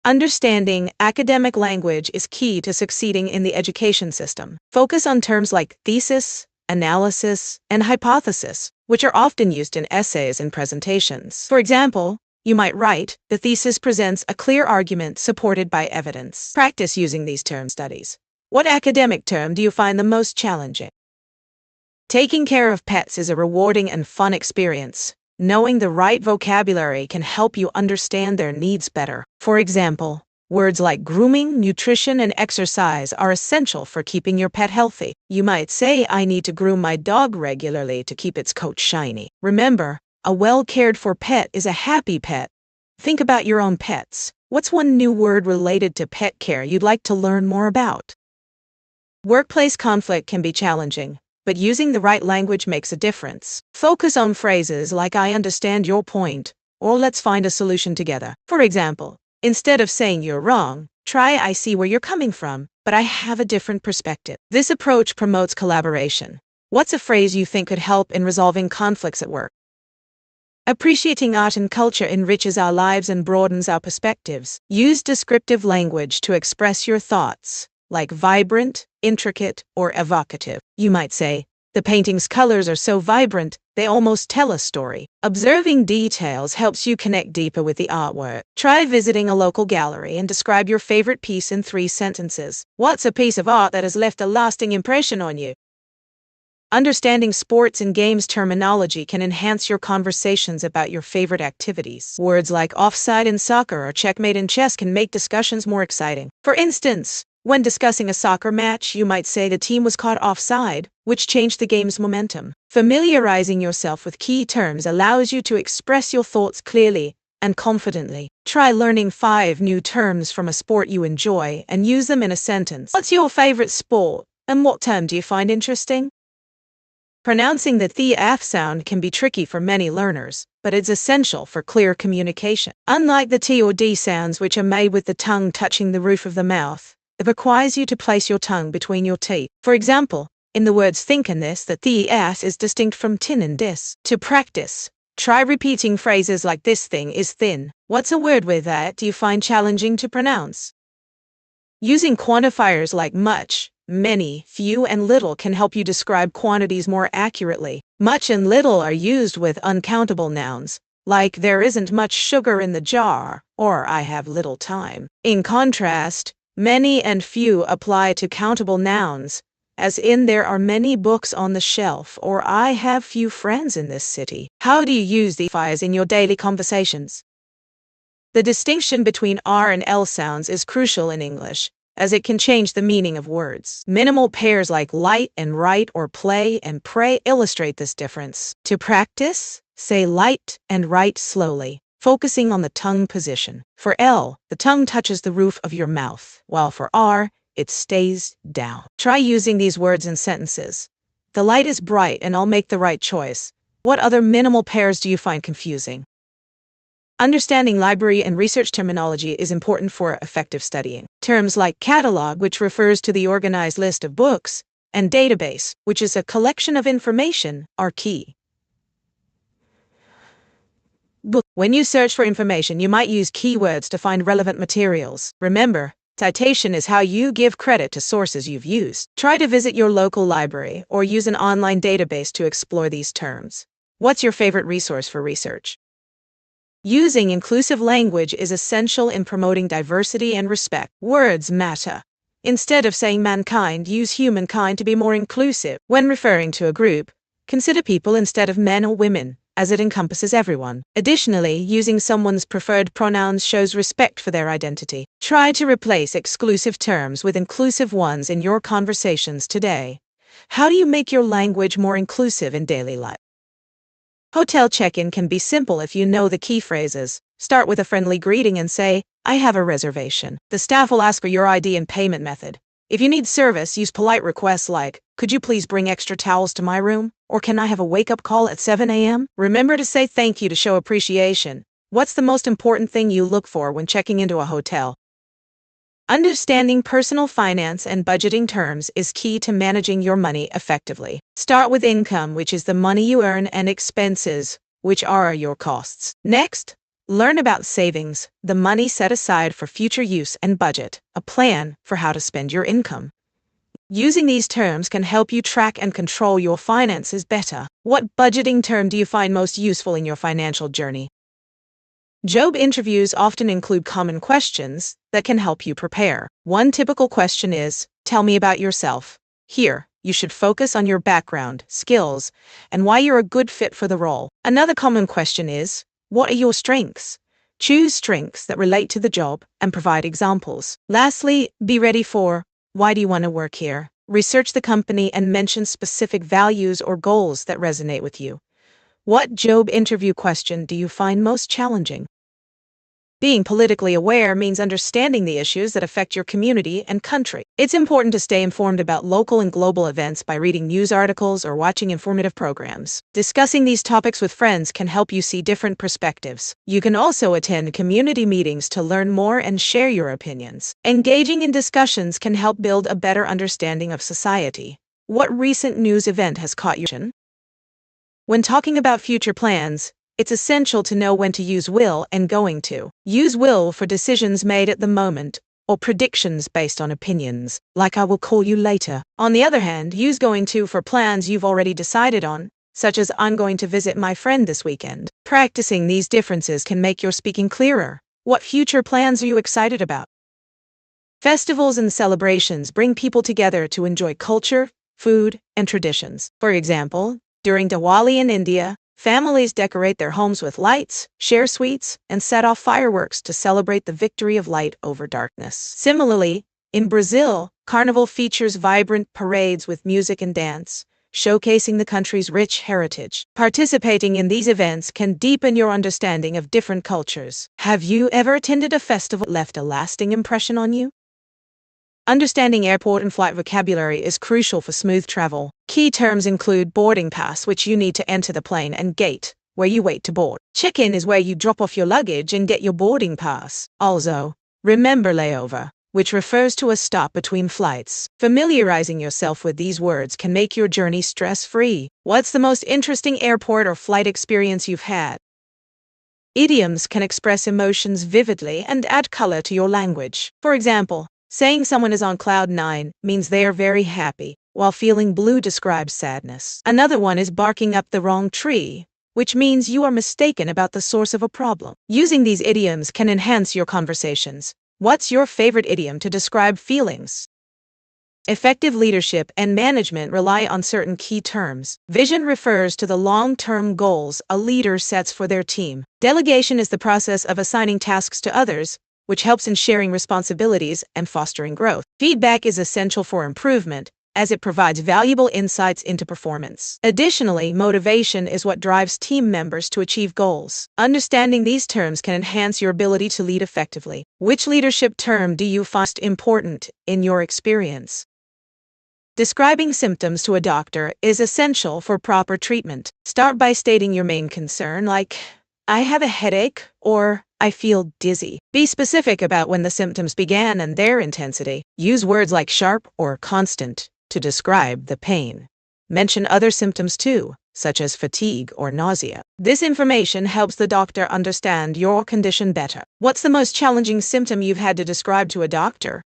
Understanding academic language is key to succeeding in the education system. Focus on terms like thesis, analysis, and hypothesis, which are often used in essays and presentations. For example, you might write, "The thesis presents a clear argument supported by evidence." Practice using these term studies. What academic term do you find the most challenging? Taking care of pets is a rewarding and fun experience. Knowing the right vocabulary can help you understand their needs better. For example, words like grooming, nutrition, and exercise are essential for keeping your pet healthy. You might say, I need to groom my dog regularly to keep its coat shiny. Remember, a well-cared-for pet is a happy pet. Think about your own pets. What's one new word related to pet care you'd like to learn more about? Workplace conflict can be challenging, but using the right language makes a difference. Focus on phrases like I understand your point, or let's find a solution together. For example, instead of saying you're wrong, try I see where you're coming from, but I have a different perspective. This approach promotes collaboration. What's a phrase you think could help in resolving conflicts at work? Appreciating art and culture enriches our lives and broadens our perspectives. Use descriptive language to express your thoughts, like vibrant, intricate, or evocative. You might say, the painting's colors are so vibrant, they almost tell a story. Observing details helps you connect deeper with the artwork. Try visiting a local gallery and describe your favorite piece in 3 sentences. What's a piece of art that has left a lasting impression on you? Understanding sports and games terminology can enhance your conversations about your favorite activities. Words like offside in soccer or checkmate in chess can make discussions more exciting. For instance, when discussing a soccer match, you might say the team was caught offside, which changed the game's momentum. Familiarizing yourself with key terms allows you to express your thoughts clearly and confidently. Try learning 5 new terms from a sport you enjoy and use them in a sentence. What's your favorite sport, and what term do you find interesting? Pronouncing the th sound can be tricky for many learners, but it's essential for clear communication. Unlike the t or d sounds, which are made with the tongue touching the roof of the mouth, it requires you to place your tongue between your teeth. For example, in the words think and this, the th is distinct from tin and dis. To practice, try repeating phrases like this thing is thin. What's a word with that do you find challenging to pronounce? Using quantifiers like much, many, few, and little can help you describe quantities more accurately. Much and little are used with uncountable nouns, like there isn't much sugar in the jar, or I have little time. In contrast, many and few apply to countable nouns, as in there are many books on the shelf, or I have few friends in this city. How do you use these quantifiers in your daily conversations? The distinction between R and L sounds is crucial in English, as it can change the meaning of words. Minimal pairs like light and right or play and pray illustrate this difference. To practice, say light and right slowly, focusing on the tongue position. For L, the tongue touches the roof of your mouth, while for R, it stays down. Try using these words in sentences. The light is bright and I'll make the right choice. What other minimal pairs do you find confusing? Understanding library and research terminology is important for effective studying. Terms like catalog, which refers to the organized list of books, and database, which is a collection of information, are key. When you search for information, you might use keywords to find relevant materials. Remember, citation is how you give credit to sources you've used. Try to visit your local library or use an online database to explore these terms. What's your favorite resource for research? Using inclusive language is essential in promoting diversity and respect. Words matter. Instead of saying mankind, use humankind to be more inclusive. When referring to a group, consider people instead of men or women, as it encompasses everyone. Additionally, using someone's preferred pronouns shows respect for their identity. Try to replace exclusive terms with inclusive ones in your conversations today. How do you make your language more inclusive in daily life? Hotel check-in can be simple if you know the key phrases. Start with a friendly greeting and say, I have a reservation. The staff will ask for your ID and payment method. If you need service, use polite requests like, could you please bring extra towels to my room? Or can I have a wake-up call at 7 a.m.? Remember to say thank you to show appreciation. What's the most important thing you look for when checking into a hotel? Understanding personal finance and budgeting terms is key to managing your money effectively. Start with income, which is the money you earn, and expenses, which are your costs. Next, learn about savings, the money set aside for future use, and budget, a plan for how to spend your income. Using these terms can help you track and control your finances better. What budgeting term do you find most useful in your financial journey? Job interviews often include common questions that can help you prepare. One typical question is, tell me about yourself. Here, You should focus on your background, skills, and why you're a good fit for the role. Another common question is, what are your strengths? Choose strengths that relate to the job and provide examples. Lastly, be ready for, why do you want to work here? Research the company and mention specific values or goals that resonate with you. What job interview question do you find most challenging? Being politically aware means understanding the issues that affect your community and country. It's important to stay informed about local and global events by reading news articles or watching informative programs. Discussing these topics with friends can help you see different perspectives. You can also attend community meetings to learn more and share your opinions. Engaging in discussions can help build a better understanding of society. What recent news event has caught your attention? When talking about future plans, it's essential to know when to use will and going to. Use will for decisions made at the moment, or predictions based on opinions, like I will call you later. On the other hand, use going to for plans you've already decided on, such as I'm going to visit my friend this weekend. Practicing these differences can make your speaking clearer. What future plans are you excited about? Festivals and celebrations bring people together to enjoy culture, food, and traditions. For example, during Diwali in India, families decorate their homes with lights, share sweets, and set off fireworks to celebrate the victory of light over darkness. Similarly, in Brazil, Carnival features vibrant parades with music and dance, showcasing the country's rich heritage. Participating in these events can deepen your understanding of different cultures. Have you ever attended a festival that left a lasting impression on you? Understanding airport and flight vocabulary is crucial for smooth travel. Key terms include boarding pass, which you need to enter the plane, and gate, where you wait to board. Check-in is where you drop off your luggage and get your boarding pass. Also, remember layover, which refers to a stop between flights. Familiarizing yourself with these words can make your journey stress-free. What's the most interesting airport or flight experience you've had? Idioms can express emotions vividly and add color to your language. For example, saying someone is on cloud nine means they are very happy, while feeling blue describes sadness. Another one is barking up the wrong tree, which means you are mistaken about the source of a problem. Using these idioms can enhance your conversations. What's your favorite idiom to describe feelings? Effective leadership and management rely on certain key terms. Vision refers to the long-term goals a leader sets for their team. Delegation is the process of assigning tasks to others, which helps in sharing responsibilities and fostering growth. Feedback is essential for improvement, as it provides valuable insights into performance. Additionally, motivation is what drives team members to achieve goals. Understanding these terms can enhance your ability to lead effectively. Which leadership term do you find important in your experience? Describing symptoms to a doctor is essential for proper treatment. Start by stating your main concern, like, I have a headache, or I feel dizzy. Be specific about when the symptoms began and their intensity. Use words like sharp or constant to describe the pain. Mention other symptoms too, such as fatigue or nausea. This information helps the doctor understand your condition better. What's the most challenging symptom you've had to describe to a doctor?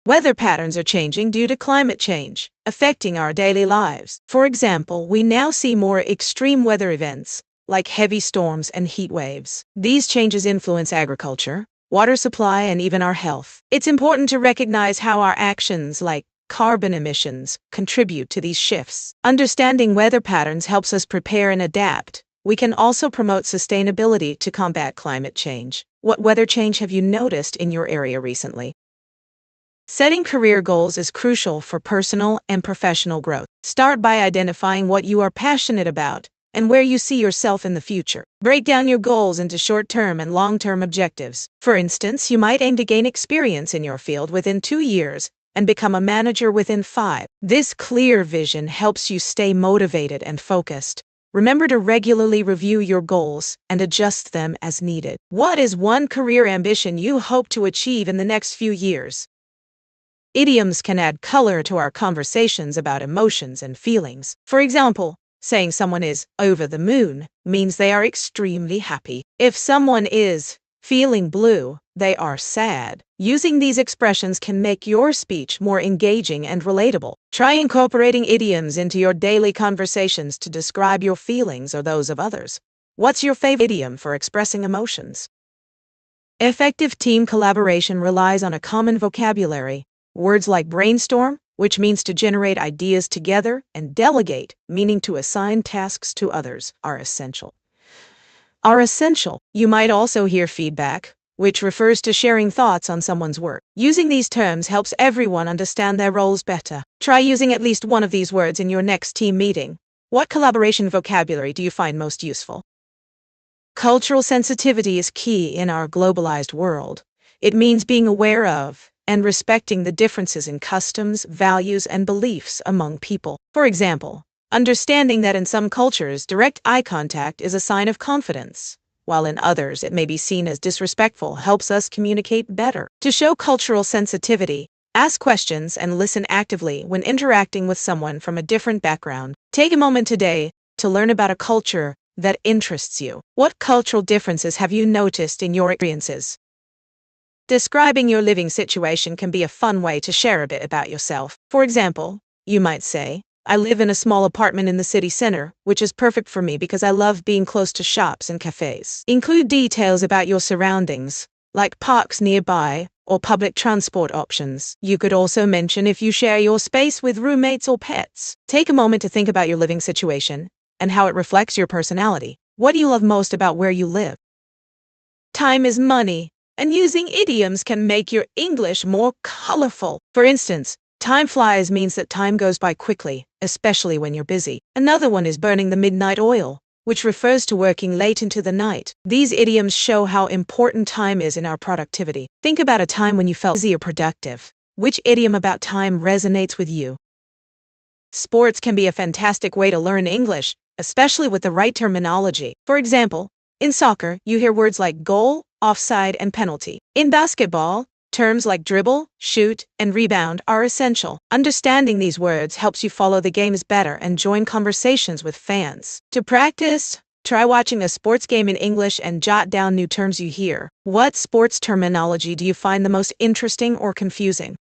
Weather patterns are changing due to climate change, affecting our daily lives. For example, we now see more extreme weather events, like heavy storms and heat waves. These changes influence agriculture, water supply, and even our health. It's important to recognize how our actions, like carbon emissions, contribute to these shifts. Understanding weather patterns helps us prepare and adapt. We can also promote sustainability to combat climate change. What weather change have you noticed in your area recently? Setting career goals is crucial for personal and professional growth. Start by identifying what you are passionate about and where you see yourself in the future. Break down your goals into short-term and long-term objectives. For instance, you might aim to gain experience in your field within 2 years and become a manager within 5. This clear vision helps you stay motivated and focused. Remember to regularly review your goals and adjust them as needed. What is one career ambition you hope to achieve in the next few years? Idioms can add color to our conversations about emotions and feelings. For example, saying someone is over the moon means they are extremely happy. If someone is feeling blue, they are sad. Using these expressions can make your speech more engaging and relatable. Try incorporating idioms into your daily conversations to describe your feelings or those of others. What's your favorite idiom for expressing emotions? Effective team collaboration relies on a common vocabulary. Words like brainstorm, which means to generate ideas together, and delegate, meaning to assign tasks to others, are essential. You might also hear feedback, which refers to sharing thoughts on someone's work. Using these terms helps everyone understand their roles better. Try using at least one of these words in your next team meeting. What collaboration vocabulary do you find most useful? Cultural sensitivity is key in our globalized world. It means being aware of and respecting the differences in customs, values, and beliefs among people. For example, understanding that in some cultures, direct eye contact is a sign of confidence, while in others it may be seen as disrespectful, helps us communicate better. To show cultural sensitivity, ask questions and listen actively when interacting with someone from a different background. Take a moment today to learn about a culture that interests you. What cultural differences have you noticed in your experiences? Describing your living situation can be a fun way to share a bit about yourself. For example, you might say, I live in a small apartment in the city center, which is perfect for me because I love being close to shops and cafes. Include details about your surroundings, like parks nearby or public transport options. You could also mention if you share your space with roommates or pets. Take a moment to think about your living situation and how it reflects your personality. What do you love most about where you live? Time is money, and using idioms can make your English more colorful. For instance, time flies means that time goes by quickly, especially when you're busy. Another one is burning the midnight oil, which refers to working late into the night. These idioms show how important time is in our productivity. Think about a time when you felt busy or productive. Which idiom about time resonates with you? Sports can be a fantastic way to learn English, especially with the right terminology. For example, in soccer, you hear words like goal, offside, and penalty. In basketball, terms like dribble, shoot, and rebound are essential. Understanding these words helps you follow the games better and join conversations with fans. To practice, try watching a sports game in English and jot down new terms you hear. What sports terminology do you find the most interesting or confusing?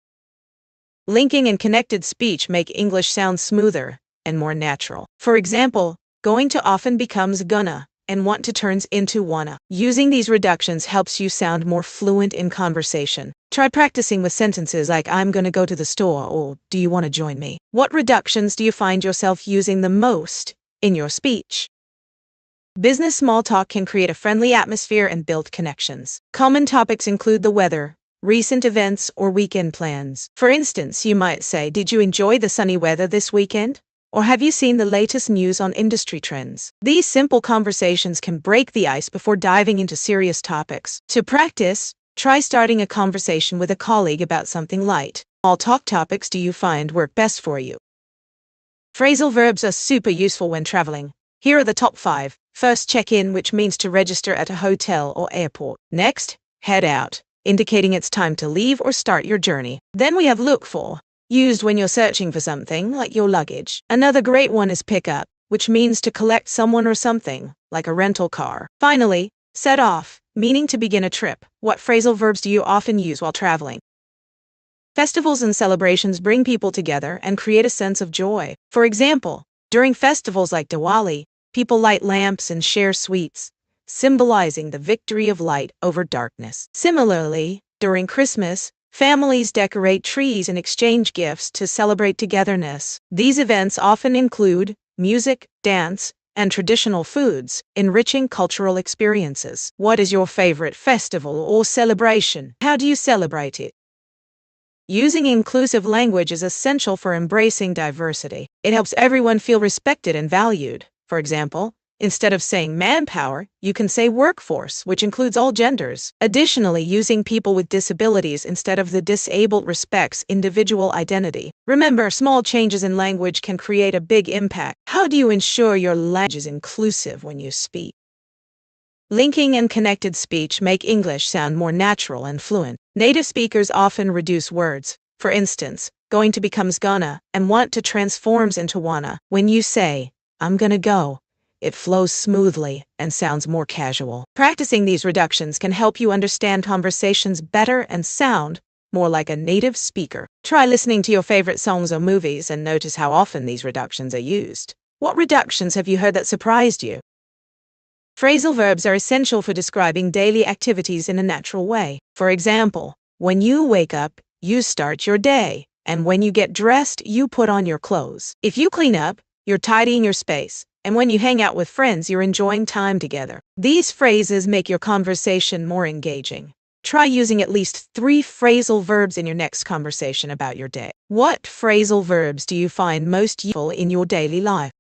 Linking and connected speech make English sound smoother and more natural. For example, going to often becomes gonna, and want to turns into wanna. Using these reductions helps you sound more fluent in conversation. Try practicing with sentences like I'm gonna go to the store or do you want to join me? What reductions do you find yourself using the most in your speech? Business small talk can create a friendly atmosphere and build connections. Common topics include the weather, recent events, or weekend plans. For instance, you might say, did you enjoy the sunny weather this weekend? Or have you seen the latest news on industry trends? These simple conversations can break the ice before diving into serious topics. To practice, try starting a conversation with a colleague about something light. All talk topics do you find work best for you? Phrasal verbs are super useful when traveling. Here are the top 5. First, check in, which means to register at a hotel or airport. Next, head out, indicating it's time to leave or start your journey. Then we have look for, used when you're searching for something, like your luggage. Another great one is pick up, which means to collect someone or something, like a rental car. Finally, set off, meaning to begin a trip. What phrasal verbs do you often use while traveling? Festivals and celebrations bring people together and create a sense of joy. For example, during festivals like Diwali, people light lamps and share sweets, symbolizing the victory of light over darkness. Similarly, during Christmas, families decorate trees and exchange gifts to celebrate togetherness. These events often include music, dance, and traditional foods, enriching cultural experiences. What is your favorite festival or celebration? How do you celebrate it? Using inclusive language is essential for embracing diversity. It helps everyone feel respected and valued. For example, instead of saying manpower, you can say workforce, which includes all genders. Additionally, using people with disabilities instead of the disabled respects individual identity. Remember, small changes in language can create a big impact. How do you ensure your language is inclusive when you speak? Linking and connected speech make English sound more natural and fluent. Native speakers often reduce words. For instance, going to becomes gonna, and want to transforms into wanna. When you say, I'm gonna go, it flows smoothly and sounds more casual. Practicing these reductions can help you understand conversations better and sound more like a native speaker. Try listening to your favorite songs or movies and notice how often these reductions are used. What reductions have you heard that surprised you? Phrasal verbs are essential for describing daily activities in a natural way. For example, when you wake up, you start your day. And when you get dressed, you put on your clothes. If you clean up, you're tidying your space. And when you hang out with friends, you're enjoying time together. These phrases make your conversation more engaging. Try using at least 3 phrasal verbs in your next conversation about your day. What phrasal verbs do you find most useful in your daily life?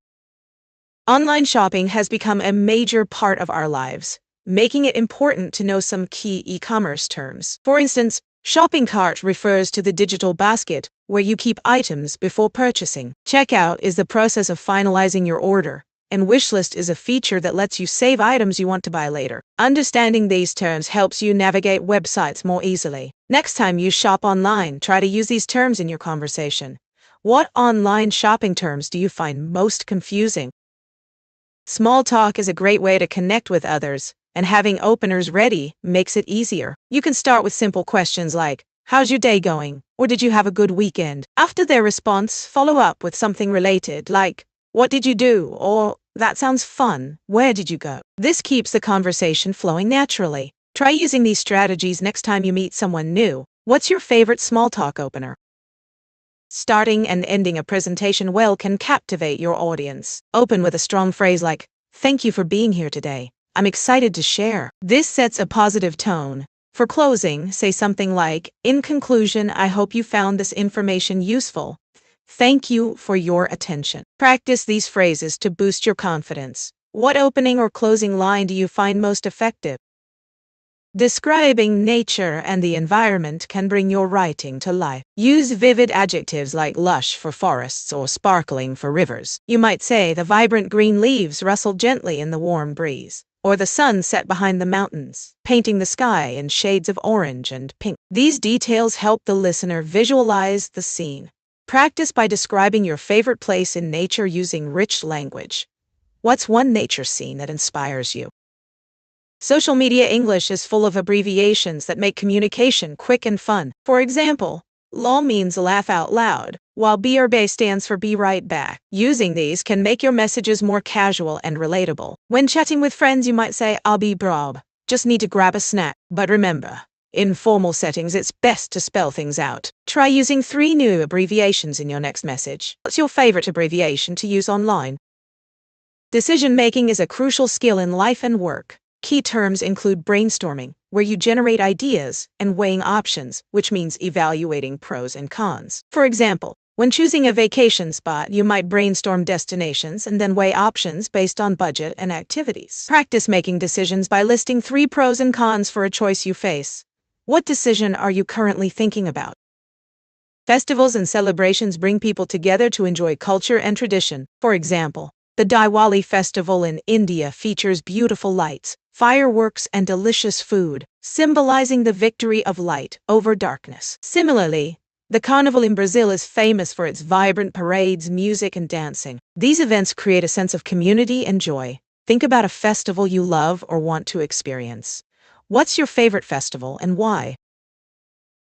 Online shopping has become a major part of our lives, making it important to know some key e-commerce terms. For instance, shopping cart refers to the digital basket where you keep items before purchasing. Checkout is the process of finalizing your order, and wishlist is a feature that lets you save items you want to buy later. Understanding these terms helps you navigate websites more easily. Next time you shop online, try to use these terms in your conversation. What online shopping terms do you find most confusing? Small talk is a great way to connect with others, and having openers ready makes it easier. You can start with simple questions like, "How's your day going?" or "Did you have a good weekend?" After their response, follow up with something related like, "What did you do?" or "That sounds fun. Where did you go?" This keeps the conversation flowing naturally. Try using these strategies next time you meet someone new. What's your favorite small talk opener? Starting and ending a presentation well can captivate your audience. Open with a strong phrase like, "Thank you for being here today. I'm excited to share." This sets a positive tone. For closing, say something like, "In conclusion, I hope you found this information useful. Thank you for your attention." Practice these phrases to boost your confidence. What opening or closing line do you find most effective? Describing nature and the environment can bring your writing to life. Use vivid adjectives like lush for forests or sparkling for rivers. You might say, "The vibrant green leaves rustle gently in the warm breeze," or "The sun set behind the mountains, painting the sky in shades of orange and pink." These details help the listener visualize the scene. Practice by describing your favorite place in nature using rich language. What's one nature scene that inspires you? Social media English is full of abbreviations that make communication quick and fun. For example, LOL means laugh out loud, while BRB stands for be right back. Using these can make your messages more casual and relatable. When chatting with friends, you might say, "I'll be brob. Just need to grab a snack." But remember, in formal settings, it's best to spell things out. Try using 3 new abbreviations in your next message. What's your favorite abbreviation to use online? Decision-making is a crucial skill in life and work. Key terms include brainstorming, where you generate ideas, and weighing options, which means evaluating pros and cons. For example, when choosing a vacation spot, you might brainstorm destinations and then weigh options based on budget and activities. Practice making decisions by listing 3 pros and cons for a choice you face. What decision are you currently thinking about? Festivals and celebrations bring people together to enjoy culture and tradition. For example, the Diwali festival in India features beautiful lights, fireworks, and delicious food, symbolizing the victory of light over darkness. Similarly, the Carnival in Brazil is famous for its vibrant parades, music, and dancing. These events create a sense of community and joy. Think about a festival you love or want to experience. What's your favorite festival and why?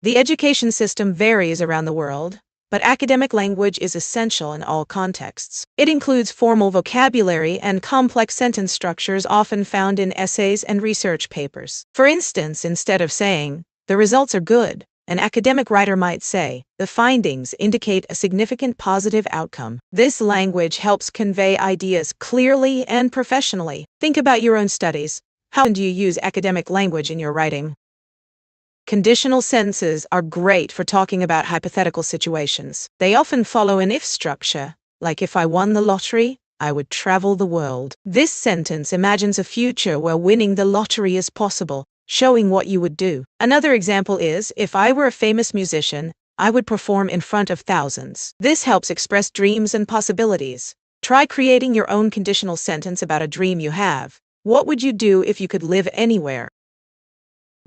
The education system varies around the world, but academic language is essential in all contexts. It includes formal vocabulary and complex sentence structures often found in essays and research papers. For instance, instead of saying, "The results are good," an academic writer might say, "The findings indicate a significant positive outcome." This language helps convey ideas clearly and professionally. Think about your own studies. How often do you use academic language in your writing? Conditional sentences are great for talking about hypothetical situations. They often follow an if structure, like "If I won the lottery, I would travel the world." This sentence imagines a future where winning the lottery is possible, showing what you would do. Another example is, "If I were a famous musician, I would perform in front of thousands." This helps express dreams and possibilities. Try creating your own conditional sentence about a dream you have. What would you do if you could live anywhere?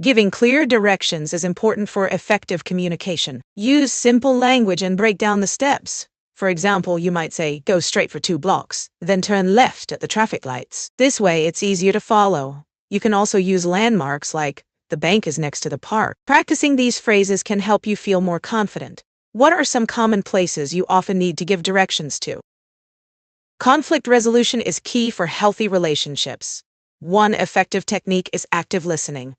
Giving clear directions is important for effective communication. Use simple language and break down the steps. For example, you might say, "Go straight for 2 blocks, then turn left at the traffic lights." This way, it's easier to follow. You can also use landmarks like, "The bank is next to the park." Practicing these phrases can help you feel more confident. What are some common places you often need to give directions to? Conflict resolution is key for healthy relationships. One effective technique is active listening,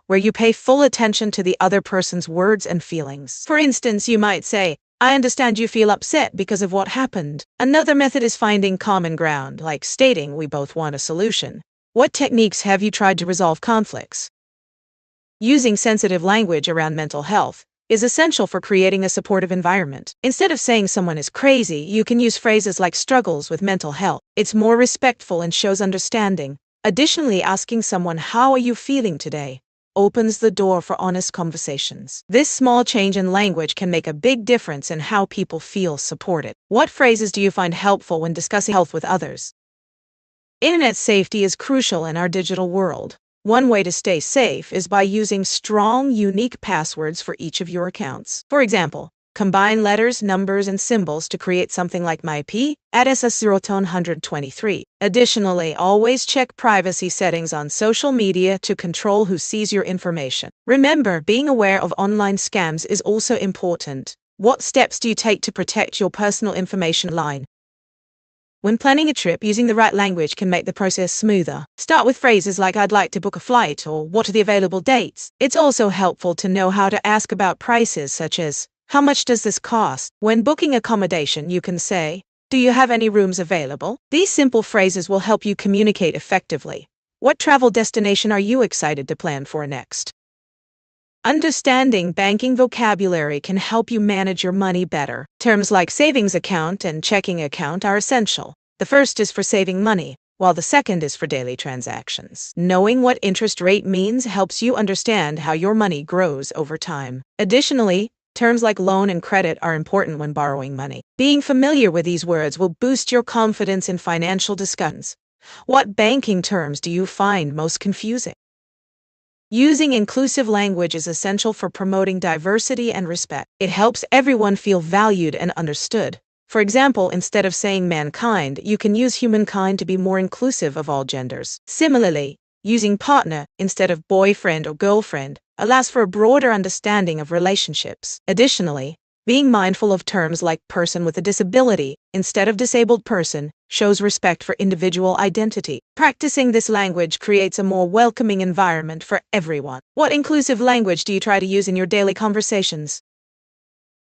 where you pay full attention to the other person's words and feelings. For instance, you might say, I understand you feel upset because of what happened. Another method is finding common ground, like stating we both want a solution. What techniques have you tried to resolve conflicts? Using sensitive language around mental health is essential for creating a supportive environment. Instead of saying someone is crazy, you can use phrases like struggles with mental health. It's more respectful and shows understanding. Additionally, asking someone, how are you feeling today, opens the door for honest conversations. This small change in language can make a big difference in how people feel supported. What phrases do you find helpful when discussing health with others? Internet safety is crucial in our digital world. One way to stay safe is by using strong, unique passwords for each of your accounts. For example, combine letters, numbers, and symbols to create something like my IP at SS0-123. Additionally, always check privacy settings on social media to control who sees your information. Remember, being aware of online scams is also important. What steps do you take to protect your personal information online? When planning a trip, using the right language can make the process smoother. Start with phrases like I'd like to book a flight or what are the available dates. It's also helpful to know how to ask about prices, such as how much does this cost? When booking accommodation, you can say, do you have any rooms available? These simple phrases will help you communicate effectively. What travel destination are you excited to plan for next? Understanding banking vocabulary can help you manage your money better. Terms like savings account and checking account are essential. The first is for saving money, while the second is for daily transactions. Knowing what interest rate means helps you understand how your money grows over time. Additionally, terms like loan and credit are important when borrowing money. Being familiar with these words will boost your confidence in financial discussions. What banking terms do you find most confusing? Using inclusive language is essential for promoting diversity and respect. It helps everyone feel valued and understood. For example, instead of saying mankind, you can use humankind to be more inclusive of all genders. Similarly, using partner instead of boyfriend or girlfriend allows for a broader understanding of relationships. Additionally, being mindful of terms like person with a disability instead of disabled person shows respect for individual identity. Practicing this language creates a more welcoming environment for everyone. What inclusive language do you try to use in your daily conversations?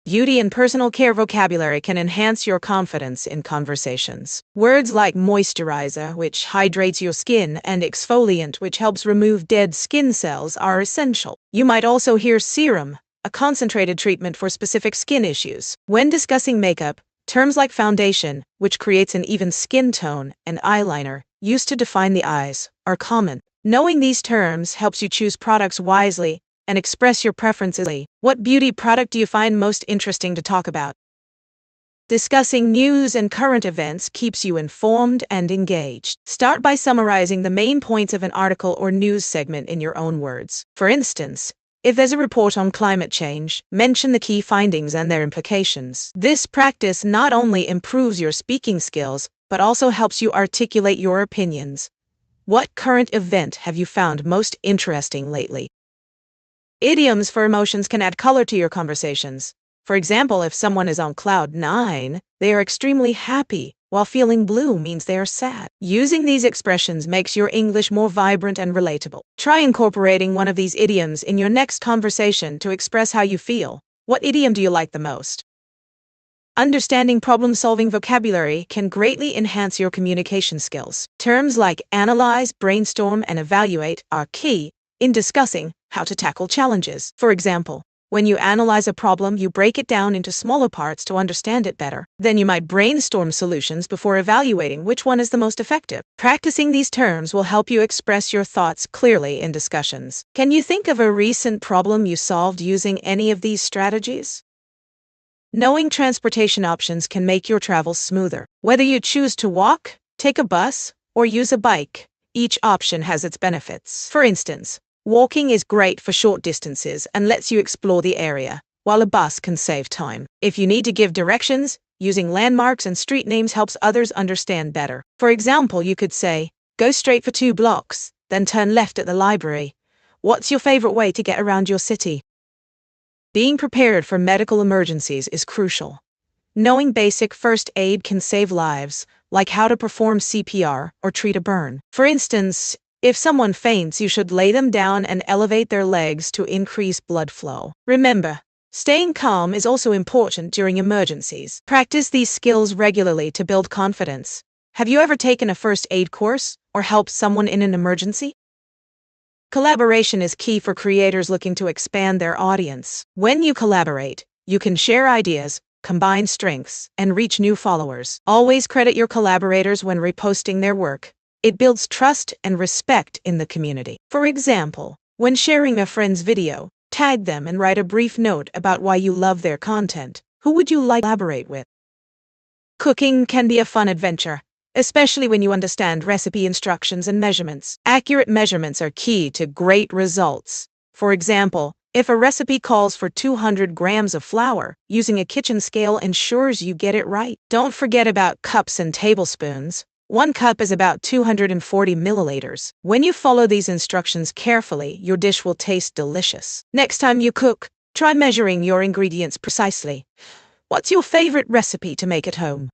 Beauty and personal care vocabulary can enhance your confidence in conversations. Words like moisturizer, which hydrates your skin, and exfoliant, which helps remove dead skin cells, are essential. You might also hear serum, a concentrated treatment for specific skin issues. When discussing makeup, terms like foundation, which creates an even skin tone, and eyeliner, used to define the eyes, are common. Knowing these terms helps you choose products wisely and express your preferences. What beauty product do you find most interesting to talk about? Discussing news and current events keeps you informed and engaged. Start by summarizing the main points of an article or news segment in your own words. For instance, if there's a report on climate change, mention the key findings and their implications. This practice not only improves your speaking skills, but also helps you articulate your opinions. What current event have you found most interesting lately? Idioms for emotions can add color to your conversations. For example, if someone is on cloud 9, they are extremely happy, while feeling blue means they are sad. Using these expressions makes your English more vibrant and relatable. Try incorporating one of these idioms in your next conversation to express how you feel. What idiom do you like the most? Understanding problem-solving vocabulary can greatly enhance your communication skills. Terms like analyze, brainstorm, and evaluate are key in discussing how to tackle challenges. For example, when you analyze a problem, you break it down into smaller parts to understand it better. Then you might brainstorm solutions before evaluating which one is the most effective. Practicing these terms will help you express your thoughts clearly in discussions. Can you think of a recent problem you solved using any of these strategies? Knowing transportation options can make your travels smoother. Whether you choose to walk, take a bus, or use a bike, each option has its benefits. For instance, walking is great for short distances and lets you explore the area, while a bus can save time. If you need to give directions, using landmarks and street names helps others understand better. For example, you could say, go straight for 2 blocks, then turn left at the library. What's your favorite way to get around your city? Being prepared for medical emergencies is crucial. Knowing basic first aid can save lives, like how to perform CPR or treat a burn. For instance, if someone faints, you should lay them down and elevate their legs to increase blood flow. Remember, Staying calm is also important during emergencies. Practice these skills regularly to build confidence. Have you ever taken a first aid course or helped someone in an emergency? Collaboration is key for creators looking to expand their audience. When you collaborate, you can share ideas, combine strengths, and reach new followers. Always credit your collaborators when reposting their work. It builds trust and respect in the community. For example, when sharing a friend's video, tag them and write a brief note about why you love their content. Who would you like to collaborate with? Cooking can be a fun adventure, especially when you understand recipe instructions and measurements. Accurate measurements are key to great results. For example, if a recipe calls for 200 grams of flour, using a kitchen scale ensures you get it right. Don't forget about cups and tablespoons. 1 cup is about 240 milliliters. When you follow these instructions carefully, your dish will taste delicious. Next time you cook, try measuring your ingredients precisely. What's your favorite recipe to make at home?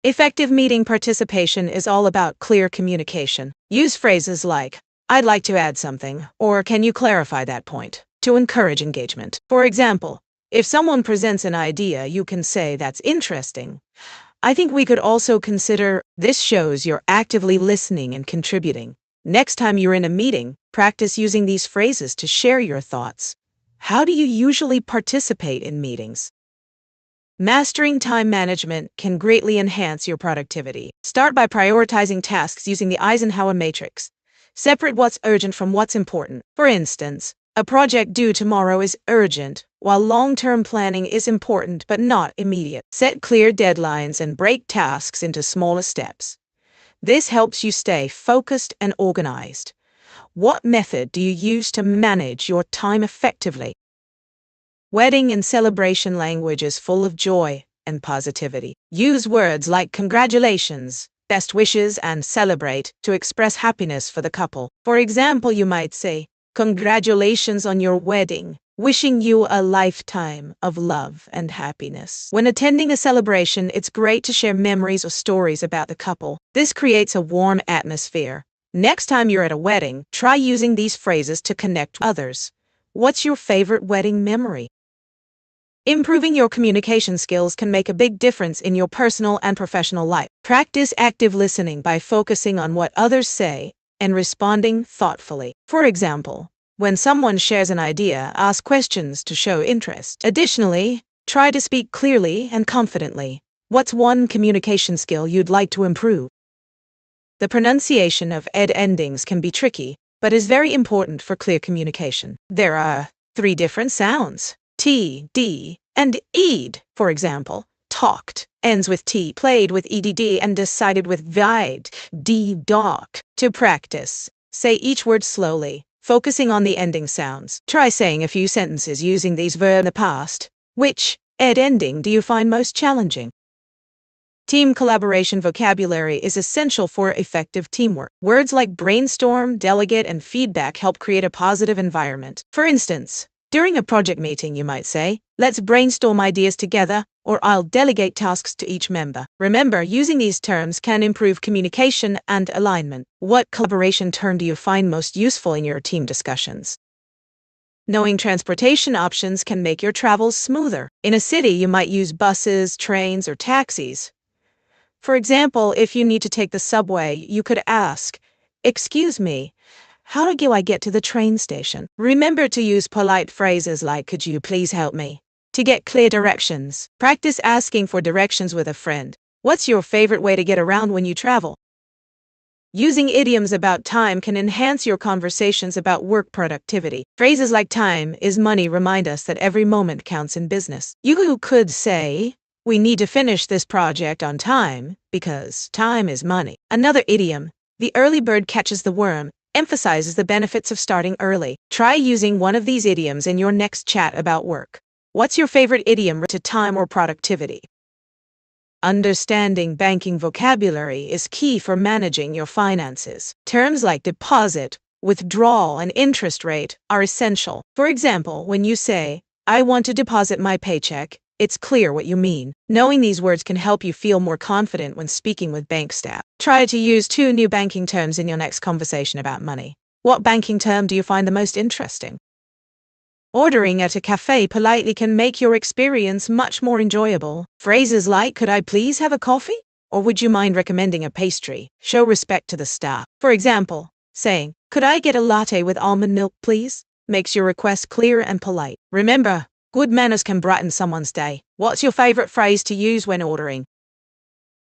Effective meeting participation is all about clear communication. Use phrases like, "I'd like to add something," or "Can you clarify that point?" to encourage engagement. For example, if someone presents an idea, you can say, "That's interesting. I think we could also consider." This shows you're actively listening and contributing. Next time you're in a meeting, practice using these phrases to share your thoughts. How do you usually participate in meetings? Mastering time management can greatly enhance your productivity. Start by prioritizing tasks using the Eisenhower matrix. Separate what's urgent from what's important. For instance, a project due tomorrow is urgent, while long-term planning is important but not immediate. Set clear deadlines and break tasks into smaller steps. This helps you stay focused and organized. What method do you use to manage your time effectively? Wedding and celebration language is full of joy and positivity. Use words like congratulations, best wishes, and celebrate to express happiness for the couple. For example, you might say, "Congratulations on your wedding, wishing you a lifetime of love and happiness." When attending a celebration, it's great to share memories or stories about the couple. This creates a warm atmosphere. Next time you're at a wedding, try using these phrases to connect with others. What's your favorite wedding memory? Improving your communication skills can make a big difference in your personal and professional life. Practice active listening by focusing on what others say and responding thoughtfully. For example, when someone shares an idea, ask questions to show interest. Additionally, try to speak clearly and confidently. What's one communication skill you'd like to improve? The pronunciation of ed endings can be tricky, but is very important for clear communication. There are 3 different sounds: T, D, and ED. For example, talked ends with T, played with EDD, and decided with VID, D-doc. To practice, say each word slowly, focusing on the ending sounds. Try saying a few sentences using these verbs in the past. Which ed ending do you find most challenging? Team collaboration vocabulary is essential for effective teamwork. Words like brainstorm, delegate, and feedback help create a positive environment. For instance, during a project meeting, you might say, "Let's brainstorm ideas together," or "I'll delegate tasks to each member." Remember, using these terms can improve communication and alignment. What collaboration term do you find most useful in your team discussions? Knowing transportation options can make your travels smoother. In a city, you might use buses, trains, or taxis. For example, if you need to take the subway, you could ask, "Excuse me, how do I get to the train station?" Remember to use polite phrases like, "Could you please help me?" to get clear directions. Practice asking for directions with a friend. What's your favorite way to get around when you travel? Using idioms about time can enhance your conversations about work productivity. Phrases like "time is money" remind us that every moment counts in business. You could say, "We need to finish this project on time because time is money." Another idiom, "the early bird catches the worm," emphasizes the benefits of starting early. Try using one of these idioms in your next chat about work. What's your favorite idiom related to time or productivity? Understanding banking vocabulary is key for managing your finances. Terms like deposit, withdrawal, and interest rate are essential. For example, when you say, "I want to deposit my paycheck," it's clear what you mean. Knowing these words can help you feel more confident when speaking with bank staff. Try to use 2 new banking terms in your next conversation about money. What banking term do you find the most interesting? Ordering at a cafe politely can make your experience much more enjoyable. Phrases like, "Could I please have a coffee?" or "Would you mind recommending a pastry?" show respect to the staff. For example, saying, "Could I get a latte with almond milk, please?" makes your request clear and polite. Remember, good manners can brighten someone's day. What's your favorite phrase to use when ordering?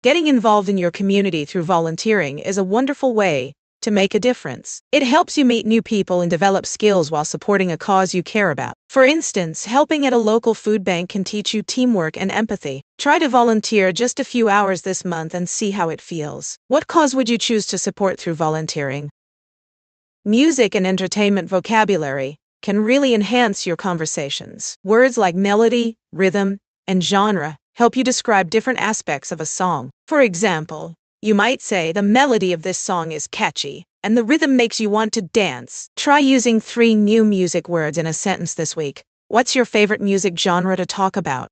Getting involved in your community through volunteering is a wonderful way to make a difference. It helps you meet new people and develop skills while supporting a cause you care about. For instance, helping at a local food bank can teach you teamwork and empathy. Try to volunteer just a few hours this month and see how it feels. What cause would you choose to support through volunteering? Music and entertainment vocabulary can really enhance your conversations. Words like melody, rhythm, and genre help you describe different aspects of a song. For example, you might say, "The melody of this song is catchy, and the rhythm makes you want to dance." Try using 3 new music words in a sentence this week. What's your favorite music genre to talk about?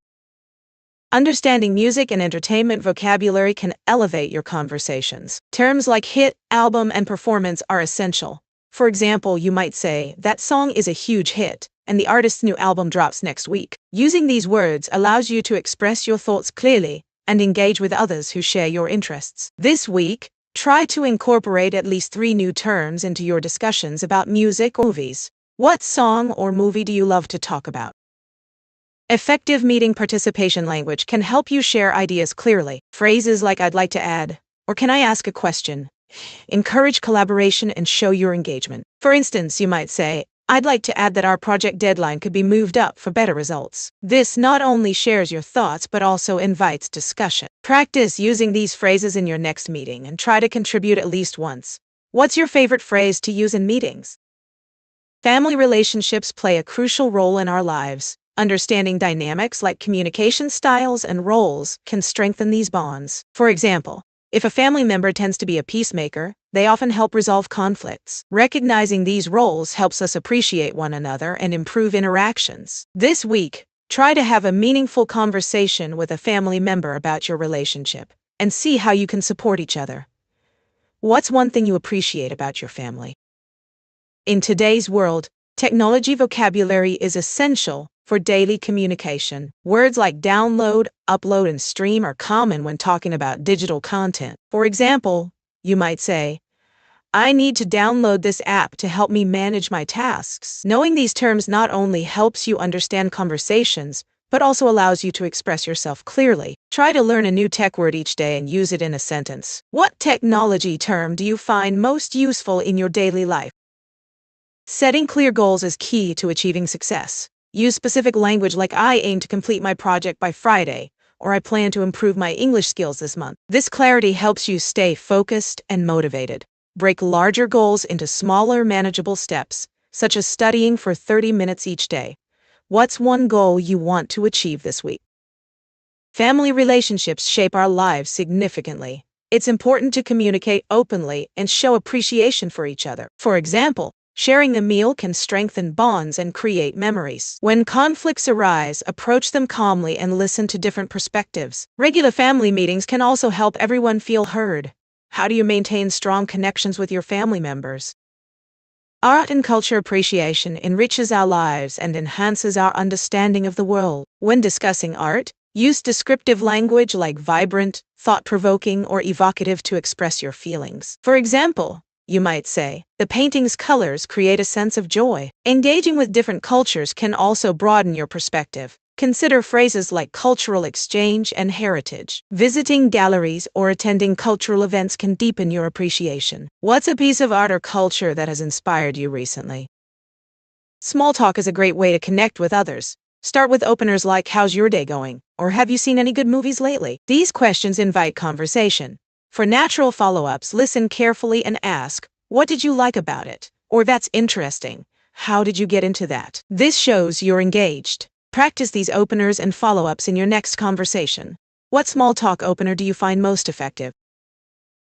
Understanding music and entertainment vocabulary can elevate your conversations. Terms like hit, album, and performance are essential. For example, you might say, "That song is a huge hit, and the artist's new album drops next week." Using these words allows you to express your thoughts clearly and engage with others who share your interests. This week, try to incorporate at least 3 new terms into your discussions about music or movies. What song or movie do you love to talk about? Effective meeting participation language can help you share ideas clearly. Phrases like, "I'd like to add," or "Can I ask a question?" encourage collaboration and show your engagement. For instance, you might say, "I'd like to add that our project deadline could be moved up for better results." This not only shares your thoughts but also invites discussion. Practice using these phrases in your next meeting and try to contribute at least once. What's your favorite phrase to use in meetings? Family relationships play a crucial role in our lives. Understanding dynamics like communication styles and roles can strengthen these bonds. For example, if a family member tends to be a peacemaker, they often help resolve conflicts. Recognizing these roles helps us appreciate one another and improve interactions. This week, try to have a meaningful conversation with a family member about your relationship and see how you can support each other. What's one thing you appreciate about your family? In today's world, technology vocabulary is essential for daily communication. Words like download, upload, and stream are common when talking about digital content. For example, you might say, "I need to download this app to help me manage my tasks." Knowing these terms not only helps you understand conversations, but also allows you to express yourself clearly. Try to learn a new tech word each day and use it in a sentence. What technology term do you find most useful in your daily life? Setting clear goals is key to achieving success. Use specific language like, "I aim to complete my project by Friday," or "I plan to improve my English skills this month." This clarity helps you stay focused and motivated. Break larger goals into smaller, manageable steps, such as studying for 30 minutes each day. What's one goal you want to achieve this week? Family relationships shape our lives significantly. It's important to communicate openly and show appreciation for each other. For example, sharing a meal can strengthen bonds and create memories. When conflicts arise, approach them calmly and listen to different perspectives. Regular family meetings can also help everyone feel heard. How do you maintain strong connections with your family members? Art and culture appreciation enriches our lives and enhances our understanding of the world. When discussing art, use descriptive language like vibrant, thought-provoking, or evocative to express your feelings. For example, you might say, "The painting's colors create a sense of joy." Engaging with different cultures can also broaden your perspective. Consider phrases like cultural exchange and heritage. Visiting galleries or attending cultural events can deepen your appreciation. What's a piece of art or culture that has inspired you recently? Small talk is a great way to connect with others. Start with openers like, "How's your day going?" or "Have you seen any good movies lately?" These questions invite conversation. For natural follow-ups, listen carefully and ask, "What did you like about it?" or "That's interesting. How did you get into that?" This shows you're engaged. Practice these openers and follow-ups in your next conversation. What small talk opener do you find most effective?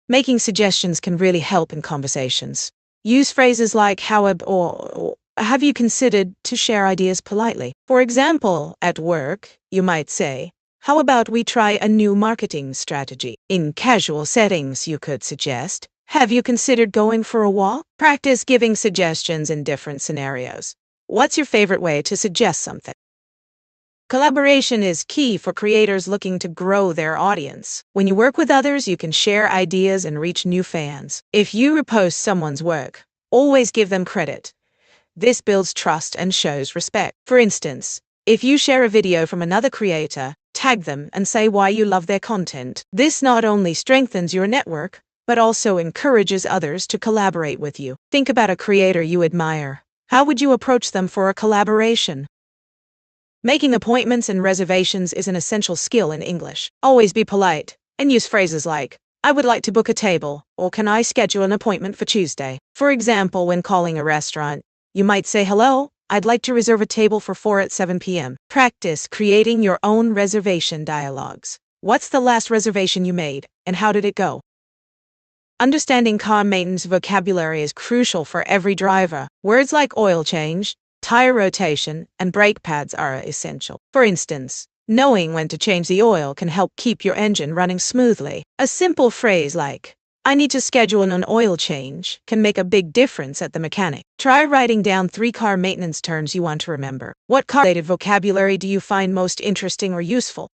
Making suggestions can really help in conversations. Use phrases like or "Have you considered" to share ideas politely. For example, at work, you might say, "How about we try a new marketing strategy?" In casual settings, you could suggest, "Have you considered going for a walk?" Practice giving suggestions in different scenarios. What's your favorite way to suggest something? Collaboration is key for creators looking to grow their audience. When you work with others, you can share ideas and reach new fans. If you repost someone's work, always give them credit. This builds trust and shows respect. For instance, if you share a video from another creator, tag them and say why you love their content. This not only strengthens your network, but also encourages others to collaborate with you. Think about a creator you admire. How would you approach them for a collaboration? Making appointments and reservations is an essential skill in English. Always be polite and use phrases like, I would like to book a table, or can I schedule an appointment for Tuesday? For example, when calling a restaurant, you might say, hello, I'd like to reserve a table for 4 at 7 p.m. Practice creating your own reservation dialogues. What's the last reservation you made, and how did it go? Understanding car maintenance vocabulary is crucial for every driver. Words like oil change, tire rotation, and brake pads are essential. For instance, knowing when to change the oil can help keep your engine running smoothly. A simple phrase like, I need to schedule an oil change, can make a big difference at the mechanic. Try writing down 3 car maintenance terms you want to remember. What car-related vocabulary do you find most interesting or useful?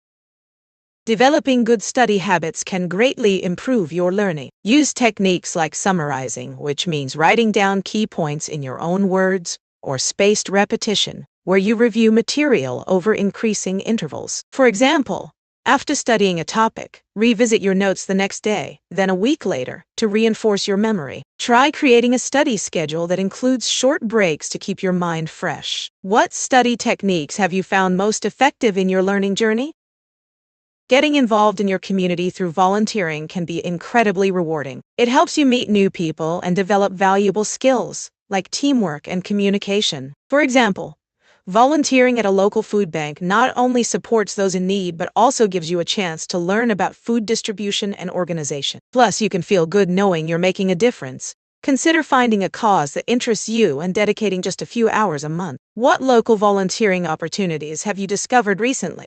Developing good study habits can greatly improve your learning. Use techniques like summarizing, which means writing down key points in your own words, or spaced repetition, where you review material over increasing intervals. For example, after studying a topic, revisit your notes the next day, then a week later, to reinforce your memory. Try creating a study schedule that includes short breaks to keep your mind fresh. What study techniques have you found most effective in your learning journey? Getting involved in your community through volunteering can be incredibly rewarding. It helps you meet new people and develop valuable skills, like teamwork and communication. For example, volunteering at a local food bank not only supports those in need but also gives you a chance to learn about food distribution and organization. Plus, you can feel good knowing you're making a difference. Consider finding a cause that interests you and dedicating just a few hours a month. What local volunteering opportunities have you discovered recently?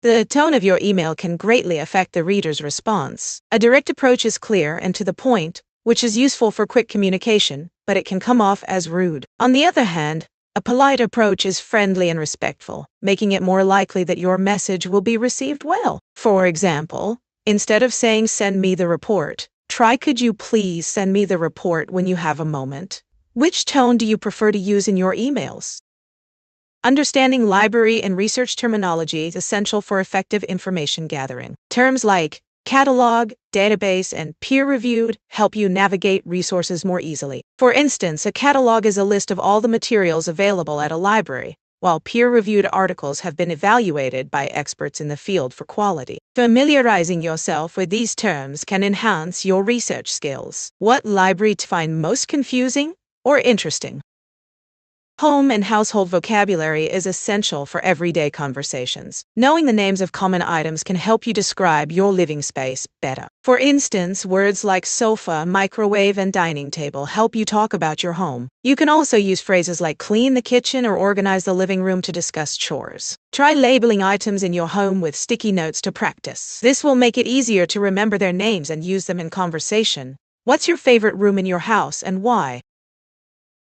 The tone of your email can greatly affect the reader's response. A direct approach is clear and to the point, which is useful for quick communication, but it can come off as rude. On the other hand, a polite approach is friendly and respectful, making it more likely that your message will be received well. For example, instead of saying send me the report, try could you please send me the report when you have a moment? Which tone do you prefer to use in your emails? Understanding library and research terminology is essential for effective information gathering. Terms like catalog, database, and peer-reviewed help you navigate resources more easily. For instance, a catalog is a list of all the materials available at a library, while peer-reviewed articles have been evaluated by experts in the field for quality. Familiarizing yourself with these terms can enhance your research skills. What library do you find most confusing or interesting? Home and household vocabulary is essential for everyday conversations. Knowing the names of common items can help you describe your living space better. For instance, words like sofa, microwave, and dining table help you talk about your home. You can also use phrases like clean the kitchen or organize the living room to discuss chores. Try labeling items in your home with sticky notes to practice. This will make it easier to remember their names and use them in conversation. What's your favorite room in your house and why?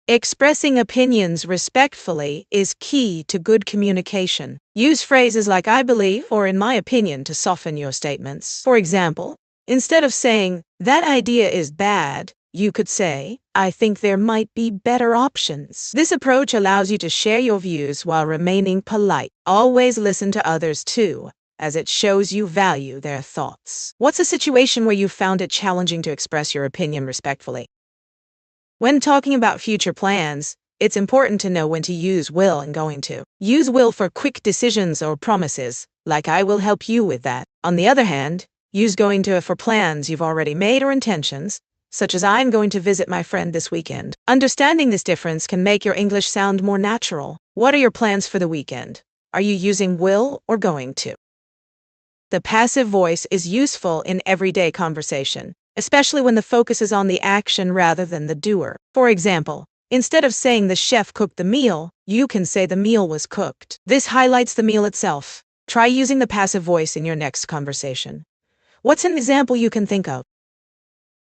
Expressing opinions respectfully is key to good communication. Use phrases like I believe or in my opinion to soften your statements. For example, instead of saying, that idea is bad, you could say, I think there might be better options. This approach allows you to share your views while remaining polite. Always listen to others too, as it shows you value their thoughts. What's a situation where you found it challenging to express your opinion respectfully? When talking about future plans, it's important to know when to use will and going to. Use will for quick decisions or promises, like I will help you with that. On the other hand, use going to for plans you've already made or intentions, such as I'm going to visit my friend this weekend. Understanding this difference can make your English sound more natural. What are your plans for the weekend? Are you using will or going to? The passive voice is useful in everyday conversation, especially when the focus is on the action rather than the doer. For example, instead of saying the chef cooked the meal, you can say the meal was cooked. This highlights the meal itself. Try using the passive voice in your next conversation. What's an example you can think of?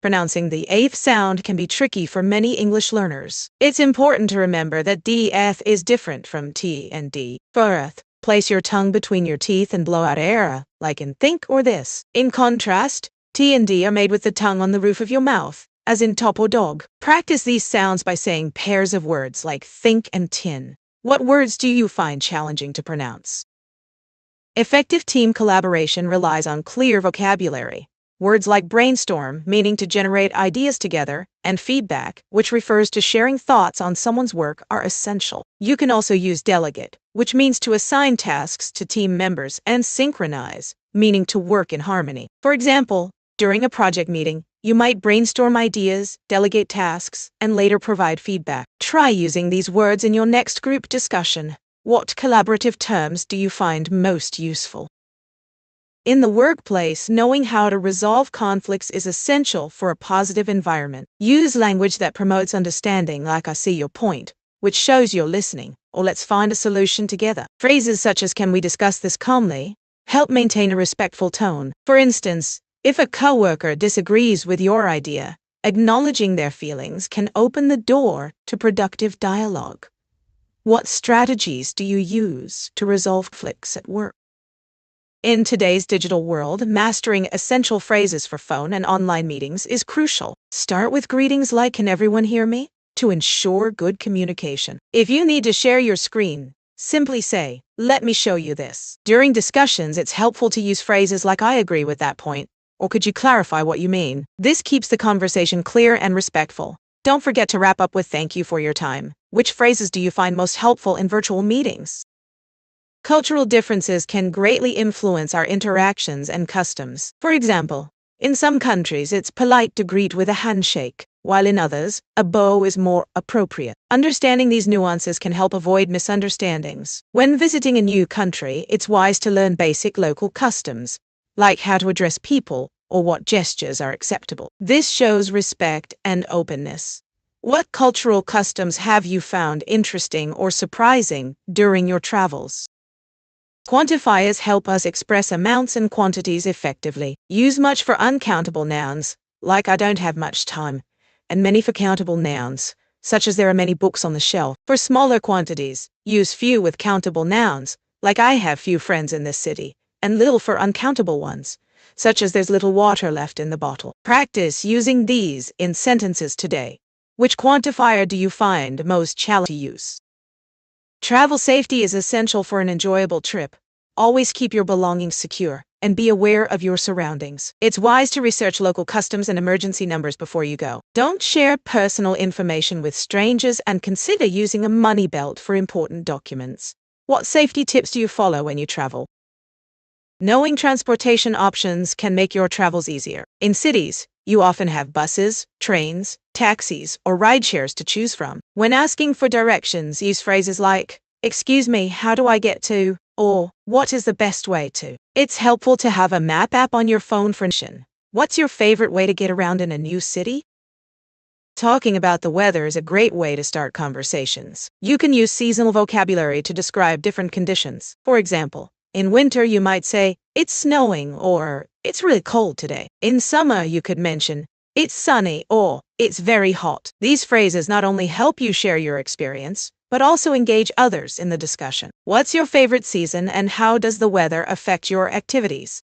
Pronouncing the th sound can be tricky for many English learners. It's important to remember that dth is different from t and d. First, place your tongue between your teeth and blow out air, like in think or this. In contrast, t and d are made with the tongue on the roof of your mouth, as in top or dog. Practice these sounds by saying pairs of words like think and tin. What words do you find challenging to pronounce? Effective team collaboration relies on clear vocabulary. Words like brainstorm, meaning to generate ideas together, and feedback, which refers to sharing thoughts on someone's work, are essential. You can also use delegate, which means to assign tasks to team members, and synchronize, meaning to work in harmony. For example, during a project meeting, you might brainstorm ideas, delegate tasks, and later provide feedback. Try using these words in your next group discussion. What collaborative terms do you find most useful? In the workplace, knowing how to resolve conflicts is essential for a positive environment. Use language that promotes understanding, like I see your point, which shows you're listening, or let's find a solution together. Phrases such as can we discuss this calmly help maintain a respectful tone. For instance, if a coworker disagrees with your idea, acknowledging their feelings can open the door to productive dialogue. What strategies do you use to resolve conflicts at work? In today's digital world, mastering essential phrases for phone and online meetings is crucial. Start with greetings like "Can everyone hear me?" to ensure good communication. If you need to share your screen, simply say, "Let me show you this." During discussions, it's helpful to use phrases like "I agree with that point," or "Could you clarify what you mean?" This keeps the conversation clear and respectful. Don't forget to wrap up with "Thank you for your time." Which phrases do you find most helpful in virtual meetings? Cultural differences can greatly influence our interactions and customs. For example, in some countries it's polite to greet with a handshake, while in others, a bow is more appropriate. Understanding these nuances can help avoid misunderstandings. When visiting a new country, it's wise to learn basic local customs, like how to address people or what gestures are acceptable. This shows respect and openness. What cultural customs have you found interesting or surprising during your travels? Quantifiers help us express amounts and quantities effectively. Use much for uncountable nouns, like "I don't have much time," and many for countable nouns, such as "there are many books on the shelf." For smaller quantities, use few with countable nouns, like "I have few friends in this city," and little for uncountable ones, such as "there's little water left in the bottle." Practice using these in sentences today. Which quantifier do you find most challenging to use? Travel safety is essential for an enjoyable trip. Always keep your belongings secure and be aware of your surroundings. It's wise to research local customs and emergency numbers before you go. Don't share personal information with strangers and consider using a money belt for important documents. What safety tips do you follow when you travel? Knowing transportation options can make your travels easier. In cities, you often have buses, trains, taxis, or rideshares to choose from. When asking for directions, use phrases like, "Excuse me, how do I get to?" or "What is the best way to?" It's helpful to have a map app on your phone for navigation. What's your favorite way to get around in a new city? Talking about the weather is a great way to start conversations. You can use seasonal vocabulary to describe different conditions. For example, in winter you might say, "It's snowing," or "It's really cold today." In summer you could mention, "It's sunny," or "It's very hot." These phrases not only help you share your experience, but also engage others in the discussion. What's your favorite season and how does the weather affect your activities?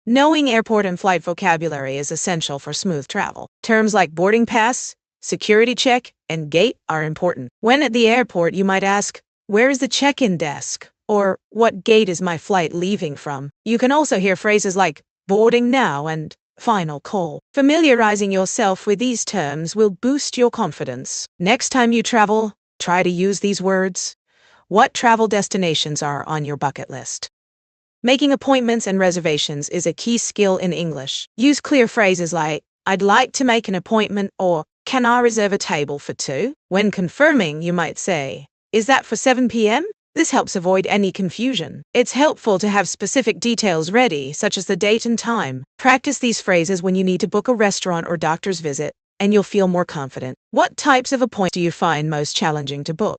Knowing airport and flight vocabulary is essential for smooth travel. Terms like boarding pass, security check, and gate are important. When at the airport, you might ask, "Where is the check-in desk?" or "What gate is my flight leaving from?" You can also hear phrases like "boarding now" and "final call." Familiarizing yourself with these terms will boost your confidence. Next time you travel, try to use these words. What travel destinations are on your bucket list? Making appointments and reservations is a key skill in English. Use clear phrases like, "I'd like to make an appointment," or "Can I reserve a table for two?" When confirming, you might say, "Is that for 7 p.m.?" This helps avoid any confusion. It's helpful to have specific details ready, such as the date and time. Practice these phrases when you need to book a restaurant or doctor's visit, and you'll feel more confident. What types of appointments do you find most challenging to book?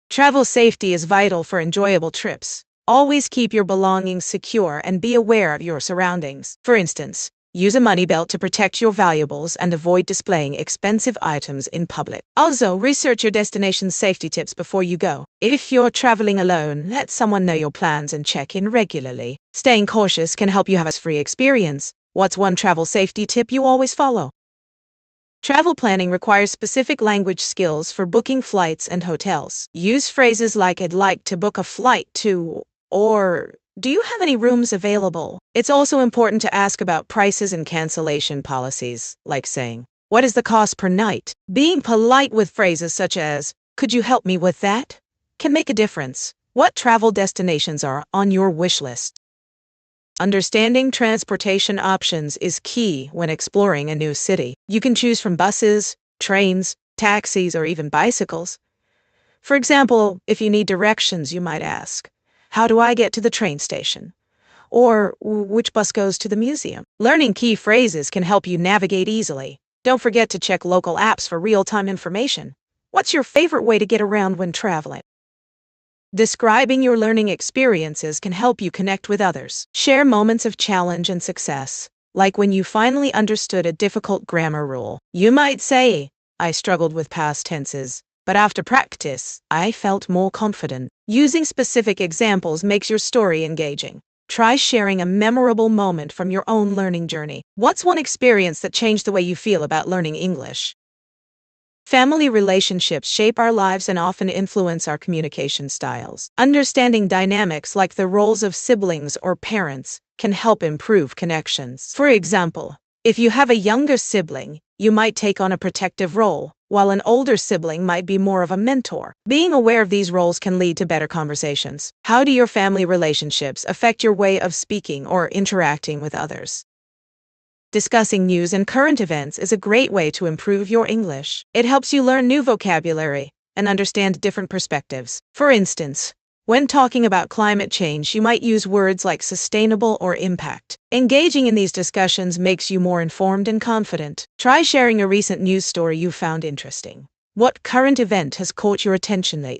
Travel safety is vital for enjoyable trips. Always keep your belongings secure and be aware of your surroundings. For instance, Use a money belt to protect your valuables and avoid displaying expensive items in public. Also, research your destination's safety tips before you go. If you're traveling alone, let someone know your plans and check in regularly. Staying cautious can help you have a stress-free experience. What's one travel safety tip you always follow? Travel planning requires specific language skills for booking flights and hotels. Use phrases like "I'd like to book a flight to," or "Do you have any rooms available?" It's also important to ask about prices and cancellation policies, like saying, "What is the cost per night?" Being polite with phrases such as, "Could you help me with that?" can make a difference. What travel destinations are on your wish list? Understanding transportation options is key when exploring a new city. You can choose from buses, trains, taxis, or even bicycles. For example, if you need directions, you might ask, "How do I get to the train station?" Or, "Which bus goes to the museum?" Learning key phrases can help you navigate easily. Don't forget to check local apps for real-time information. What's your favorite way to get around when traveling? Describing your learning experiences can help you connect with others. Share moments of challenge and success, like when you finally understood a difficult grammar rule. You might say, "I struggled with past tenses, but after practice, I felt more confident." Using specific examples makes your story engaging. Try sharing a memorable moment from your own learning journey. What's one experience that changed the way you feel about learning English? Family relationships shape our lives and often influence our communication styles. Understanding dynamics like the roles of siblings or parents can help improve connections. For example, if you have a younger sibling, you might take on a protective role, while an older sibling might be more of a mentor. Being aware of these roles can lead to better conversations. How do your family relationships affect your way of speaking or interacting with others? Discussing news and current events is a great way to improve your English. It helps you learn new vocabulary and understand different perspectives. For instance, when talking about climate change, you might use words like sustainable or impact. Engaging in these discussions makes you more informed and confident. Try sharing a recent news story you found interesting. What current event has caught your attention lately?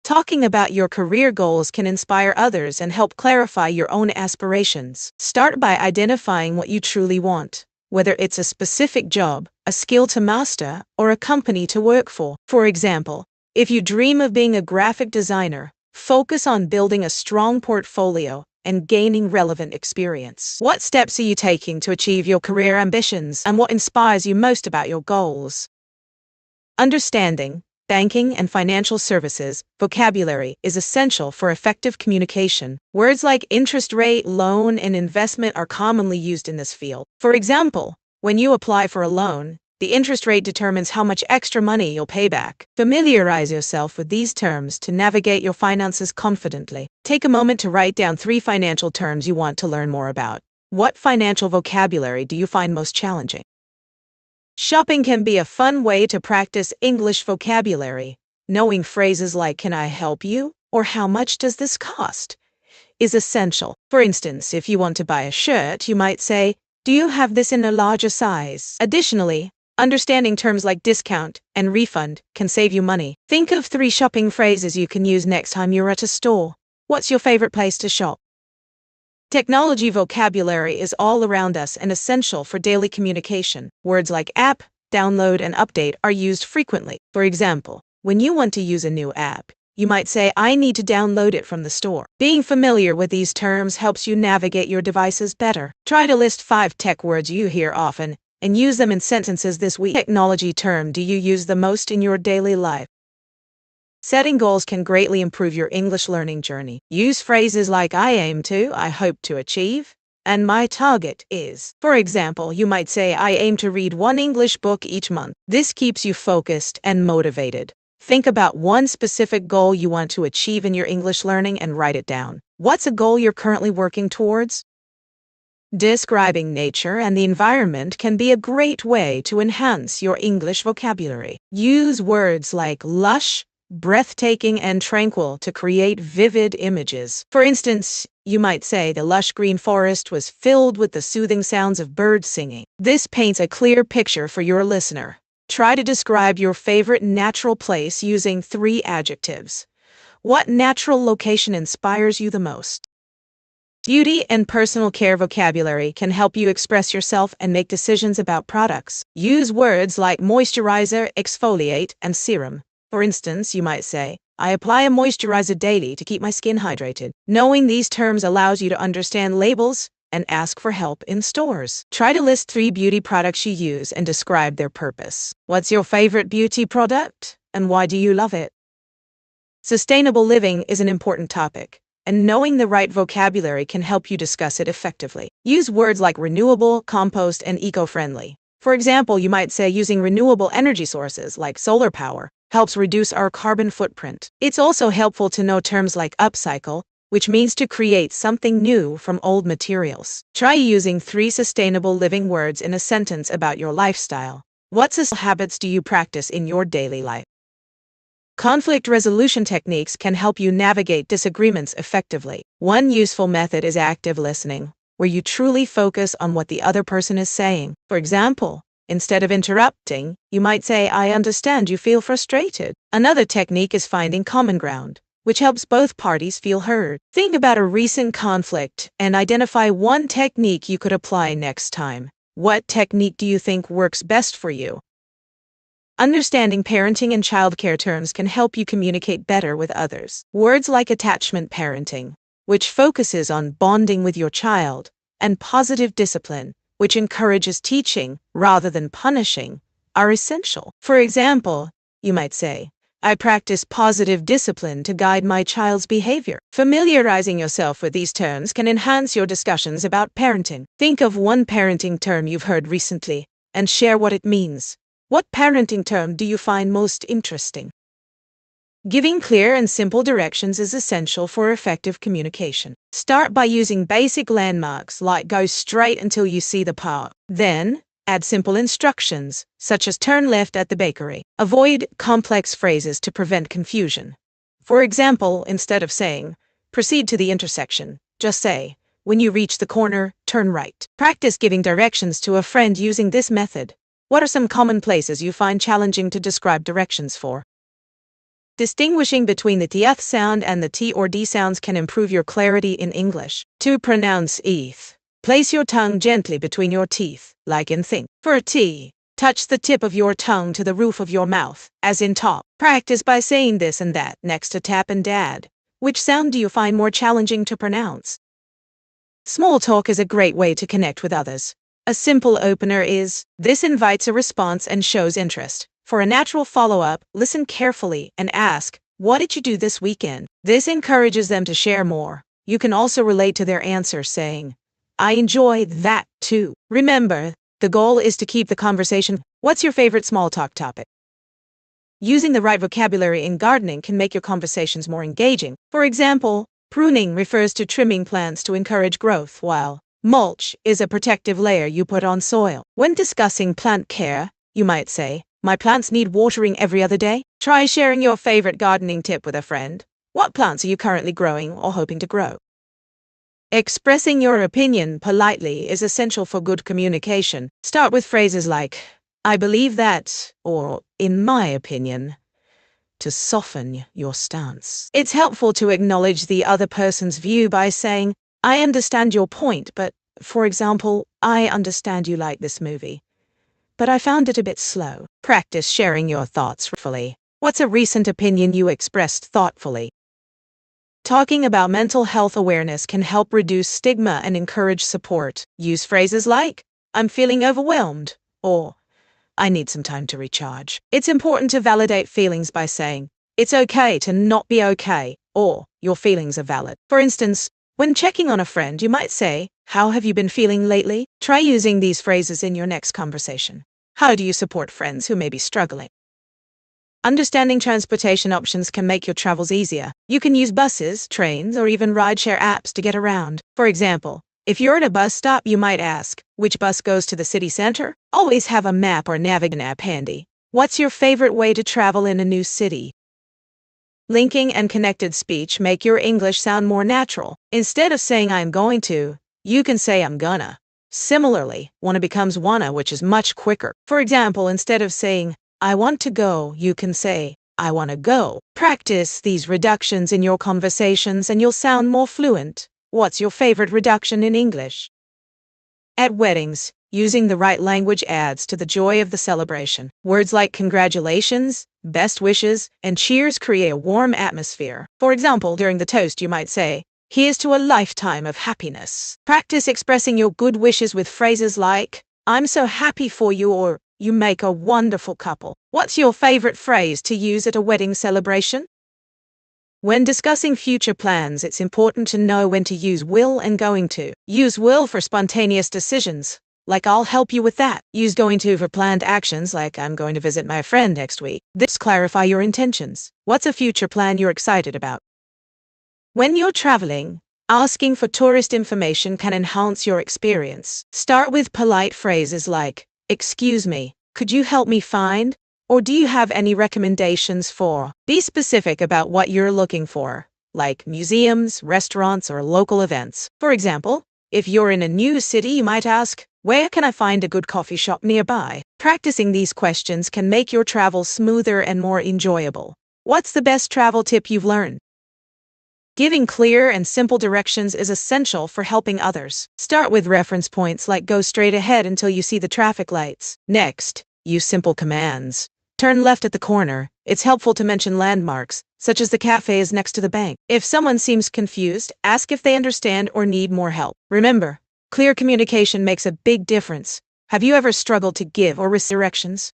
Talking about your career goals can inspire others and help clarify your own aspirations. Start by identifying what you truly want, whether it's a specific job, a skill to master, or a company to work for. For example, if you dream of being a graphic designer, focus on building a strong portfolio and gaining relevant experience. What steps are you taking to achieve your career ambitions, and what inspires you most about your goals? Understanding banking and financial services vocabulary is essential for effective communication. Words like interest rate, loan, and investment are commonly used in this field. For example, when you apply for a loan, the interest rate determines how much extra money you'll pay back. Familiarize yourself with these terms to navigate your finances confidently. Take a moment to write down 3 financial terms you want to learn more about. What financial vocabulary do you find most challenging? Shopping can be a fun way to practice English vocabulary. Knowing phrases like "Can I help you?" or "How much does this cost?" is essential. For instance, if you want to buy a shirt, you might say, "Do you have this in a larger size?" Additionally, understanding terms like discount and refund can save you money. Think of 3 shopping phrases you can use next time you're at a store. What's your favorite place to shop? Technology vocabulary is all around us and essential for daily communication. Words like app, download, and update are used frequently. For example, when you want to use a new app, you might say, "I need to download it from the store." Being familiar with these terms helps you navigate your devices better. Try to list 5 tech words you hear often and use them in sentences this week. What technology term do you use the most in your daily life? Setting goals can greatly improve your English learning journey. Use phrases like "I aim to," "I hope to achieve," and "my target is." For example, you might say, "I aim to read 1 English book each month." This keeps you focused and motivated. Think about one specific goal you want to achieve in your English learning and write it down. What's a goal you're currently working towards? Describing nature and the environment can be a great way to enhance your English vocabulary. Use words like lush, breathtaking, and tranquil to create vivid images. For instance, you might say the lush green forest was filled with the soothing sounds of birds singing. This paints a clear picture for your listener. Try to describe your favorite natural place using 3 adjectives. What natural location inspires you the most? Beauty and personal care vocabulary can help you express yourself and make decisions about products. Use words like moisturizer, exfoliate, and serum. For instance, you might say, I apply a moisturizer daily to keep my skin hydrated. Knowing these terms allows you to understand labels and ask for help in stores. Try to list 3 beauty products you use and describe their purpose. What's your favorite beauty product, and why do you love it? Sustainable living is an important topic, and knowing the right vocabulary can help you discuss it effectively. Use words like renewable, compost, and eco-friendly. For example, you might say using renewable energy sources like solar power helps reduce our carbon footprint. It's also helpful to know terms like upcycle, which means to create something new from old materials. Try using 3 sustainable living words in a sentence about your lifestyle. What sustainable habits do you practice in your daily life? Conflict resolution techniques can help you navigate disagreements effectively. One useful method is active listening, where you truly focus on what the other person is saying. For example, instead of interrupting, you might say, I understand you feel frustrated. Another technique is finding common ground, which helps both parties feel heard. Think about a recent conflict and identify one technique you could apply next time. What technique do you think works best for you? Understanding parenting and childcare terms can help you communicate better with others. Words like attachment parenting, which focuses on bonding with your child, and positive discipline, which encourages teaching rather than punishing, are essential. For example, you might say, I practice positive discipline to guide my child's behavior. Familiarizing yourself with these terms can enhance your discussions about parenting. Think of one parenting term you've heard recently and share what it means. What parenting term do you find most interesting? Giving clear and simple directions is essential for effective communication. Start by using basic landmarks like go straight until you see the park. Then, add simple instructions, such as turn left at the bakery. Avoid complex phrases to prevent confusion. For example, instead of saying, proceed to the intersection, just say, when you reach the corner, turn right. Practice giving directions to a friend using this method. What are some common places you find challenging to describe directions for? Distinguishing between the th sound and the t or d sounds can improve your clarity in English. To pronounce eth, place your tongue gently between your teeth, like in think. For t, touch the tip of your tongue to the roof of your mouth, as in talk. Practice by saying this and that next to tap and dad. Which sound do you find more challenging to pronounce? Small talk is a great way to connect with others. A simple opener is, this invites a response and shows interest. For a natural follow-up, listen carefully and ask, what did you do this weekend? This encourages them to share more. You can also relate to their answer saying, I enjoyed that too. Remember, the goal is to keep the conversation. What's your favorite small talk topic? Using the right vocabulary in gardening can make your conversations more engaging. For example, pruning refers to trimming plants to encourage growth, while mulch is a protective layer you put on soil. When discussing plant care, you might say, my plants need watering every other day. Try sharing your favorite gardening tip with a friend. What plants are you currently growing or hoping to grow? Expressing your opinion politely is essential for good communication. Start with phrases like, I believe that, or in my opinion, to soften your stance. It's helpful to acknowledge the other person's view by saying, I understand your point, but, for example, I understand you like this movie, but I found it a bit slow. Practice sharing your thoughts fully. What's a recent opinion you expressed thoughtfully? Talking about mental health awareness can help reduce stigma and encourage support. Use phrases like, I'm feeling overwhelmed, or I need some time to recharge. It's important to validate feelings by saying, it's okay to not be okay, or your feelings are valid. For instance, when checking on a friend, you might say, how have you been feeling lately? Try using these phrases in your next conversation. How do you support friends who may be struggling? Understanding transportation options can make your travels easier. You can use buses, trains, or even rideshare apps to get around. For example, if you're at a bus stop, you might ask, which bus goes to the city center? Always have a map or navigation app handy. What's your favorite way to travel in a new city? Linking and connected speech make your English sound more natural. Instead of saying I'm going to, you can say I'm gonna. Similarly, wanna becomes wanna, which is much quicker. For example, instead of saying, I want to go, you can say, I want to go. Practice these reductions in your conversations and you'll sound more fluent. What's your favorite reduction in English? At weddings, using the right language adds to the joy of the celebration. Words like congratulations, best wishes, and cheers create a warm atmosphere. For example, during the toast, you might say, "Here's to a lifetime of happiness." Practice expressing your good wishes with phrases like, "I'm so happy for you," or "You make a wonderful couple." What's your favorite phrase to use at a wedding celebration? When discussing future plans, it's important to know when to use will and going to. Use will for spontaneous decisions, like "I'll help you with that." Use going to for planned actions, like "I'm going to visit my friend next week." This clarify your intentions. What's a future plan you're excited about? When you're traveling, asking for tourist information can enhance your experience. Start with polite phrases like, "Excuse me, could you help me find?" Or "Do you have any recommendations for?" Be specific about what you're looking for, like museums, restaurants, or local events. For example, if you're in a new city, you might ask, "Where can I find a good coffee shop nearby?" Practicing these questions can make your travel smoother and more enjoyable. What's the best travel tip you've learned? Giving clear and simple directions is essential for helping others. Start with reference points like "Go straight ahead until you see the traffic lights." Next, use simple commands. "Turn left at the corner." It's helpful to mention landmarks, such as the cafe is next to the bank. If someone seems confused, ask if they understand or need more help. Remember, clear communication makes a big difference. Have you ever struggled to give or receive directions?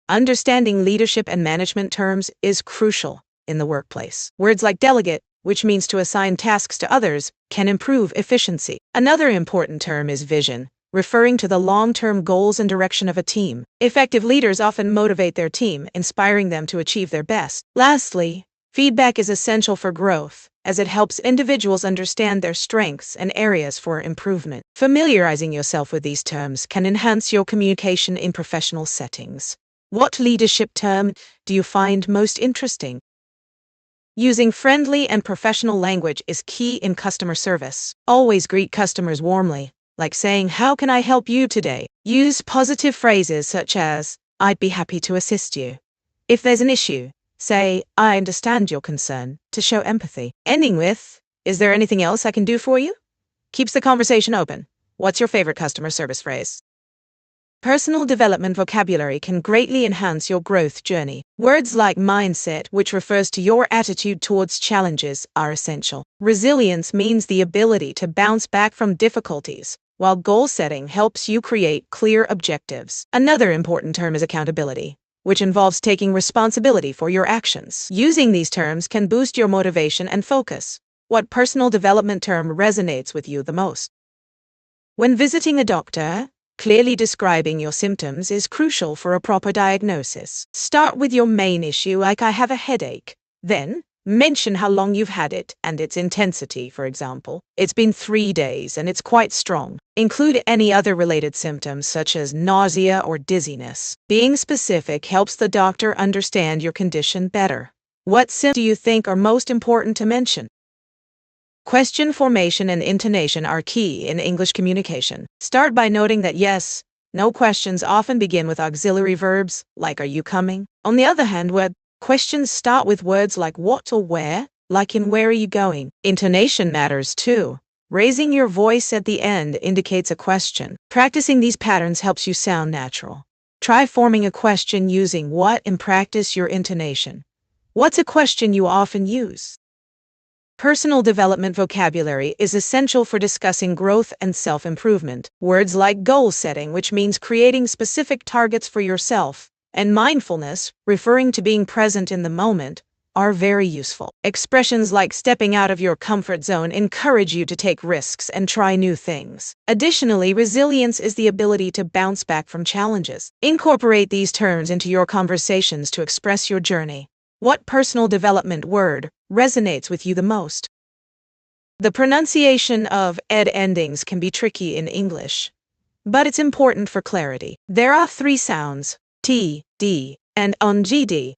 Understanding leadership and management terms is crucial in the workplace. Words like delegate, which means to assign tasks to others, can improve efficiency. Another important term is vision, referring to the long-term goals and direction of a team. Effective leaders often motivate their team, inspiring them to achieve their best. Lastly, feedback is essential for growth, as it helps individuals understand their strengths and areas for improvement. Familiarizing yourself with these terms can enhance your communication in professional settings. What leadership term do you find most interesting? Using friendly and professional language is key in customer service. Always greet customers warmly, like saying, "How can I help you today?" Use positive phrases such as, "I'd be happy to assist you." If there's an issue, say, "I understand your concern," to show empathy. Ending with, "Is there anything else I can do for you?" keeps the conversation open. What's your favorite customer service phrase? Personal development vocabulary can greatly enhance your growth journey. Words like mindset, which refers to your attitude towards challenges, are essential. Resilience means the ability to bounce back from difficulties, while goal setting helps you create clear objectives. Another important term is accountability, which involves taking responsibility for your actions. Using these terms can boost your motivation and focus. What personal development term resonates with you the most? When visiting a doctor, clearly describing your symptoms is crucial for a proper diagnosis. Start with your main issue, like "I have a headache." Then, mention how long you've had it and its intensity, for example. "It's been 3 days and it's quite strong." Include any other related symptoms, such as nausea or dizziness. Being specific helps the doctor understand your condition better. What symptoms do you think are most important to mention? Question formation and intonation are key in English communication. Start by noting that yes, no questions often begin with auxiliary verbs, like "Are you coming?" On the other hand, where questions start with words like "what" or "where," like in "Where are you going?" Intonation matters too. Raising your voice at the end indicates a question. Practicing these patterns helps you sound natural. Try forming a question using "what" and practice your intonation. What's a question you often use? Personal development vocabulary is essential for discussing growth and self-improvement. Words like goal setting, which means creating specific targets for yourself, and mindfulness, referring to being present in the moment, are very useful. Expressions like "stepping out of your comfort zone" encourage you to take risks and try new things. Additionally, resilience is the ability to bounce back from challenges. Incorporate these terms into your conversations to express your journey. What personal development word resonates with you the most? The pronunciation of ed endings can be tricky in English, but it's important for clarity. There are 3 sounds, t, d, and ungd.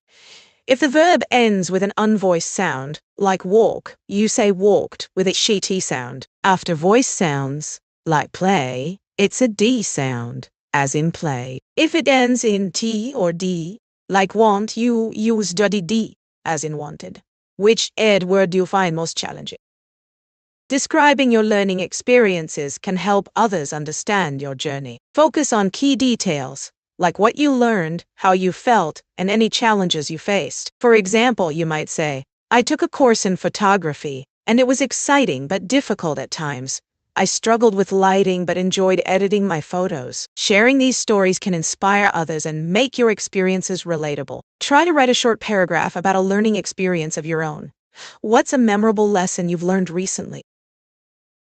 If the verb ends with an unvoiced sound, like walk, you say walked with a she-t sound. After voiced sounds, like play, it's a d sound, as in play. If it ends in t or d, like want, you use d, as in wanted. Which ed word do you find most challenging? Describing your learning experiences can help others understand your journey. Focus on key details, like what you learned, how you felt, and any challenges you faced. For example, you might say, I took a course in photography, and it was exciting but difficult at times. I struggled with lighting but enjoyed editing my photos. Sharing these stories can inspire others and make your experiences relatable. Try to write a short paragraph about a learning experience of your own. What's a memorable lesson you've learned recently?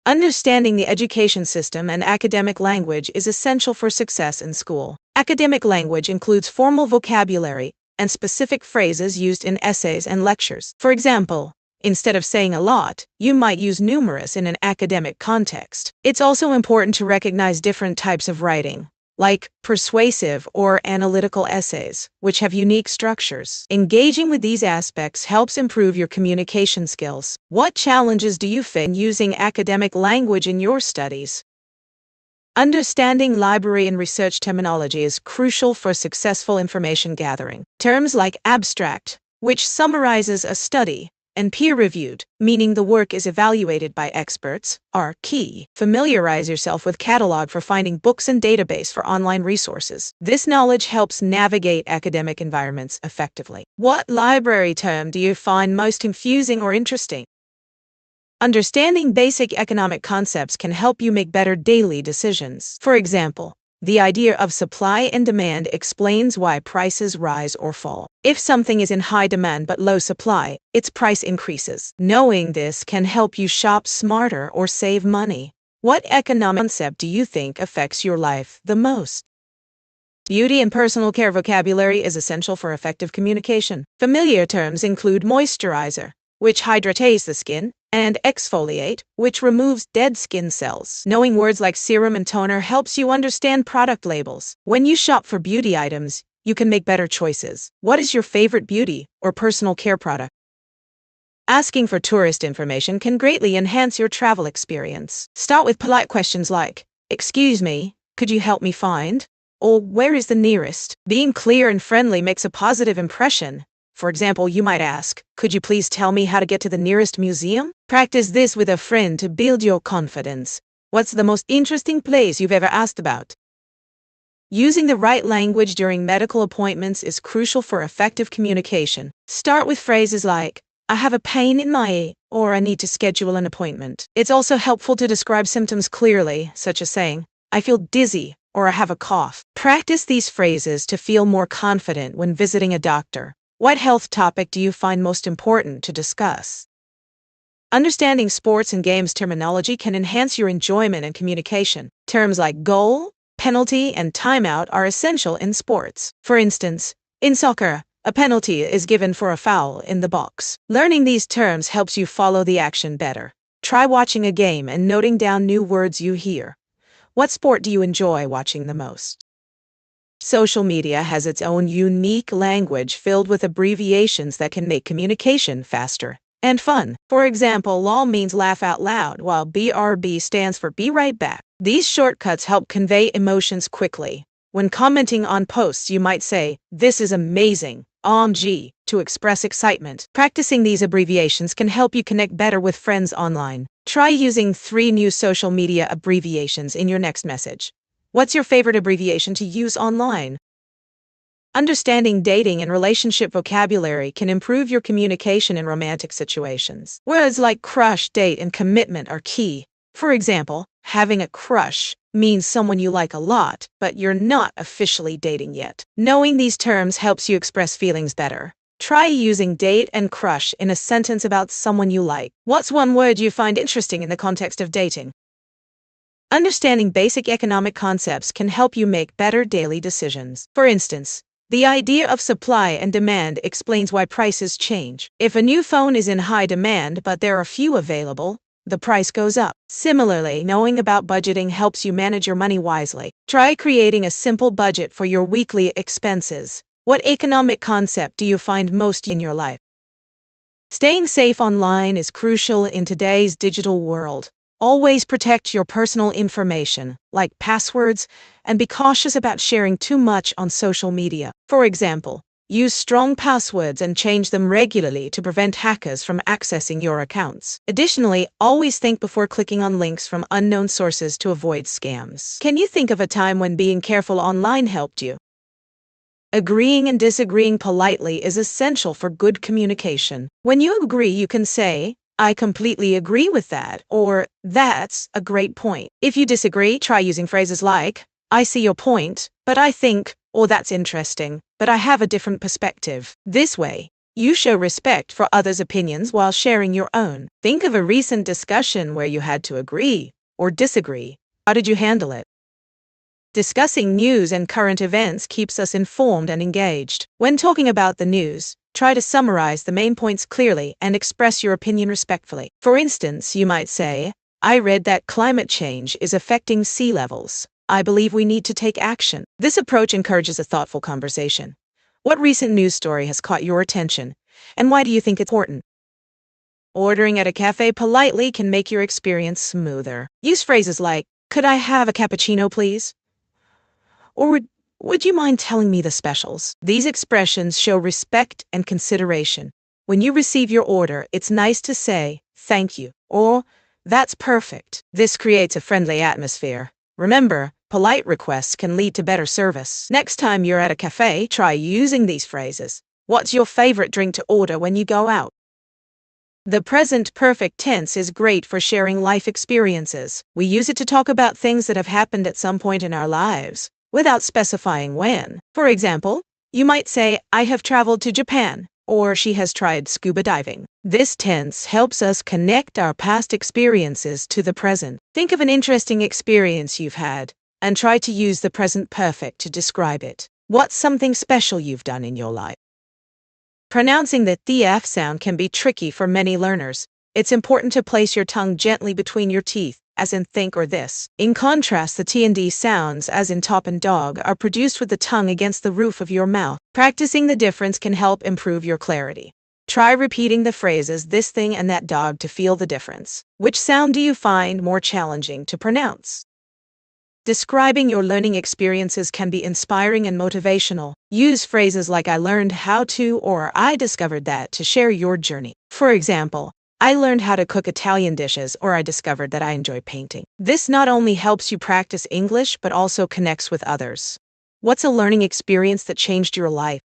Understanding the education system and academic language is essential for success in school. Academic language includes formal vocabulary and specific phrases used in essays and lectures. For example, instead of saying a lot, you might use numerous in an academic context. It's also important to recognize different types of writing, like persuasive or analytical essays, which have unique structures. Engaging with these aspects helps improve your communication skills. What challenges do you face in using academic language in your studies? Understanding library and research terminology is crucial for successful information gathering. Terms like abstract, which summarizes a study, and peer-reviewed, meaning the work is evaluated by experts, are key. Familiarize yourself with catalog for finding books and database for online resources. This knowledge helps navigate academic environments effectively. What library term do you find most confusing or interesting? Understanding basic economic concepts can help you make better daily decisions. For example, the idea of supply and demand explains why prices rise or fall. If something is in high demand but low supply, its price increases. Knowing this can help you shop smarter or save money. What economic concept do you think affects your life the most? Beauty and personal care vocabulary is essential for effective communication. Familiar terms include moisturizer, which hydrates the skin, and exfoliate, which removes dead skin cells. Knowing words like serum and toner helps you understand product labels. When you shop for beauty items, you can make better choices. What is your favorite beauty or personal care product? Asking for tourist information can greatly enhance your travel experience. Start with polite questions like, "Excuse me, could you help me find?" or "Where is the nearest?" Being clear and friendly makes a positive impression. For example, you might ask, "Could you please tell me how to get to the nearest museum?" Practice this with a friend to build your confidence. What's the most interesting place you've ever asked about? Using the right language during medical appointments is crucial for effective communication. Start with phrases like, "I have a pain in my ear," or "I need to schedule an appointment." It's also helpful to describe symptoms clearly, such as saying, "I feel dizzy," or "I have a cough." Practice these phrases to feel more confident when visiting a doctor. What health topic do you find most important to discuss? Understanding sports and games terminology can enhance your enjoyment and communication. Terms like goal, penalty, and timeout are essential in sports. For instance, in soccer, a penalty is given for a foul in the box. Learning these terms helps you follow the action better. Try watching a game and noting down new words you hear. What sport do you enjoy watching the most? Social media has its own unique language filled with abbreviations that can make communication faster and fun. For example, LOL means laugh out loud, while BRB stands for be right back. These shortcuts help convey emotions quickly. When commenting on posts, you might say, "This is amazing, OMG," to express excitement. Practicing these abbreviations can help you connect better with friends online. Try using 3 new social media abbreviations in your next message. What's your favorite abbreviation to use online? Understanding dating and relationship vocabulary can improve your communication in romantic situations. Words like crush, date, and commitment are key. For example, having a crush means someone you like a lot, but you're not officially dating yet. Knowing these terms helps you express feelings better. Try using date and crush in a sentence about someone you like. What's one word you find interesting in the context of dating? Understanding basic economic concepts can help you make better daily decisions. For instance, the idea of supply and demand explains why prices change. If a new phone is in high demand but there are few available, the price goes up. Similarly, knowing about budgeting helps you manage your money wisely. Try creating a simple budget for your weekly expenses. What economic concept do you find most in your life? Staying safe online is crucial in today's digital world. Always protect your personal information, like passwords, and be cautious about sharing too much on social media. For example, Use strong passwords and change them regularly to prevent hackers from accessing your accounts. Additionally, always think before clicking on links from unknown sources to avoid scams. Can you think of a time when being careful online helped you? Agreeing and disagreeing politely is essential for good communication. When you agree, you can say, "I completely agree with that," or "That's a great point." If you disagree, try using phrases like, "I see your point, but I think," or "That's interesting, but I have a different perspective." This way, you show respect for others' opinions while sharing your own. Think of a recent discussion where you had to agree or disagree. How did you handle it? Discussing news and current events keeps us informed and engaged. When talking about the news, try to summarize the main points clearly and express your opinion respectfully. For instance, you might say, "I read that climate change is affecting sea levels. I believe we need to take action." This approach encourages a thoughtful conversation. What recent news story has caught your attention, and why do you think it's important? Ordering at a cafe politely can make your experience smoother. Use phrases like, "Could I have a cappuccino, please?" Or would you mind telling me the specials? These expressions show respect and consideration. When you receive your order, it's nice to say, "Thank you," or "That's perfect." This creates a friendly atmosphere. Remember, polite requests can lead to better service. Next time you're at a cafe, try using these phrases. What's your favorite drink to order when you go out? The present perfect tense is great for sharing life experiences. We use it to talk about things that have happened at some point in our lives, without specifying when. For example, you might say, "I have traveled to Japan," or "She has tried scuba diving." This tense helps us connect our past experiences to the present. Think of an interesting experience you've had, and try to use the present perfect to describe it. What's something special you've done in your life? Pronouncing the th sound can be tricky for many learners. It's important to place your tongue gently between your teeth, as in think or this. In contrast, the t and d sounds, as in top and dog, are produced with the tongue against the roof of your mouth. Practicing the difference can help improve your clarity. Try repeating the phrases "this thing" and "that dog" to feel the difference. Which sound do you find more challenging to pronounce? Describing your learning experiences can be inspiring and motivational. Use phrases like "I learned how to" or "I discovered that" to share your journey. For example, "I learned how to cook Italian dishes," or "I discovered that I enjoy painting." This not only helps you practice English but also connects with others. What's a learning experience that changed your life?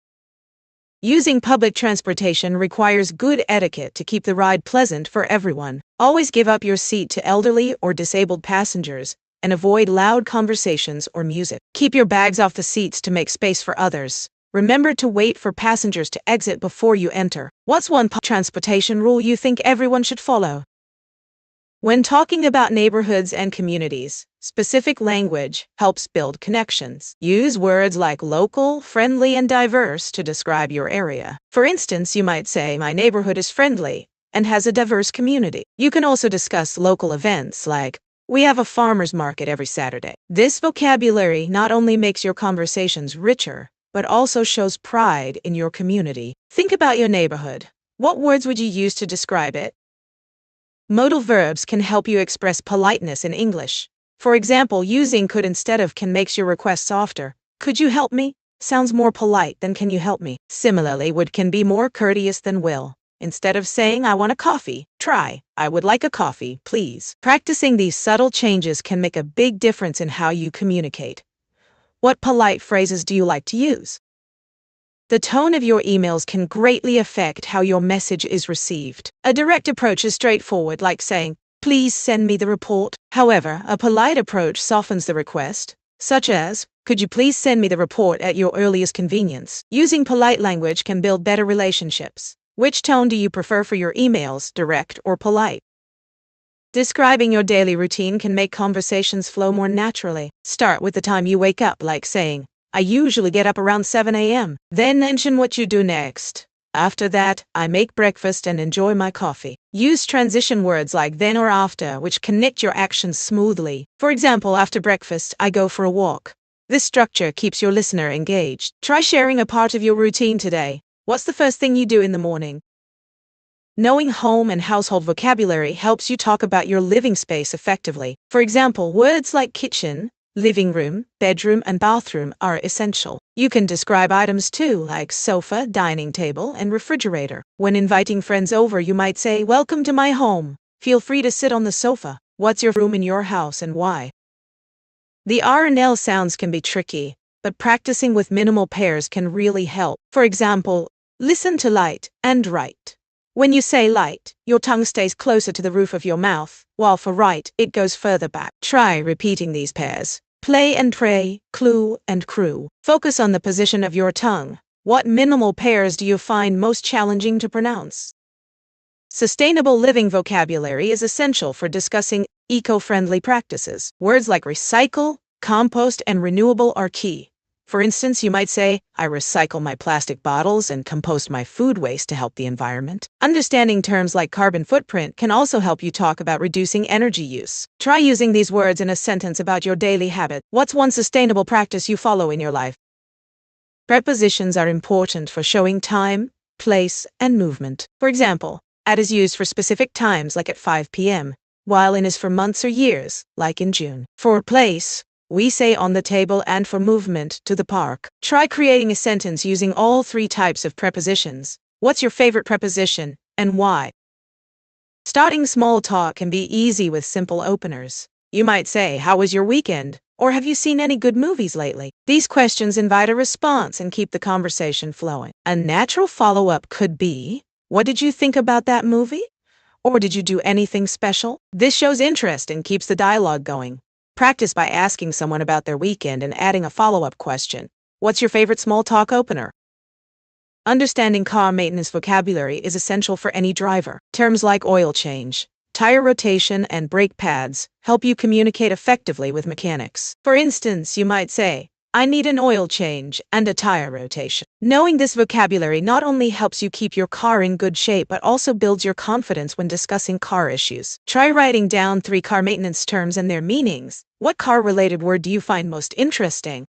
Using public transportation requires good etiquette to keep the ride pleasant for everyone. Always give up your seat to elderly or disabled passengers, and avoid loud conversations or music. Keep your bags off the seats to make space for others. Remember to wait for passengers to exit before you enter. What's one transportation rule you think everyone should follow? When talking about neighborhoods and communities, specific language helps build connections. Use words like local, friendly, and diverse to describe your area. For instance, you might say, "My neighborhood is friendly and has a diverse community." You can also discuss local events like, "We have a farmer's market every Saturday." This vocabulary not only makes your conversations richer, but also shows pride in your community. Think about your neighborhood. What words would you use to describe it? Modal verbs can help you express politeness in English. For example, using could instead of can makes your request softer. "Could you help me?" sounds more polite than "Can you help me?" Similarly, would can be more courteous than will. Instead of saying "I want a coffee," try "I would like a coffee, please." Practicing these subtle changes can make a big difference in how you communicate. What polite phrases do you like to use? The tone of your emails can greatly affect how your message is received. A direct approach is straightforward, like saying, "Please send me the report." However, a polite approach softens the request, such as, "Could you please send me the report at your earliest convenience?" Using polite language can build better relationships. Which tone do you prefer for your emails, direct or polite? Describing your daily routine can make conversations flow more naturally. Start with the time you wake up, like saying, "I usually get up around 7 a.m. Then mention what you do next. After that, I make breakfast and enjoy my coffee. Use transition words like then or after, which connect your actions smoothly. For example, after breakfast, I go for a walk. This structure keeps your listener engaged. Try sharing a part of your routine today. What's the first thing you do in the morning? Knowing home and household vocabulary helps you talk about your living space effectively. For example, words like kitchen, living room, bedroom, and bathroom are essential. You can describe items too, like sofa, dining table, and refrigerator. When inviting friends over, you might say, "Welcome to my home. Feel free to sit on the sofa." What's your room in your house and why? The R and L sounds can be tricky, but practicing with minimal pairs can really help. For example, listen to light and right. When you say light, your tongue stays closer to the roof of your mouth, while for right, it goes further back. Try repeating these pairs. Play and pray, clue and crew. Focus on the position of your tongue. What minimal pairs do you find most challenging to pronounce? Sustainable living vocabulary is essential for discussing eco-friendly practices. Words like recycle, compost, and renewable are key. For instance, you might say, "I recycle my plastic bottles and compost my food waste to help the environment." Understanding terms like carbon footprint can also help you talk about reducing energy use. Try using these words in a sentence about your daily habit. What's one sustainable practice you follow in your life? Prepositions are important for showing time, place, and movement. For example, at is used for specific times like at 5 p.m., while in is for months or years, like in June. For place, we say on the table, and for movement, to the park. Try creating a sentence using all three types of prepositions. What's your favorite preposition, and why? Starting small talk can be easy with simple openers. You might say, "How was your weekend?" Or "Have you seen any good movies lately?" These questions invite a response and keep the conversation flowing. A natural follow-up could be, "What did you think about that movie?" Or "Did you do anything special?" This shows interest and keeps the dialogue going. Practice by asking someone about their weekend and adding a follow-up question. What's your favorite small talk opener? Understanding car maintenance vocabulary is essential for any driver. Terms like oil change, tire rotation, and brake pads help you communicate effectively with mechanics. For instance, you might say, "I need an oil change and a tire rotation." Knowing this vocabulary not only helps you keep your car in good shape, but also builds your confidence when discussing car issues. Try writing down 3 car maintenance terms and their meanings. What car-related word do you find most interesting?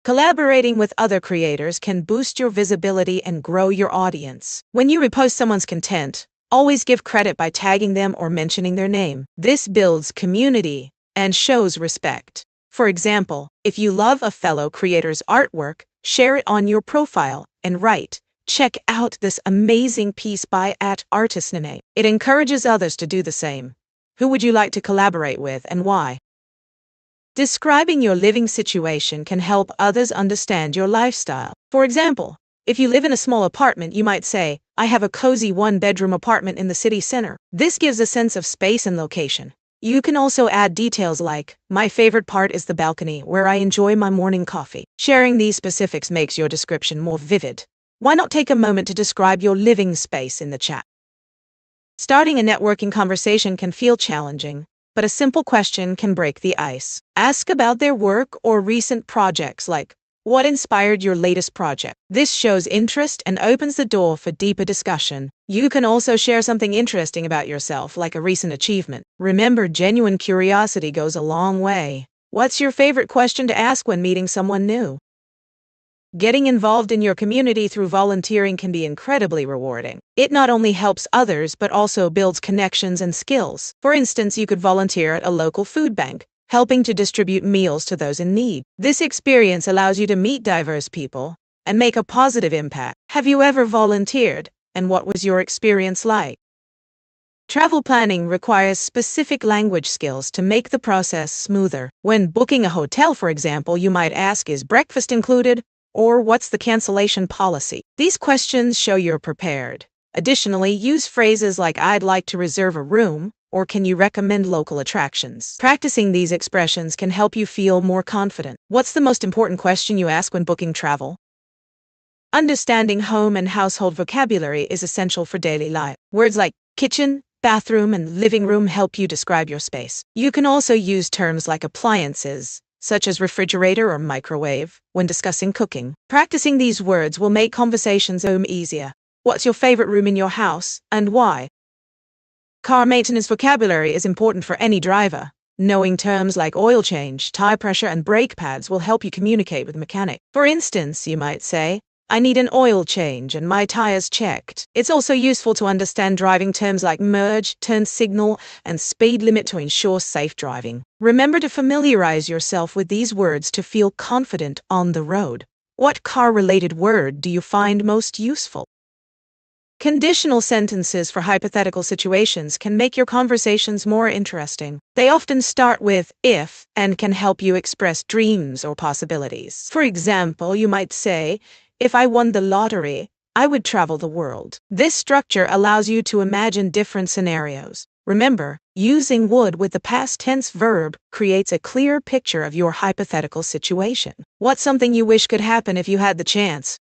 Collaborating with other creators can boost your visibility and grow your audience. When you repost someone's content, always give credit by tagging them or mentioning their name. This builds community and shows respect. For example, if you love a fellow creator's artwork, share it on your profile and write, "Check out this amazing piece by @artistname." It encourages others to do the same. Who would you like to collaborate with and why? Describing your living situation can help others understand your lifestyle. For example, if you live in a small apartment, you might say, "I have a cozy 1-bedroom apartment in the city center." This gives a sense of space and location. You can also add details like, "My favorite part is the balcony where I enjoy my morning coffee." Sharing these specifics makes your description more vivid. Why not take a moment to describe your living space in the chat? Starting a networking conversation can feel challenging, but a simple question can break the ice. Ask about their work or recent projects like, "What inspired your latest project?" This shows interest and opens the door for deeper discussion. You can also share something interesting about yourself, like a recent achievement. Remember, genuine curiosity goes a long way. What's your favorite question to ask when meeting someone new? Getting involved in your community through volunteering can be incredibly rewarding. It not only helps others, but also builds connections and skills. For instance, you could volunteer at a local food bank, helping to distribute meals to those in need. This experience allows you to meet diverse people and make a positive impact. Have you ever volunteered, and what was your experience like? Travel planning requires specific language skills to make the process smoother. When booking a hotel, for example, you might ask, "Is breakfast included?" Or "What's the cancellation policy?" These questions show you're prepared. Additionally, use phrases like, "I'd like to reserve a room," or "Can you recommend local attractions?" Practicing these expressions can help you feel more confident. What's the most important question you ask when booking travel? Understanding home and household vocabulary is essential for daily life. Words like kitchen, bathroom, and living room help you describe your space. You can also use terms like appliances, such as refrigerator or microwave, when discussing cooking. Practicing these words will make conversations easier. What's your favorite room in your house, and why? Car maintenance vocabulary is important for any driver. Knowing terms like oil change, tire pressure, and brake pads will help you communicate with the mechanic. For instance, you might say, I need an oil change and my tires checked. It's also useful to understand driving terms like merge, turn signal, and speed limit to ensure safe driving. Remember to familiarize yourself with these words to feel confident on the road. What car-related word do you find most useful? Conditional sentences for hypothetical situations can make your conversations more interesting. They often start with if and can help you express dreams or possibilities. For example, you might say, if I won the lottery, I would travel the world. This structure allows you to imagine different scenarios. Remember, using would with the past tense verb creates a clear picture of your hypothetical situation. What's something you wish could happen if you had the chance?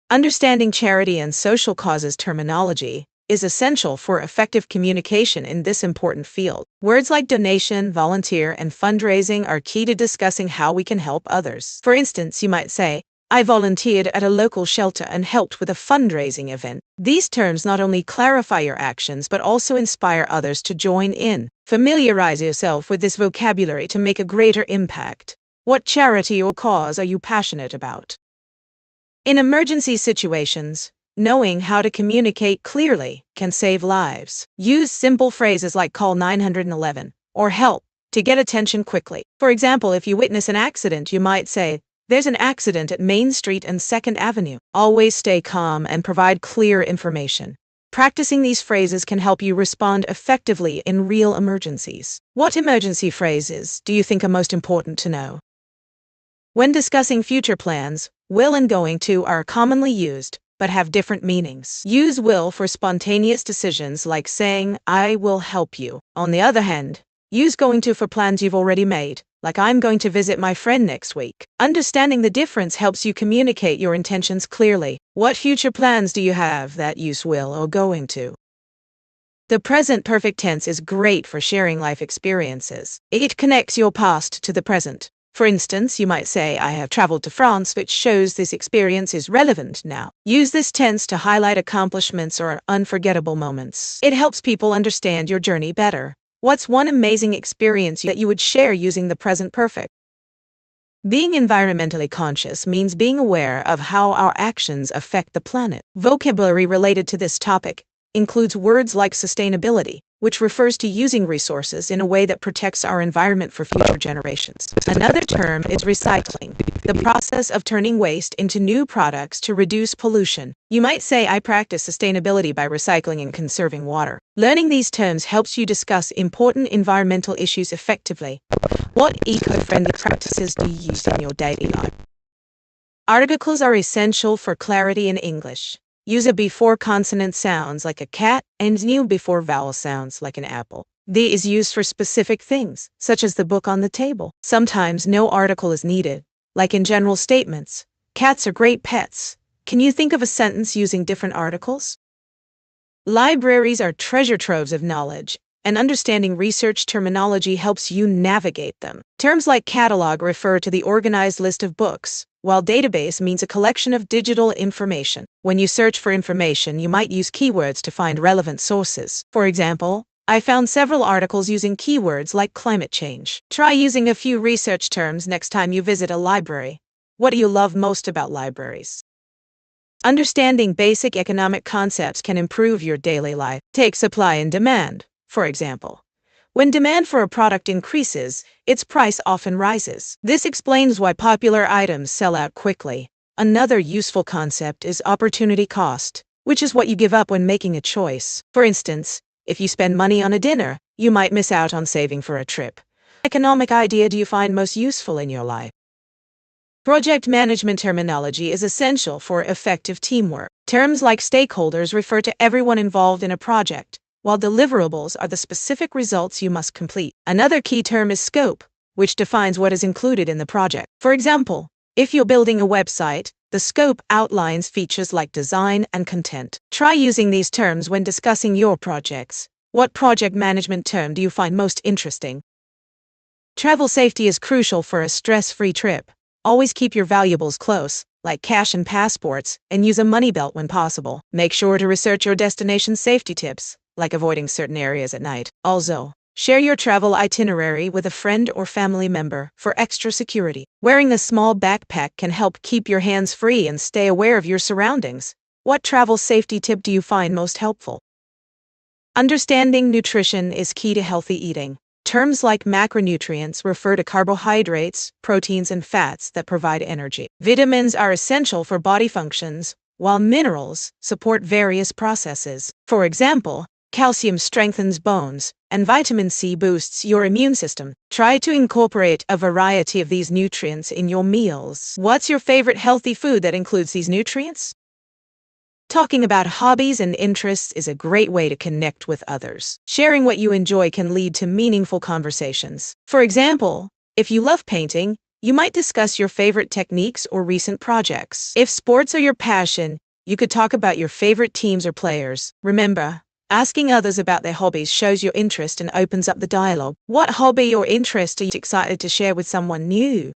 Understanding charity and social causes terminology is essential for effective communication in this important field. Words like donation, volunteer, and fundraising are key to discussing how we can help others. For instance, you might say, I volunteered at a local shelter and helped with a fundraising event. These terms not only clarify your actions but also inspire others to join in. Familiarize yourself with this vocabulary to make a greater impact. What charity or cause are you passionate about? In emergency situations, knowing how to communicate clearly can save lives. Use simple phrases like call 911 or help to get attention quickly. For example, if you witness an accident, you might say, there's an accident at Main Street and 2nd Avenue. Always stay calm and provide clear information. Practicing these phrases can help you respond effectively in real emergencies. What emergency phrases do you think are most important to know? When discussing future plans, will and going to are commonly used, but have different meanings. Use will for spontaneous decisions like saying, I will help you. On the other hand, use going to for plans you've already made, like I'm going to visit my friend next week. Understanding the difference helps you communicate your intentions clearly. What future plans do you have that use will or going to? The present perfect tense is great for sharing life experiences. It connects your past to the present. For instance, you might say, I have traveled to France, which shows this experience is relevant now. Use this tense to highlight accomplishments or unforgettable moments. It helps people understand your journey better. What's one amazing experience that you would share using the present perfect? Being environmentally conscious means being aware of how our actions affect the planet. Vocabulary related to this topic includes words like sustainability, which refers to using resources in a way that protects our environment for future generations. Another term is recycling, the process of turning waste into new products to reduce pollution. You might say, I practice sustainability by recycling and conserving water. Learning these terms helps you discuss important environmental issues effectively. What eco-friendly practices do you use in your daily life? Articles are essential for clarity in English. Use a before consonant sounds like a cat and new before vowel sounds like an apple. The is used for specific things, such as the book on the table. Sometimes no article is needed, like in general statements. Cats are great pets. Can you think of a sentence using different articles? Libraries are treasure troves of knowledge, and understanding research terminology helps you navigate them. Terms like catalog refer to the organized list of books, while database means a collection of digital information. When you search for information, you might use keywords to find relevant sources. For example, I found several articles using keywords like climate change. Try using a few research terms next time you visit a library. What do you love most about libraries? Understanding basic economic concepts can improve your daily life. Take supply and demand, for example. When demand for a product increases, its price often rises. This explains why popular items sell out quickly. Another useful concept is opportunity cost, which is what you give up when making a choice. For instance, if you spend money on a dinner, you might miss out on saving for a trip. What economic idea do you find most useful in your life? Project management terminology is essential for effective teamwork. Terms like stakeholders refer to everyone involved in a project, while deliverables are the specific results you must complete. Another key term is scope, which defines what is included in the project. For example, if you're building a website, the scope outlines features like design and content. Try using these terms when discussing your projects. What project management term do you find most interesting? Travel safety is crucial for a stress-free trip. Always keep your valuables close, like cash and passports, and use a money belt when possible. Make sure to research your destination safety tips, like avoiding certain areas at night. Also, Share your travel itinerary with a friend or family member for extra security. Wearing a small backpack can help keep your hands free and stay aware of your surroundings. What travel safety tip do you find most helpful? Understanding nutrition is key to healthy eating. Terms like macronutrients refer to carbohydrates, proteins, and fats that provide energy. Vitamins are essential for body functions, while minerals support various processes. For example, calcium strengthens bones, and vitamin C boosts your immune system. Try to incorporate a variety of these nutrients in your meals. What's your favorite healthy food that includes these nutrients? Talking about hobbies and interests is a great way to connect with others. Sharing what you enjoy can lead to meaningful conversations. For example, if you love painting, you might discuss your favorite techniques or recent projects. If sports are your passion, you could talk about your favorite teams or players. Remember, asking others about their hobbies shows your interest and opens up the dialogue. What hobby or interest are you excited to share with someone new?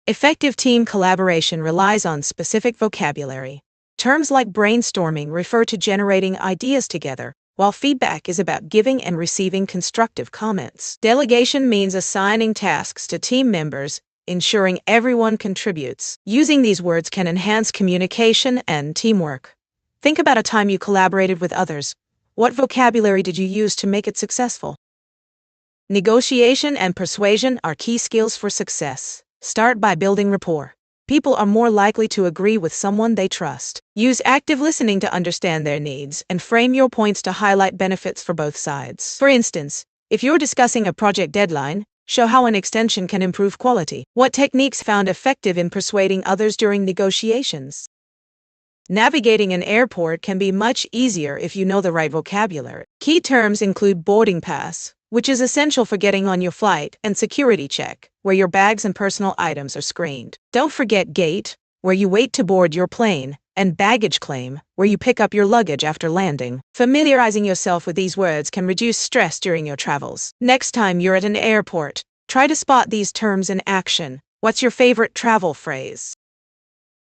Effective team collaboration relies on specific vocabulary. Terms like brainstorming refer to generating ideas together, while feedback is about giving and receiving constructive comments. Delegation means assigning tasks to team members, ensuring everyone contributes. Using these words can enhance communication and teamwork. Think about a time you collaborated with others. What vocabulary did you use to make it successful? Negotiation and persuasion are key skills for success. Start by building rapport. People are more likely to agree with someone they trust. Use active listening to understand their needs and frame your points to highlight benefits for both sides. For instance, if you're discussing a project deadline, show how an extension can improve quality. What techniques found effective in persuading others during negotiations? Navigating an airport can be much easier if you know the right vocabulary. Key terms include boarding pass, which is essential for getting on your flight, and security check, where your bags and personal items are screened. Don't forget gate, where you wait to board your plane, and baggage claim, where you pick up your luggage after landing. Familiarizing yourself with these words can reduce stress during your travels. Next time you're at an airport, try to spot these terms in action. What's your favorite travel phrase?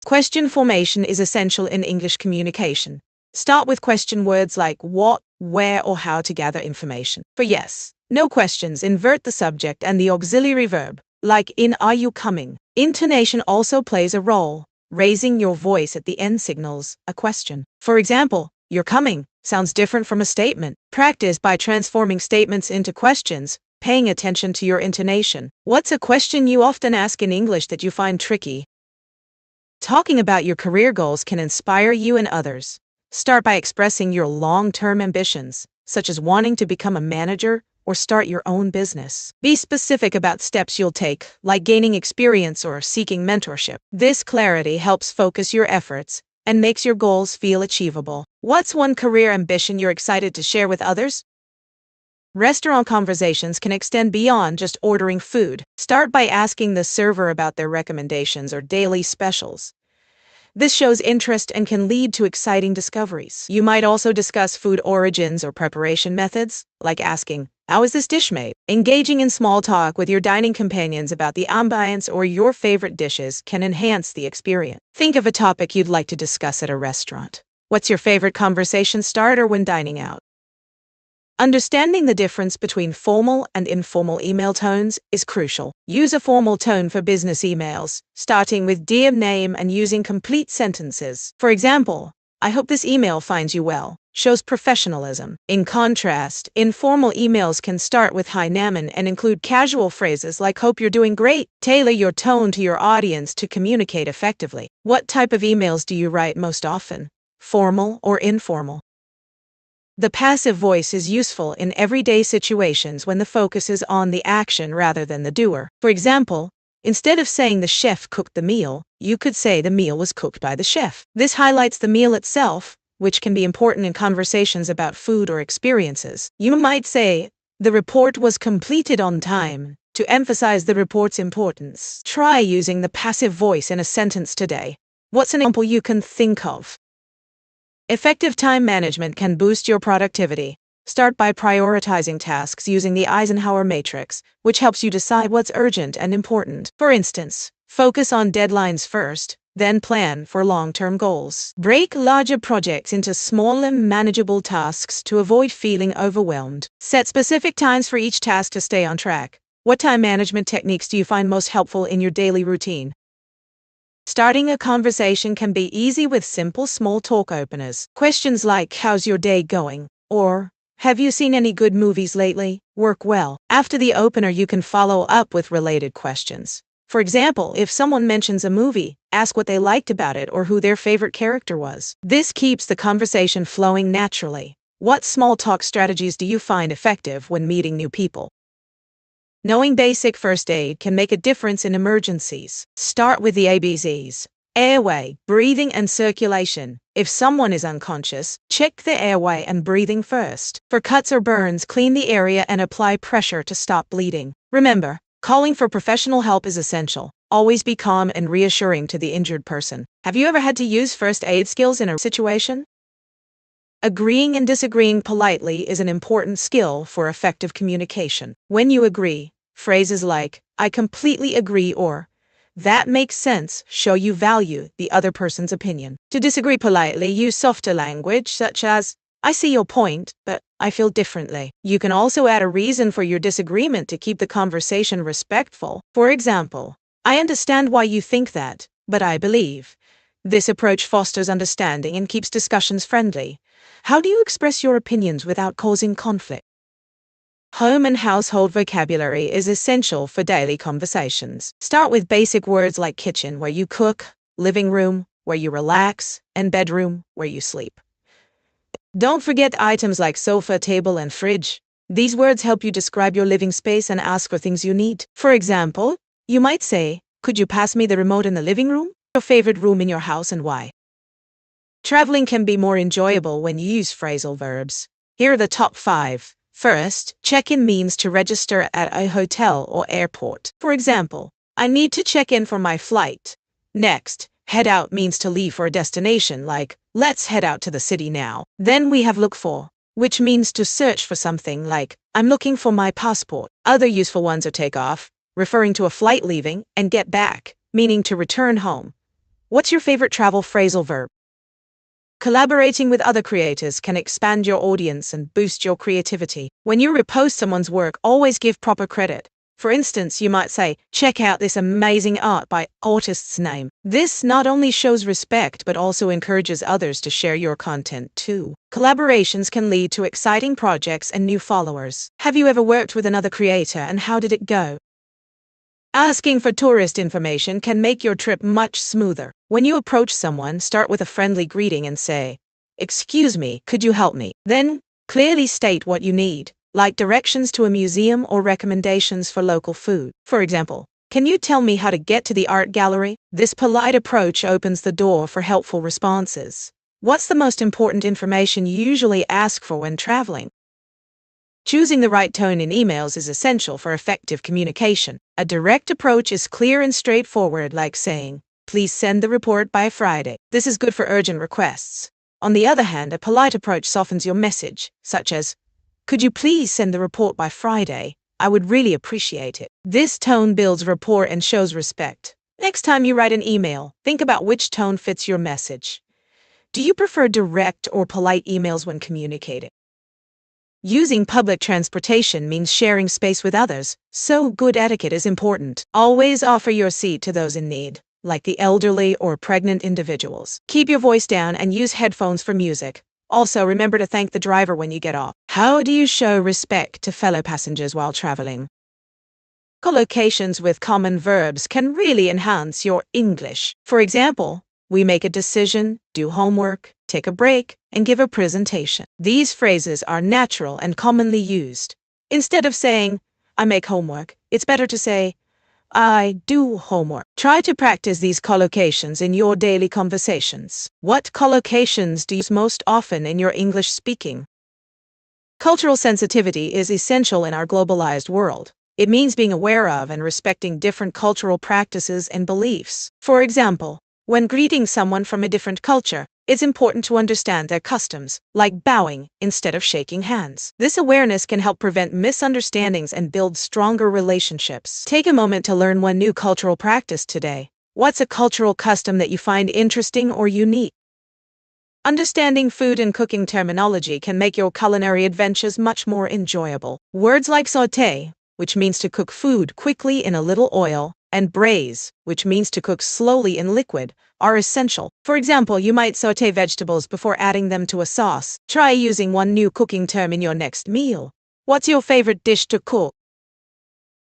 Question formation is essential in English communication. Start with question words like what, where, or how to gather information. For yes, no questions, invert the subject and the auxiliary verb, like in are you coming? Intonation also plays a role. Raising your voice at the end signals a question. For example, you're coming sounds different from a statement. Practice by transforming statements into questions, paying attention to your intonation. What's a question you often ask in English that you find tricky? Talking about your career goals can inspire you and others. Start by expressing your long-term ambitions, such as wanting to become a manager or start your own business. Be specific about steps you'll take, like gaining experience or seeking mentorship. This clarity helps focus your efforts and makes your goals feel achievable. What's one career ambition you're excited to share with others? Restaurant conversations can extend beyond just ordering food. Start by asking the server about their recommendations or daily specials. This shows interest and can lead to exciting discoveries. You might also discuss food origins or preparation methods, like asking, "How is this dish made?" Engaging in small talk with your dining companions about the ambiance or your favorite dishes can enhance the experience. Think of a topic you'd like to discuss at a restaurant. What's your favorite conversation starter when dining out? Understanding the difference between formal and informal email tones is crucial. Use a formal tone for business emails, starting with "Dear name" and using complete sentences. For example, "I hope this email finds you well," shows professionalism. In contrast, informal emails can start with "Hi Naman" and include casual phrases like "Hope you're doing great." Tailor your tone to your audience to communicate effectively. What type of emails do you write most often? Formal or informal? The passive voice is useful in everyday situations when the focus is on the action rather than the doer. For example, instead of saying "the chef cooked the meal," you could say "the meal was cooked by the chef." This highlights the meal itself, which can be important in conversations about food or experiences. You might say, "The report was completed on time," to emphasize the report's importance. Try using the passive voice in a sentence today. What's an example you can think of? Effective time management can boost your productivity. Start by prioritizing tasks using the Eisenhower matrix, which helps you decide what's urgent and important. For instance, focus on deadlines first, Then plan for long-term goals. Break larger projects into smaller, manageable tasks to avoid feeling overwhelmed. Set specific times for each task to stay on track. What time management techniques do you find most helpful in your daily routine? Starting a conversation can be easy with simple small talk openers. Questions like, "How's your day going?" or "Have you seen any good movies lately?" work well. After the opener, you can follow up with related questions. For example, if someone mentions a movie, ask what they liked about it or who their favorite character was. This keeps the conversation flowing naturally. What small talk strategies do you find effective when meeting new people? Knowing basic first aid can make a difference in emergencies. Start with the ABCs: airway, breathing, and circulation. If someone is unconscious, check the airway and breathing first. For cuts or burns, clean the area and apply pressure to stop bleeding. Remember, calling for professional help is essential. Always be calm and reassuring to the injured person. Have you ever had to use first aid skills in a situation? Agreeing and disagreeing politely is an important skill for effective communication. When you agree, phrases like, "I completely agree," or "that makes sense," show you value the other person's opinion. To disagree politely, use softer language such as, "I see your point, but I feel differently." You can also add a reason for your disagreement to keep the conversation respectful. For example, "I understand why you think that, but I believe." This approach fosters understanding and keeps discussions friendly. How do you express your opinions without causing conflict? Home and household vocabulary is essential for daily conversations. Start with basic words like kitchen, where you cook; living room, where you relax; and bedroom, where you sleep. Don't forget items like sofa, table, and fridge. These words help you describe your living space and ask for things you need. For example, you might say, "Could you pass me the remote in the living room?" Your favorite room in your house and why. Traveling can be more enjoyable when you use phrasal verbs. Here are the top 5. First, check-in means to register at a hotel or airport. For example, "I need to check in for my flight." Next, head out means to leave for a destination, like, "Let's head out to the city now." Then we have look for, which means to search for something, like, "I'm looking for my passport." Other useful ones are take off, referring to a flight leaving, and get back, meaning to return home. What's your favorite travel phrasal verb? Collaborating with other creators can expand your audience and boost your creativity. When you repost someone's work, always give proper credit. For instance, you might say, "Check out this amazing art by artist's name." This not only shows respect but also encourages others to share your content too. Collaborations can lead to exciting projects and new followers. Have you ever worked with another creator and how did it go? Asking for tourist information can make your trip much smoother. When you approach someone, start with a friendly greeting and say, "Excuse me, could you help me?" Then, clearly state what you need, like directions to a museum or recommendations for local food. For example, "Can you tell me how to get to the art gallery?" This polite approach opens the door for helpful responses. What's the most important information you usually ask for when traveling? Choosing the right tone in emails is essential for effective communication. A direct approach is clear and straightforward, like saying, "Please send the report by Friday." This is good for urgent requests. On the other hand, a polite approach softens your message, such as, "Could you please send the report by Friday? I would really appreciate it." This tone builds rapport and shows respect. Next time you write an email, think about which tone fits your message. Do you prefer direct or polite emails when communicating? Using public transportation means sharing space with others, so good etiquette is important. Always offer your seat to those in need, like the elderly or pregnant individuals. Keep your voice down and use headphones for music. Also, remember to thank the driver when you get off. How do you show respect to fellow passengers while traveling? Collocations with common verbs can really enhance your English. For example, "We make a decision," "do homework," "take a break," and "give a presentation." These phrases are natural and commonly used. Instead of saying, "I make homework," it's better to say, "I do homework." Try to practice these collocations in your daily conversations. What collocations do you use most often in your English speaking? Cultural sensitivity is essential in our globalized world. It means being aware of and respecting different cultural practices and beliefs. For example, when greeting someone from a different culture, it's important to understand their customs, like bowing instead of shaking hands. This awareness can help prevent misunderstandings and build stronger relationships. Take a moment to learn one new cultural practice today. What's a cultural custom that you find interesting or unique? Understanding food and cooking terminology can make your culinary adventures much more enjoyable. Words like sauté, which means to cook food quickly in a little oil, and braise, which means to cook slowly in liquid, are essential. For example, you might sauté vegetables before adding them to a sauce. Try using one new cooking term in your next meal. What's your favorite dish to cook?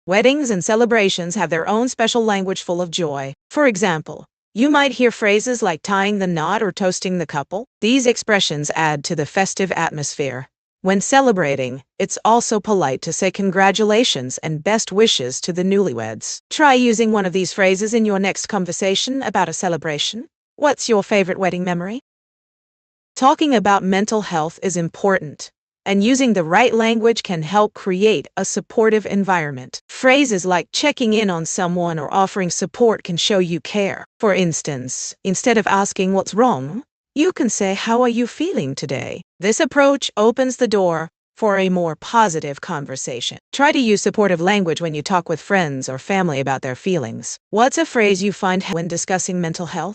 Weddings and celebrations have their own special language full of joy. For example, you might hear phrases like tying the knot or toasting the couple. These expressions add to the festive atmosphere. When celebrating, it's also polite to say congratulations and best wishes to the newlyweds. Try using one of these phrases in your next conversation about a celebration. What's your favorite wedding memory? Talking about mental health is important, and using the right language can help create a supportive environment. Phrases like checking in on someone or offering support can show you care. For instance, instead of asking what's wrong, you can say, "How are you feeling today?" This approach opens the door for a more positive conversation. Try to use supportive language when you talk with friends or family about their feelings. What's a phrase you find helpful when discussing mental health?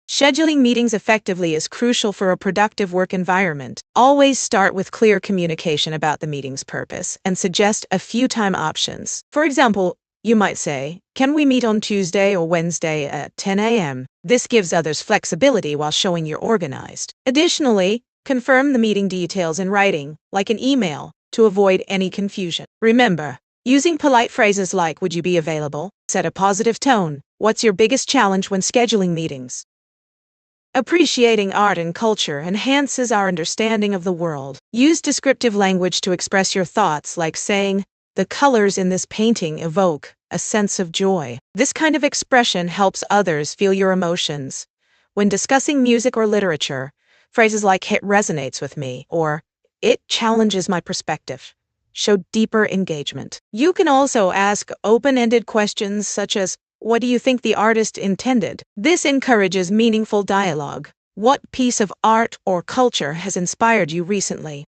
Scheduling meetings effectively is crucial for a productive work environment. Always start with clear communication about the meeting's purpose and suggest a few time options. For example, you might say, "Can we meet on Tuesday or Wednesday at 10 a.m.?" This gives others flexibility while showing you're organized. Additionally, confirm the meeting details in writing, like an email, to avoid any confusion. Remember, using polite phrases like "Would you be available?" set a positive tone. What's your biggest challenge when scheduling meetings? Appreciating art and culture enhances our understanding of the world. Use descriptive language to express your thoughts, like saying, "The colors in this painting evoke a sense of joy." This kind of expression helps others feel your emotions. When discussing music or literature, phrases like "It resonates with me" or "It challenges my perspective" show deeper engagement. You can also ask open-ended questions such as, "What do you think the artist intended?" This encourages meaningful dialogue. What piece of art or culture has inspired you recently?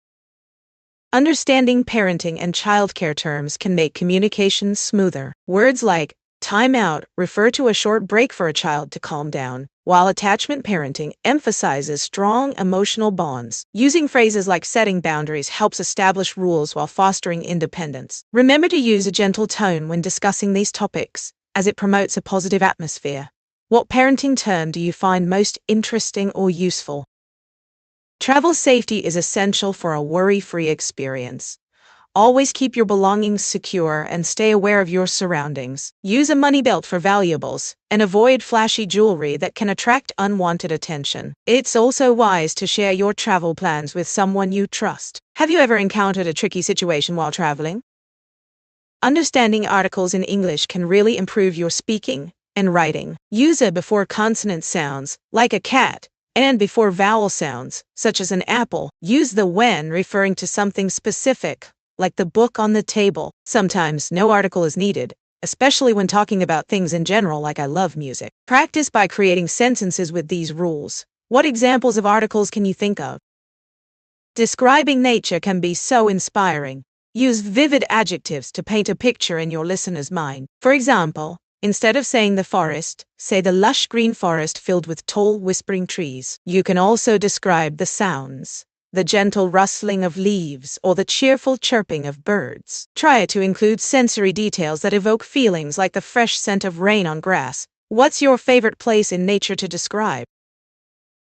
Understanding parenting and childcare terms can make communication smoother. Words like "time out" refer to a short break for a child to calm down, while attachment parenting emphasizes strong emotional bonds. Using phrases like "setting boundaries" helps establish rules while fostering independence. Remember to use a gentle tone when discussing these topics, as it promotes a positive atmosphere. What parenting term do you find most interesting or useful? Travel safety is essential for a worry-free experience. Always keep your belongings secure and stay aware of your surroundings. Use a money belt for valuables and avoid flashy jewelry that can attract unwanted attention. It's also wise to share your travel plans with someone you trust. Have you ever encountered a tricky situation while traveling? Understanding articles in English can really improve your speaking and writing. Use a before consonant sounds, like a cat, and before vowel sounds, such as an apple. Use the when referring to something specific, like the book on the table. Sometimes no article is needed, especially when talking about things in general, like "I love music." Practice by creating sentences with these rules. What examples of articles can you think of? Describing nature can be so inspiring. Use vivid adjectives to paint a picture in your listener's mind. For example, instead of saying "the forest," say "the lush green forest filled with tall, whispering trees." You can also describe the sounds, the gentle rustling of leaves or the cheerful chirping of birds. Try to include sensory details that evoke feelings, like the fresh scent of rain on grass. What's your favorite place in nature to describe?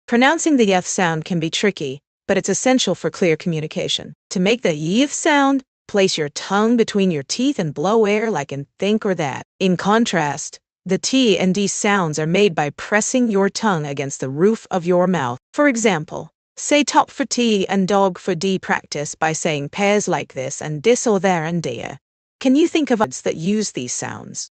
Pronouncing the th sound can be tricky, but it's essential for clear communication. To make the th sound, place your tongue between your teeth and blow air like in "think" or "that." In contrast, the t and d sounds are made by pressing your tongue against the roof of your mouth. For example, say "top for t" and "dog for d." Practice by saying pairs like this and "dis" or "there" and "dear." Can you think of words that use these sounds?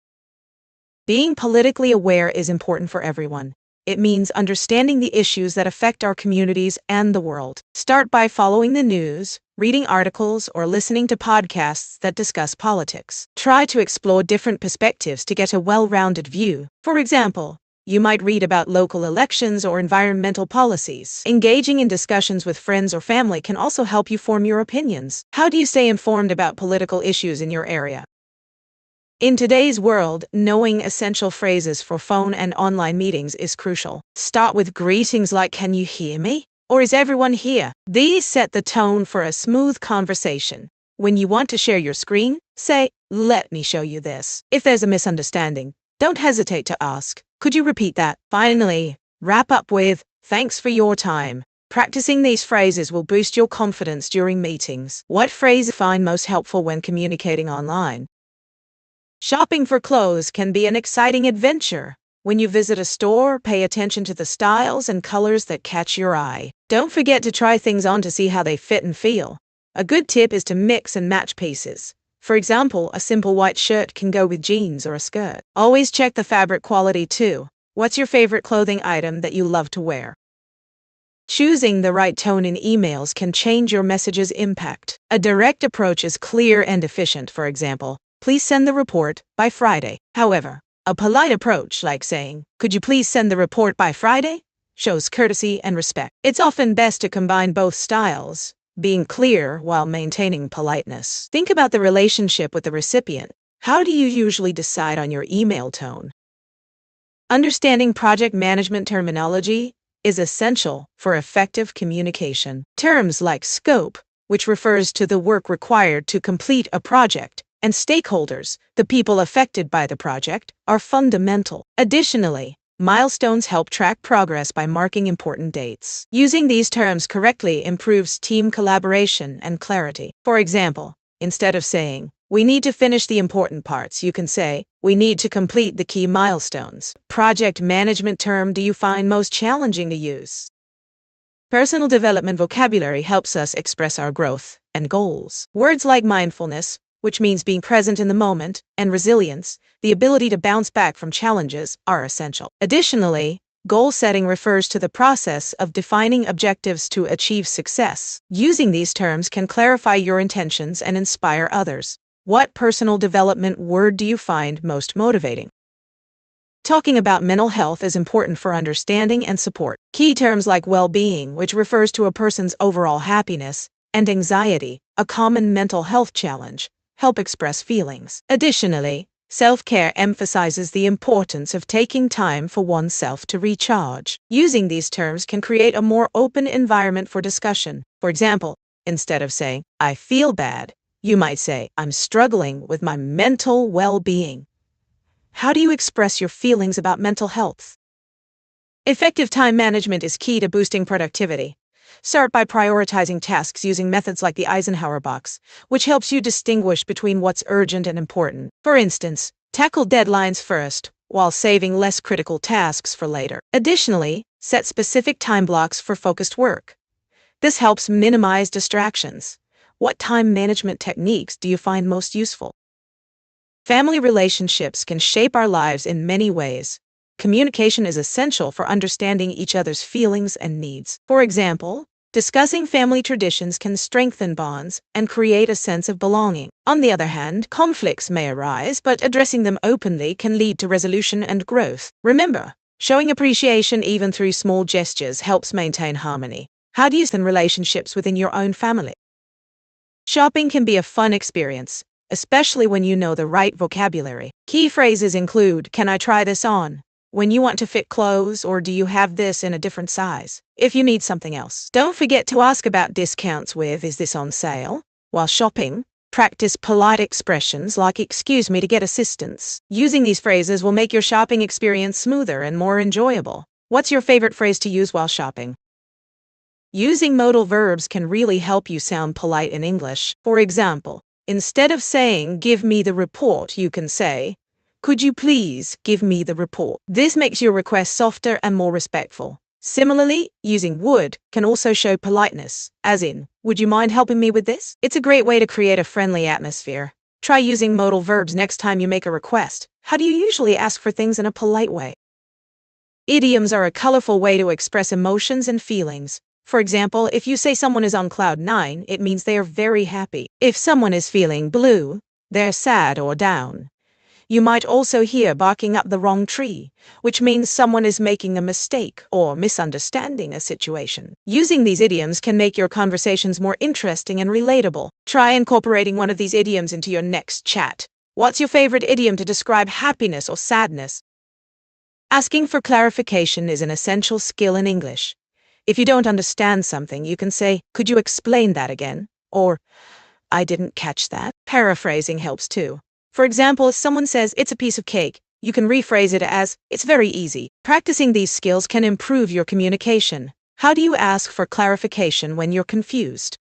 Being politically aware is important for everyone. It means understanding the issues that affect our communities and the world. Start by following the news, reading articles, or listening to podcasts that discuss politics. Try to explore different perspectives to get a well-rounded view. For example, you might read about local elections or environmental policies. Engaging in discussions with friends or family can also help you form your opinions. How do you stay informed about political issues in your area? In today's world, knowing essential phrases for phone and online meetings is crucial. Start with greetings like, "Can you hear me?" or "Is everyone here?" These set the tone for a smooth conversation. When you want to share your screen, say, "Let me show you this." If there's a misunderstanding, don't hesitate to ask, "Could you repeat that?" Finally, wrap up with, "Thanks for your time." Practicing these phrases will boost your confidence during meetings. What phrase do you find most helpful when communicating online? Shopping for clothes can be an exciting adventure. When you visit a store, pay attention to the styles and colors that catch your eye. Don't forget to try things on to see how they fit and feel. A good tip is to mix and match pieces. For example, a simple white shirt can go with jeans or a skirt. Always check the fabric quality too. What's your favorite clothing item that you love to wear? Choosing the right tone in emails can change your message's impact. A direct approach is clear and efficient. For example, "Please send the report by Friday." However, a polite approach, like saying, "Could you please send the report by Friday?" shows courtesy and respect. It's often best to combine both styles, being clear while maintaining politeness. Think about the relationship with the recipient. How do you usually decide on your email tone? Understanding project management terminology is essential for effective communication. Terms like scope, which refers to the work required to complete a project, and stakeholders, the people affected by the project, are fundamental. Additionally, milestones help track progress by marking important dates. Using these terms correctly improves team collaboration and clarity. For example, instead of saying, "We need to finish the important parts," you can say, "We need to complete the key milestones." Project management term do you find most challenging to use? Personal development vocabulary helps us express our growth and goals. Words like mindfulness, which means being present in the moment, and resilience, the ability to bounce back from challenges, are essential. Additionally, goal setting refers to the process of defining objectives to achieve success. Using these terms can clarify your intentions and inspire others. What personal development word do you find most motivating? Talking about mental health is important for understanding and support. Key terms like well-being, which refers to a person's overall happiness, and anxiety, a common mental health challenge, help express feelings. Additionally, self-care emphasizes the importance of taking time for oneself to recharge. Using these terms can create a more open environment for discussion. For example, instead of saying, "I feel bad," you might say, "I'm struggling with my mental well-being." How do you express your feelings about mental health? Effective time management is key to boosting productivity. Start by prioritizing tasks using methods like the Eisenhower box, which helps you distinguish between what's urgent and important. For instance, tackle deadlines first, while saving less critical tasks for later. Additionally, set specific time blocks for focused work. This helps minimize distractions. What time management techniques do you find most useful? Family relationships can shape our lives in many ways. Communication is essential for understanding each other's feelings and needs. For example, discussing family traditions can strengthen bonds and create a sense of belonging. On the other hand, conflicts may arise, but addressing them openly can lead to resolution and growth. Remember, showing appreciation even through small gestures helps maintain harmony. How do you strengthen relationships within your own family? Shopping can be a fun experience, especially when you know the right vocabulary. Key phrases include, "Can I try this on?" when you want to fit clothes, or "Do you have this in a different size?" if you need something else. Don't forget to ask about discounts with, "Is this on sale?" While shopping, practice polite expressions like, "Excuse me," to get assistance. Using these phrases will make your shopping experience smoother and more enjoyable. What's your favorite phrase to use while shopping? Using modal verbs can really help you sound polite in English. For example, instead of saying, "Give me the report," you can say, "Could you please give me the report?" This makes your request softer and more respectful. Similarly, using would can also show politeness, as in, "Would you mind helping me with this?" It's a great way to create a friendly atmosphere. Try using modal verbs next time you make a request. How do you usually ask for things in a polite way? Idioms are a colorful way to express emotions and feelings. For example, if you say someone is on cloud 9, it means they are very happy. If someone is feeling blue, they're sad or down. You might also hear barking up the wrong tree, which means someone is making a mistake or misunderstanding a situation. Using these idioms can make your conversations more interesting and relatable. Try incorporating one of these idioms into your next chat. What's your favorite idiom to describe happiness or sadness? Asking for clarification is an essential skill in English. If you don't understand something, you can say, "Could you explain that again?" Or, "I didn't catch that." Paraphrasing helps too. For example, if someone says, "It's a piece of cake," you can rephrase it as, "It's very easy." Practicing these skills can improve your communication. How do you ask for clarification when you're confused?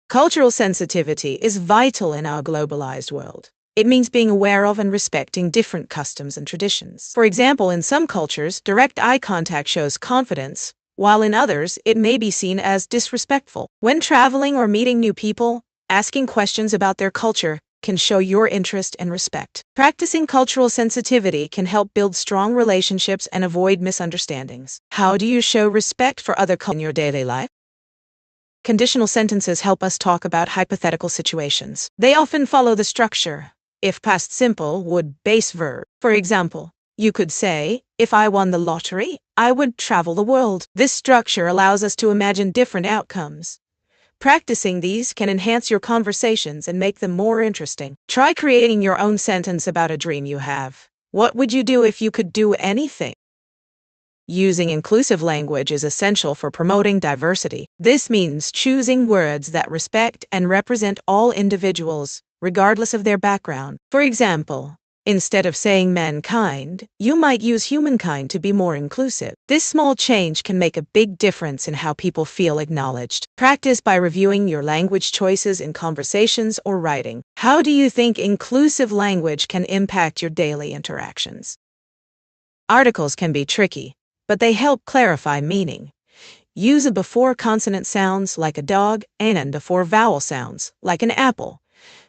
Cultural sensitivity is vital in our globalized world. It means being aware of and respecting different customs and traditions. For example, in some cultures, direct eye contact shows confidence, while in others, it may be seen as disrespectful. When traveling or meeting new people, asking questions about their culture can show your interest and respect. Practicing cultural sensitivity can help build strong relationships and avoid misunderstandings. How do you show respect for other cultures in your daily life? Conditional sentences help us talk about hypothetical situations. They often follow the structure. If past simple would base verb. For example, you could say, "If I won the lottery, I would travel the world." This structure allows us to imagine different outcomes. Practicing these can enhance your conversations and make them more interesting. Try creating your own sentence about a dream you have. What would you do if you could do anything? Using inclusive language is essential for promoting diversity. This means choosing words that respect and represent all individuals, regardless of their background. For example, instead of saying mankind, you might use humankind to be more inclusive. This small change can make a big difference in how people feel acknowledged. Practice by reviewing your language choices in conversations or writing. How do you think inclusive language can impact your daily interactions? Articles can be tricky, but they help clarify meaning. Use a before consonant sounds like a dog and before vowel sounds like an apple.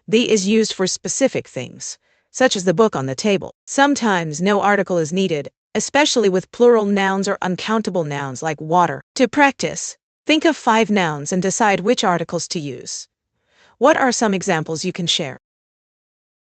The is used for specific things, such as the book on the table. Sometimes no article is needed, especially with plural nouns or uncountable nouns like water. To practice, think of 5 nouns and decide which articles to use. What are some examples you can share?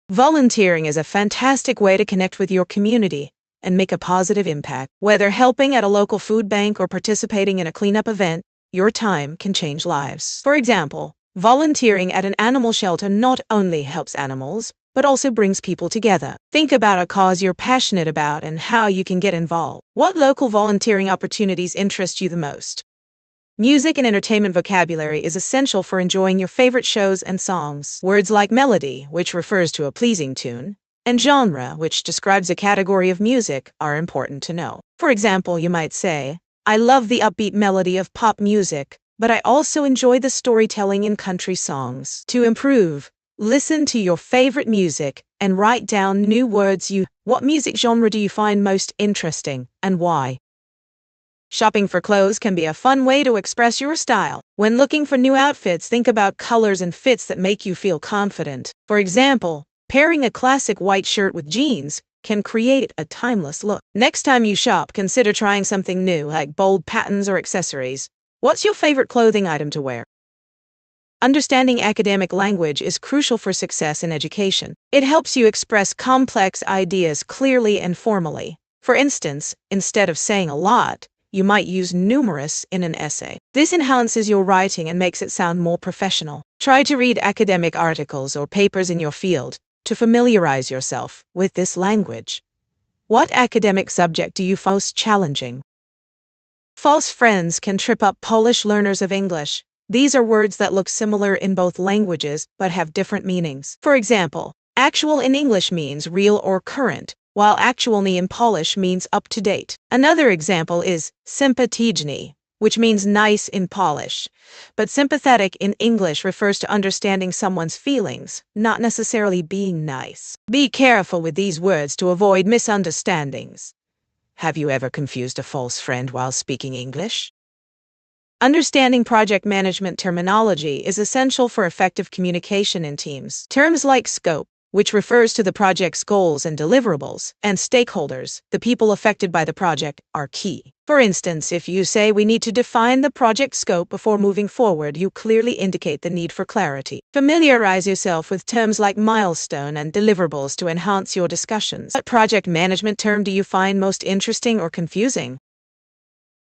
Volunteering is a fantastic way to connect with your community and make a positive impact. Whether helping at a local food bank or participating in a cleanup event, your time can change lives. For example, volunteering at an animal shelter not only helps animals, but also brings people together. Think about a cause you're passionate about and how you can get involved. What local volunteering opportunities interest you the most? Music and entertainment vocabulary is essential for enjoying your favorite shows and songs. Words like melody, which refers to a pleasing tune, and genre, which describes a category of music, are important to know. For example, you might say, "I love the upbeat melody of pop music, but I also enjoy the storytelling in country songs." To improve, listen to your favorite music and write down new words. What music genre do you find most interesting, and why? Shopping for clothes can be a fun way to express your style. When looking for new outfits, think about colors and fits that make you feel confident. For example, pairing a classic white shirt with jeans can create a timeless look. Next time you shop, consider trying something new like bold patterns or accessories. What's your favorite clothing item to wear? Understanding academic language is crucial for success in education. It helps you express complex ideas clearly and formally. For instance, instead of saying a lot, you might use numerous in an essay. This enhances your writing and makes it sound more professional. Try to read academic articles or papers in your field to familiarize yourself with this language. What academic subject do you find most challenging? False friends can trip up Polish learners of English. These are words that look similar in both languages but have different meanings. For example, actual in English means real or current, while aktualny in Polish means up to date. Another example is sympatyczny, which means nice in Polish, but sympathetic in English refers to understanding someone's feelings, not necessarily being nice. Be careful with these words to avoid misunderstandings. Have you ever confused a false friend while speaking English? Understanding project management terminology is essential for effective communication in teams. Terms like scope, which refers to the project's goals and deliverables, and stakeholders, the people affected by the project, are key. For instance, if you say we need to define the project scope before moving forward, you clearly indicate the need for clarity. Familiarize yourself with terms like milestone and deliverables to enhance your discussions. What project management term do you find most interesting or confusing?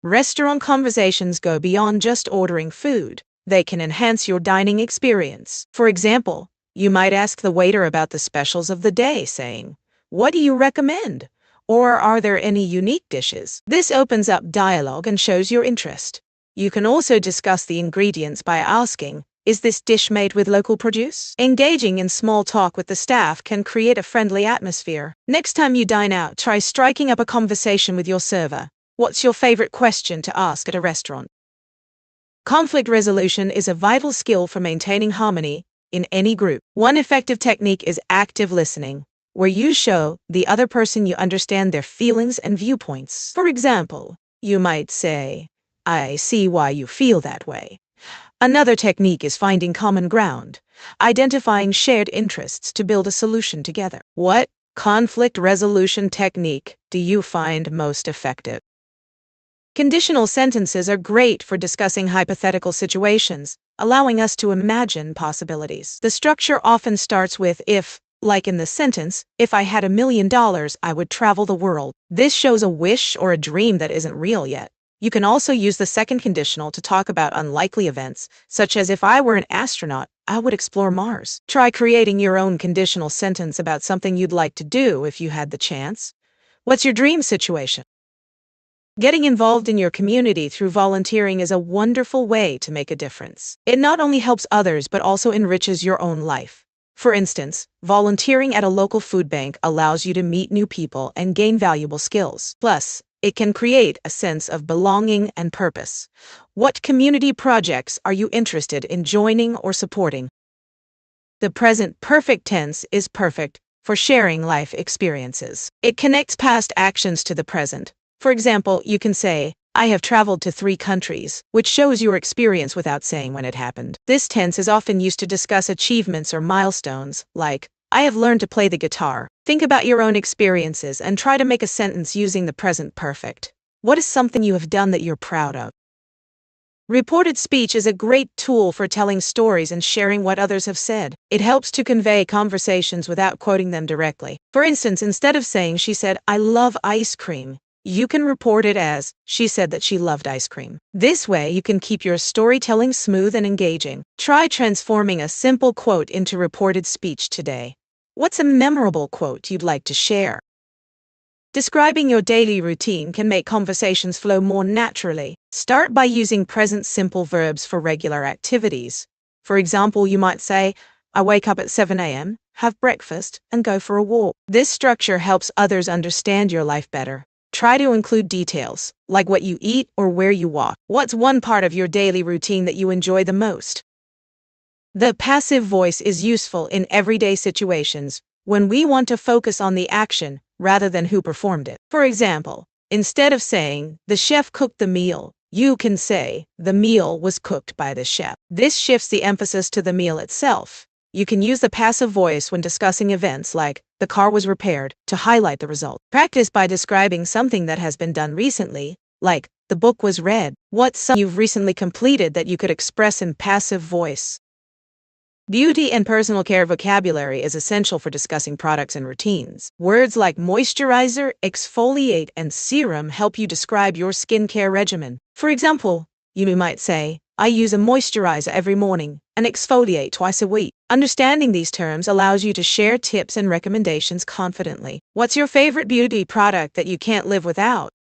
Restaurant conversations go beyond just ordering food. They can enhance your dining experience. For example, You might ask the waiter about the specials of the day, saying, "What do you recommend?" Or "Are there any unique dishes?" This opens up dialogue and shows your interest. You can also discuss the ingredients by asking, "Is this dish made with local produce?" Engaging in small talk with the staff can create a friendly atmosphere. Next time you dine out, try striking up a conversation with your server. What's your favorite question to ask at a restaurant? Conflict resolution is a vital skill for maintaining harmony in any group. One effective technique is active listening, where you show the other person you understand their feelings and viewpoints. For example, you might say, "I see why you feel that way." Another technique is finding common ground, identifying shared interests to build a solution together. What conflict resolution technique do you find most effective? Conditional sentences are great for discussing hypothetical situations, allowing us to imagine possibilities. The structure often starts with if, like in the sentence, "If I had $1 million, I would travel the world." This shows a wish or a dream that isn't real yet. You can also use the second conditional to talk about unlikely events, such as "If I were an astronaut, I would explore Mars." Try creating your own conditional sentence about something you'd like to do if you had the chance. What's your dream situation? Getting involved in your community through volunteering is a wonderful way to make a difference. It not only helps others but also enriches your own life. For instance, volunteering at a local food bank allows you to meet new people and gain valuable skills. Plus, it can create a sense of belonging and purpose. What community projects are you interested in joining or supporting? The present perfect tense is perfect for sharing life experiences. It connects past actions to the present. For example, you can say, "I have traveled to 3 countries," which shows your experience without saying when it happened. This tense is often used to discuss achievements or milestones, like, "I have learned to play the guitar." Think about your own experiences and try to make a sentence using the present perfect. What is something you have done that you're proud of? Reported speech is a great tool for telling stories and sharing what others have said. It helps to convey conversations without quoting them directly. For instance, instead of saying, "She said, I love ice cream," you can report it as, "She said that she loved ice cream." This way, you can keep your storytelling smooth and engaging. Try transforming a simple quote into reported speech today. What's a memorable quote you'd like to share? Describing your daily routine can make conversations flow more naturally. Start by using present simple verbs for regular activities. For example, you might say, "I wake up at 7 a.m., have breakfast, and go for a walk." This structure helps others understand your life better. Try to include details, like what you eat or where you walk. What's one part of your daily routine that you enjoy the most? The passive voice is useful in everyday situations when we want to focus on the action rather than who performed it. For example, instead of saying, "The chef cooked the meal," you can say, "The meal was cooked by the chef." This shifts the emphasis to the meal itself. You can use the passive voice when discussing events like, "The car was repaired," to highlight the result. Practice by describing something that has been done recently, like, "The book was read." What's something you've recently completed that you could express in passive voice? Beauty and personal care vocabulary is essential for discussing products and routines. Words like moisturizer, exfoliate, and serum help you describe your skincare regimen. For example, you might say, "I use a moisturizer every morning and exfoliate twice a week." Understanding these terms allows you to share tips and recommendations confidently. What's your favorite beauty product that you can't live without?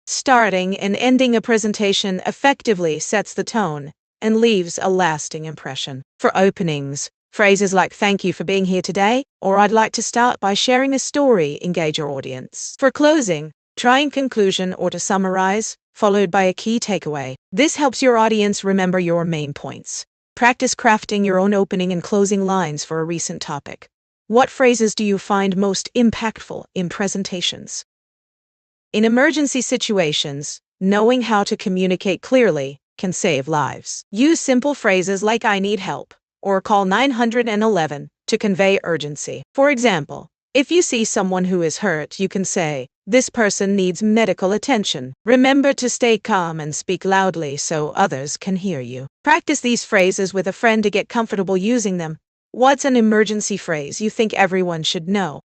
Starting and ending a presentation effectively sets the tone and leaves a lasting impression. For openings, phrases like "Thank you for being here today," or "I'd like to start by sharing a story" engage your audience. For closing, try in conclusion or to summarize, followed by a key takeaway. This helps your audience remember your main points. Practice crafting your own opening and closing lines for a recent topic. What phrases do you find most impactful in presentations? In emergency situations, knowing how to communicate clearly can save lives. Use simple phrases like "I need help" or "call 911" to convey urgency. For example, if you see someone who is hurt, you can say, "This person needs medical attention." Remember to stay calm and speak loudly so others can hear you. Practice these phrases with a friend to get comfortable using them. What's an emergency phrase you think everyone should know?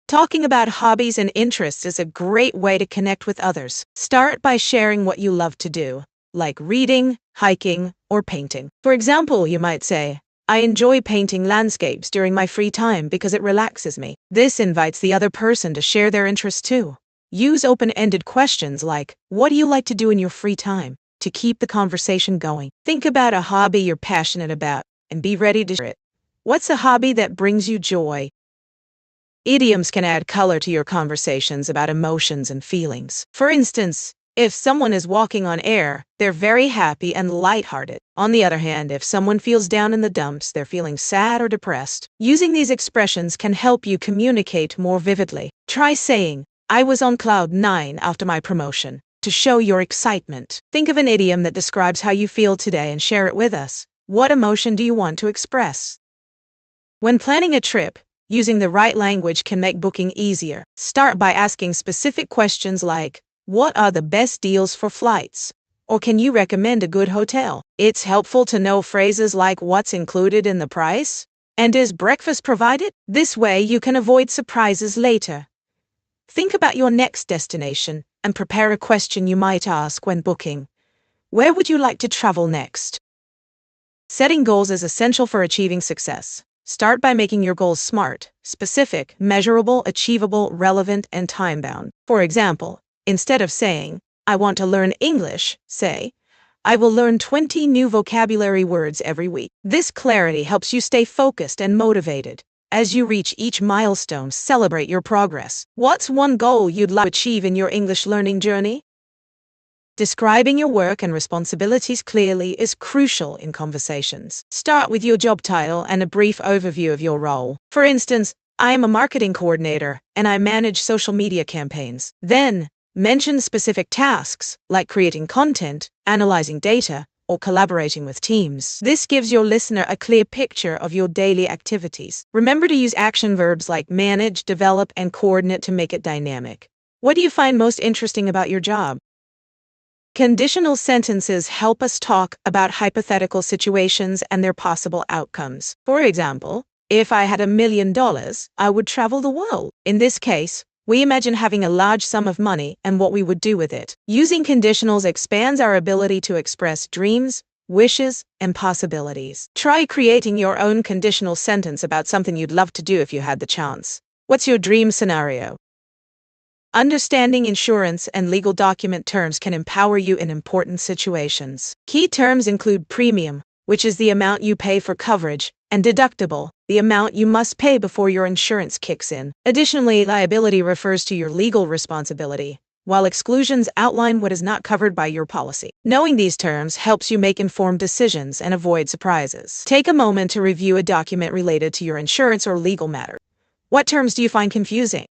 Talking about hobbies and interests is a great way to connect with others. Start by sharing what you love to do, like reading, hiking, or painting. For example, you might say, I enjoy painting landscapes during my free time because it relaxes me. This invites the other person to share their interests too. Use open-ended questions like, what do you like to do in your free time, to keep the conversation going. Think about a hobby you're passionate about and be ready to share it. What's a hobby that brings you joy? Idioms can add color to your conversations about emotions and feelings. For instance, if someone is walking on air, they're very happy and lighthearted. On the other hand, if someone feels down in the dumps, they're feeling sad or depressed. Using these expressions can help you communicate more vividly. Try saying, I was on cloud 9 after my promotion, to show your excitement. Think of an idiom that describes how you feel today and share it with us. What emotion do you want to express? When planning a trip, using the right language can make booking easier. Start by asking specific questions like, what are the best deals for flights? Or can you recommend a good hotel? It's helpful to know phrases like what's included in the price? And is breakfast provided? This way you can avoid surprises later. Think about your next destination and prepare a question you might ask when booking. Where would you like to travel next? Setting goals is essential for achieving success. Start by making your goals smart, specific, measurable, achievable, relevant, and time-bound. For example, instead of saying, I want to learn English, say, I will learn 20 new vocabulary words every week. This clarity helps you stay focused and motivated. As you reach each milestone, celebrate your progress. What's one goal you'd like to achieve in your English learning journey? Describing your work and responsibilities clearly is crucial in conversations. Start with your job title and a brief overview of your role. For instance, I am a marketing coordinator and I manage social media campaigns. Then, mention specific tasks like creating content, analyzing data, or collaborating with teams. This gives your listener a clear picture of your daily activities. Remember to use action verbs like manage, develop, and coordinate to make it dynamic. What do you find most interesting about your job? Conditional sentences help us talk about hypothetical situations and their possible outcomes. For example, if I had $1 million, I would travel the world. In this case, we imagine having a large sum of money and what we would do with it. Using conditionals expands our ability to express dreams, wishes, and possibilities. Try creating your own conditional sentence about something you'd love to do if you had the chance. What's your dream scenario? Understanding insurance and legal document terms can empower you in important situations. Key terms include premium, which is the amount you pay for coverage, and deductible, the amount you must pay before your insurance kicks in. Additionally, liability refers to your legal responsibility, while exclusions outline what is not covered by your policy. Knowing these terms helps you make informed decisions and avoid surprises. Take a moment to review a document related to your insurance or legal matter. What terms do you find confusing?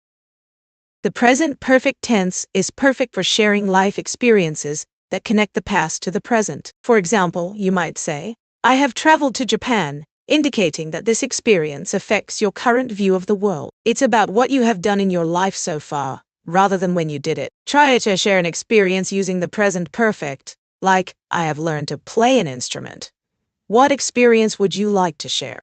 The present perfect tense is perfect for sharing life experiences that connect the past to the present. For example, you might say, I have traveled to Japan, indicating that this experience affects your current view of the world. It's about what you have done in your life so far, rather than when you did it. Try to share an experience using the present perfect, like, I have learned to play an instrument. What experience would you like to share?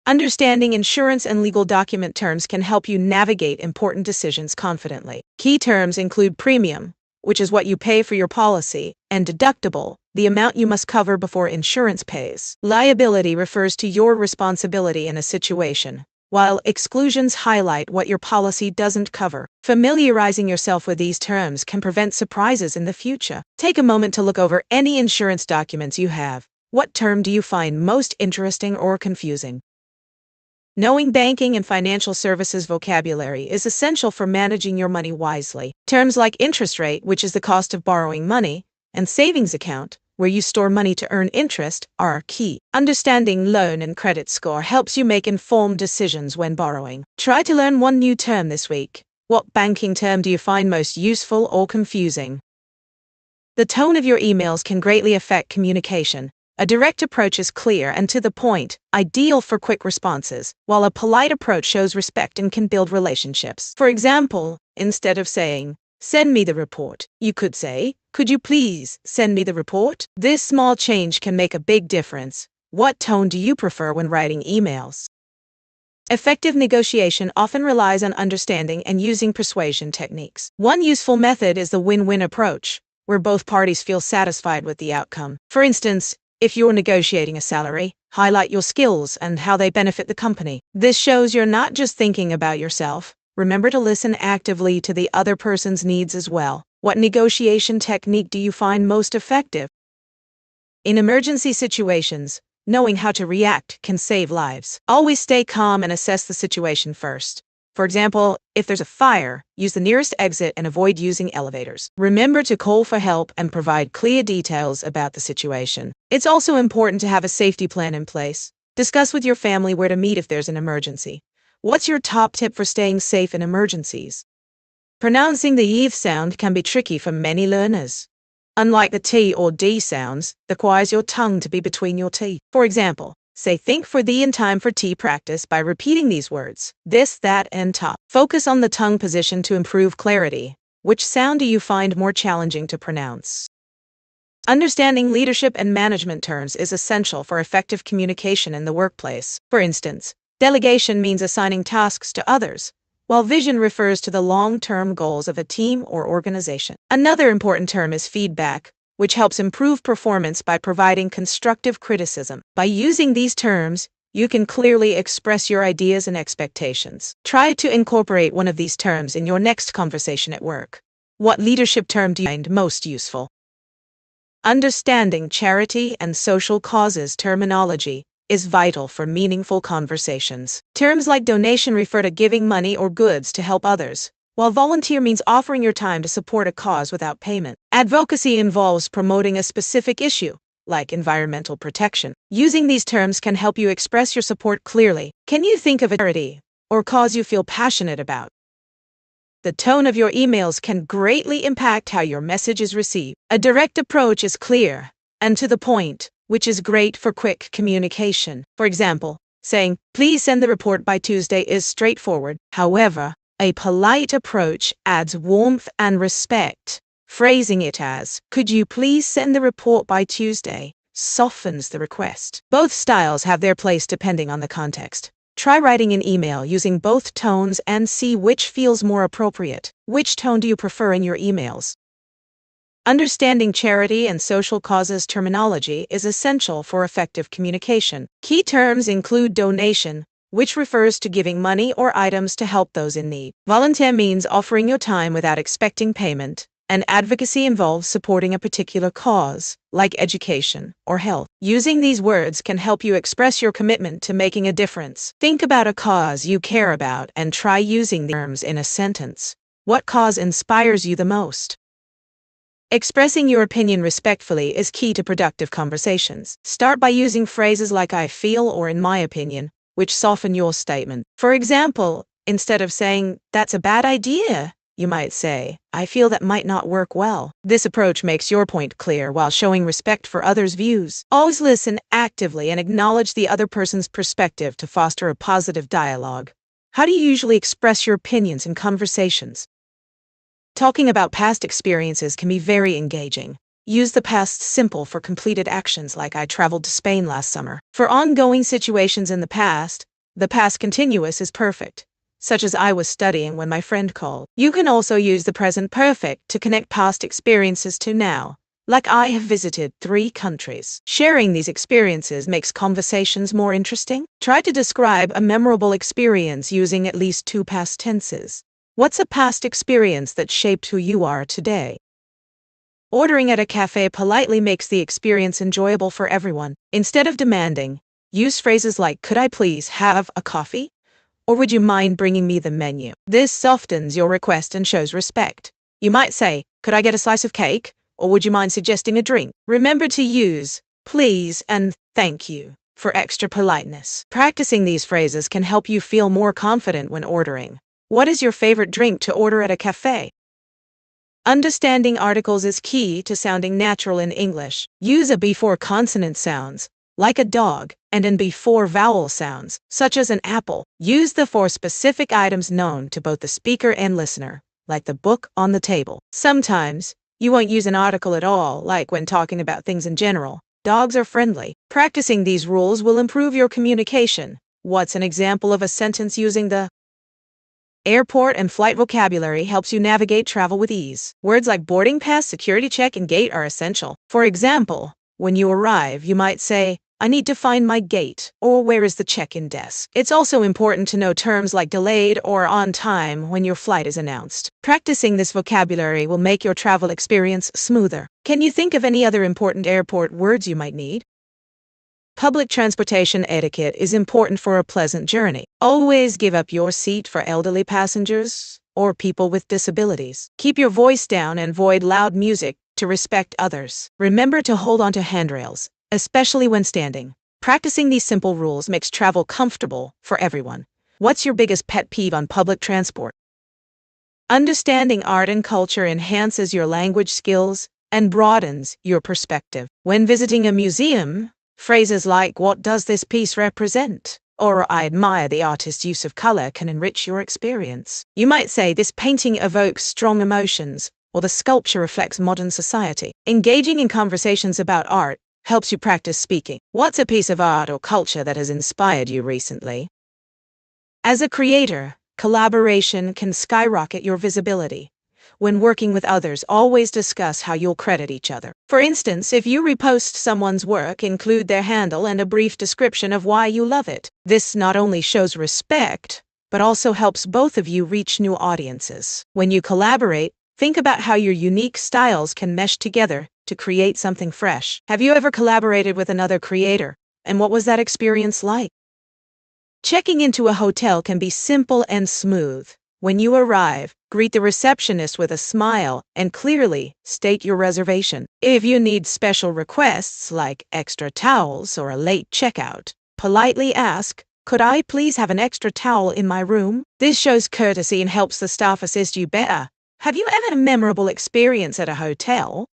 Understanding insurance and legal document terms can help you navigate important decisions confidently. Key terms include premium, which is what you pay for your policy, and deductible, the amount you must cover before insurance pays. Liability refers to your responsibility in a situation, while exclusions highlight what your policy doesn't cover. Familiarizing yourself with these terms can prevent surprises in the future. Take a moment to look over any insurance documents you have. What term do you find most interesting or confusing? Knowing banking and financial services vocabulary is essential for managing your money wisely. Terms like interest rate, which is the cost of borrowing money, and savings account, where you store money to earn interest, are key. Understanding loan and credit score helps you make informed decisions when borrowing. Try to learn one new term this week. What banking term do you find most useful or confusing? The tone of your emails can greatly affect communication. A direct approach is clear and to the point, ideal for quick responses, while a polite approach shows respect and can build relationships. For example, instead of saying, send me the report, you could say, could you please send me the report? This small change can make a big difference. What tone do you prefer when writing emails? Effective negotiation often relies on understanding and using persuasion techniques. One useful method is the win-win approach, where both parties feel satisfied with the outcome. For instance, if you're negotiating a salary, Highlight your skills and how they benefit the company. This shows you're not just thinking about yourself. Remember to listen actively to the other person's needs as well. What negotiation technique do you find most effective? In emergency situations, knowing how to react can save lives. Always stay calm and assess the situation first. For example, if there's a fire, use the nearest exit and avoid using elevators. Remember to call for help and provide clear details about the situation. It's also important to have a safety plan in place. Discuss with your family where to meet if there's an emergency. What's your top tip for staying safe in emergencies? Pronouncing the ETH sound can be tricky for many learners. Unlike the T or D sounds, that requires your tongue to be between your teeth. For example, say think for thee in time for tea practice by repeating these words, this, that, and ta. Focus on the tongue position to improve clarity. Which sound do you find more challenging to pronounce? Understanding leadership and management terms is essential for effective communication in the workplace. For instance, delegation means assigning tasks to others, while vision refers to the long-term goals of a team or organization. Another important term is feedback, which helps improve performance by providing constructive criticism. By using these terms, you can clearly express your ideas and expectations. Try to incorporate one of these terms in your next conversation at work. What leadership term do you find most useful? Understanding charity and social causes terminology is vital for meaningful conversations. Terms like donation refer to giving money or goods to help others, while volunteer means offering your time to support a cause without payment. Advocacy involves promoting a specific issue, like environmental protection. Using these terms can help you express your support clearly. Can you think of a charity or cause you feel passionate about? The tone of your emails can greatly impact how your message is received. A direct approach is clear and to the point, which is great for quick communication. For example, saying, please send the report by Tuesday is straightforward. However, a polite approach adds warmth and respect. Phrasing it as, could you please send the report by Tuesday, softens the request. Both styles have their place depending on the context. Try writing an email using both tones and see which feels more appropriate. Which tone do you prefer in your emails? Understanding charity and social causes terminology is essential for effective communication. Key terms include donation, which refers to giving money or items to help those in need. Volunteer means offering your time without expecting payment, and advocacy involves supporting a particular cause, like education or health. Using these words can help you express your commitment to making a difference. Think about a cause you care about and try using the terms in a sentence. What cause inspires you the most? Expressing your opinion respectfully is key to productive conversations. Start by using phrases like I feel or in my opinion, which soften your statement. For example, instead of saying, that's a bad idea, you might say, I feel that might not work well. This approach makes your point clear while showing respect for others' views. Always listen actively and acknowledge the other person's perspective to foster a positive dialogue. How do you usually express your opinions in conversations? Talking about past experiences can be very engaging. Use the past simple for completed actions like I traveled to Spain last summer. For ongoing situations in the past continuous is perfect, such as I was studying when my friend called. You can also use the present perfect to connect past experiences to now, like I have visited 3 countries. Sharing these experiences makes conversations more interesting. Try to describe a memorable experience using at least 2 past tenses. What's a past experience that shaped who you are today? Ordering at a cafe politely makes the experience enjoyable for everyone. Instead of demanding, use phrases like, could I please have a coffee? Or would you mind bringing me the menu? This softens your request and shows respect. You might say, could I get a slice of cake? Or would you mind suggesting a drink? Remember to use please and thank you for extra politeness. Practicing these phrases can help you feel more confident when ordering. What is your favorite drink to order at a cafe? Understanding articles is key to sounding natural in English. Use a before consonant sounds, like a dog, and an before vowel sounds, such as an apple. Use the for specific items known to both the speaker and listener, like the book on the table. Sometimes, you won't use an article at all, like when talking about things in general. Dogs are friendly. Practicing these rules will improve your communication. What's an example of a sentence using the airport and flight vocabulary helps you navigate travel with ease? Words like boarding pass, security check, and gate are essential. For example, when you arrive, you might say, I need to find my gate, or where is the check-in desk. It's also important to know terms like delayed or on time when your flight is announced. Practicing this vocabulary will make your travel experience smoother. Can you think of any other important airport words you might need? Public transportation etiquette is important for a pleasant journey. Always give up your seat for elderly passengers or people with disabilities. Keep your voice down and avoid loud music to respect others. Remember to hold onto handrails, especially when standing. Practicing these simple rules makes travel comfortable for everyone. What's your biggest pet peeve on public transport? Understanding art and culture enhances your language skills and broadens your perspective. When visiting a museum, phrases like, "What does this piece represent?" or "I admire the artist's use of color" can enrich your experience. You might say, "This painting evokes strong emotions," or "The sculpture reflects modern society." Engaging in conversations about art helps you practice speaking. What's a piece of art or culture that has inspired you recently? As a creator, collaboration can skyrocket your visibility. When working with others, always discuss how you'll credit each other. For instance, if you repost someone's work, include their handle and a brief description of why you love it. This not only shows respect, but also helps both of you reach new audiences. When you collaborate, think about how your unique styles can mesh together to create something fresh. Have you ever collaborated with another creator? And what was that experience like? Checking into a hotel can be simple and smooth. When you arrive, greet the receptionist with a smile and clearly state your reservation. If you need special requests like extra towels or a late checkout, politely ask, "Could I please have an extra towel in my room?" This shows courtesy and helps the staff assist you better. Have you ever had a memorable experience at a hotel?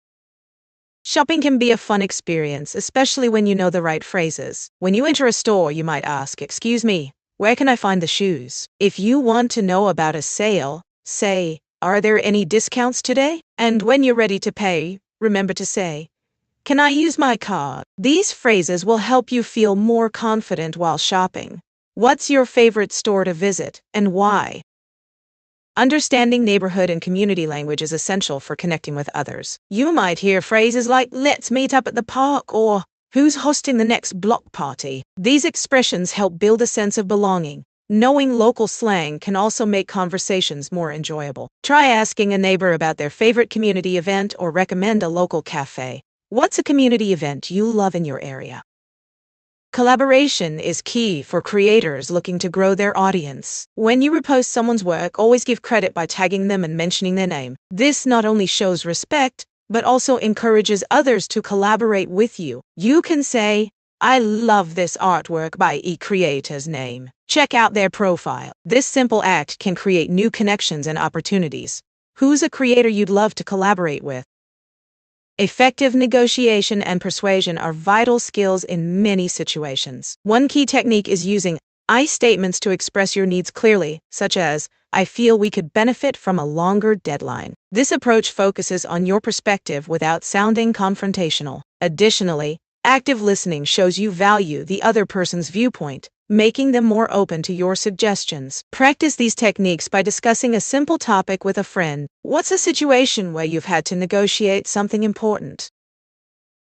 Shopping can be a fun experience, especially when you know the right phrases. When you enter a store, you might ask, "Excuse me, where can I find the shoes?" If you want to know about a sale, say, "Are there any discounts today?" And when you're ready to pay, remember to say, "Can I use my card?" These phrases will help you feel more confident while shopping. What's your favorite store to visit, and why? Understanding neighborhood and community language is essential for connecting with others. You might hear phrases like, "Let's meet up at the park," or "Who's hosting the next block party?" These expressions help build a sense of belonging. Knowing local slang can also make conversations more enjoyable. Try asking a neighbor about their favorite community event or recommend a local cafe. What's a community event you love in your area? Collaboration is key for creators looking to grow their audience. When you repost someone's work, always give credit by tagging them and mentioning their name. This not only shows respect, but also encourages others to collaborate with you. You can say, "I love this artwork by E creator's name. Check out their profile." This simple act can create new connections and opportunities. Who's a creator you'd love to collaborate with? Effective negotiation and persuasion are vital skills in many situations. One key technique is using I statements to express your needs clearly, such as, "I feel we could benefit from a longer deadline." This approach focuses on your perspective without sounding confrontational. Additionally, active listening shows you value the other person's viewpoint, making them more open to your suggestions. Practice these techniques by discussing a simple topic with a friend. What's a situation where you've had to negotiate something important?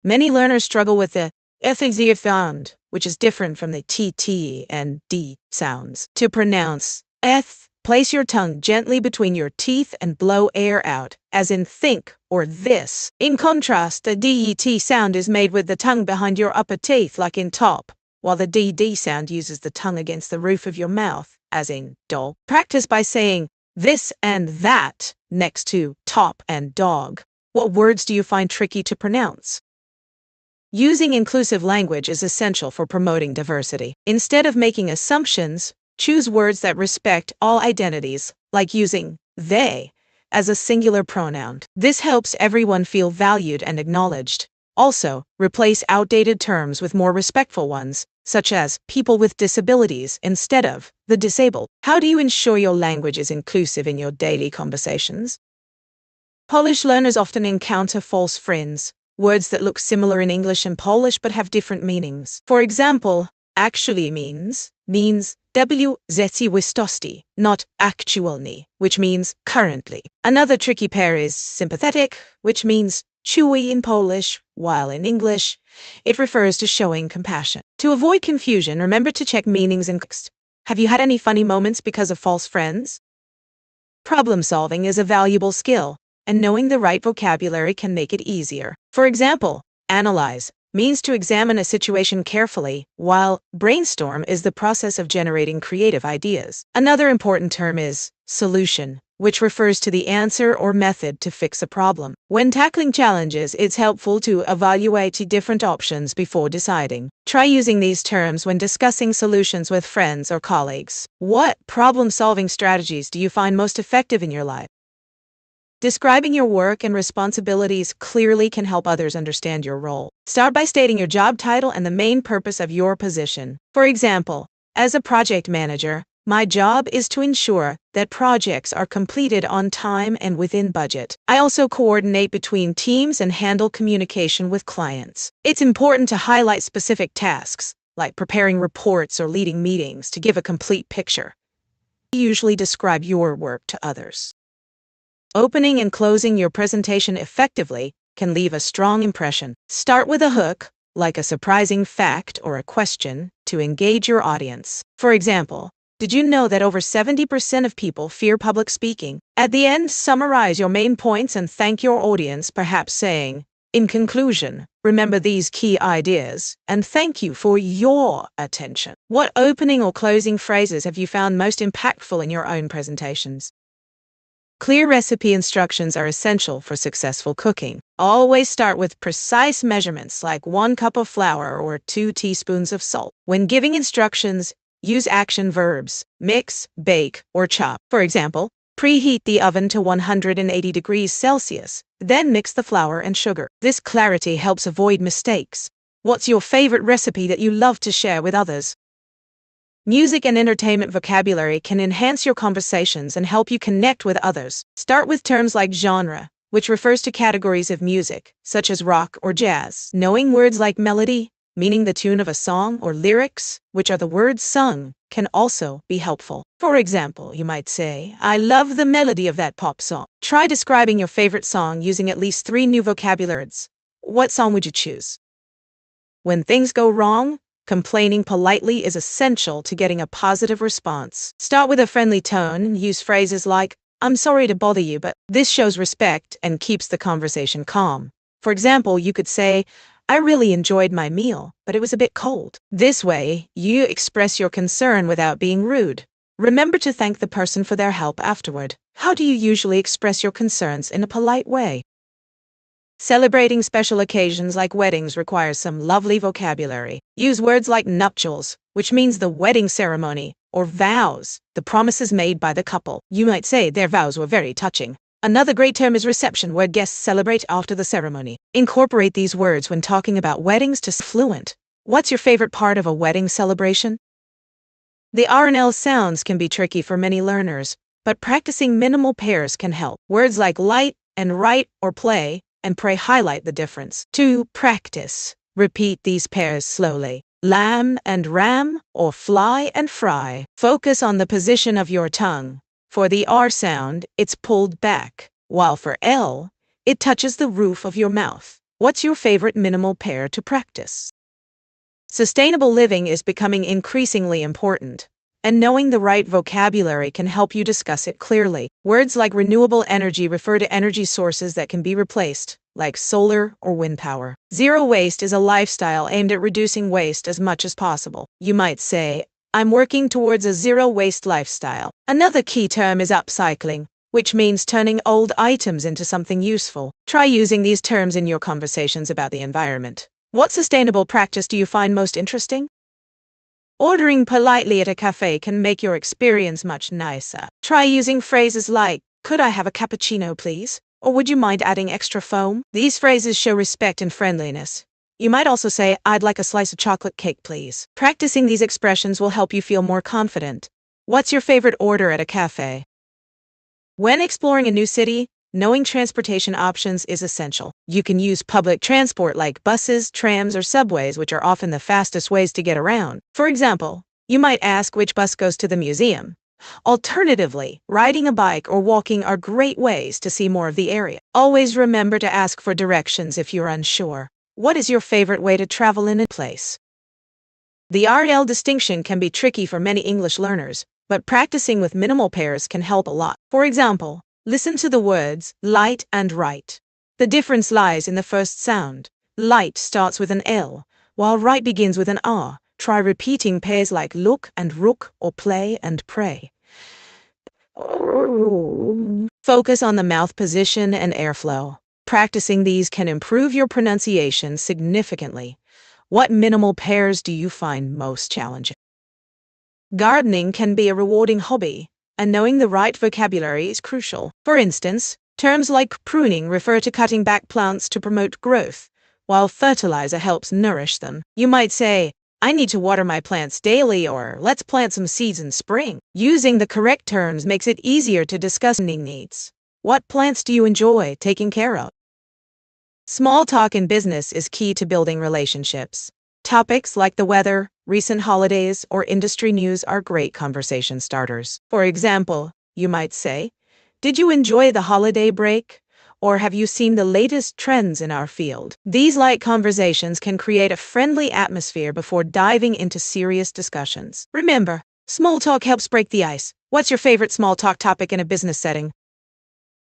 Many learners struggle with the th sound, which is different from the tt and d sounds. To pronounce eth, place your tongue gently between your teeth and blow air out, as in think or this. In contrast, the det sound is made with the tongue behind your upper teeth, like in top, while the dd sound uses the tongue against the roof of your mouth, as in dog. Practice by saying this and that next to top and dog. What words do you find tricky to pronounce? Using inclusive language is essential for promoting diversity. Instead of making assumptions, choose words that respect all identities, like using they as a singular pronoun. This helps everyone feel valued and acknowledged. Also, replace outdated terms with more respectful ones, such as people with disabilities instead of the disabled. How do you ensure your language is inclusive in your daily conversations? Polish learners often encounter false friends, words that look similar in English and Polish but have different meanings. For example, actually means w rzeczywistości, not actualnie, which means currently. Another tricky pair is sympathetic, which means chewy in Polish, while in English, it refers to showing compassion. To avoid confusion, remember to check meanings in context. Have you had any funny moments because of false friends? Problem solving is a valuable skill, and knowing the right vocabulary can make it easier. For example, analyze means to examine a situation carefully, while brainstorm is the process of generating creative ideas. Another important term is solution, which refers to the answer or method to fix a problem. When tackling challenges, it's helpful to evaluate different options before deciding. Try using these terms when discussing solutions with friends or colleagues. What problem-solving strategies do you find most effective in your life? Describing your work and responsibilities clearly can help others understand your role. Start by stating your job title and the main purpose of your position. For example, as a project manager, my job is to ensure that projects are completed on time and within budget. I also coordinate between teams and handle communication with clients. It's important to highlight specific tasks, like preparing reports or leading meetings, to give a complete picture. You usually describe your work to others. Opening and closing your presentation effectively can leave a strong impression. Start with a hook, like a surprising fact or a question, to engage your audience. For example, did you know that over 70% of people fear public speaking? At the end, summarize your main points and thank your audience, perhaps saying, "In conclusion, remember these key ideas, and thank you for your attention." What opening or closing phrases have you found most impactful in your own presentations? Clear recipe instructions are essential for successful cooking. Always start with precise measurements like 1 cup of flour or 2 teaspoons of salt. When giving instructions, use action verbs, mix, bake, or chop. For example, preheat the oven to 180 degrees Celsius, then mix the flour and sugar. This clarity helps avoid mistakes. What's your favorite recipe that you love to share with others? Music and entertainment vocabulary can enhance your conversations and help you connect with others. Start with terms like genre, which refers to categories of music, such as rock or jazz. Knowing words like melody, meaning the tune of a song, or lyrics, which are the words sung, can also be helpful. For example, you might say, "I love the melody of that pop song." Try describing your favorite song using at least 3 new vocabulary words. What song would you choose? When things go wrong, complaining politely is essential to getting a positive response. Start with a friendly tone and use phrases like, "I'm sorry to bother you, but..." This shows respect and keeps the conversation calm. For example, you could say, "I really enjoyed my meal, but it was a bit cold." This way, you express your concern without being rude. Remember to thank the person for their help afterward. How do you usually express your concerns in a polite way? Celebrating special occasions like weddings requires some lovely vocabulary. Use words like nuptials, which means the wedding ceremony, or vows, the promises made by the couple. You might say their vows were very touching. Another great term is reception, where guests celebrate after the ceremony. Incorporate these words when talking about weddings to stay fluent. What's your favorite part of a wedding celebration? The R and L sounds can be tricky for many learners, but practicing minimal pairs can help. Words like light and write or play and pray highlight the difference. To practice, repeat these pairs slowly. Lamb and ram, or fly and fry. Focus on the position of your tongue. For the R sound, it's pulled back, while for L, it touches the roof of your mouth. What's your favorite minimal pair to practice? Sustainable living is becoming increasingly important, and knowing the right vocabulary can help you discuss it clearly. Words like renewable energy refer to energy sources that can be replaced, like solar or wind power. Zero waste is a lifestyle aimed at reducing waste as much as possible. You might say, "I'm working towards a zero-waste lifestyle." Another key term is upcycling, which means turning old items into something useful. Try using these terms in your conversations about the environment. What sustainable practice do you find most interesting? Ordering politely at a cafe can make your experience much nicer. Try using phrases like, "Could I have a cappuccino, please?" Or "Would you mind adding extra foam?" These phrases show respect and friendliness. You might also say, "I'd like a slice of chocolate cake, please." Practicing these expressions will help you feel more confident. What's your favorite order at a cafe? When exploring a new city, knowing transportation options is essential. You can use public transport like buses, trams, or subways, which are often the fastest ways to get around. For example, you might ask which bus goes to the museum. Alternatively, riding a bike or walking are great ways to see more of the area. Always remember to ask for directions if you're unsure. What is your favorite way to travel in a place? The RL distinction can be tricky for many English learners, but practicing with minimal pairs can help a lot. For example, listen to the words light and right. The difference lies in the first sound. Light starts with an L, while right begins with an R. Try repeating pairs like look and rook or play and pray. Focus on the mouth position and airflow. Practicing these can improve your pronunciation significantly. What minimal pairs do you find most challenging? Gardening can be a rewarding hobby, and knowing the right vocabulary is crucial. For instance, terms like pruning refer to cutting back plants to promote growth, while fertilizer helps nourish them. You might say, I need to water my plants daily, or let's plant some seeds in spring. Using the correct terms makes it easier to discuss needs. What plants do you enjoy taking care of? Small talk in business is key to building relationships. Topics like the weather, recent holidays, or industry news are great conversation starters. For example, you might say, did you enjoy the holiday break? Or have you seen the latest trends in our field? These light conversations can create a friendly atmosphere before diving into serious discussions. Remember, small talk helps break the ice. What's your favorite small talk topic in a business setting?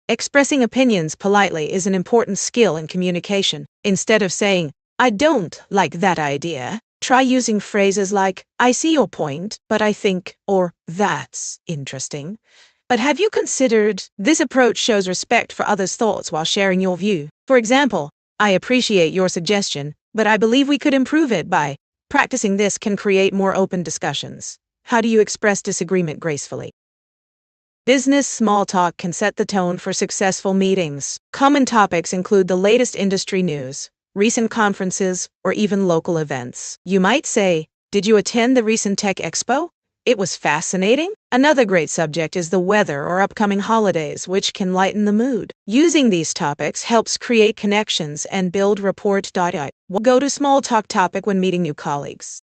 Expressing opinions politely is an important skill in communication. Instead of saying, I don't like that idea, try using phrases like, I see your point, but I think, or that's interesting. But have you considered? This approach shows respect for others' thoughts while sharing your view. For example, I appreciate your suggestion, but I believe we could improve it by. Practicing this can create more open discussions. How do you express disagreement gracefully? Business small talk can set the tone for successful meetings. Common topics include the latest industry news, recent conferences, or even local events. You might say, did you attend the recent tech expo? It was fascinating. Another great subject is the weather or upcoming holidays, which can lighten the mood. Using these topics helps create connections and build rapport. Go to small talk topic when meeting new colleagues.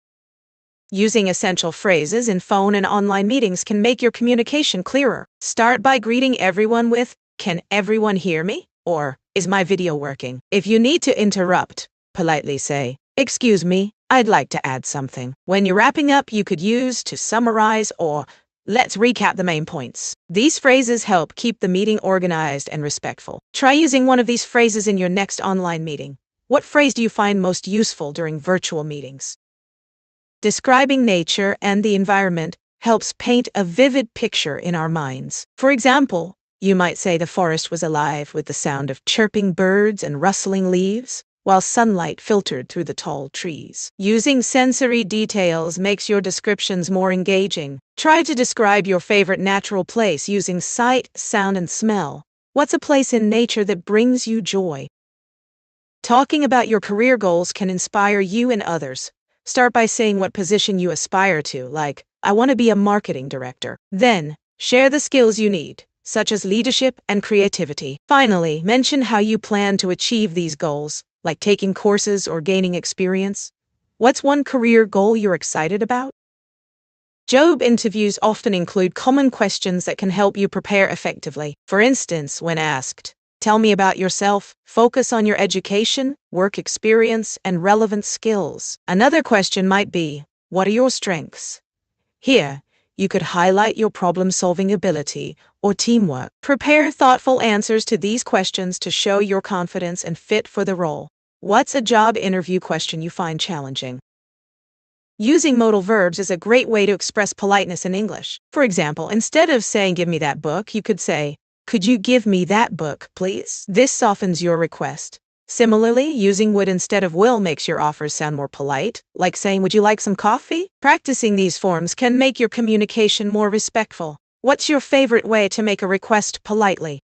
Using essential phrases in phone and online meetings can make your communication clearer. Start by greeting everyone with, can everyone hear me? Or, is my video working? If you need to interrupt, politely say, excuse me, I'd like to add something. When you're wrapping up, you could use to summarize or let's recap the main points. These phrases help keep the meeting organized and respectful. Try using one of these phrases in your next online meeting. What phrase do you find most useful during virtual meetings? Describing nature and the environment helps paint a vivid picture in our minds. For example, you might say the forest was alive with the sound of chirping birds and rustling leaves, while sunlight filtered through the tall trees. Using sensory details makes your descriptions more engaging. Try to describe your favorite natural place using sight, sound, and smell. What's a place in nature that brings you joy? Talking about your career goals can inspire you and others. Start by saying what position you aspire to, like, I want to be a marketing director. Then, share the skills you need, such as leadership and creativity. Finally, mention how you plan to achieve these goals, like taking courses or gaining experience. What's one career goal you're excited about? Job interviews often include common questions that can help you prepare effectively. For instance, when asked, tell me about yourself, focus on your education, work experience, and relevant skills. Another question might be, what are your strengths? Here, you could highlight your problem-solving ability or teamwork. Prepare thoughtful answers to these questions to show your confidence and fit for the role. What's a job interview question you find challenging? Using modal verbs is a great way to express politeness in English. For example, instead of saying, give me that book, you could say, could you give me that book, please? This softens your request. Similarly, using would instead of will makes your offers sound more polite, like saying, would you like some coffee? Practicing these forms can make your communication more respectful. What's your favorite way to make a request politely?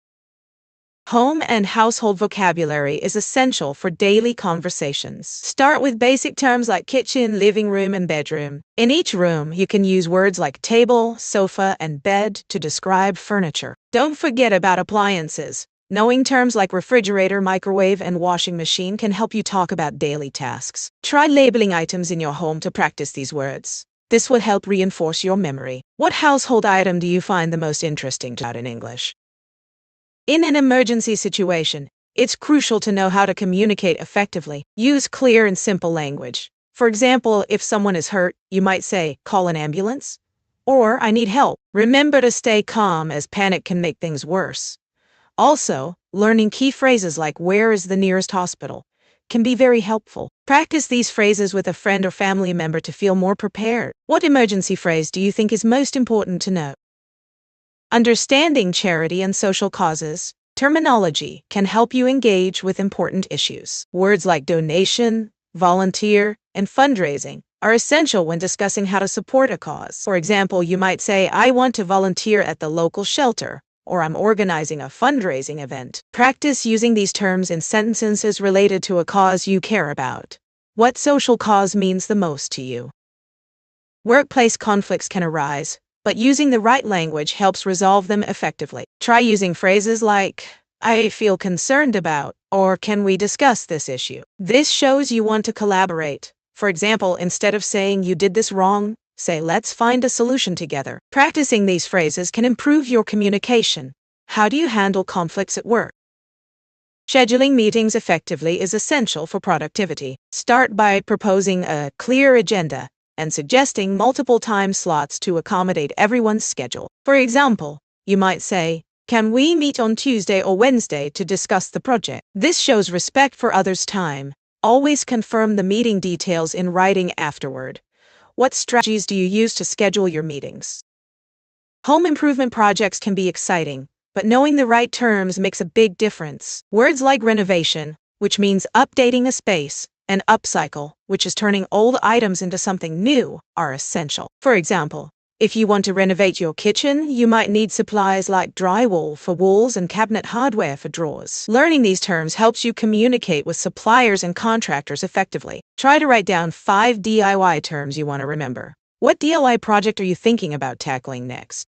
Home and household vocabulary is essential for daily conversations. Start with basic terms like kitchen, living room, and bedroom. In each room, you can use words like table, sofa, and bed to describe furniture. Don't forget about appliances. Knowing terms like refrigerator, microwave, and washing machine can help you talk about daily tasks. Try labeling items in your home to practice these words. This will help reinforce your memory. What household item do you find the most interesting to add in English? In an emergency situation, it's crucial to know how to communicate effectively. Use clear and simple language. For example, if someone is hurt, you might say, "Call an ambulance," or "I need help." Remember to stay calm, as panic can make things worse. Also, learning key phrases like "Where is the nearest hospital?" can be very helpful. Practice these phrases with a friend or family member to feel more prepared. What emergency phrase do you think is most important to know? Understanding charity and social causes terminology can help you engage with important issues. Words like donation, volunteer, and fundraising are essential when discussing how to support a cause. For example, you might say, "I want to volunteer at the local shelter," or "I'm organizing a fundraising event." Practice using these terms in sentences related to a cause you care about. What social cause means the most to you? Workplace conflicts can arise, but using the right language helps resolve them effectively. Try using phrases like, "I feel concerned about," or "Can we discuss this issue?" This shows you want to collaborate. For example, instead of saying "You did this wrong," say "Let's find a solution together." Practicing these phrases can improve your communication. How do you handle conflicts at work? Scheduling meetings effectively is essential for productivity. Start by proposing a clear agenda and suggesting multiple time slots to accommodate everyone's schedule. For example, you might say, "Can we meet on Tuesday or Wednesday to discuss the project?" This shows respect for others' time. Always confirm the meeting details in writing afterward. What strategies do you use to schedule your meetings? Home improvement projects can be exciting, but knowing the right terms makes a big difference. Words like renovation, which means updating a space, and upcycle, which is turning old items into something new, are essential. For example, if you want to renovate your kitchen, you might need supplies like drywall for walls and cabinet hardware for drawers. Learning these terms helps you communicate with suppliers and contractors effectively. Try to write down 5 DIY terms you want to remember. What DIY project are you thinking about tackling next?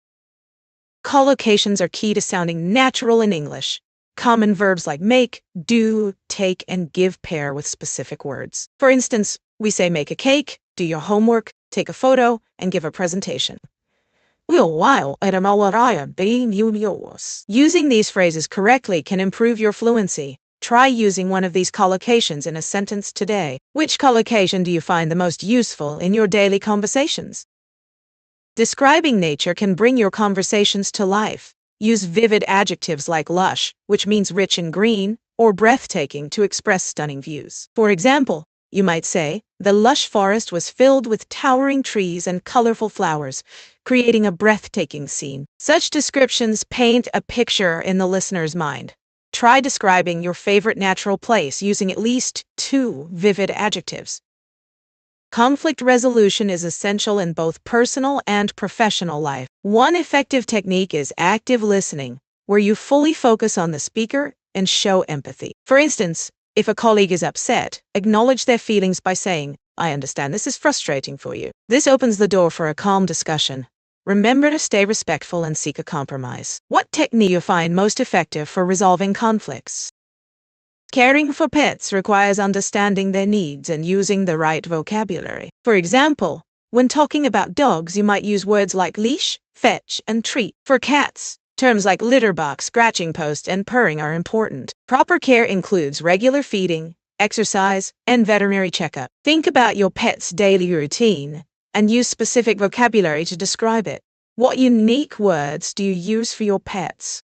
Collocations are key to sounding natural in English. Common verbs like make, do, take, and give pair with specific words. For instance, we say make a cake, do your homework, take a photo, and give a presentation. Using these phrases correctly can improve your fluency. Try using one of these collocations in a sentence today. Which collocation do you find the most useful in your daily conversations? Describing nature can bring your conversations to life. Use vivid adjectives like lush, which means rich and green, or breathtaking to express stunning views. For example, you might say, "The lush forest was filled with towering trees and colorful flowers, creating a breathtaking scene." Such descriptions paint a picture in the listener's mind. Try describing your favorite natural place using at least 2 vivid adjectives. Conflict resolution is essential in both personal and professional life. One effective technique is active listening, where you fully focus on the speaker and show empathy. For instance, if a colleague is upset, acknowledge their feelings by saying, "I understand this is frustrating for you." This opens the door for a calm discussion. Remember to stay respectful and seek a compromise. What technique do you find most effective for resolving conflicts? Caring for pets requires understanding their needs and using the right vocabulary. For example, when talking about dogs, you might use words like leash, fetch, and treat. For cats, terms like litter box, scratching post, and purring are important. Proper care includes regular feeding, exercise, and veterinary checkup. Think about your pet's daily routine and use specific vocabulary to describe it. What unique words do you use for your pets?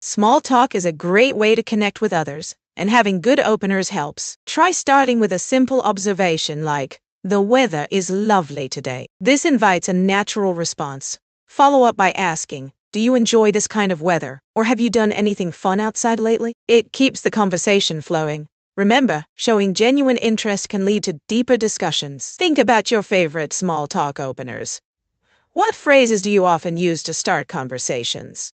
Small talk is a great way to connect with others, and having good openers helps. Try starting with a simple observation like, "The weather is lovely today." This invites a natural response. Follow up by asking, "Do you enjoy this kind of weather?" or "Have you done anything fun outside lately?" It keeps the conversation flowing. Remember, showing genuine interest can lead to deeper discussions. Think about your favorite small talk openers. What phrases do you often use to start conversations?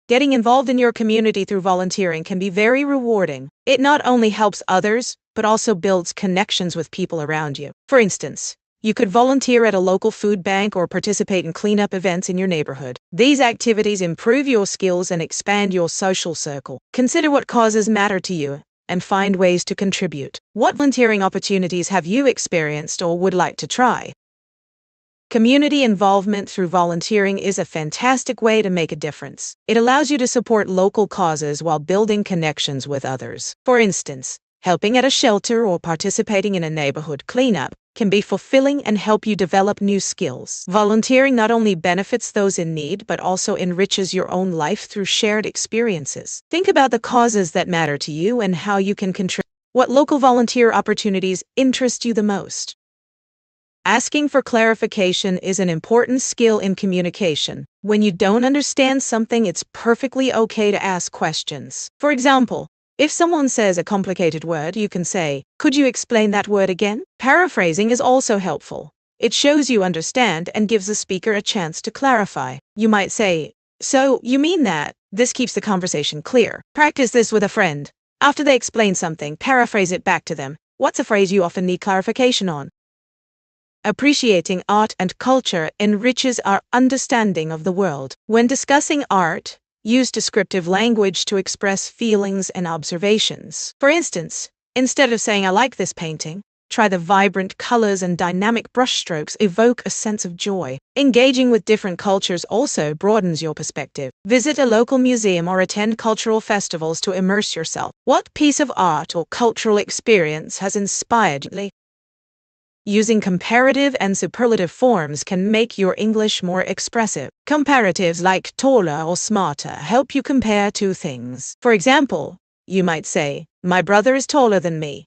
Getting involved in your community through volunteering can be very rewarding. It not only helps others, but also builds connections with people around you. For instance, you could volunteer at a local food bank or participate in cleanup events in your neighborhood. These activities improve your skills and expand your social circle. Consider what causes matter to you and find ways to contribute. What volunteering opportunities have you experienced or would like to try? Community involvement through volunteering is a fantastic way to make a difference. It allows you to support local causes while building connections with others. For instance, helping at a shelter or participating in a neighborhood cleanup can be fulfilling and help you develop new skills. Volunteering not only benefits those in need, but also enriches your own life through shared experiences. Think about the causes that matter to you and how you can contribute. What local volunteer opportunities interest you the most? Asking for clarification is an important skill in communication. When you don't understand something, it's perfectly okay to ask questions. For example, if someone says a complicated word, you can say, "Could you explain that word again?" Paraphrasing is also helpful. It shows you understand and gives the speaker a chance to clarify. You might say, "So, you mean that?" This keeps the conversation clear. Practice this with a friend. After they explain something, paraphrase it back to them. What's a phrase you often need clarification on? Appreciating art and culture enriches our understanding of the world. When discussing art, use descriptive language to express feelings and observations. For instance, instead of saying "I like this painting," try "the vibrant colors and dynamic brushstrokes evoke a sense of joy." Engaging with different cultures also broadens your perspective. Visit a local museum or attend cultural festivals to immerse yourself. What piece of art or cultural experience has inspired you? Using comparative and superlative forms can make your English more expressive. Comparatives like taller or smarter help you compare two things. For example, you might say, "My brother is taller than me."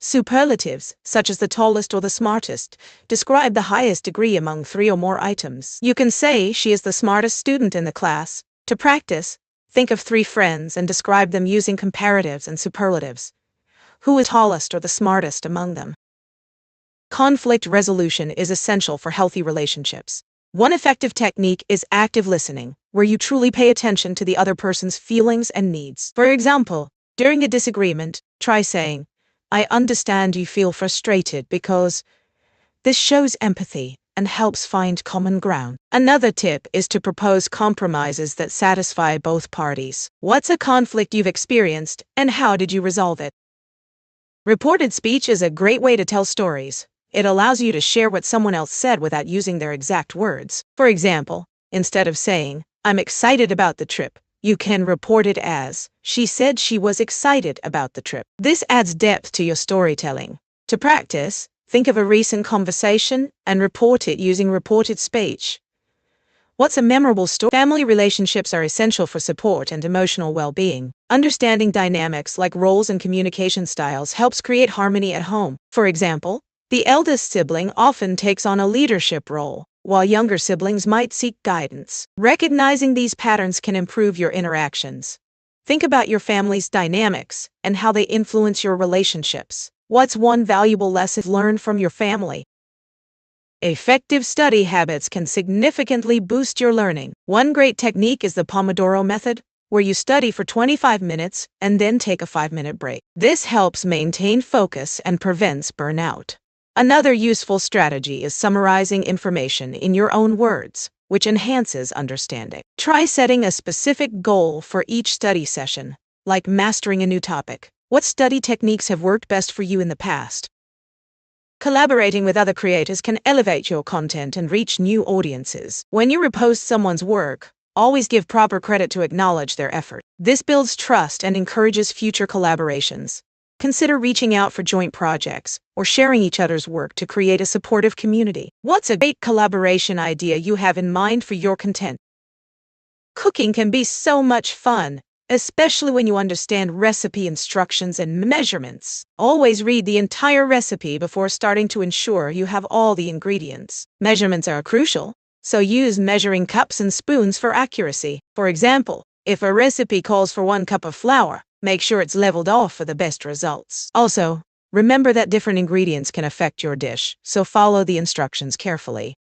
Superlatives, such as the tallest or the smartest, describe the highest degree among three or more items. You can say, "She is the smartest student in the class." To practice, think of three friends and describe them using comparatives and superlatives. Who is tallest or the smartest among them? Conflict resolution is essential for healthy relationships. One effective technique is active listening, where you truly pay attention to the other person's feelings and needs. For example, during a disagreement, try saying, "I understand you feel frustrated because..." This shows empathy and helps find common ground. Another tip is to propose compromises that satisfy both parties. What's a conflict you've experienced, and how did you resolve it? Reported speech is a great way to tell stories. It allows you to share what someone else said without using their exact words. For example, instead of saying, "I'm excited about the trip," you can report it as, "She said she was excited about the trip." This adds depth to your storytelling. To practice, think of a recent conversation and report it using reported speech. What's a memorable story? Family relationships are essential for support and emotional well-being. Understanding dynamics like roles and communication styles helps create harmony at home. For example, the eldest sibling often takes on a leadership role, while younger siblings might seek guidance. Recognizing these patterns can improve your interactions. Think about your family's dynamics and how they influence your relationships. What's one valuable lesson learned from your family? Effective study habits can significantly boost your learning. One great technique is the Pomodoro method, where you study for 25 minutes and then take a 5-minute break. This helps maintain focus and prevents burnout. Another useful strategy is summarizing information in your own words, which enhances understanding. Try setting a specific goal for each study session, like mastering a new topic. What study techniques have worked best for you in the past? Collaborating with other creators can elevate your content and reach new audiences. When you repost someone's work, always give proper credit to acknowledge their effort. This builds trust and encourages future collaborations. Consider reaching out for joint projects or sharing each other's work to create a supportive community. What's a great collaboration idea you have in mind for your content? Cooking can be so much fun, especially when you understand recipe instructions and measurements. Always read the entire recipe before starting to ensure you have all the ingredients. Measurements are crucial, so use measuring cups and spoons for accuracy. For example, if a recipe calls for 1 cup of flour, make sure it's leveled off for the best results. Also, remember that different ingredients can affect your dish, so follow the instructions carefully.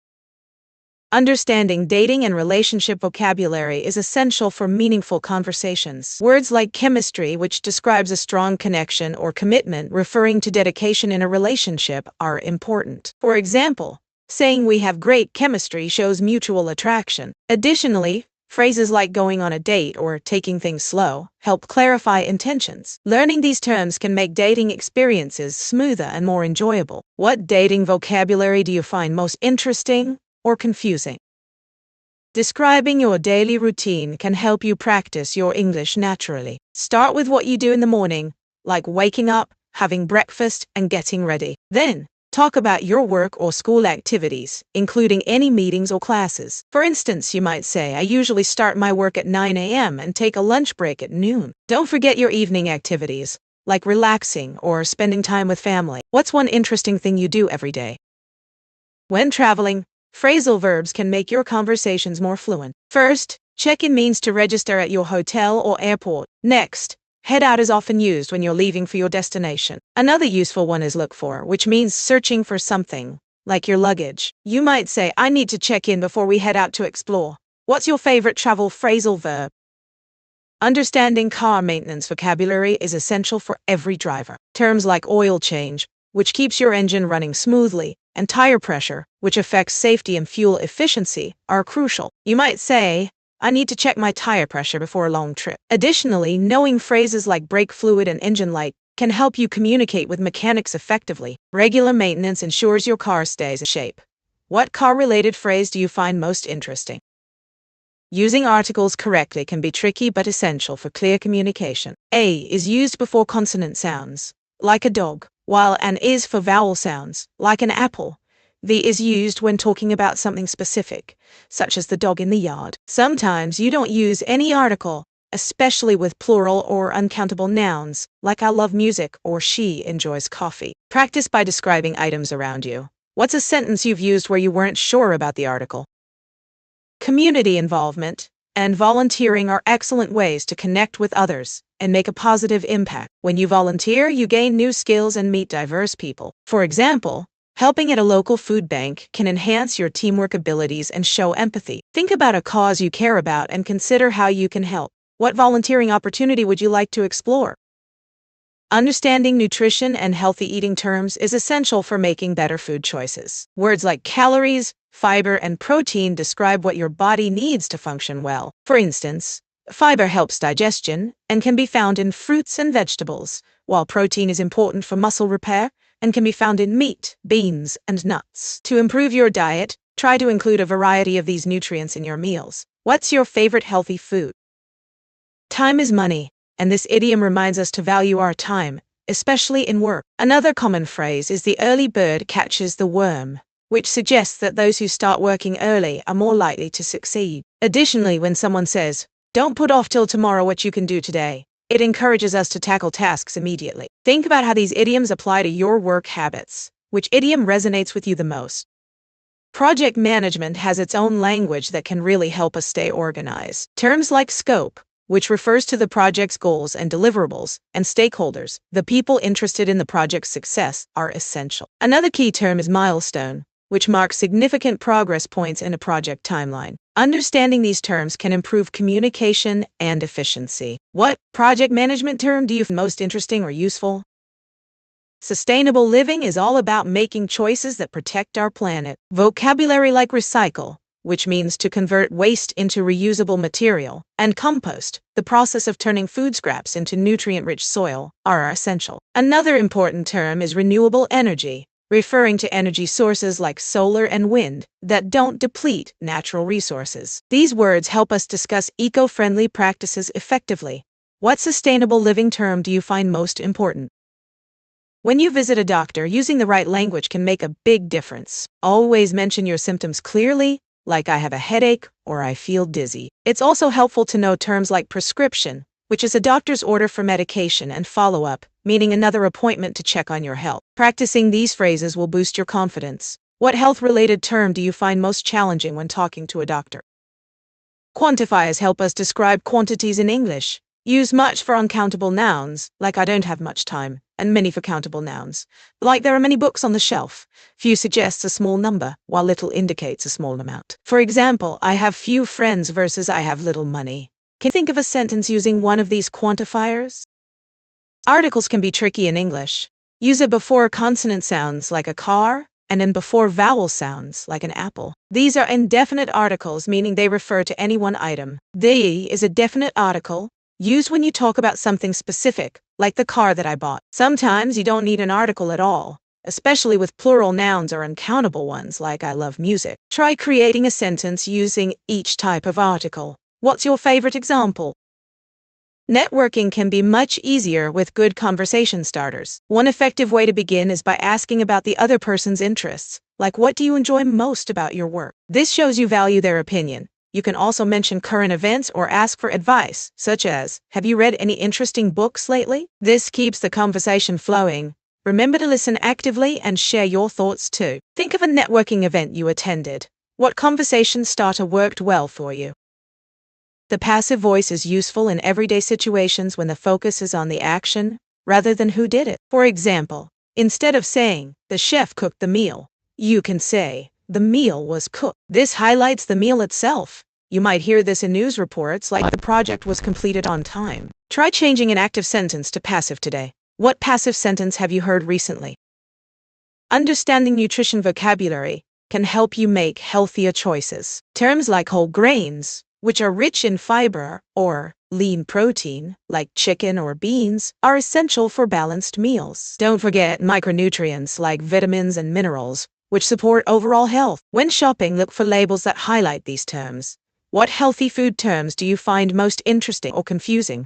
Understanding dating and relationship vocabulary is essential for meaningful conversations. Words like chemistry, which describes a strong connection, or commitment, referring to dedication in a relationship, are important. For example, saying "we have great chemistry" shows mutual attraction. Additionally, phrases like "going on a date" or "taking things slow" help clarify intentions. Learning these terms can make dating experiences smoother and more enjoyable. What dating vocabulary do you find most interesting? or confusing. Describing your daily routine can help you practice your English naturally. Start with what you do in the morning, like waking up, having breakfast, and getting ready. Then, talk about your work or school activities, including any meetings or classes. For instance, you might say, I usually start my work at 9 a.m. and take a lunch break at noon. Don't forget your evening activities, like relaxing or spending time with family. What's one interesting thing you do every day? When traveling, phrasal verbs can make your conversations more fluent. First, check-in means to register at your hotel or airport. Next, head out is often used when you're leaving for your destination. Another useful one is look for, which means searching for something, like your luggage. You might say, I need to check in before we head out to explore. What's your favorite travel phrasal verb? Understanding car maintenance vocabulary is essential for every driver. Terms like oil change, which keeps your engine running smoothly, and tire pressure, which affects safety and fuel efficiency, are crucial. You might say, I need to check my tire pressure before a long trip. Additionally, knowing phrases like brake fluid and engine light can help you communicate with mechanics effectively. Regular maintenance ensures your car stays in shape. What car-related phrase do you find most interesting? Using articles correctly can be tricky but essential for clear communication. A is used before consonant sounds, like a dog, while an is for vowel sounds, like an apple. The is used when talking about something specific, such as the dog in the yard. Sometimes you don't use any article, especially with plural or uncountable nouns, like I love music or she enjoys coffee. Practice by describing items around you. What's a sentence you've used where you weren't sure about the article? Community involvement and volunteering are excellent ways to connect with others and make a positive impact. When you volunteer, you gain new skills and meet diverse people. For example, helping at a local food bank can enhance your teamwork abilities and show empathy. Think about a cause you care about and consider how you can help. What volunteering opportunity would you like to explore? Understanding nutrition and healthy eating terms is essential for making better food choices. Words like calories, fiber, and protein describe what your body needs to function well. For instance, fiber helps digestion and can be found in fruits and vegetables, while protein is important for muscle repair and can be found in meat, beans, and nuts. To improve your diet, try to include a variety of these nutrients in your meals. What's your favorite healthy food? Time is money, and this idiom reminds us to value our time, especially in work. Another common phrase is the early bird catches the worm, which suggests that those who start working early are more likely to succeed. Additionally, when someone says, don't put off till tomorrow what you can do today, it encourages us to tackle tasks immediately. Think about how these idioms apply to your work habits. Which idiom resonates with you the most? Project management has its own language that can really help us stay organized. Terms like scope, which refers to the project's goals and deliverables, and stakeholders, the people interested in the project's success, are essential. Another key term is milestone, which marks significant progress points in a project timeline. Understanding these terms can improve communication and efficiency. What project management term do you find most interesting or useful? Sustainable living is all about making choices that protect our planet. Vocabulary like recycle, which means to convert waste into reusable material, and compost, the process of turning food scraps into nutrient-rich soil, are essential. Another important term is renewable energy, referring to energy sources like solar and wind that don't deplete natural resources. These words help us discuss eco-friendly practices effectively. What sustainable living term do you find most important? When you visit a doctor, using the right language can make a big difference. Always mention your symptoms clearly, like I have a headache or I feel dizzy. It's also helpful to know terms like prescription, which is a doctor's order for medication, and follow-up, meaning another appointment to check on your health. Practicing these phrases will boost your confidence. What health-related term do you find most challenging when talking to a doctor? Quantifiers help us describe quantities in English. Use much for uncountable nouns, like I don't have much time, and many for countable nouns, like there are many books on the shelf. Few suggests a small number, while little indicates a small amount. For example, I have few friends versus I have little money. Can you think of a sentence using one of these quantifiers? Articles can be tricky in English. Use it before consonant sounds like a car, and in before vowel sounds like an apple. These are indefinite articles, meaning they refer to any one item. The is a definite article, used when you talk about something specific, like the car that I bought. Sometimes you don't need an article at all. especially with plural nouns or uncountable ones like I love music. Try creating a sentence using each type of article. What's your favorite example? Networking can be much easier with good conversation starters. One effective way to begin is by asking about the other person's interests, like what do you enjoy most about your work? This shows you value their opinion. You can also mention current events or ask for advice, such as, have you read any interesting books lately? This keeps the conversation flowing. Remember to listen actively and share your thoughts too. Think of a networking event you attended. What conversation starter worked well for you? The passive voice is useful in everyday situations when the focus is on the action rather than who did it. For example, instead of saying, the chef cooked the meal, you can say, the meal was cooked. This highlights the meal itself. You might hear this in news reports like the project was completed on time. Try changing an active sentence to passive today. What passive sentence have you heard recently? Understanding nutrition vocabulary can help you make healthier choices. Terms like whole grains, which are rich in fiber, or lean protein, like chicken or beans, are essential for balanced meals. Don't forget micronutrients like vitamins and minerals, which support overall health. When shopping, look for labels that highlight these terms. What healthy food terms do you find most interesting or confusing?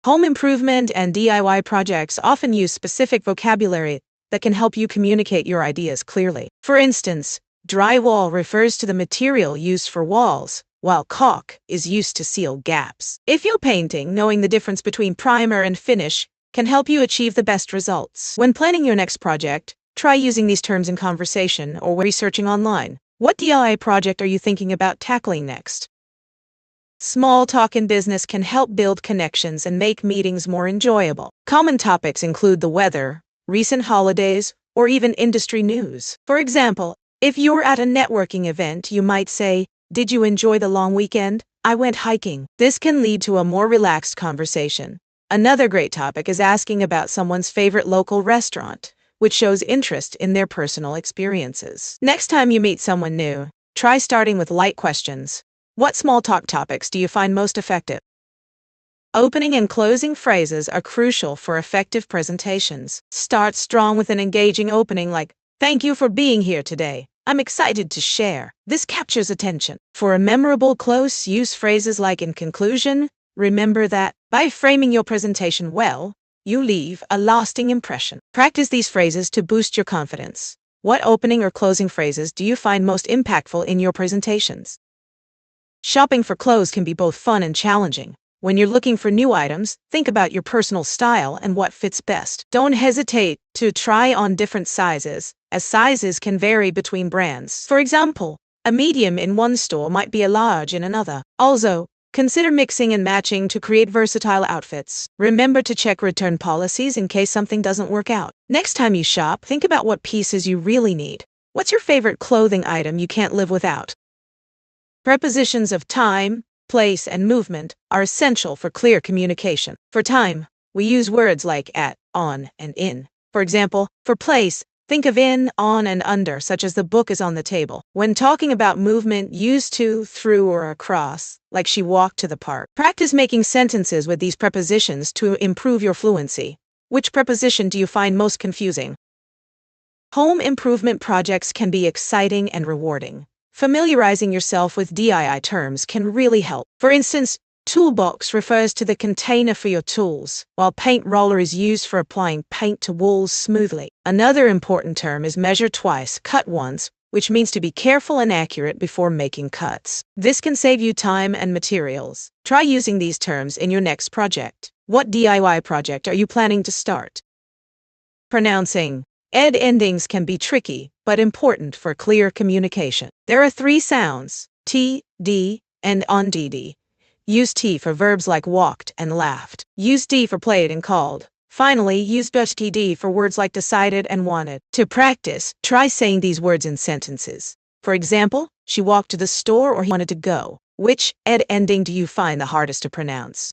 Home improvement and DIY projects often use specific vocabulary that can help you communicate your ideas clearly. For instance, drywall refers to the material used for walls, while caulk is used to seal gaps. If you're painting, knowing the difference between primer and finish can help you achieve the best results. When planning your next project, try using these terms in conversation or researching online. What DIY project are you thinking about tackling next? Small talk in business can help build connections and make meetings more enjoyable. Common topics include the weather, recent holidays, or even industry news. For example, if you're at a networking event, you might say, did you enjoy the long weekend? I went hiking. This can lead to a more relaxed conversation. Another great topic is asking about someone's favorite local restaurant, which shows interest in their personal experiences. Next time you meet someone new, try starting with light questions. What small talk topics do you find most effective? Opening and closing phrases are crucial for effective presentations. Start strong with an engaging opening like, thank you for being here today. I'm excited to share. This captures attention. For a memorable close, use phrases like in conclusion. Remember that by framing your presentation well, you leave a lasting impression. Practice these phrases to boost your confidence. What opening or closing phrases do you find most impactful in your presentations? Shopping for clothes can be both fun and challenging. When you're looking for new items, think about your personal style and what fits best. Don't hesitate to try on different sizes, as sizes can vary between brands. For example, a medium in one store might be a large in another. Also, consider mixing and matching to create versatile outfits. Remember to check return policies in case something doesn't work out. Next time you shop, think about what pieces you really need. What's your favorite clothing item you can't live without? Prepositions of time, place, and movement are essential for clear communication. For time, we use words like at, on, and in. For example, for place, think of in, on, and under, such as the book is on the table. When talking about movement, use to, through, or across, like she walked to the park. Practice making sentences with these prepositions to improve your fluency. Which preposition do you find most confusing? Home improvement projects can be exciting and rewarding. Familiarizing yourself with DIY terms can really help. For instance, toolbox refers to the container for your tools, while paint roller is used for applying paint to walls smoothly. Another important term is measure twice, cut once, which means to be careful and accurate before making cuts. This can save you time and materials. Try using these terms in your next project. What DIY project are you planning to start? Pronouncing ed endings can be tricky, but important for clear communication. There are 3 sounds, T, D, and on DD. Use T for verbs like walked and laughed. Use D for played and called. Finally, use TD for words like decided and wanted. To practice, try saying these words in sentences. For example, she walked to the store or he wanted to go. Which ed ending do you find the hardest to pronounce?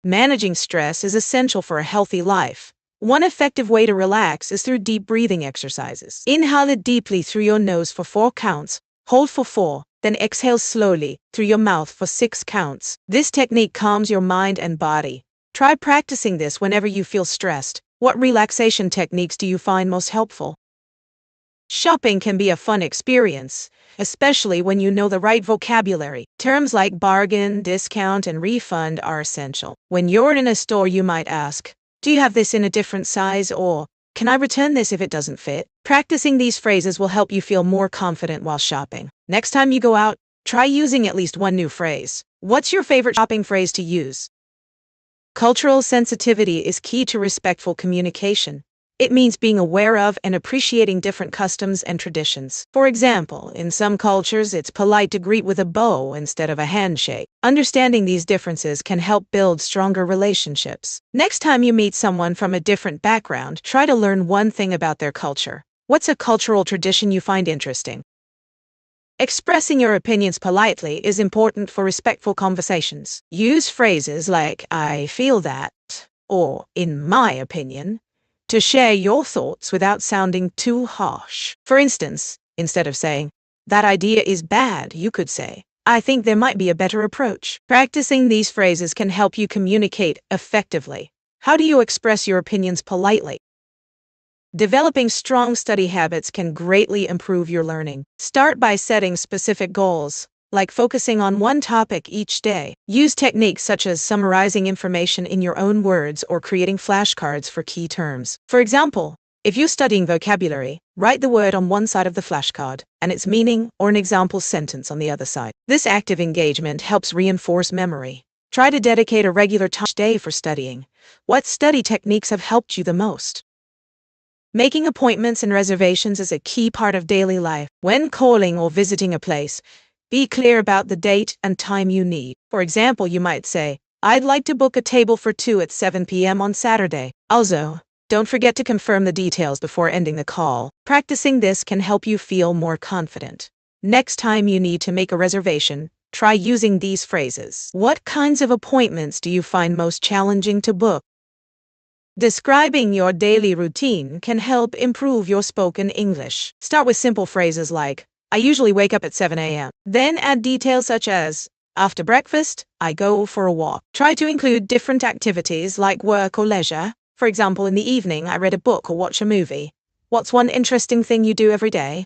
Managing stress is essential for a healthy life. One effective way to relax is through deep breathing exercises. Inhale deeply through your nose for 4 counts, hold for 4, then exhale slowly through your mouth for 6 counts. This technique calms your mind and body. Try practicing this whenever you feel stressed. What relaxation techniques do you find most helpful? Shopping can be a fun experience, especially when you know the right vocabulary. Terms like bargain, discount, and refund are essential. When you're in a store, you might ask, "Do you have this in a different size?" or "Can I return this if it doesn't fit?" Practicing these phrases will help you feel more confident while shopping. Next time you go out, try using at least one new phrase. What's your favorite shopping phrase to use? Cultural sensitivity is key to respectful communication. It means being aware of and appreciating different customs and traditions. For example, in some cultures, it's polite to greet with a bow instead of a handshake. Understanding these differences can help build stronger relationships. Next time you meet someone from a different background, try to learn one thing about their culture. What's a cultural tradition you find interesting? Expressing your opinions politely is important for respectful conversations. Use phrases like "I feel that" or "in my opinion" to share your thoughts without sounding too harsh. For instance, instead of saying, "That idea is bad," you could say, "I think there might be a better approach." Practicing these phrases can help you communicate effectively. How do you express your opinions politely? Developing strong study habits can greatly improve your learning. Start by setting specific goals, like focusing on one topic each day. Use techniques such as summarizing information in your own words or creating flashcards for key terms. For example, if you're studying vocabulary, write the word on one side of the flashcard and its meaning or an example sentence on the other side. This active engagement helps reinforce memory. Try to dedicate a regular time each day for studying. What study techniques have helped you the most? Making appointments and reservations is a key part of daily life. When calling or visiting a place, be clear about the date and time you need. For example, you might say, "I'd like to book a table for 2 at 7 p.m. on Saturday." Also, don't forget to confirm the details before ending the call. Practicing this can help you feel more confident. Next time you need to make a reservation, try using these phrases. What kinds of appointments do you find most challenging to book? Describing your daily routine can help improve your spoken English. Start with simple phrases like, "I usually wake up at 7 a.m. Then add details such as, "After breakfast, I go for a walk." Try to include different activities like work or leisure. For example, in the evening, I read a book or watch a movie. What's one interesting thing you do every day?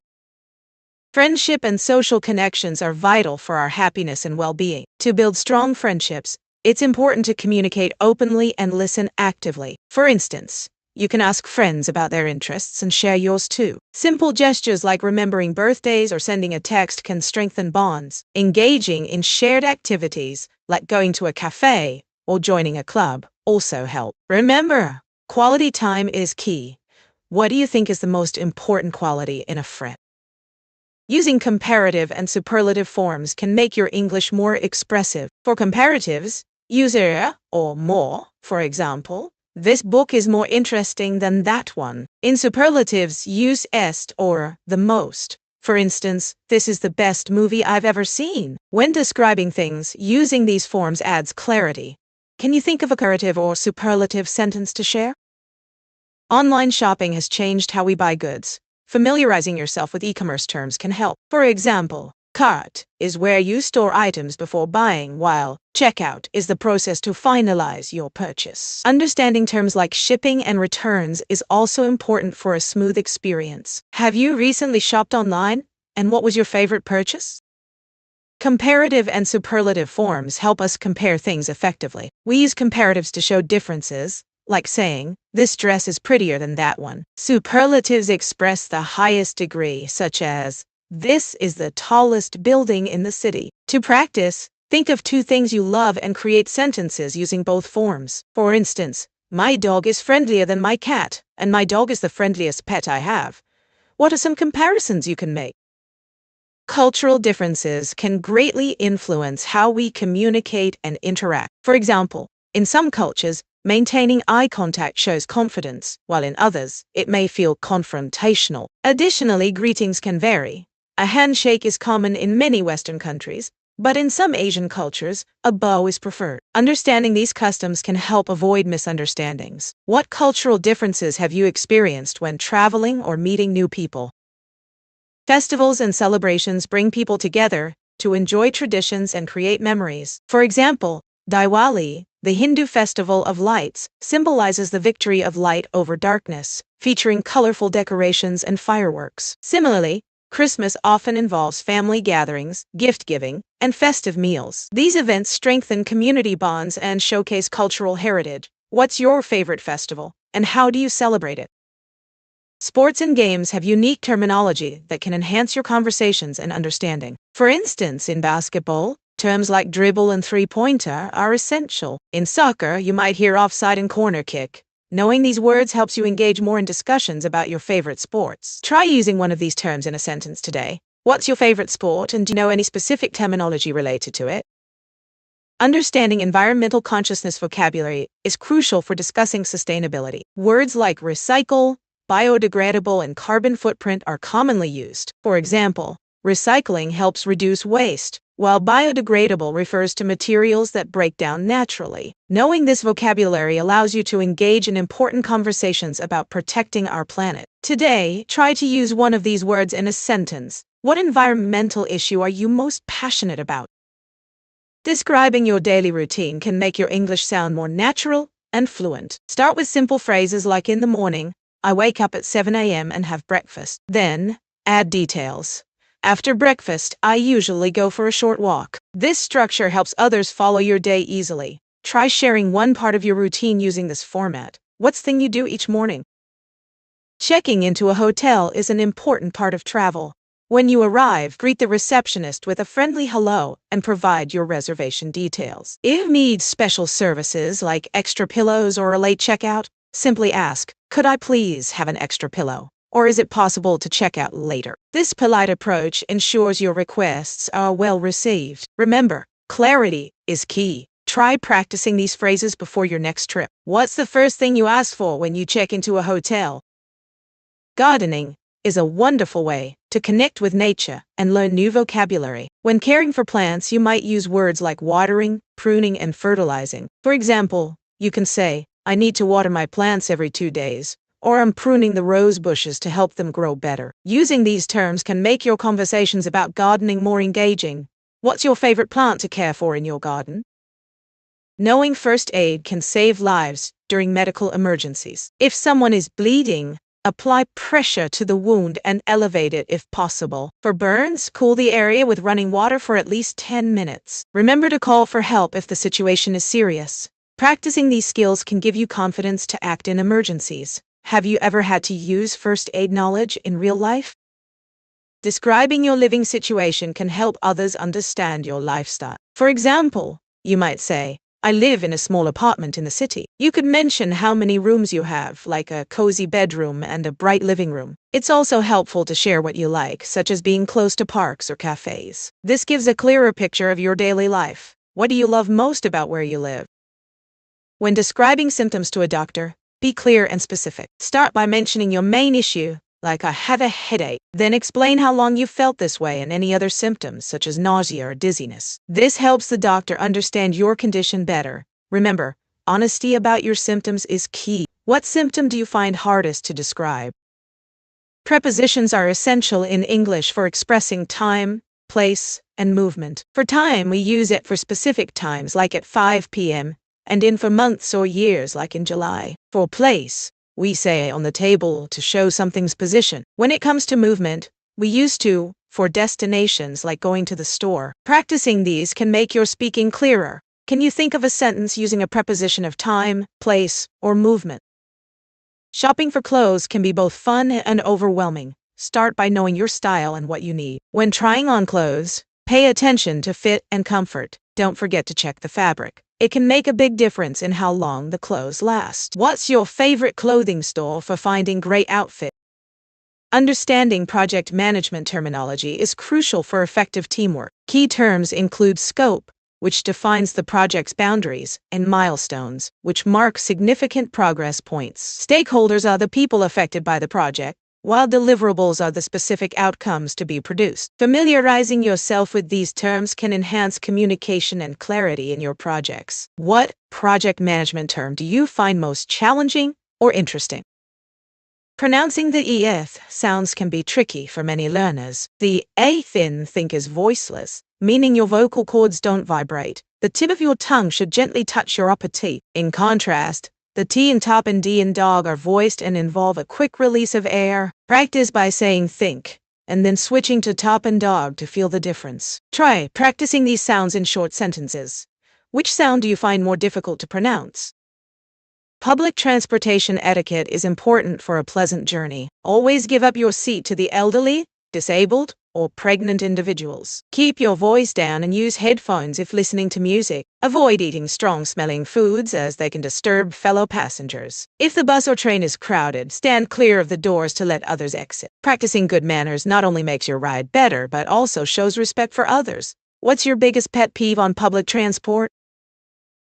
Friendship and social connections are vital for our happiness and well-being. To build strong friendships, it's important to communicate openly and listen actively. For instance, you can ask friends about their interests and share yours too. Simple gestures like remembering birthdays or sending a text can strengthen bonds. Engaging in shared activities, like going to a cafe or joining a club, also help. Remember, quality time is key. What do you think is the most important quality in a friend? Using comparative and superlative forms can make your English more expressive. For comparatives, use or more. For example, "This book is more interesting than that one." In superlatives, use est or the most. For instance, "This is the best movie I've ever seen." When describing things, using these forms adds clarity. Can you think of a comparative or superlative sentence to share? Online shopping has changed how we buy goods. Familiarizing yourself with e-commerce terms can help. For example, cart is where you store items before buying, while checkout is the process to finalize your purchase. Understanding terms like shipping and returns is also important for a smooth experience. Have you recently shopped online? And what was your favorite purchase? Comparative and superlative forms help us compare things effectively. We use comparatives to show differences, like saying, "This dress is prettier than that one." Superlatives express the highest degree, such as, "This is the tallest building in the city." To practice, think of two things you love and create sentences using both forms. For instance, "My dog is friendlier than my cat, and my dog is the friendliest pet I have." What are some comparisons you can make? Cultural differences can greatly influence how we communicate and interact. For example, in some cultures, maintaining eye contact shows confidence, while in others, it may feel confrontational. Additionally, greetings can vary. A handshake is common in many Western countries, but in some Asian cultures, a bow is preferred. Understanding these customs can help avoid misunderstandings. What cultural differences have you experienced when traveling or meeting new people? Festivals and celebrations bring people together to enjoy traditions and create memories. For example, Diwali, The Hindu festival of lights symbolizes the victory of light over darkness, featuring colorful decorations and fireworks. Similarly, Christmas often involves family gatherings, gift-giving, and festive meals. These events strengthen community bonds and showcase cultural heritage. What's your favorite festival, and how do you celebrate it? Sports and games have unique terminology that can enhance your conversations and understanding. For instance, in basketball, terms like dribble and three-pointer are essential. In soccer, you might hear offside and corner kick. Knowing these words helps you engage more in discussions about your favorite sports. Try using one of these terms in a sentence today. What's your favorite sport, and do you know any specific terminology related to it? Understanding environmental consciousness vocabulary is crucial for discussing sustainability. Words like recycle, biodegradable, and carbon footprint are commonly used. For example, recycling helps reduce waste, while biodegradable refers to materials that break down naturally. Knowing this vocabulary allows you to engage in important conversations about protecting our planet. Today, try to use one of these words in a sentence. What environmental issue are you most passionate about? Describing your daily routine can make your English sound more natural and fluent. Start with simple phrases like in the morning, I wake up at 7 a.m. and have breakfast. Then, add details. After breakfast, I usually go for a short walk. This structure helps others follow your day easily. Try sharing one part of your routine using this format. What's thing you do each morning? Checking into a hotel is an important part of travel. When you arrive, greet the receptionist with a friendly hello and provide your reservation details. If you need special services like extra pillows or a late checkout, simply ask, "Could I please have an extra pillow?" Or is it possible to check out later? This polite approach ensures your requests are well received. Remember, clarity is key. Try practicing these phrases before your next trip. What's the first thing you ask for when you check into a hotel? Gardening is a wonderful way to connect with nature and learn new vocabulary. When caring for plants, you might use words like watering, pruning, and fertilizing. For example, you can say, I need to water my plants every 2 days, or I'm pruning the rose bushes to help them grow better. Using these terms can make your conversations about gardening more engaging. What's your favorite plant to care for in your garden? Knowing first aid can save lives during medical emergencies. If someone is bleeding, apply pressure to the wound and elevate it if possible. For burns, cool the area with running water for at least 10 minutes. Remember to call for help if the situation is serious. Practicing these skills can give you confidence to act in emergencies. Have you ever had to use first aid knowledge in real life? Describing your living situation can help others understand your lifestyle. For example, you might say, I live in a small apartment in the city. You could mention how many rooms you have, like a cozy bedroom and a bright living room. It's also helpful to share what you like, such as being close to parks or cafes. This gives a clearer picture of your daily life. What do you love most about where you live? When describing symptoms to a doctor, be clear and specific. Start by mentioning your main issue, like I have a headache. Then explain how long you felt this way and any other symptoms, such as nausea or dizziness. This helps the doctor understand your condition better. Remember, honesty about your symptoms is key. What symptom do you find hardest to describe? Prepositions are essential in English for expressing time, place, and movement. For time, we use it for specific times, like at 5 p.m., and in for months or years, like in July. For place, we say on the table to show something's position. When it comes to movement, we use to for destinations like going to the store. Practicing these can make your speaking clearer. Can you think of a sentence using a preposition of time, place, or movement? Shopping for clothes can be both fun and overwhelming. Start by knowing your style and what you need. When trying on clothes, pay attention to fit and comfort. Don't forget to check the fabric. It can make a big difference in how long the clothes last. What's your favorite clothing store for finding great outfits? Understanding project management terminology is crucial for effective teamwork. Key terms include scope, which defines the project's boundaries, and milestones, which mark significant progress points. Stakeholders are the people affected by the project, while deliverables are the specific outcomes to be produced. Familiarizing yourself with these terms can enhance communication and clarity in your projects. What project management term do you find most challenging or interesting? Pronouncing the EF sounds can be tricky for many learners. The A thin think is voiceless, meaning your vocal cords don't vibrate. The tip of your tongue should gently touch your upper teeth. In contrast, the T in top and D in dog are voiced and involve a quick release of air. Practice by saying think, and then switching to top and dog to feel the difference. Try practicing these sounds in short sentences. Which sound do you find more difficult to pronounce? Public transportation etiquette is important for a pleasant journey. Always give up your seat to the elderly, disabled, or pregnant individuals. Keep your voice down and use headphones if listening to music. Avoid eating strong-smelling foods as they can disturb fellow passengers. If the bus or train is crowded, stand clear of the doors to let others exit. Practicing good manners not only makes your ride better, but also shows respect for others. What's your biggest pet peeve on public transport?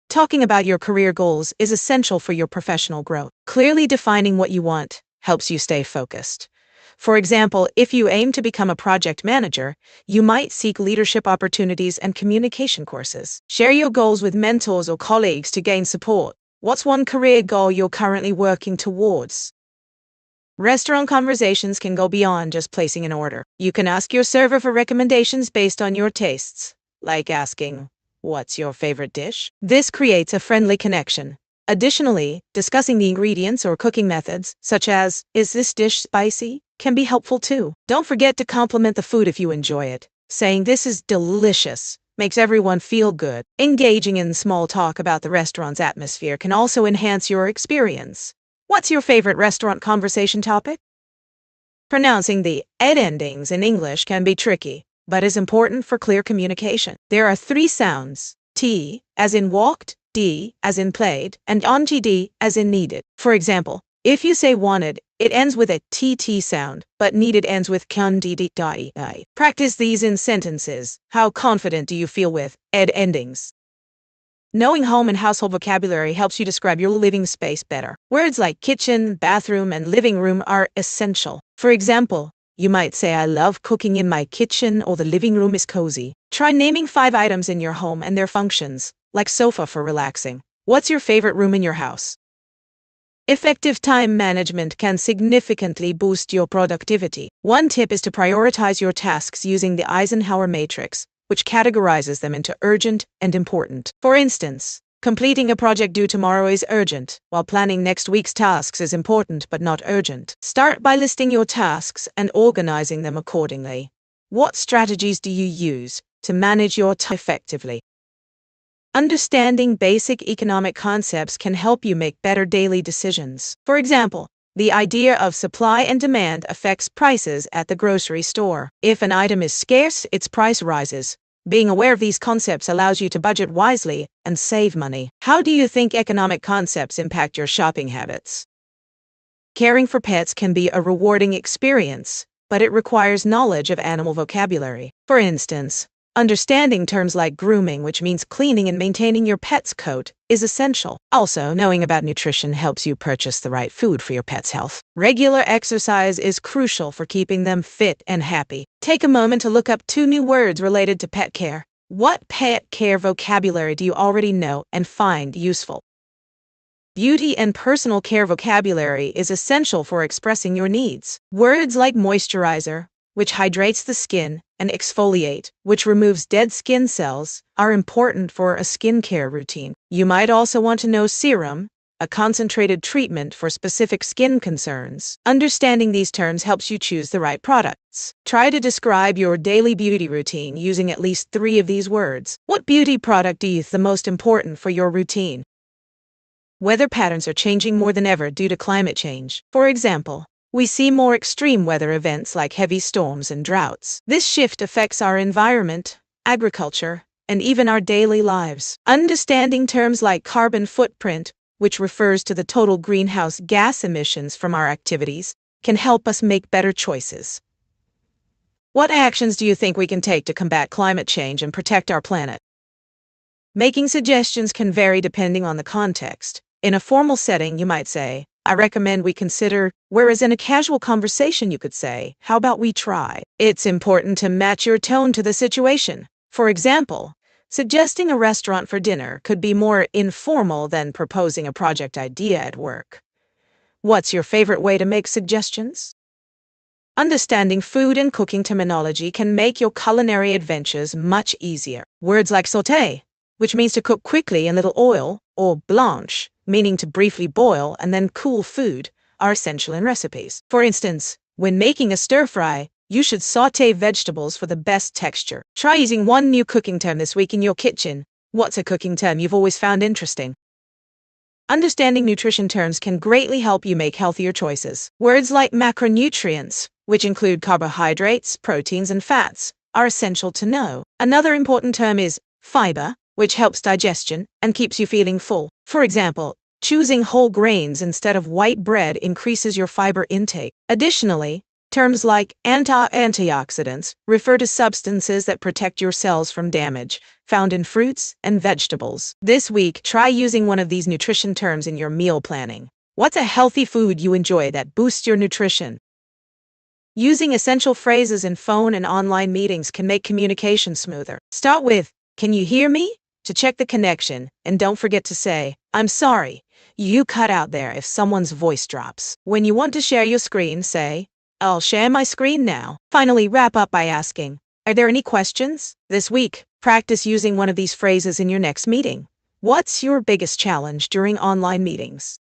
Talking about your career goals is essential for your professional growth. Clearly defining what you want helps you stay focused. For example, if you aim to become a project manager, you might seek leadership opportunities and communication courses. Share your goals with mentors or colleagues to gain support. What's one career goal you're currently working towards? Restaurant conversations can go beyond just placing an order. You can ask your server for recommendations based on your tastes, like asking, "What's your favorite dish?" This creates a friendly connection. Additionally, discussing the ingredients or cooking methods, such as, "Is this dish spicy?" can be helpful too. Don't forget to compliment the food if you enjoy it. Saying "this is delicious" makes everyone feel good. Engaging in small talk about the restaurant's atmosphere can also enhance your experience. What's your favorite restaurant conversation topic? Pronouncing the ed endings in English can be tricky, but is important for clear communication. There are 3 sounds: T as in walked, D as in played, and ONGD as in needed. For example, if you say wanted, it ends with a TT sound, but needed ends with KNDD. Practice these in sentences. How confident do you feel with ed endings? Knowing home and household vocabulary helps you describe your living space better. Words like kitchen, bathroom, and living room are essential. For example, you might say, "I love cooking in my kitchen," or "the living room is cozy." Try naming 5 items in your home and their functions, like sofa for relaxing. What's your favorite room in your house? Effective time management can significantly boost your productivity. One tip is to prioritize your tasks using the Eisenhower matrix, which categorizes them into urgent and important. For instance, completing a project due tomorrow is urgent, while planning next week's tasks is important but not urgent. Start by listing your tasks and organizing them accordingly. What strategies do you use to manage your time effectively? Understanding basic economic concepts can help you make better daily decisions. For example, the idea of supply and demand affects prices at the grocery store. If an item is scarce, its price rises. Being aware of these concepts allows you to budget wisely and save money. How do you think economic concepts impact your shopping habits? Caring for pets can be a rewarding experience, but it requires knowledge of animal vocabulary. For instance, understanding terms like grooming, which means cleaning and maintaining your pet's coat, is essential. Also, knowing about nutrition helps you purchase the right food for your pet's health. Regular exercise is crucial for keeping them fit and happy. Take a moment to look up 2 new words related to pet care. What pet care vocabulary do you already know and find useful? Beauty and personal care vocabulary is essential for expressing your needs. Words like moisturizer, which hydrates the skin, and exfoliate, which removes dead skin cells, are important for a skincare routine. You might also want to know serum, a concentrated treatment for specific skin concerns. Understanding these terms helps you choose the right products. Try to describe your daily beauty routine using at least 3 of these words. What beauty product do you think the most important for your routine? Weather patterns are changing more than ever due to climate change. For example, we see more extreme weather events like heavy storms and droughts. This shift affects our environment, agriculture, and even our daily lives. Understanding terms like carbon footprint, which refers to the total greenhouse gas emissions from our activities, can help us make better choices. What actions do you think we can take to combat climate change and protect our planet? Making suggestions can vary depending on the context. In a formal setting, you might say, "I recommend we consider," whereas in a casual conversation you could say, "How about we try?" It's important to match your tone to the situation. For example, suggesting a restaurant for dinner could be more informal than proposing a project idea at work. What's your favorite way to make suggestions? Understanding food and cooking terminology can make your culinary adventures much easier. Words like sauté, which means to cook quickly in little oil, or blanch, meaning to briefly boil and then cool food, are essential in recipes. For instance, when making a stir-fry, you should sauté vegetables for the best texture. Try using one new cooking term this week in your kitchen. What's a cooking term you've always found interesting? Understanding nutrition terms can greatly help you make healthier choices. Words like macronutrients, which include carbohydrates, proteins, and fats, are essential to know. Another important term is fiber, which helps digestion and keeps you feeling full. For example, choosing whole grains instead of white bread increases your fiber intake. Additionally, terms like antioxidants refer to substances that protect your cells from damage, found in fruits and vegetables. This week, try using one of these nutrition terms in your meal planning. What's a healthy food you enjoy that boosts your nutrition? Using essential phrases in phone and online meetings can make communication smoother. Start with, "Can you hear me?" to check the connection, and don't forget to say, "I'm sorry, you cut out there" if someone's voice drops. When you want to share your screen, say, "I'll share my screen now." Finally, wrap up by asking, "Are there any questions?" This week, practice using one of these phrases in your next meeting. What's your biggest challenge during online meetings?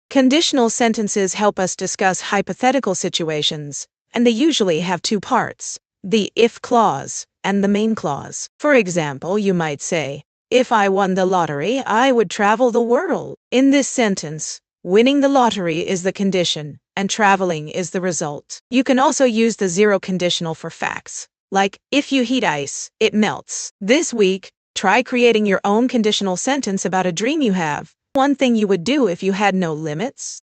Conditional sentences help us discuss hypothetical situations, and they usually have two parts, the if clause and the main clause. For example, you might say, "If I won the lottery, I would travel the world." In this sentence, winning the lottery is the condition, and traveling is the result. You can also use the zero conditional for facts, like, "If you heat ice, it melts." This week, try creating your own conditional sentence about a dream you have. One thing you would do if you had no limits.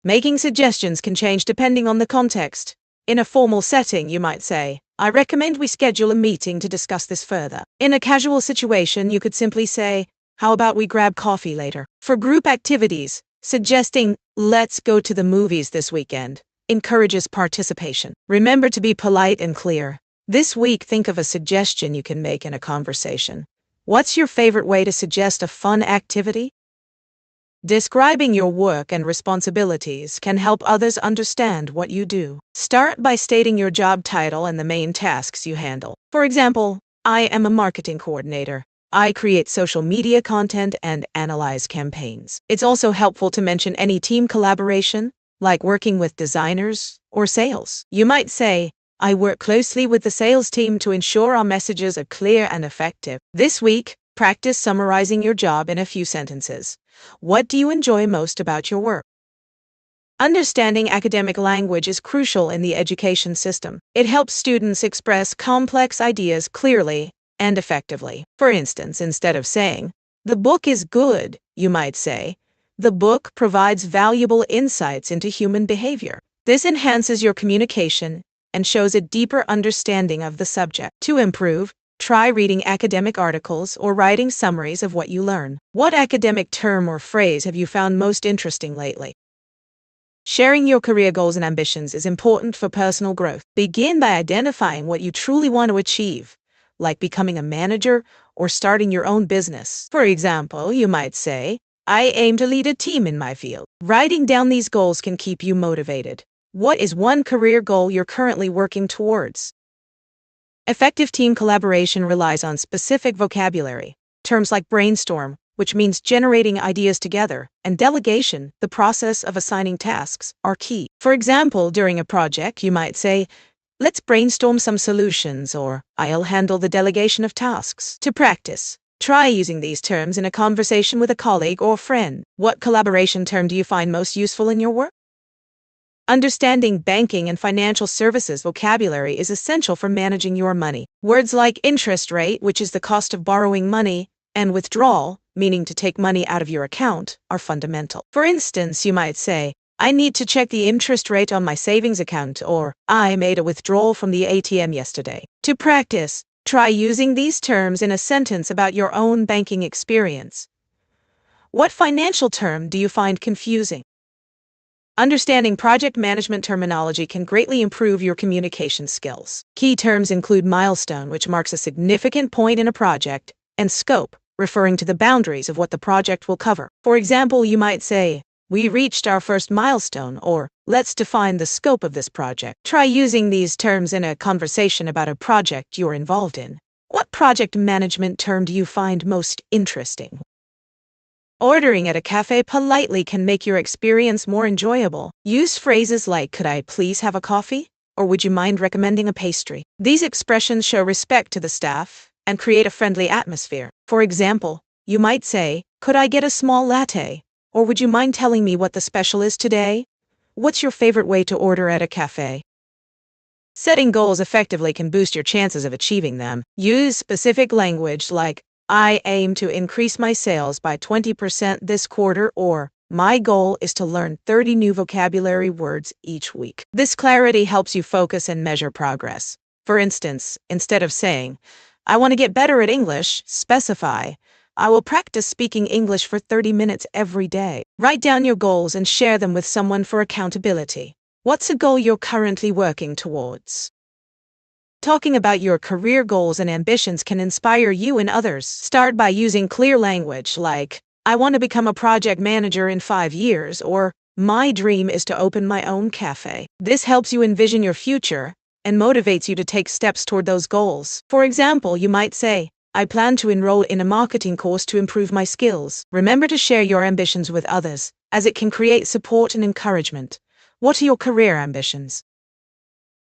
Making suggestions can change depending on the context. In a formal setting, you might say, "I recommend we schedule a meeting to discuss this further." In a casual situation, you could simply say, "How about we grab coffee later?" For group activities, suggesting, "Let's go to the movies this weekend," encourages participation. Remember to be polite and clear. This week, think of a suggestion you can make in a conversation. What's your favorite way to suggest a fun activity? Describing your work and responsibilities can help others understand what you do. Start by stating your job title and the main tasks you handle. For example, "I am a marketing coordinator. I create social media content and analyze campaigns." It's also helpful to mention any team collaboration, like working with designers or sales. You might say, "I work closely with the sales team to ensure our messages are clear and effective." This week, practice summarizing your job in a few sentences. What do you enjoy most about your work? Understanding academic language is crucial in the education system. It helps students express complex ideas clearly and effectively. For instance, instead of saying, "The book is good," you might say, "The book provides valuable insights into human behavior." This enhances your communication and shows a deeper understanding of the subject. To improve, try reading academic articles or writing summaries of what you learn. What academic term or phrase have you found most interesting lately? Sharing your career goals and ambitions is important for personal growth. Begin by identifying what you truly want to achieve, like becoming a manager or starting your own business. For example, you might say, "I aim to lead a team in my field." Writing down these goals can keep you motivated. What is one career goal you're currently working towards? Effective team collaboration relies on specific vocabulary. Terms like brainstorm, which means generating ideas together, and delegation, the process of assigning tasks, are key. For example, during a project, you might say, "Let's brainstorm some solutions," or "I'll handle the delegation of tasks." To practice, try using these terms in a conversation with a colleague or friend. What collaboration term do you find most useful in your work? Understanding banking and financial services vocabulary is essential for managing your money. Words like interest rate, which is the cost of borrowing money, and withdrawal, meaning to take money out of your account, are fundamental. For instance, you might say, "I need to check the interest rate on my savings account," or "I made a withdrawal from the ATM yesterday." To practice, try using these terms in a sentence about your own banking experience. What financial term do you find confusing? Understanding project management terminology can greatly improve your communication skills. Key terms include milestone, which marks a significant point in a project, and scope, referring to the boundaries of what the project will cover. For example, you might say, "We reached our first milestone," or "Let's define the scope of this project." Try using these terms in a conversation about a project you're involved in, What project management term do you find most interesting? Ordering at a cafe politely can make your experience more enjoyable. Use phrases like, "Could I please have a coffee?" Or "Would you mind recommending a pastry?" These expressions show respect to the staff and create a friendly atmosphere. For example, you might say, "Could I get a small latte?" Or "Would you mind telling me what the special is today?" What's your favorite way to order at a cafe? Setting goals effectively can boost your chances of achieving them. Use specific language like, "I aim to increase my sales by 20% this quarter," or "My goal is to learn 30 new vocabulary words each week." This clarity helps you focus and measure progress. For instance, instead of saying, "I want to get better at English," specify, "I will practice speaking English for 30 minutes every day." Write down your goals and share them with someone for accountability. What's a goal you're currently working towards? Talking about your career goals and ambitions can inspire you and others. Start by using clear language like, "I want to become a project manager in 5 years," or "My dream is to open my own cafe." This helps you envision your future and motivates you to take steps toward those goals. For example, you might say, "I plan to enroll in a marketing course to improve my skills." Remember to share your ambitions with others, as it can create support and encouragement. What are your career ambitions?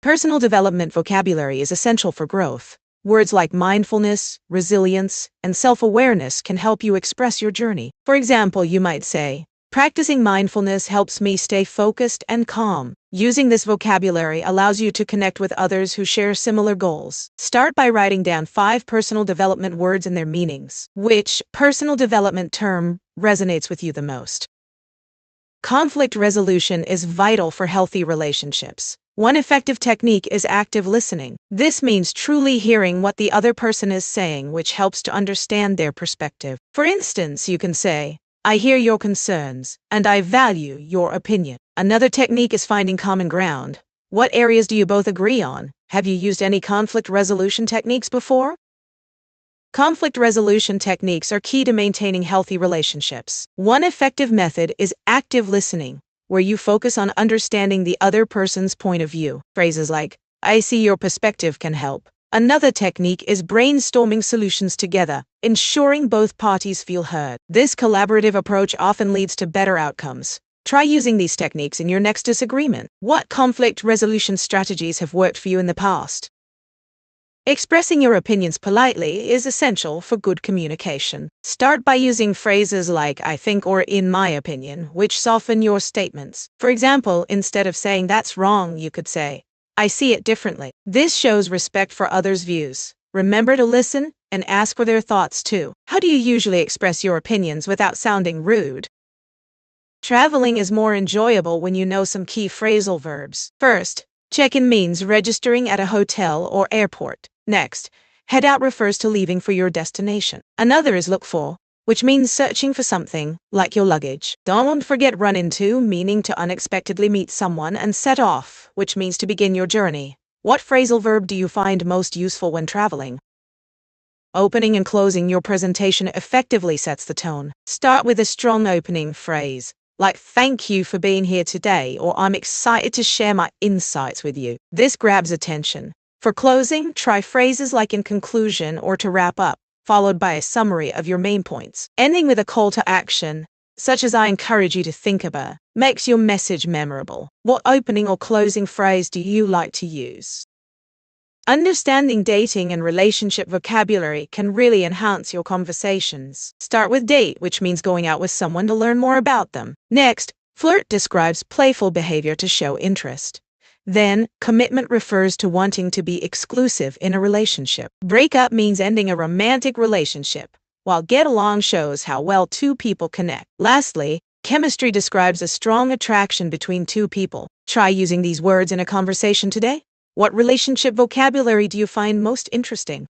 Personal development vocabulary is essential for growth. Words like mindfulness, resilience, and self-awareness can help you express your journey. For example, you might say, "Practicing mindfulness helps me stay focused and calm." Using this vocabulary allows you to connect with others who share similar goals. Start by writing down 5 personal development words and their meanings. Which personal development term resonates with you the most? Conflict resolution is vital for healthy relationships. One effective technique is active listening. This means truly hearing what the other person is saying, which helps to understand their perspective. For instance, you can say, "I hear your concerns, and I value your opinion." Another technique is finding common ground. What areas do you both agree on? Have you used any conflict resolution techniques before? Conflict resolution techniques are key to maintaining healthy relationships. One effective method is active listening, where you focus on understanding the other person's point of view. Phrases like, "I see your perspective," can help. Another technique is brainstorming solutions together, ensuring both parties feel heard. This collaborative approach often leads to better outcomes. Try using these techniques in your next disagreement. What conflict resolution strategies have worked for you in the past? Expressing your opinions politely is essential for good communication. Start by using phrases like "I think" or "in my opinion," which soften your statements. For example, instead of saying "That's wrong," you could say, "I see it differently." This shows respect for others' views. Remember to listen and ask for their thoughts too. How do you usually express your opinions without sounding rude? Traveling is more enjoyable when you know some key phrasal verbs. First, check-in means registering at a hotel or airport. Next, head out refers to leaving for your destination. Another is look for, which means searching for something, like your luggage. Don't forget run into, meaning to unexpectedly meet someone, and set off, which means to begin your journey. What phrasal verb do you find most useful when traveling? Opening and closing your presentation effectively sets the tone. Start with a strong opening phrase, like "Thank you for being here today," or "I'm excited to share my insights with you." This grabs attention. For closing, try phrases like "in conclusion" or "to wrap up," followed by a summary of your main points. Ending with a call to action, such as "I encourage you to think about," makes your message memorable. What opening or closing phrase do you like to use? Understanding dating and relationship vocabulary can really enhance your conversations. Start with date, which means going out with someone to learn more about them. Next, flirt describes playful behavior to show interest. Then, commitment refers to wanting to be exclusive in a relationship. Breakup means ending a romantic relationship, while get along shows how well two people connect. Lastly, chemistry describes a strong attraction between two people. Try using these words in a conversation today. What relationship vocabulary do you find most interesting?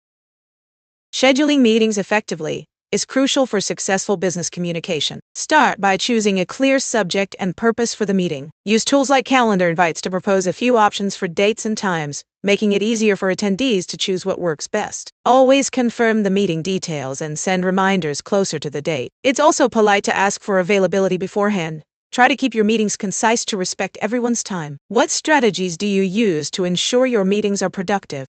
Scheduling meetings effectively is crucial for successful business communication. Start by choosing a clear subject and purpose for the meeting. Use tools like calendar invites to propose a few options for dates and times, making it easier for attendees to choose what works best. Always confirm the meeting details and send reminders closer to the date. It's also polite to ask for availability beforehand. Try to keep your meetings concise to respect everyone's time. What strategies do you use to ensure your meetings are productive?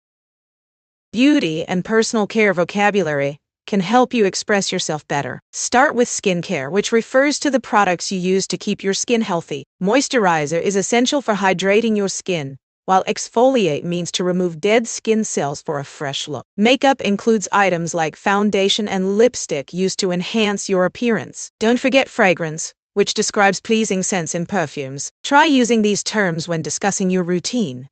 Beauty and personal care vocabulary can help you express yourself better. Start with skincare, which refers to the products you use to keep your skin healthy. Moisturizer is essential for hydrating your skin, while exfoliate means to remove dead skin cells for a fresh look. Makeup includes items like foundation and lipstick used to enhance your appearance. Don't forget fragrance, which describes pleasing scents in perfumes. Try using these terms when discussing your routine.